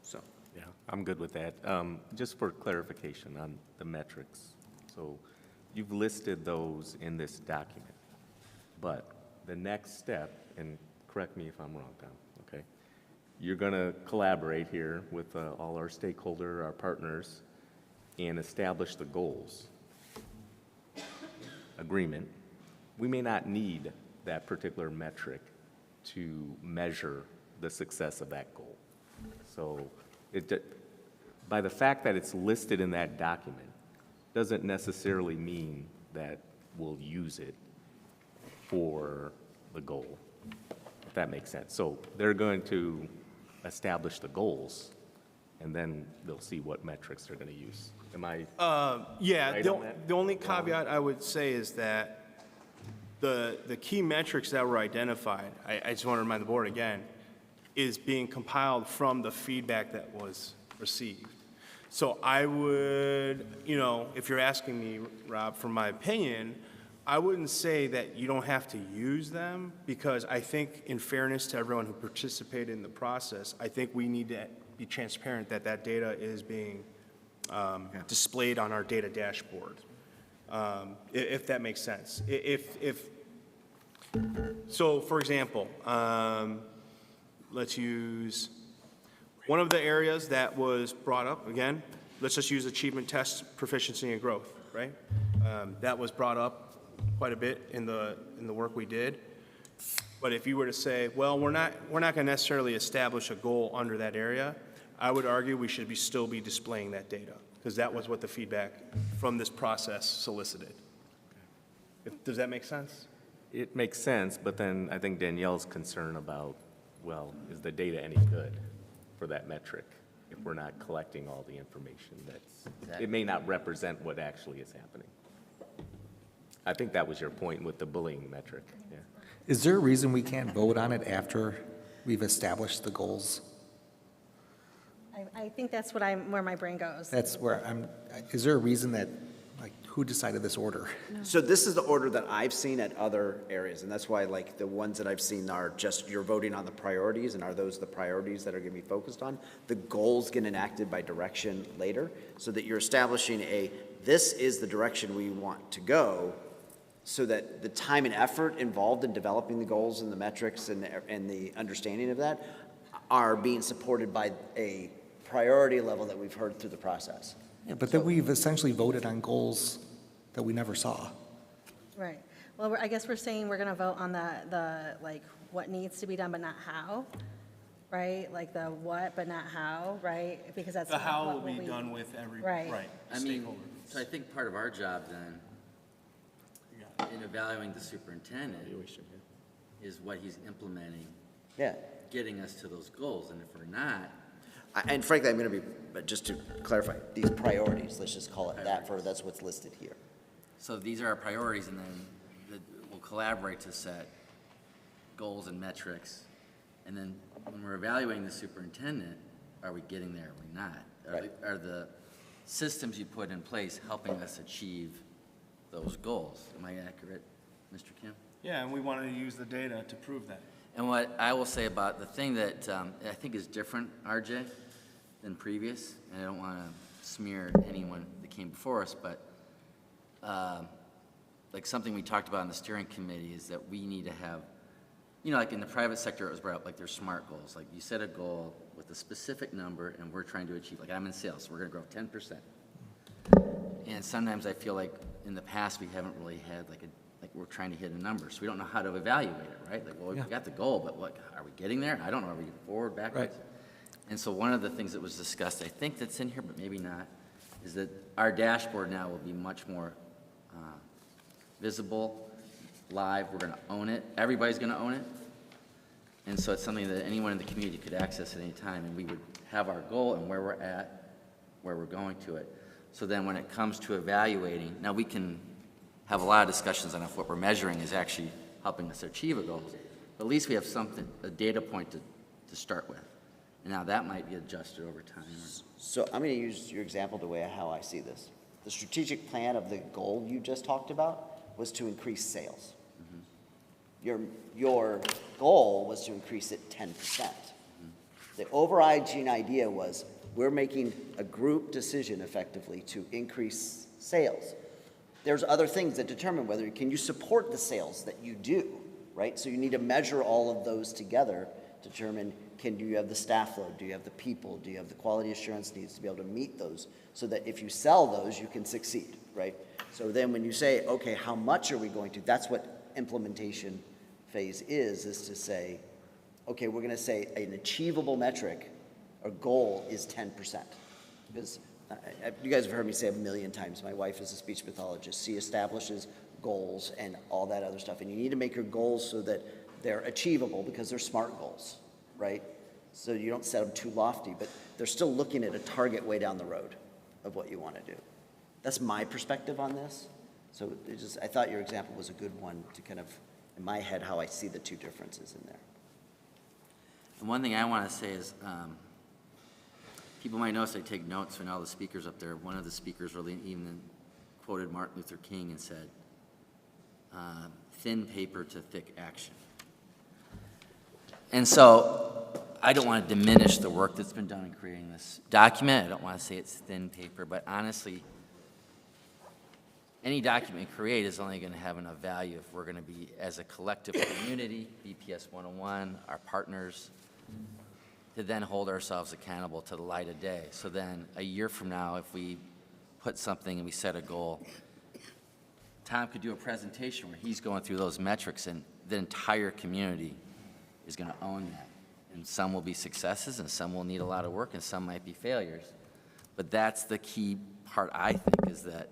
S3: So.
S26: Yeah, I'm good with that. Just for clarification on the metrics. So you've listed those in this document, but the next step, and correct me if I'm wrong, Tom, okay? You're going to collaborate here with all our stakeholder, our partners, and establish the goals. Agreement. We may not need that particular metric to measure the success of that goal. So by the fact that it's listed in that document doesn't necessarily mean that we'll use it for the goal, if that makes sense. So they're going to establish the goals, and then they'll see what metrics they're going to use. Am I
S16: Yeah,
S26: right on that?
S16: the only caveat I would say is that the key metrics that were identified, I just want to remind the board again, is being compiled from the feedback that was received. So I would, if you're asking me, Rob, for my opinion, I wouldn't say that you don't have to use them, because I think in fairness to everyone who participated in the process, I think we need to be transparent that that data is being displayed on our data dashboard, if that makes sense. So for example, let's use one of the areas that was brought up, again, let's just use achievement tests, proficiency and growth, right? That was brought up quite a bit in the work we did. But if you were to say, well, we're not going to necessarily establish a goal under that area, I would argue we should still be displaying that data, because that was what the feedback from this process solicited. Does that make sense?
S26: It makes sense, but then I think Danielle's concern about, well, is the data any good for that metric if we're not collecting all the information it may not represent what actually is happening. I think that was your point with the bullying metric. Yeah.
S7: Is there a reason we can't vote on it after we've established the goals?
S15: I think that's where my brain goes.
S7: That's where is there a reason that, who decided this order?
S3: So this is the order that I've seen at other areas, and that's why the ones that I've seen are just you're voting on the priorities, and are those the priorities that are going to be focused on? The goals get enacted by direction later, so that you're establishing this is the direction we want to go, so that the time and effort involved in developing the goals and the metrics and the understanding of that are being supported by a priority level that we've heard through the process.
S7: Yeah, but then we've essentially voted on goals that we never saw.
S15: Right. Well, I guess we're saying we're going to vote on the what needs to be done, but not how, right? Like the what, but not how, right? Because that's
S16: the how will be done with every
S15: right.
S24: stakeholder. So I think part of our job then, in evaluating the superintendent, is what he's implementing.
S3: Yeah.
S24: Getting us to those goals, and if we're not.
S3: And frankly, I'm going to be, just to clarify, these priorities, let's just call it that, that's what's listed here.
S24: So these are our priorities, and then we'll collaborate to set goals and metrics. And then when we're evaluating the superintendent, are we getting there, are we not? Are the systems you put in place helping us achieve those goals? Am I accurate, Mr. Kim?
S16: Yeah, and we wanted to use the data to prove that.
S24: And what I will say about the thing that I think is different, RJ, than previous, and I don't want to smear anyone that came before us, but like something we talked about in the steering committee is that we need to have, like in the private sector, it was brought up, like there's SMART goals. Like you set a goal with a specific number and we're trying to achieve, like I'm in sales, so we're going to grow 10%. And sometimes I feel like in the past we haven't really had like we're trying to hit a number, so we don't know how to evaluate it, right? Like, well, we got the goal, but what, are we getting there? I don't know, are we forward, backwards? Right. And so one of the things that was discussed, I think that's in here, but maybe not, is that our dashboard now will be much more visible, live, we're going to own it, everybody's going to own it. And so it's something that anyone in the community could access at any time, and we would have our goal and where we're at, where we're going to it. So then when it comes to evaluating, now we can have a lot of discussions on if what we're measuring is actually helping us achieve a goal, but at least we have something, a data point to start with. And now that might be adjusted over time.
S3: So I'm going to use your example the way how I see this. The strategic plan of the goal you just talked about was to increase sales. Your goal was to increase it 10%. The overarching idea was we're making a group decision effectively to increase sales. There's other things that determine whether can you support the sales that you do, right? So you need to measure all of those together, determine do you have the staff load, do you have the people, do you have the quality assurance needs to be able to meet those so that if you sell those, you can succeed, right? So then when you say, okay, how much are we going to, that's what implementation phase is to say, okay, we're going to say an achievable metric or goal is 10%. Because you guys have heard me say a million times, my wife is a speech pathologist. She establishes goals and all that other stuff. And you need to make your goals so that they're achievable because they're SMART goals, right? So you don't set them too lofty, but they're still looking at a target way down the road of what you want to do. That's my perspective on this. So I thought your example was a good one to kind of, in my head, how I see the two differences in there.
S24: And one thing I want to say is, people might notice I take notes when all the speakers up there. One of the speakers really even quoted Martin Luther King and said, thin paper to thick action. And so I don't want to diminish the work that's been done in creating this document. I don't want to say it's thin paper, but honestly, any document you create is only going to have enough value if we're going to be, as a collective community, BPS 101, our partners, to then hold ourselves accountable to the light of day. So then a year from now, if we put something and we set a goal, Tom could do a presentation where he's going through those metrics and the entire community is going to own that. And some will be successes and some will need a lot of work and some might be failures. But that's the key part, I think, is that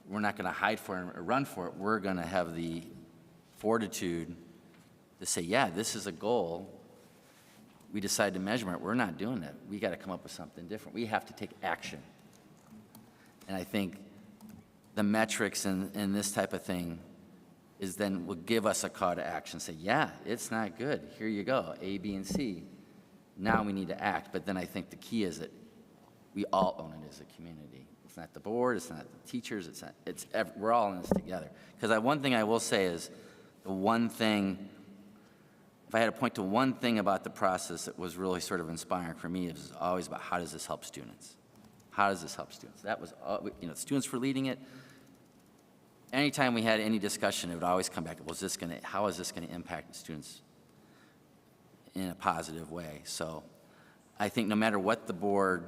S24: we're not going to hide for it or run for it. We're going to have the fortitude to say, yeah, this is a goal. We decide to measure it. We're not doing that. We got to come up with something different. We have to take action. And I think the metrics and this type of thing is then will give us a call to action. Say, yeah, it's not good. Here you go, A, B, and C. Now we need to act. But then I think the key is that we all own it as a community. It's not the board, it's not the teachers, we're all in this together. Because one thing I will say is, the one thing, if I had to point to one thing about the process that was really sort of inspiring for me, it was always about how does this help students? How does this help students? That was, the students were leading it. Anytime we had any discussion, it would always come back, how is this going to impact the students in a positive way? So I think no matter what the board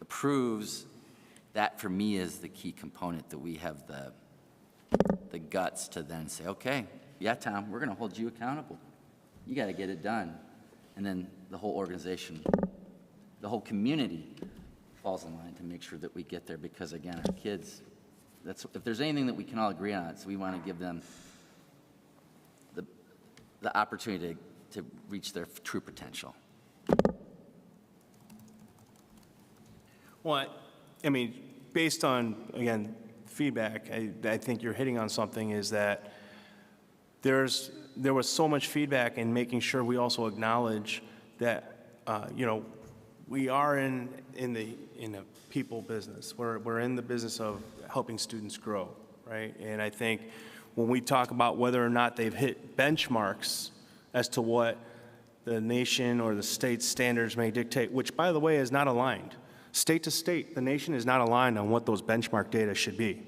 S24: approves, that for me is the key component, that we have the guts to then say, okay, yeah, Tom, we're going to hold you accountable. You got to get it done. And then the whole organization, the whole community falls in line to make sure that we get there, because again, our kids, if there's anything that we can all agree on, it's we want to give them the opportunity to reach their true potential.
S16: Well, I mean, based on, again, feedback, I think you're hitting on something, is that there was so much feedback in making sure we also acknowledge that, we are in a people business. We're in the business of helping students grow, right? And I think when we talk about whether or not they've hit benchmarks as to what the nation or the state standards may dictate, which, by the way, is not aligned. State to state, the nation is not aligned on what those benchmark data should be.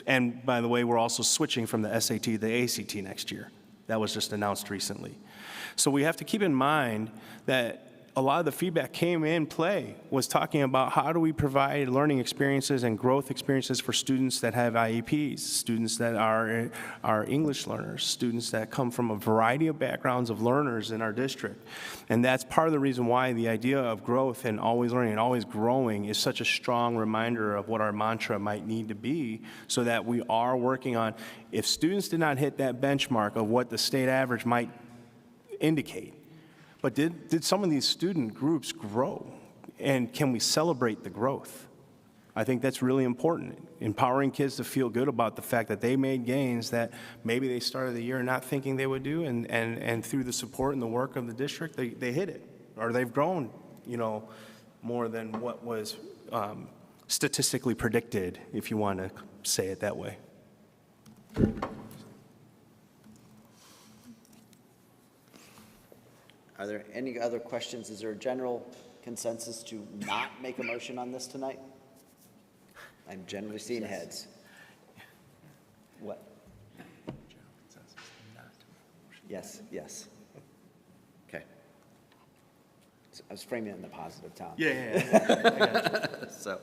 S16: And by the way, we're also switching from the SAT to the ACT next year. That was just announced recently. So we have to keep in mind that a lot of the feedback came in play was talking about how do we provide learning experiences and growth experiences for students that have IEPs, students that are English learners, students that come from a variety of backgrounds of learners in our district. And that's part of the reason why the idea of growth and always learning and always growing is such a strong reminder of what our mantra might need to be, so that we are working on, if students did not hit that benchmark of what the state average might indicate, but did some of these student groups grow? And can we celebrate the growth? I think that's really important. Empowering kids to feel good about the fact that they made gains that maybe they started the year not thinking they would do, and through the support and the work of the district, they hit it, or they've grown, more than what was statistically predicted, if you want to say it that way.
S3: Are there any other questions? Is there a general consensus to not make a motion on this tonight? I'm generally seeing heads. What? Yes, yes. Okay. I was framing it in the positive, Tom.
S16: Yeah.
S3: So,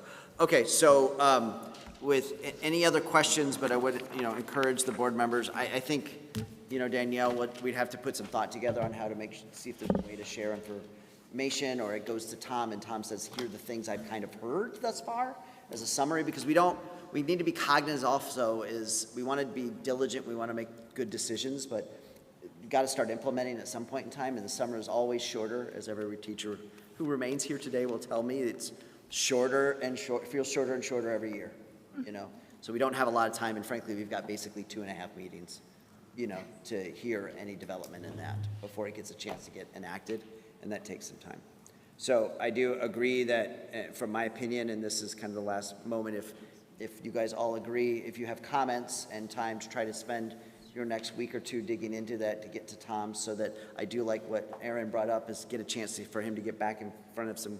S3: with any other questions, but I would, encourage the board members. I think, Danielle, we'd have to put some thought together on how to see if there's a way to share information, or it goes to Tom, and Tom says, here are the things I've kind of heard thus far as a summary, because we need to be cognizant also is we want to be diligent, we want to make good decisions, but you got to start implementing at some point in time, and the summer is always shorter, as every teacher who remains here today will tell me. It's shorter and short, feels shorter and shorter every year, So we don't have a lot of time, and frankly, we've got basically 2.5 meetings, to hear any development in that before it gets a chance to get enacted, and that takes some time. So I do agree that, from my opinion, and this is kind of the last moment, if you guys all agree, if you have comments and time to try to spend your next week or two digging into that to get to Tom, so that I do like what Aaron brought up, is get a chance for him to get back in front of some,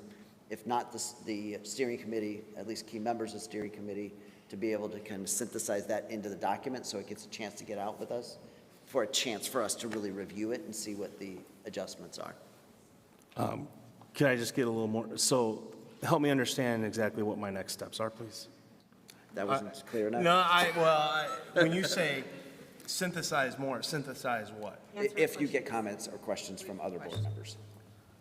S3: if not the steering committee, at least key members of the steering committee, to be able to kind of synthesize that into the document so it gets a chance to get out with us, for a chance for us to really review it and see what the adjustments are.
S16: Can I just get a little more? So help me understand exactly what my next steps are, please.
S3: That wasn't clear enough?
S16: No, when you say synthesize more, synthesize what?
S3: If you get comments or questions from other board members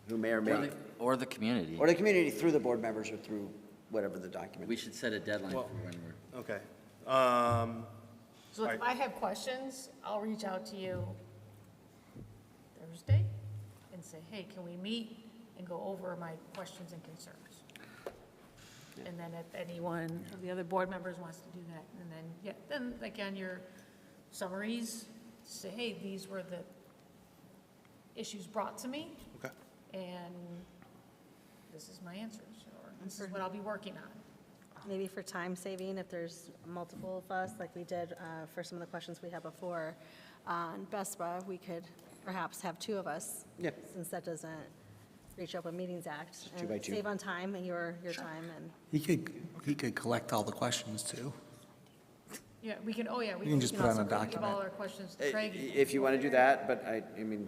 S3: who may or may.
S24: Or the community.
S3: Or the community through the board members or through whatever the document.
S24: We should set a deadline for when we're.
S16: Okay.
S5: So if I have questions, I'll reach out to you Thursday and say, hey, can we meet and go over my questions and concerns? And then if anyone of the other board members wants to do that, and then like on your summaries, say, hey, these were the issues brought to me.
S16: Okay.
S5: And this is my answers, or this is what I'll be working on.
S15: Maybe for time saving, if there's multiple of us, like we did for some of the questions we had before on BESPA, we could perhaps have 2 of us.
S3: Yep.
S15: Since that doesn't reach Open Meetings Act.
S3: 2 by 2.
S15: Save on time and your time. And
S7: He could collect all the questions too.
S5: Yeah, we can, we
S7: can just put on a
S5: also give
S7: document.
S5: all our questions to Craig.
S3: If you want to do that, but I mean,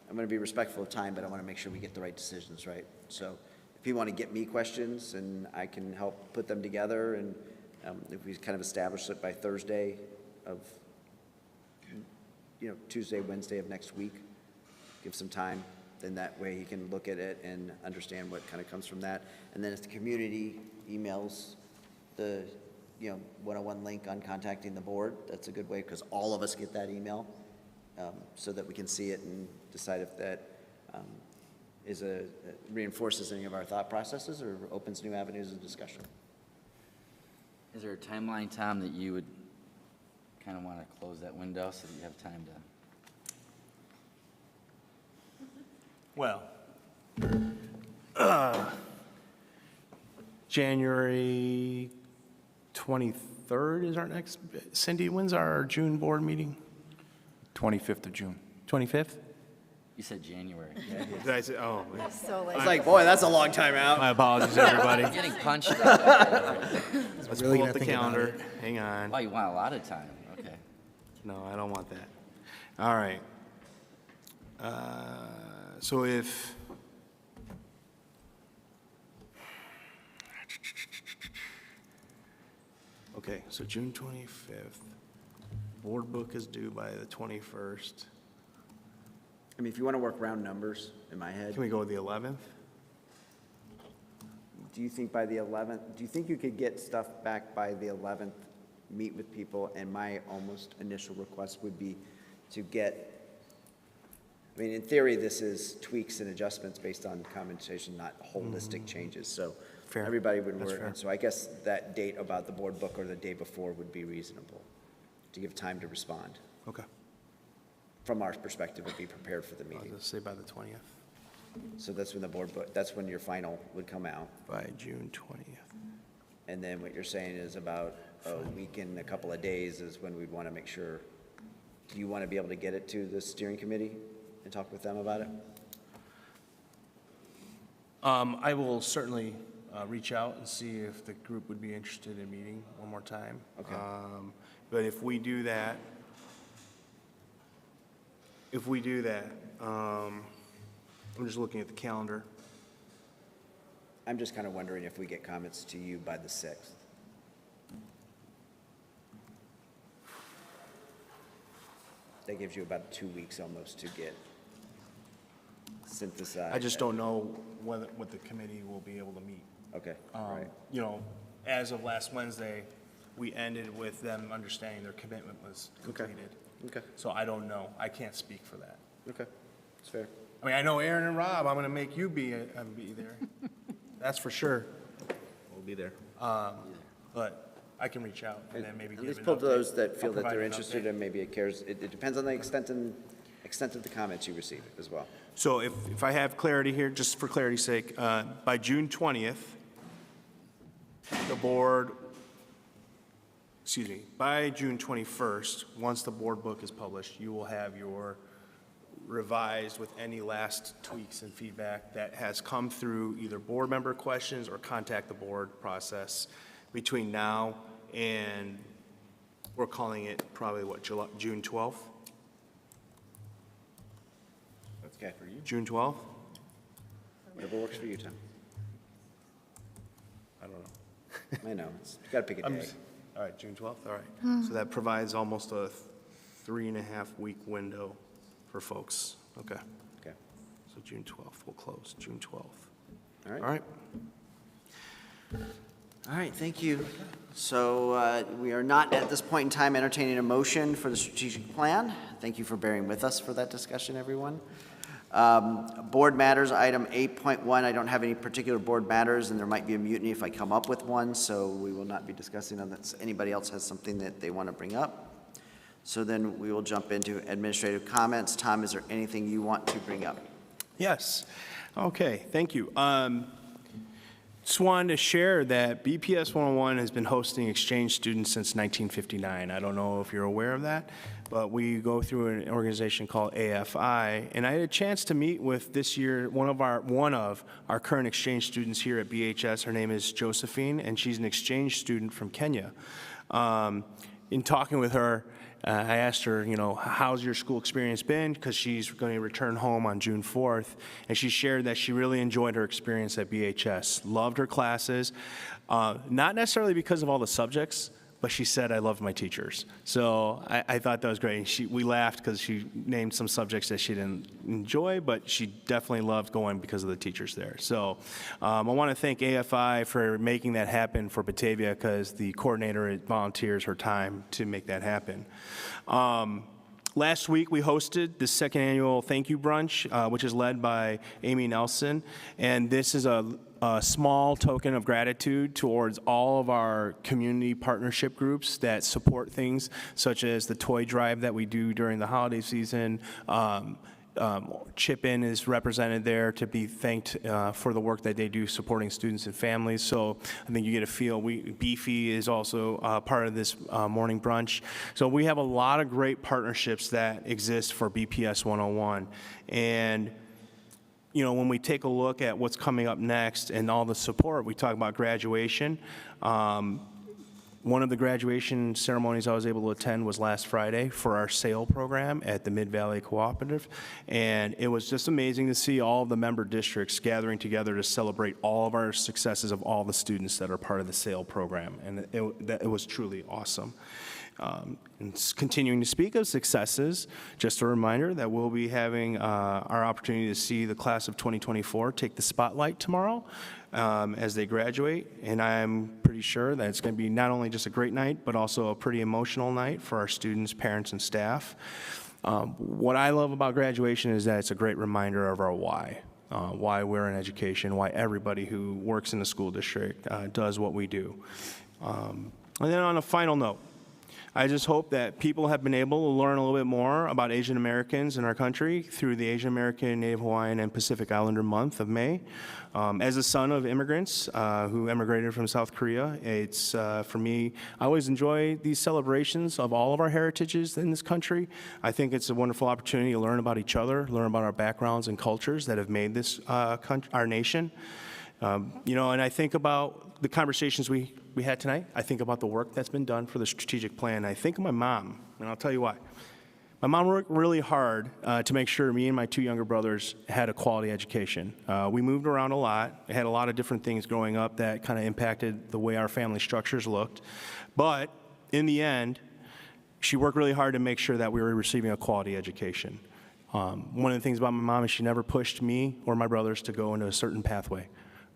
S3: I'm going to be respectful of time, but I want to make sure we get the right decisions, right? So if you want to get me questions, and I can help put them together, and if we kind of establish it by Thursday of, Tuesday, Wednesday of next week, give some time, then that way he can look at it and understand what kind of comes from that. And then if the community emails the, one-on-one link on contacting the board, that's a good way, because all of us get that email, so that we can see it and decide if that reinforces any of our thought processes or opens new avenues of discussion.
S24: Is there a timeline, Tom, that you would kind of want to close that window so that you have time to?
S16: Well, January 23rd is our next, Cindy, when's our June board meeting? 25th of June. 25th?
S24: You said January.
S16: Did I say, oh.
S3: So late. It's like, boy, that's a long time out.
S16: My apologies, everybody.
S24: I'm getting punched.
S16: Let's
S7: Really
S16: pull
S7: gonna
S16: up the
S7: think about
S16: calendar.
S7: it.
S16: Hang on.
S24: Oh, you want a lot of time, okay.
S16: No, I don't want that. All right. So if, okay, so June 25th, board book is due by the 21st.
S3: I mean, if you want to work round numbers in my head.
S16: Can we go with the 11th?
S3: Do you think by the 11th, do you think you could get stuff back by the 11th, meet with people? And my almost initial request would be to get, I mean, in theory, this is tweaks and adjustments based on compensation, not holistic changes. So
S16: Fair.
S3: everybody would
S16: That's
S3: work.
S16: fair.
S3: And so I guess that date about the board book or the day before would be reasonable to give time to respond.
S16: Okay.
S3: From our perspective, and be prepared for the
S16: I'll
S3: meeting.
S16: just say by the 20th,
S3: So that's when the board book, that's when your final would come out.
S16: by June 20th.
S3: And then what you're saying is about a week and a couple of days is when we'd want to make sure, do you want to be able to get it to the steering committee and talk with them about it?
S16: I will certainly reach out and see if the group would be interested in meeting one more time.
S3: Okay.
S16: But if we do that, I'm just looking at the calendar.
S3: I'm just kind of wondering if we get comments to you by the 6th. That gives you about 2 weeks almost to get synthesized.
S16: I just don't know what the committee will be able to meet.
S3: Okay, all right.
S16: You know, as of last Wednesday, we ended with them understanding their commitment was completed.
S3: Okay,
S16: So I don't know. I can't speak for that.
S3: okay, it's fair.
S16: I mean, I know Aaron and Rob, I'm going to make you be there. That's for sure.
S26: We'll be there.
S16: But I can reach out and then maybe
S3: At
S16: give
S3: least
S16: an
S3: pull
S16: update.
S3: those that feel
S16: I'll
S3: that
S16: provide
S3: they're
S16: an
S3: interested
S16: update.
S3: and maybe it cares. It depends on the extent of the comments you receive as well.
S16: So if I have clarity here, just for clarity's sake, by June 20th, the board, by June 21st, once the board book is published, you will have your revised with any last tweaks and feedback that has come through either board member questions or contact the board process between now and, we're calling it probably what, June 12th?
S3: Okay, for you.
S16: June 12th?
S3: Whatever works for you, Tim.
S16: I don't know.
S3: I know, you got to pick a day.
S16: All right, June 12th, all right. So that provides almost a 3.5-week window for folks. Okay.
S3: Okay.
S16: So June 12th, we'll close, June 12th.
S3: All right.
S16: All right.
S3: All right, thank you. So we are not at this point in time entertaining a motion for the strategic plan. Thank you for bearing with us for that discussion, everyone. Board matters, item 8.1. I don't have any particular board matters, and there might be a mutiny if I come up with one, so we will not be discussing unless anybody else has something that they want to bring up. So then we will jump into administrative comments. Tom, is there anything you want to bring up?
S16: Yes. Okay, thank you. Just wanted to share that BPS 101 has been hosting exchange students since 1959. I don't know if you're aware of that, but we go through an organization called AFI, and I had a chance to meet with this year one of our current exchange students here at BHS. Her name is Josephine, and she's an exchange student from Kenya. In talking with her, I asked her, how's your school experience been? Because she's going to return home on June 4th. And she shared that she really enjoyed her experience at BHS, loved her classes, not necessarily because of all the subjects, but she said, I loved my teachers. So I thought that was great. And we laughed because she named some subjects that she didn't enjoy, but she definitely loved going because of the teachers there. So I want to thank AFI for making that happen for Batavia, because the coordinator volunteers her time to make that happen. Last week, we hosted the second annual Thank You Brunch, which is led by Amy Nelson. And this is a small token of gratitude towards all of our community partnership groups that support things such as the toy drive that we do during the holiday season. Chip In is represented there to be thanked for the work that they do supporting students and families. So I think you get a feel. Beefy is also part of this morning brunch. So we have a lot of great partnerships that exist for BPS 101. And you know, when we take a look at what's coming up next and all the support, we talk about graduation. One of the graduation ceremonies I was able to attend was last Friday for our SAIL program at the Mid-Valley Cooperative. And it was just amazing to see all of the member districts gathering together to celebrate all of our successes of all the students that are part of the SAIL program. And it was truly awesome. And continuing to speak of successes, just a reminder that we'll be having our opportunity to see the class of 2024 take the spotlight tomorrow as they graduate. And I'm pretty sure that it's going to be not only just a great night, but also a pretty emotional night for our students, parents, and staff. What I love about graduation is that it's a great reminder of our why we're in education, why everybody who works in the school district does what we do. And then on a final note, I just hope that people have been able to learn a little bit more about Asian Americans in our country through the Asian American, Native Hawaiian, and Pacific Islander month of May. As a son of immigrants who immigrated from South Korea, it's, for me, I always enjoy these celebrations of all of our heritages in this country. I think it's a wonderful opportunity to learn about each other, learn about our backgrounds and cultures that have made this our nation. You know, and I think about the conversations we had tonight. I think about the work that's been done for the strategic plan. I think of my mom, and I'll tell you why. My mom worked really hard to make sure me and my two younger brothers had a quality education. We moved around a lot. I had a lot of different things growing up that kind of impacted the way our family structures looked. But in the end, she worked really hard to make sure that we were receiving a quality education. One of the things about my mom is she never pushed me or my brothers to go into a certain pathway.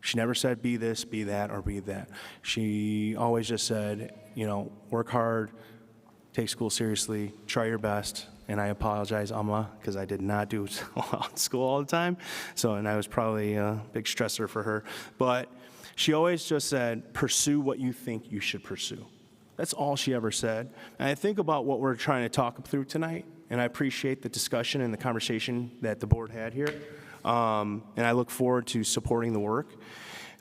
S16: She never said, be this, be that, or be that. She always just said, you know, work hard, take school seriously, try your best. And I apologize, Amma, because I did not do well in school all the time. So, and I was probably a big stressor for her. But she always just said, pursue what you think you should pursue. That's all she ever said. And I think about what we're trying to talk through tonight, and I appreciate the discussion and the conversation that the board had here. And I look forward to supporting the work.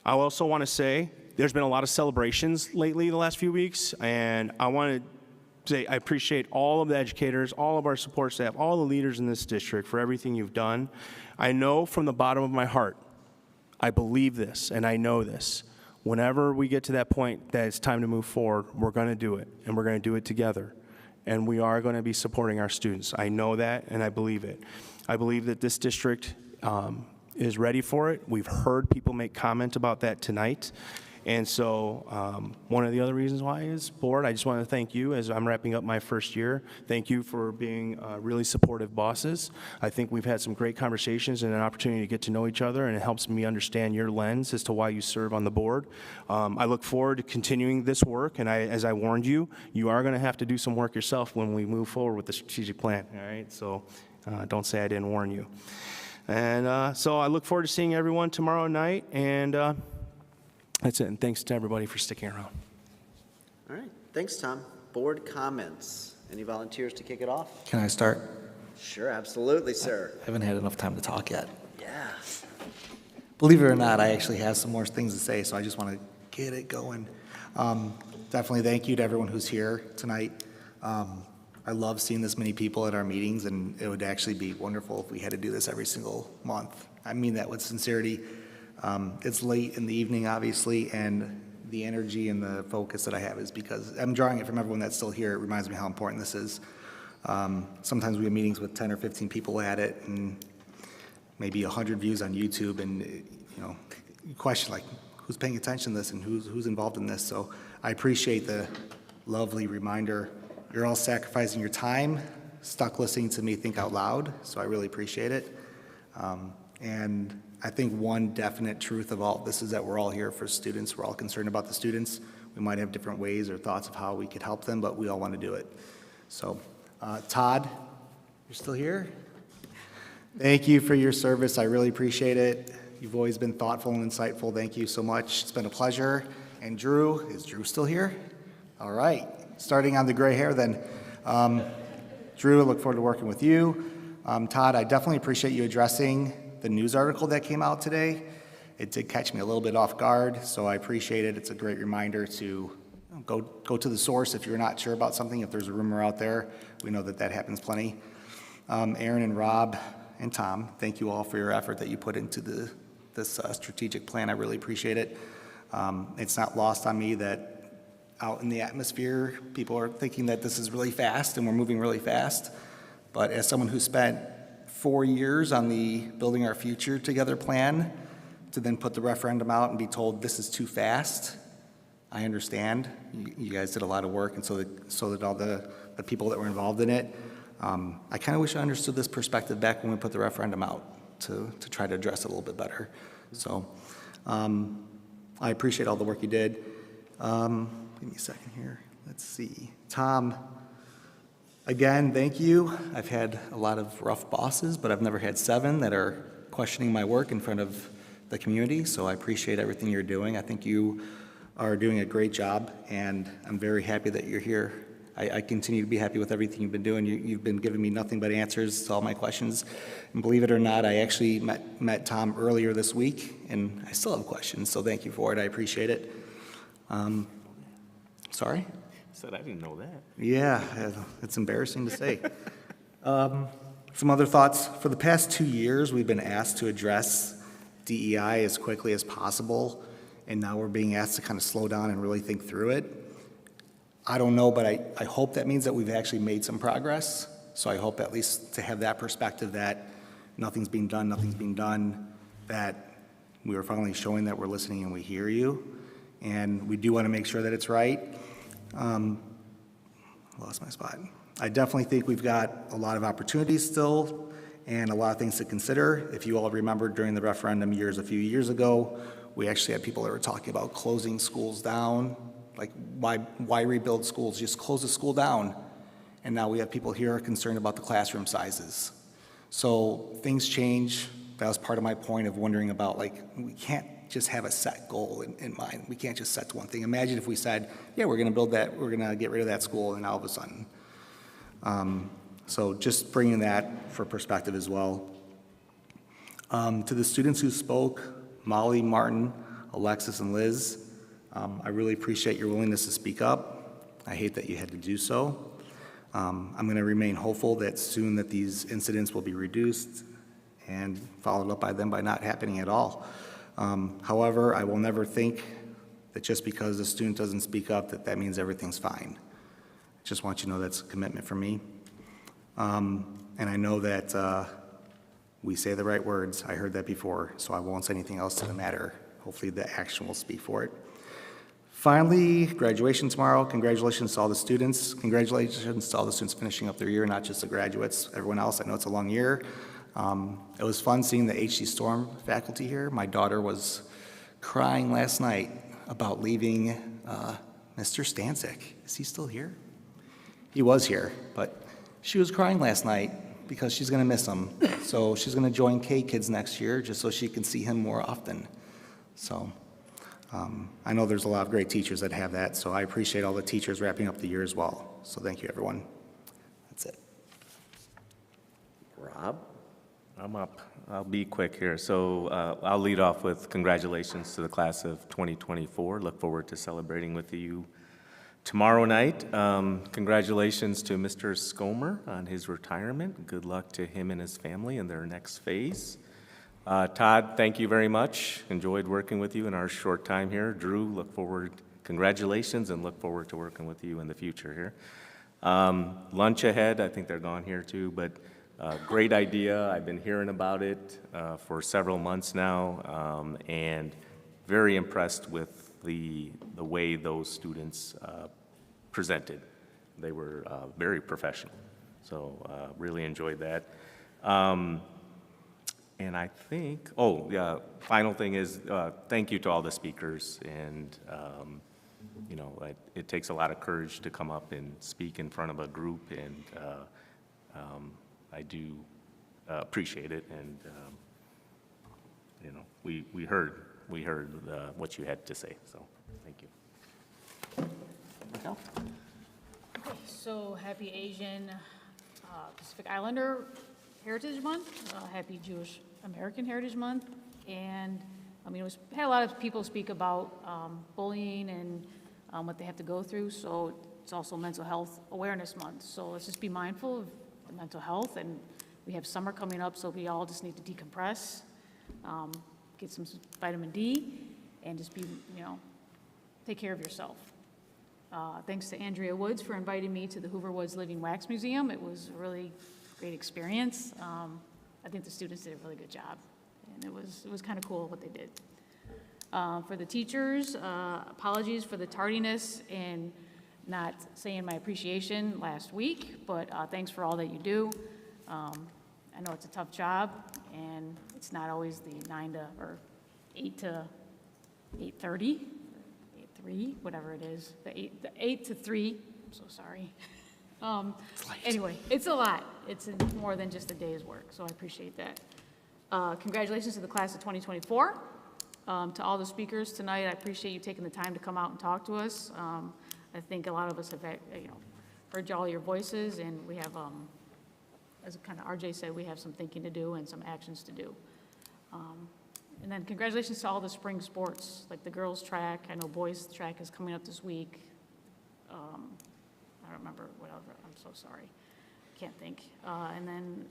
S16: I also want to say there's been a lot of celebrations lately the last few weeks, and I want to say I appreciate all of the educators, all of our support staff, all the leaders in this district for everything you've done. I know from the bottom of my heart, I believe this and I know this. Whenever we get to that point that it's time to move forward, we're going to do it, and we're going to do it together. And we are going to be supporting our students. I know that, and I believe it. I believe that this district is ready for it. We've heard people make comment about that tonight. And so one of the other reasons why is, board, I just want to thank you as I'm wrapping up my first year. Thank you for being really supportive bosses. I think we've had some great conversations and an opportunity to get to know each other, and it helps me understand your lens as to why you serve on the board. I look forward to continuing this work, and as I warned you, you are going to have to do some work yourself when we move forward with the strategic plan, all right? So don't say I didn't warn you. And so I look forward to seeing everyone tomorrow night, and that's it. And thanks to everybody for sticking around.
S3: All right. Thanks, Tom. Board comments. Any volunteers to kick it off?
S12: Can I start?
S3: Sure, absolutely, sir.
S12: I haven't had enough time to talk yet.
S3: Yeah.
S12: Believe it or not, I actually have some more things to say, so I just want to get it going. Definitely thank you to everyone who's here tonight. I love seeing this many people at our meetings, and it would actually be wonderful if we had to do this every single month. I mean that with sincerity. It's late in the evening, obviously, and the energy and the focus that I have is because I'm drawing it from everyone that's still here. It reminds me how important this is. Sometimes we have meetings with 10 or 15 people at it, and maybe 100 views on YouTube, and you know, you question like, who's paying attention to this and who's involved in this? So I appreciate the lovely reminder. You're all sacrificing your time, stuck listening to me think out loud, so I really appreciate it. And I think one definite truth of all this is that we're all here for students. We're all concerned about the students. We might have different ways or thoughts of how we could help them, but we all want to do it. So, Todd, You're still here? Thank you for your service. I really appreciate it. You've always been thoughtful and insightful. Thank you so much. It's been a pleasure. And Drew, is Drew still here? All right. Starting on the gray hair then. Drew, I look forward to working with you. Todd, I definitely appreciate you addressing the news article that came out today. It did catch me a little bit off guard, so I appreciate it. It's a great reminder to go to the source if you're not sure about something. If there's a rumor out there, we know that happens plenty. Aaron and Rob and Tom, thank you all for your effort that you put into this strategic plan. I really appreciate it. It's not lost on me that out in the atmosphere, people are thinking that this is really fast and we're moving really fast. But as someone who spent 4 years on the Building Our Future Together plan, to then put the referendum out and be told this is too fast, I understand. You guys did a lot of work, and so did all the people that were involved in it. I kind of wish I understood this perspective back when we put the referendum out to try to address it a little bit better. So I appreciate all the work you did. Give me a second here. Let's see. Tom, again, thank you. I've had a lot of rough bosses, but I've never had 7 that are questioning my work in front of the community, so I appreciate everything you're doing. I think you are doing a great job, and I'm very happy that you're here. I continue to be happy with everything you've been doing. You've been giving me nothing but answers to all my questions. And believe it or not, I actually met Tom earlier this week, and I still have questions, so thank you for it. I appreciate it. Sorry?
S26: Said I didn't know that.
S12: Yeah, it's embarrassing to say. Some other thoughts. For the past 2 years, we've been asked to address DEI as quickly as possible, and now we're being asked to kind of slow down and really think through it. I don't know, but I hope that means that we've actually made some progress. So I hope at least to have that perspective that nothing's being done, that we are finally showing that we're listening and we hear you. And we do want to make sure that it's right. Lost my spot. I definitely think we've got a lot of opportunities still and a lot of things to consider. If you all remember during the referendum a few years ago, we actually had people that were talking about closing schools down. Like, why rebuild schools? Just close the school down. And now we have people here concerned about the classroom sizes. So things change. That was part of my point of wondering about, like, we can't just have a set goal in mind. We can't just set to one thing. Imagine if we said, yeah, we're going to build that, we're going to get rid of that school, and all of a sudden. So just bringing that for perspective as well. To the students who spoke, Molly, Martin, Alexis, and Liz, I really appreciate your willingness to speak up. I hate that you had to do so. I'm going to remain hopeful that soon that these incidents will be reduced and followed up by them by not happening at all. However, I will never think that just because a student doesn't speak up that means everything's fine. I just want you to know that's a commitment from me. And I know that we say the right words. I heard that before, so I won't say anything else to the matter. Hopefully the action will speak for it. Finally, graduation tomorrow. Congratulations to all the students. Congratulations to all the students finishing up their year, not just the graduates, everyone else. I know it's a long year. It was fun seeing the HC Storm faculty here. My daughter was crying last night about leaving Mr. Stanczyk. Is he still here? He was here, but she was crying last night because she's going to miss him. So she's going to join K-Kids next year just so she can see him more often. So I know there's a lot of great teachers that have that, so I appreciate all the teachers wrapping up the year as well. So thank you, everyone. That's it.
S3: Rob?
S26: I'm up. I'll be quick here. So I'll lead off with congratulations to the class of 2024. Look forward to celebrating with you tomorrow night. Congratulations to Mr. Skomer on his retirement. Good luck to him and his family in their next phase. Todd, thank you very much. Enjoyed working with you in our short time here. Drew, look forward, congratulations, and look forward to working with you in the future here. Lunch ahead, I think they're gone here too, but great idea. I've been hearing about it for several months now, and very impressed with the way those students presented. They were very professional, so really enjoyed that. And I think, final thing is, thank you to all the speakers. And, you know, it takes a lot of courage to come up and speak in front of a group. And I do appreciate it, and, you know, we heard what you had to say, so thank you.
S3: Michelle?
S25: Okay, so happy Asian Pacific Islander Heritage Month, happy Jewish American Heritage Month, and I mean, had a lot of people speak about bullying and what they have to go through, so it's also Mental Health Awareness Month. So let's just be mindful of the mental health, and we have summer coming up, so we all just need to decompress, get some vitamin D, and just be, you know, take care of yourself. Thanks to Andrea Woods for inviting me to the Hoover Woods Living Wax Museum. It was a really great experience. I think the students did a really good job, and it was kind of cool what they did. For the teachers, apologies for the tardiness and not saying my appreciation last week, but thanks for all that you do. I know it's a tough job, and it's not always the 8 to 8:30, 8:03, whatever it is, the 8 to 3. I'm so sorry. Anyway, it's a lot. It's more than just a day's work, so I appreciate that. Congratulations to the class of 2024. To all the speakers tonight, I appreciate you taking the time to come out and talk to us. I think a lot of us have, heard all your voices, and we have, as kind of RJ said, we have some thinking to do and some actions to do. And then congratulations to all the spring sports, like the girls' track. I know boys' track is coming up this week. I don't remember what else. I'm so sorry. Can't think. And then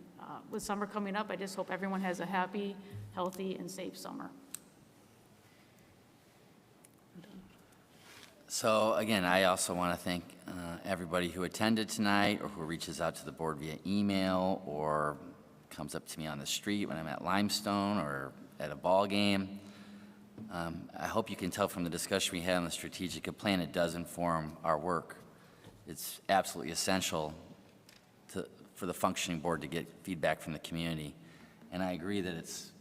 S25: with summer coming up, I just hope everyone has a happy, healthy, and safe summer.
S24: So again, I also want to thank everybody who attended tonight or who reaches out to the board via email or comes up to me on the street when I'm at Limestone or at a ball game. I hope you can tell from the discussion we had on the strategic plan, it does inform our work. It's absolutely essential for the functioning board to get feedback from the community. And I agree that it's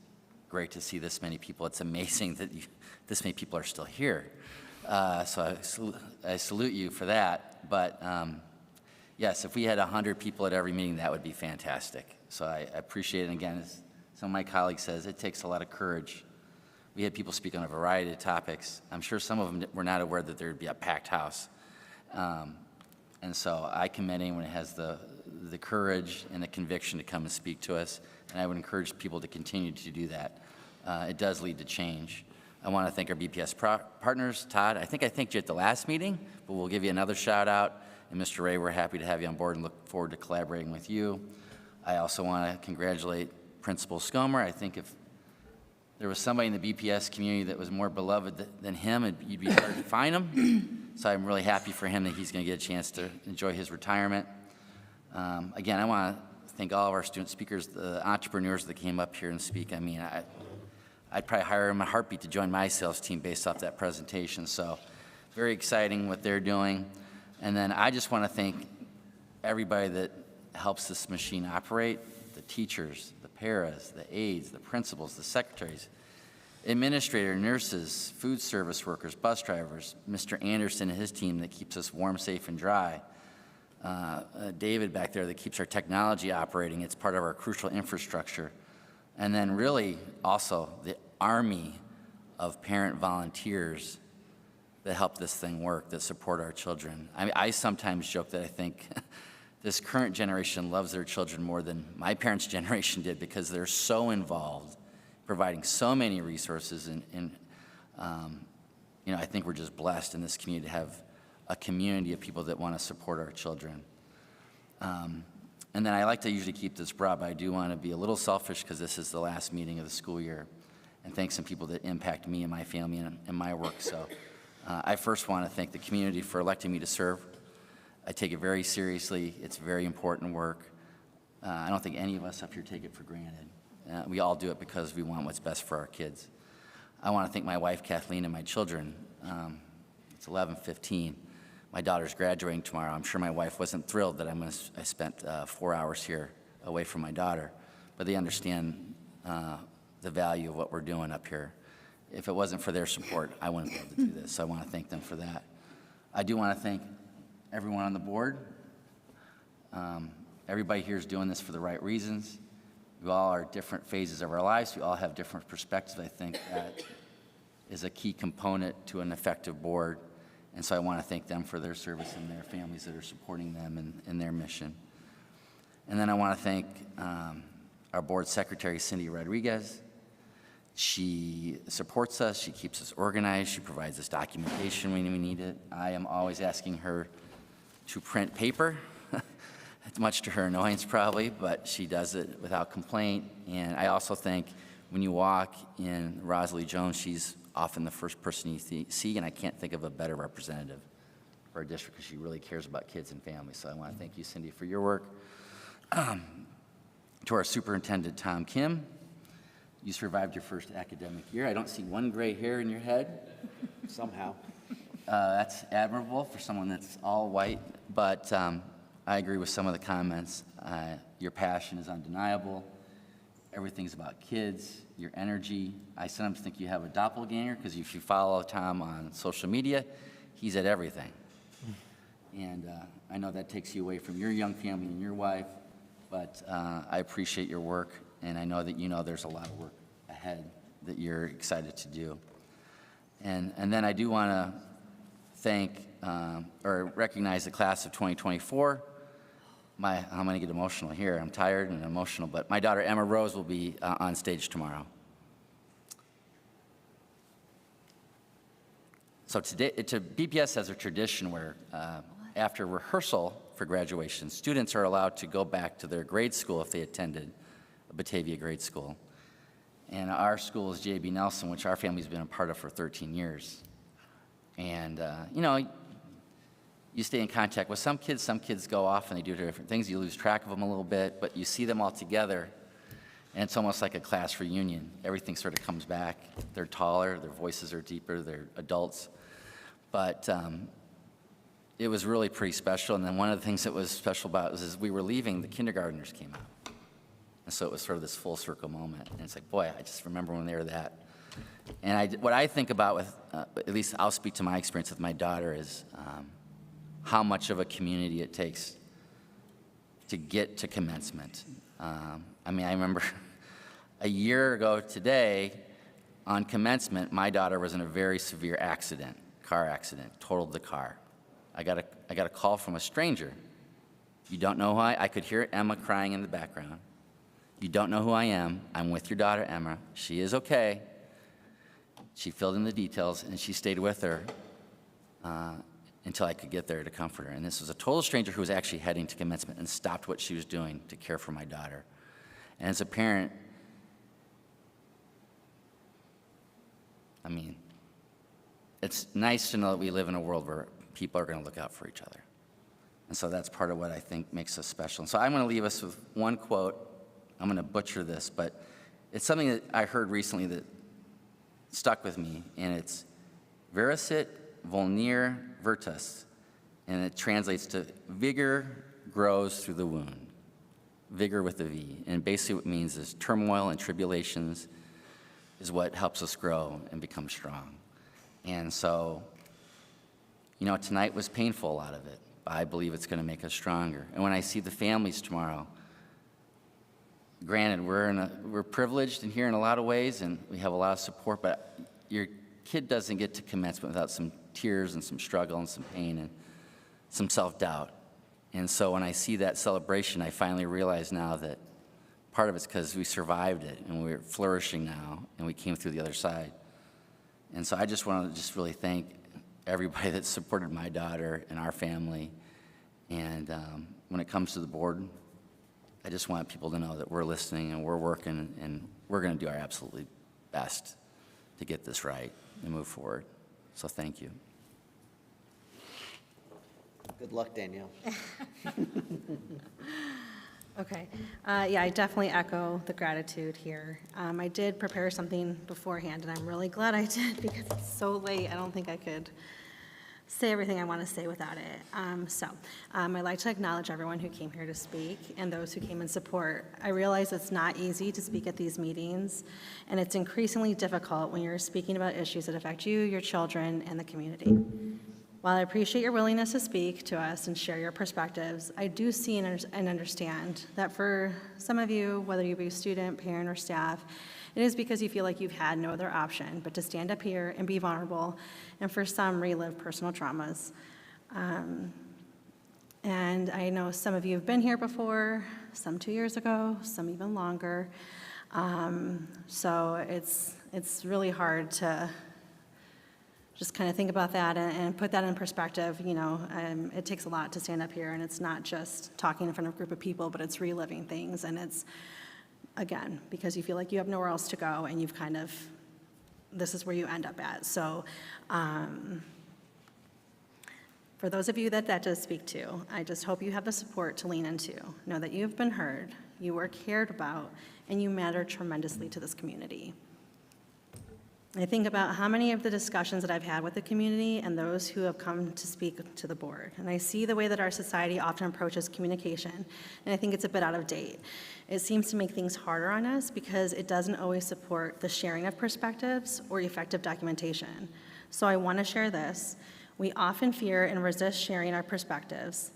S24: great to see this many people. It's amazing that this many people are still here. So I salute you for that. But yes, if we had 100 people at every meeting, that would be fantastic. So I appreciate it. And again, as some of my colleagues says, it takes a lot of courage. We had people speak on a variety of topics. I'm sure some of them were not aware that there would be a packed house. And so I commend anyone who has the courage and the conviction to come and speak to us. And I would encourage people to continue to do that. It does lead to change. I want to thank our BPS partners. Todd, I think I thanked you at the last meeting, but we'll give you another shout out. And Mr. Ray, we're happy to have you on board and look forward to collaborating with you. I also want to congratulate Principal Scomer. I think if there was somebody in the BPS community that was more beloved than him, you'd be hard to find him. So I'm really happy for him that he's going to get a chance to enjoy his retirement. Again, I want to thank all of our student speakers, the entrepreneurs that came up here and speak. I mean, I'd probably hire him in a heartbeat to join my sales team based off that presentation. So very exciting what they're doing. And then I just want to thank everybody that helps this machine operate, the teachers, the paras, the aides, the principals, the secretaries, administrator, nurses, food service workers, bus drivers, Mr. Anderson and his team that keeps us warm, safe, and dry. David back there that keeps our technology operating. It's part of our crucial infrastructure. And then really also the army of parent volunteers that help this thing work, that support our children. I mean, I sometimes joke that I think this current generation loves their children more than my parents' generation did because they're so involved, providing so many resources. And I think we're just blessed in this community to have a community of people that want to support our children. And then I like to usually keep this broad, but I do want to be a little selfish because this is the last meeting of the school year and thank some people that impact me and my family and my work. So I first want to thank the community for electing me to serve. I take it very seriously. It's very important work. I don't think any of us up here take it for granted. We all do it because we want what's best for our kids. I want to thank my wife, Kathleen, and my children. It's 11:15. My daughter's graduating tomorrow. I'm sure my wife wasn't thrilled that I spent 4 hours here away from my daughter, but they understand the value of what we're doing up here. If it wasn't for their support, I wouldn't be able to do this, so I want to thank them for that. I do want to thank everyone on the board, Everybody here is doing this for the right reasons. We all are different phases of our lives. We all have different perspectives. I think that is a key component to an effective board. And so I want to thank them for their service and their families that are supporting them in their mission. And then I want to thank our board secretary, Cindy Rodriguez. She supports us. She keeps us organized. She provides us documentation when we need it. I am always asking her to print paper, much to her annoyance probably, but she does it without complaint. And I also think when you walk in Rosalie Jones, she's often the first person you see, and I can't think of a better representative for our district because she really cares about kids and families. So I want to thank you, Cindy, for your work. To our superintendent, Tom Kim, you survived your first academic year. I don't see one gray hair in your head.
S3: Somehow.
S24: That's admirable for someone that's all white, but I agree with some of the comments. Your passion is undeniable. Everything's about kids, your energy. I sometimes think you have a doppelganger because if you follow Tom on social media, he's at everything. And I know that takes you away from your young family and your wife, but I appreciate your work, and I know that you know there's a lot of work ahead that you're excited to do. And then I do want to thank or recognize the class of 2024. I'm going to get emotional here. I'm tired and emotional, but my daughter Emma Rose will be on stage tomorrow. So today, BPS has a tradition where after rehearsal for graduation, students are allowed to go back to their grade school if they attended a Batavia grade school. And our school is J.B. Nelson, which our family's been a part of for 13 years. And, you stay in contact with some kids go off and they do different things. You lose track of them a little bit, but you see them all together, and it's almost like a class reunion. Everything sort of comes back. They're taller, their voices are deeper, they're adults. But it was really pretty special, and then one of the things that was special about it was as we were leaving, the kindergartners came out. And so it was sort of this full circle moment, and it's like, boy, I just remember when they were that. And what I think about with, at least I'll speak to my experience with my daughter, is how much of a community it takes to get to commencement. I remember a year ago today, on commencement, my daughter was in a very severe accident, car accident, totaled the car. I got a call from a stranger. You don't know who I could hear Emma crying in the background. You don't know who I am. I'm with your daughter, Emma. She is okay. She filled in the details, and she stayed with her until I could get there to comfort her. And this was a total stranger who was actually heading to commencement and stopped what she was doing to care for my daughter. And as a parent, it's nice to know that we live in a world where people are going to look out for each other. And so that's part of what I think makes us special. And so I'm going to leave us with one quote. I'm going to butcher this, but it's something that I heard recently that stuck with me, and it's Vericit Volnir Virtus, and it translates to vigor grows through the wound. Vigor with a V. And basically what it means is turmoil and tribulations is what helps us grow and become strong. And so, tonight was painful, a lot of it, but I believe it's going to make us stronger. And when I see the families tomorrow, granted, we're privileged in here in a lot of ways, and we have a lot of support, but your kid doesn't get to commencement without some tears and some struggle and some pain and some self-doubt. And so when I see that celebration, I finally realize now that part of it's because we survived it, and we're flourishing now, and we came through the other side. And so I just want to really thank everybody that supported my daughter and our family. And when it comes to the board, I just want people to know that we're listening and we're working, and we're going to do our absolutely best to get this right and move forward. So thank you.
S3: Good luck, Danielle.
S15: Okay. I definitely echo the gratitude here. I did prepare something beforehand, and I'm really glad I did because it's so late. I don't think I could say everything I want to say without it. I'd like to acknowledge everyone who came here to speak and those who came in support. I realize it's not easy to speak at these meetings, and it's increasingly difficult when you're speaking about issues that affect you, your children, and the community. While I appreciate your willingness to speak to us and share your perspectives, I do see and understand that for some of you, whether you be a student, parent, or staff, it is because you feel like you've had no other option but to stand up here and be vulnerable, and for some, relive personal traumas. And I know some of you have been here before, some 2 years ago, some even longer. So it's really hard to just kind of think about that and put that in perspective. You know, it takes a lot to stand up here, and it's not just talking in front of a group of people, but it's reliving things, and it's, again, because you feel like you have nowhere else to go, and you've kind of, this is where you end up at. So for those of you that does speak to, I just hope you have the support to lean into. Know that you've been heard, you are cared about, and you matter tremendously to this community. I think about how many of the discussions that I've had with the community and those who have come to speak to the board. And I see the way that our society often approaches communication, and I think it's a bit out of date. It seems to make things harder on us because it doesn't always support the sharing of perspectives or effective documentation. So I want to share this. We often fear and resist sharing our perspectives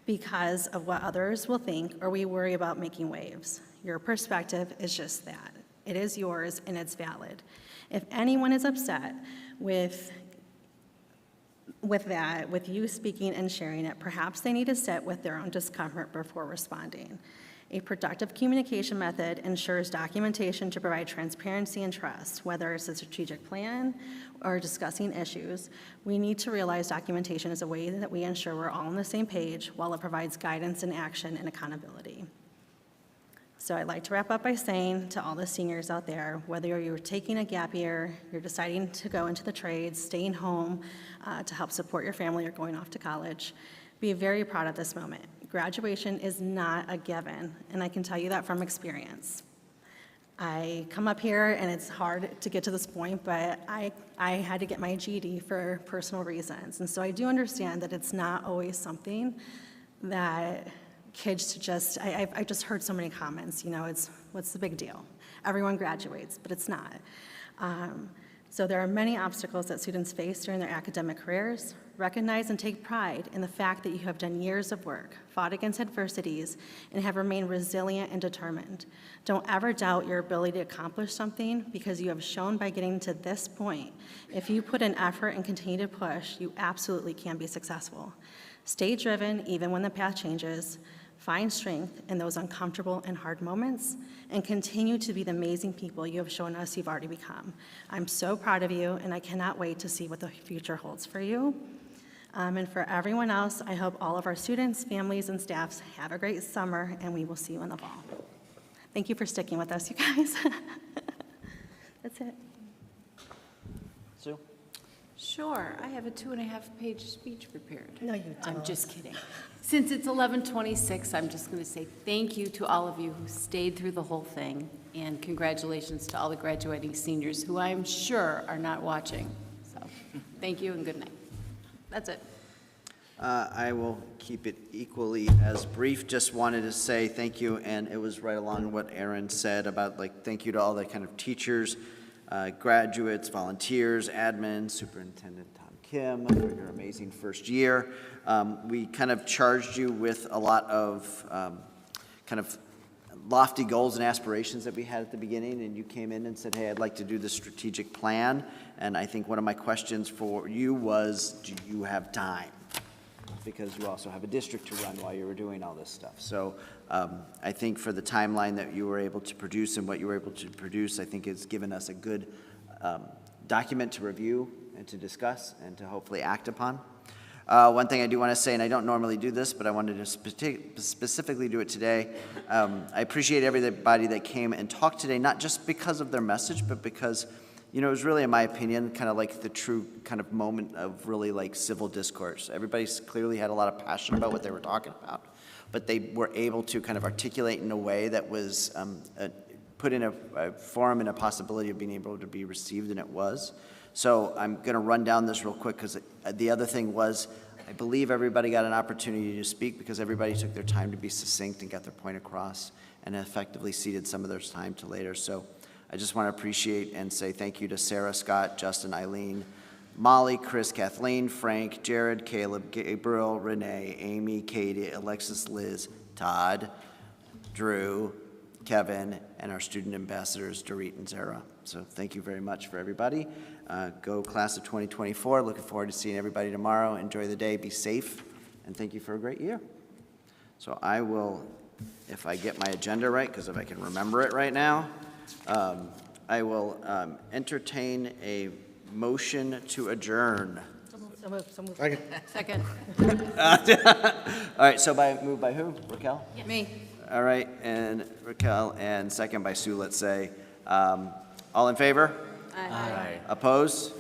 S15: because of what others will think, or we worry about making waves. Your perspective is just that. It is yours and it's valid. If anyone is upset with that, with you speaking and sharing it, perhaps they need to sit with their own discomfort before responding. A productive communication method ensures documentation to provide transparency and trust, whether it's a strategic plan or discussing issues. We need to realize documentation is a way that we ensure we're all on the same page while it provides guidance and action and accountability. So I'd like to wrap up by saying to all the seniors out there, whether you're taking a gap year, you're deciding to go into the trades, staying home to help support your family, or going off to college, be very proud of this moment. Graduation is not a given, and I can tell you that from experience. I come up here and it's hard to get to this point, but I had to get my GED for personal reasons. And so I do understand that it's not always something that kids just, I just heard so many comments, you know, it's, what's the big deal? Everyone graduates, but it's not. So there are many obstacles that students face during their academic careers. Recognize and take pride in the fact that you have done years of work, fought against adversities, and have remained resilient and determined. Don't ever doubt your ability to accomplish something, because you have shown by getting to this point, if you put in effort and continue to push, you absolutely can be successful. Stay driven even when the path changes. Find strength in those uncomfortable and hard moments, and continue to be the amazing people you have shown us you've already become. I'm so proud of you, and I cannot wait to see what the future holds for you. And for everyone else, I hope all of our students, families, and staffs have a great summer, and we will see you in the fall. Thank you for sticking with us, you guys. That's it.
S3: Sue?
S14: Sure, I have a 2.5-page speech prepared.
S15: No, you don't.
S14: I'm just kidding. Since it's 11:26, I'm just going to say thank you to all of you who stayed through the whole thing, and congratulations to all the graduating seniors who I'm sure are not watching. So thank you and good night. That's it.
S3: I will keep it equally as brief. Just wanted to say thank you, and it was right along what Aaron said about, like, thank you to all the kind of teachers, graduates, volunteers, admin, Superintendent Tom Kim for your amazing first year. We kind of charged you with a lot of kind of lofty goals and aspirations that we had at the beginning, and you came in and said, hey, I'd like to do the strategic plan. And I think one of my questions for you was, do you have time? Because you also have a district to run while you were doing all this stuff. So I think for the timeline that you were able to produce and what you were able to produce, I think it's given us a good document to review and to discuss and to hopefully act upon. One thing I do want to say, and I don't normally do this, but I wanted to specifically do it today. I appreciate everybody that came and talked today, not just because of their message, but because, you know, it was really, in my opinion, kind of like the true kind of moment of really like civil discourse. Everybody clearly had a lot of passion about what they were talking about, but they were able to kind of articulate in a way that was put in a forum and a possibility of being able to be received, and it was. So I'm going to run down this real quick, because the other thing was, I believe everybody got an opportunity to speak because everybody took their time to be succinct and got their point across and effectively ceded some of their time to later. So I just want to appreciate and say thank you to Sarah, Scott, Justin, Eileen, Molly, Chris, Kathleen, Frank, Jared, Caleb, Gabriel, Renee, Amy, Katie, Alexis, Liz, Todd, Drew, Kevin, and our student ambassadors, Dorit and Zara. So thank you very much for everybody. Go class of 2024. Looking forward to seeing everybody tomorrow. Enjoy the day. Be safe. And thank you for a great year. So I will, if I get my agenda right, because if I can remember it right now, I will entertain a motion to adjourn.
S15: So moved.
S14: Second.
S3: All right, so moved by who? Raquel?
S14: Me.
S3: All right, and Raquel, and second by Sue, let's say. All in favor?
S14: Aye.
S3: Opposed?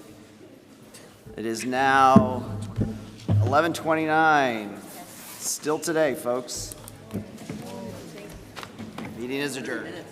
S3: It is now 11:29. Still today, folks. Meeting is adjourned.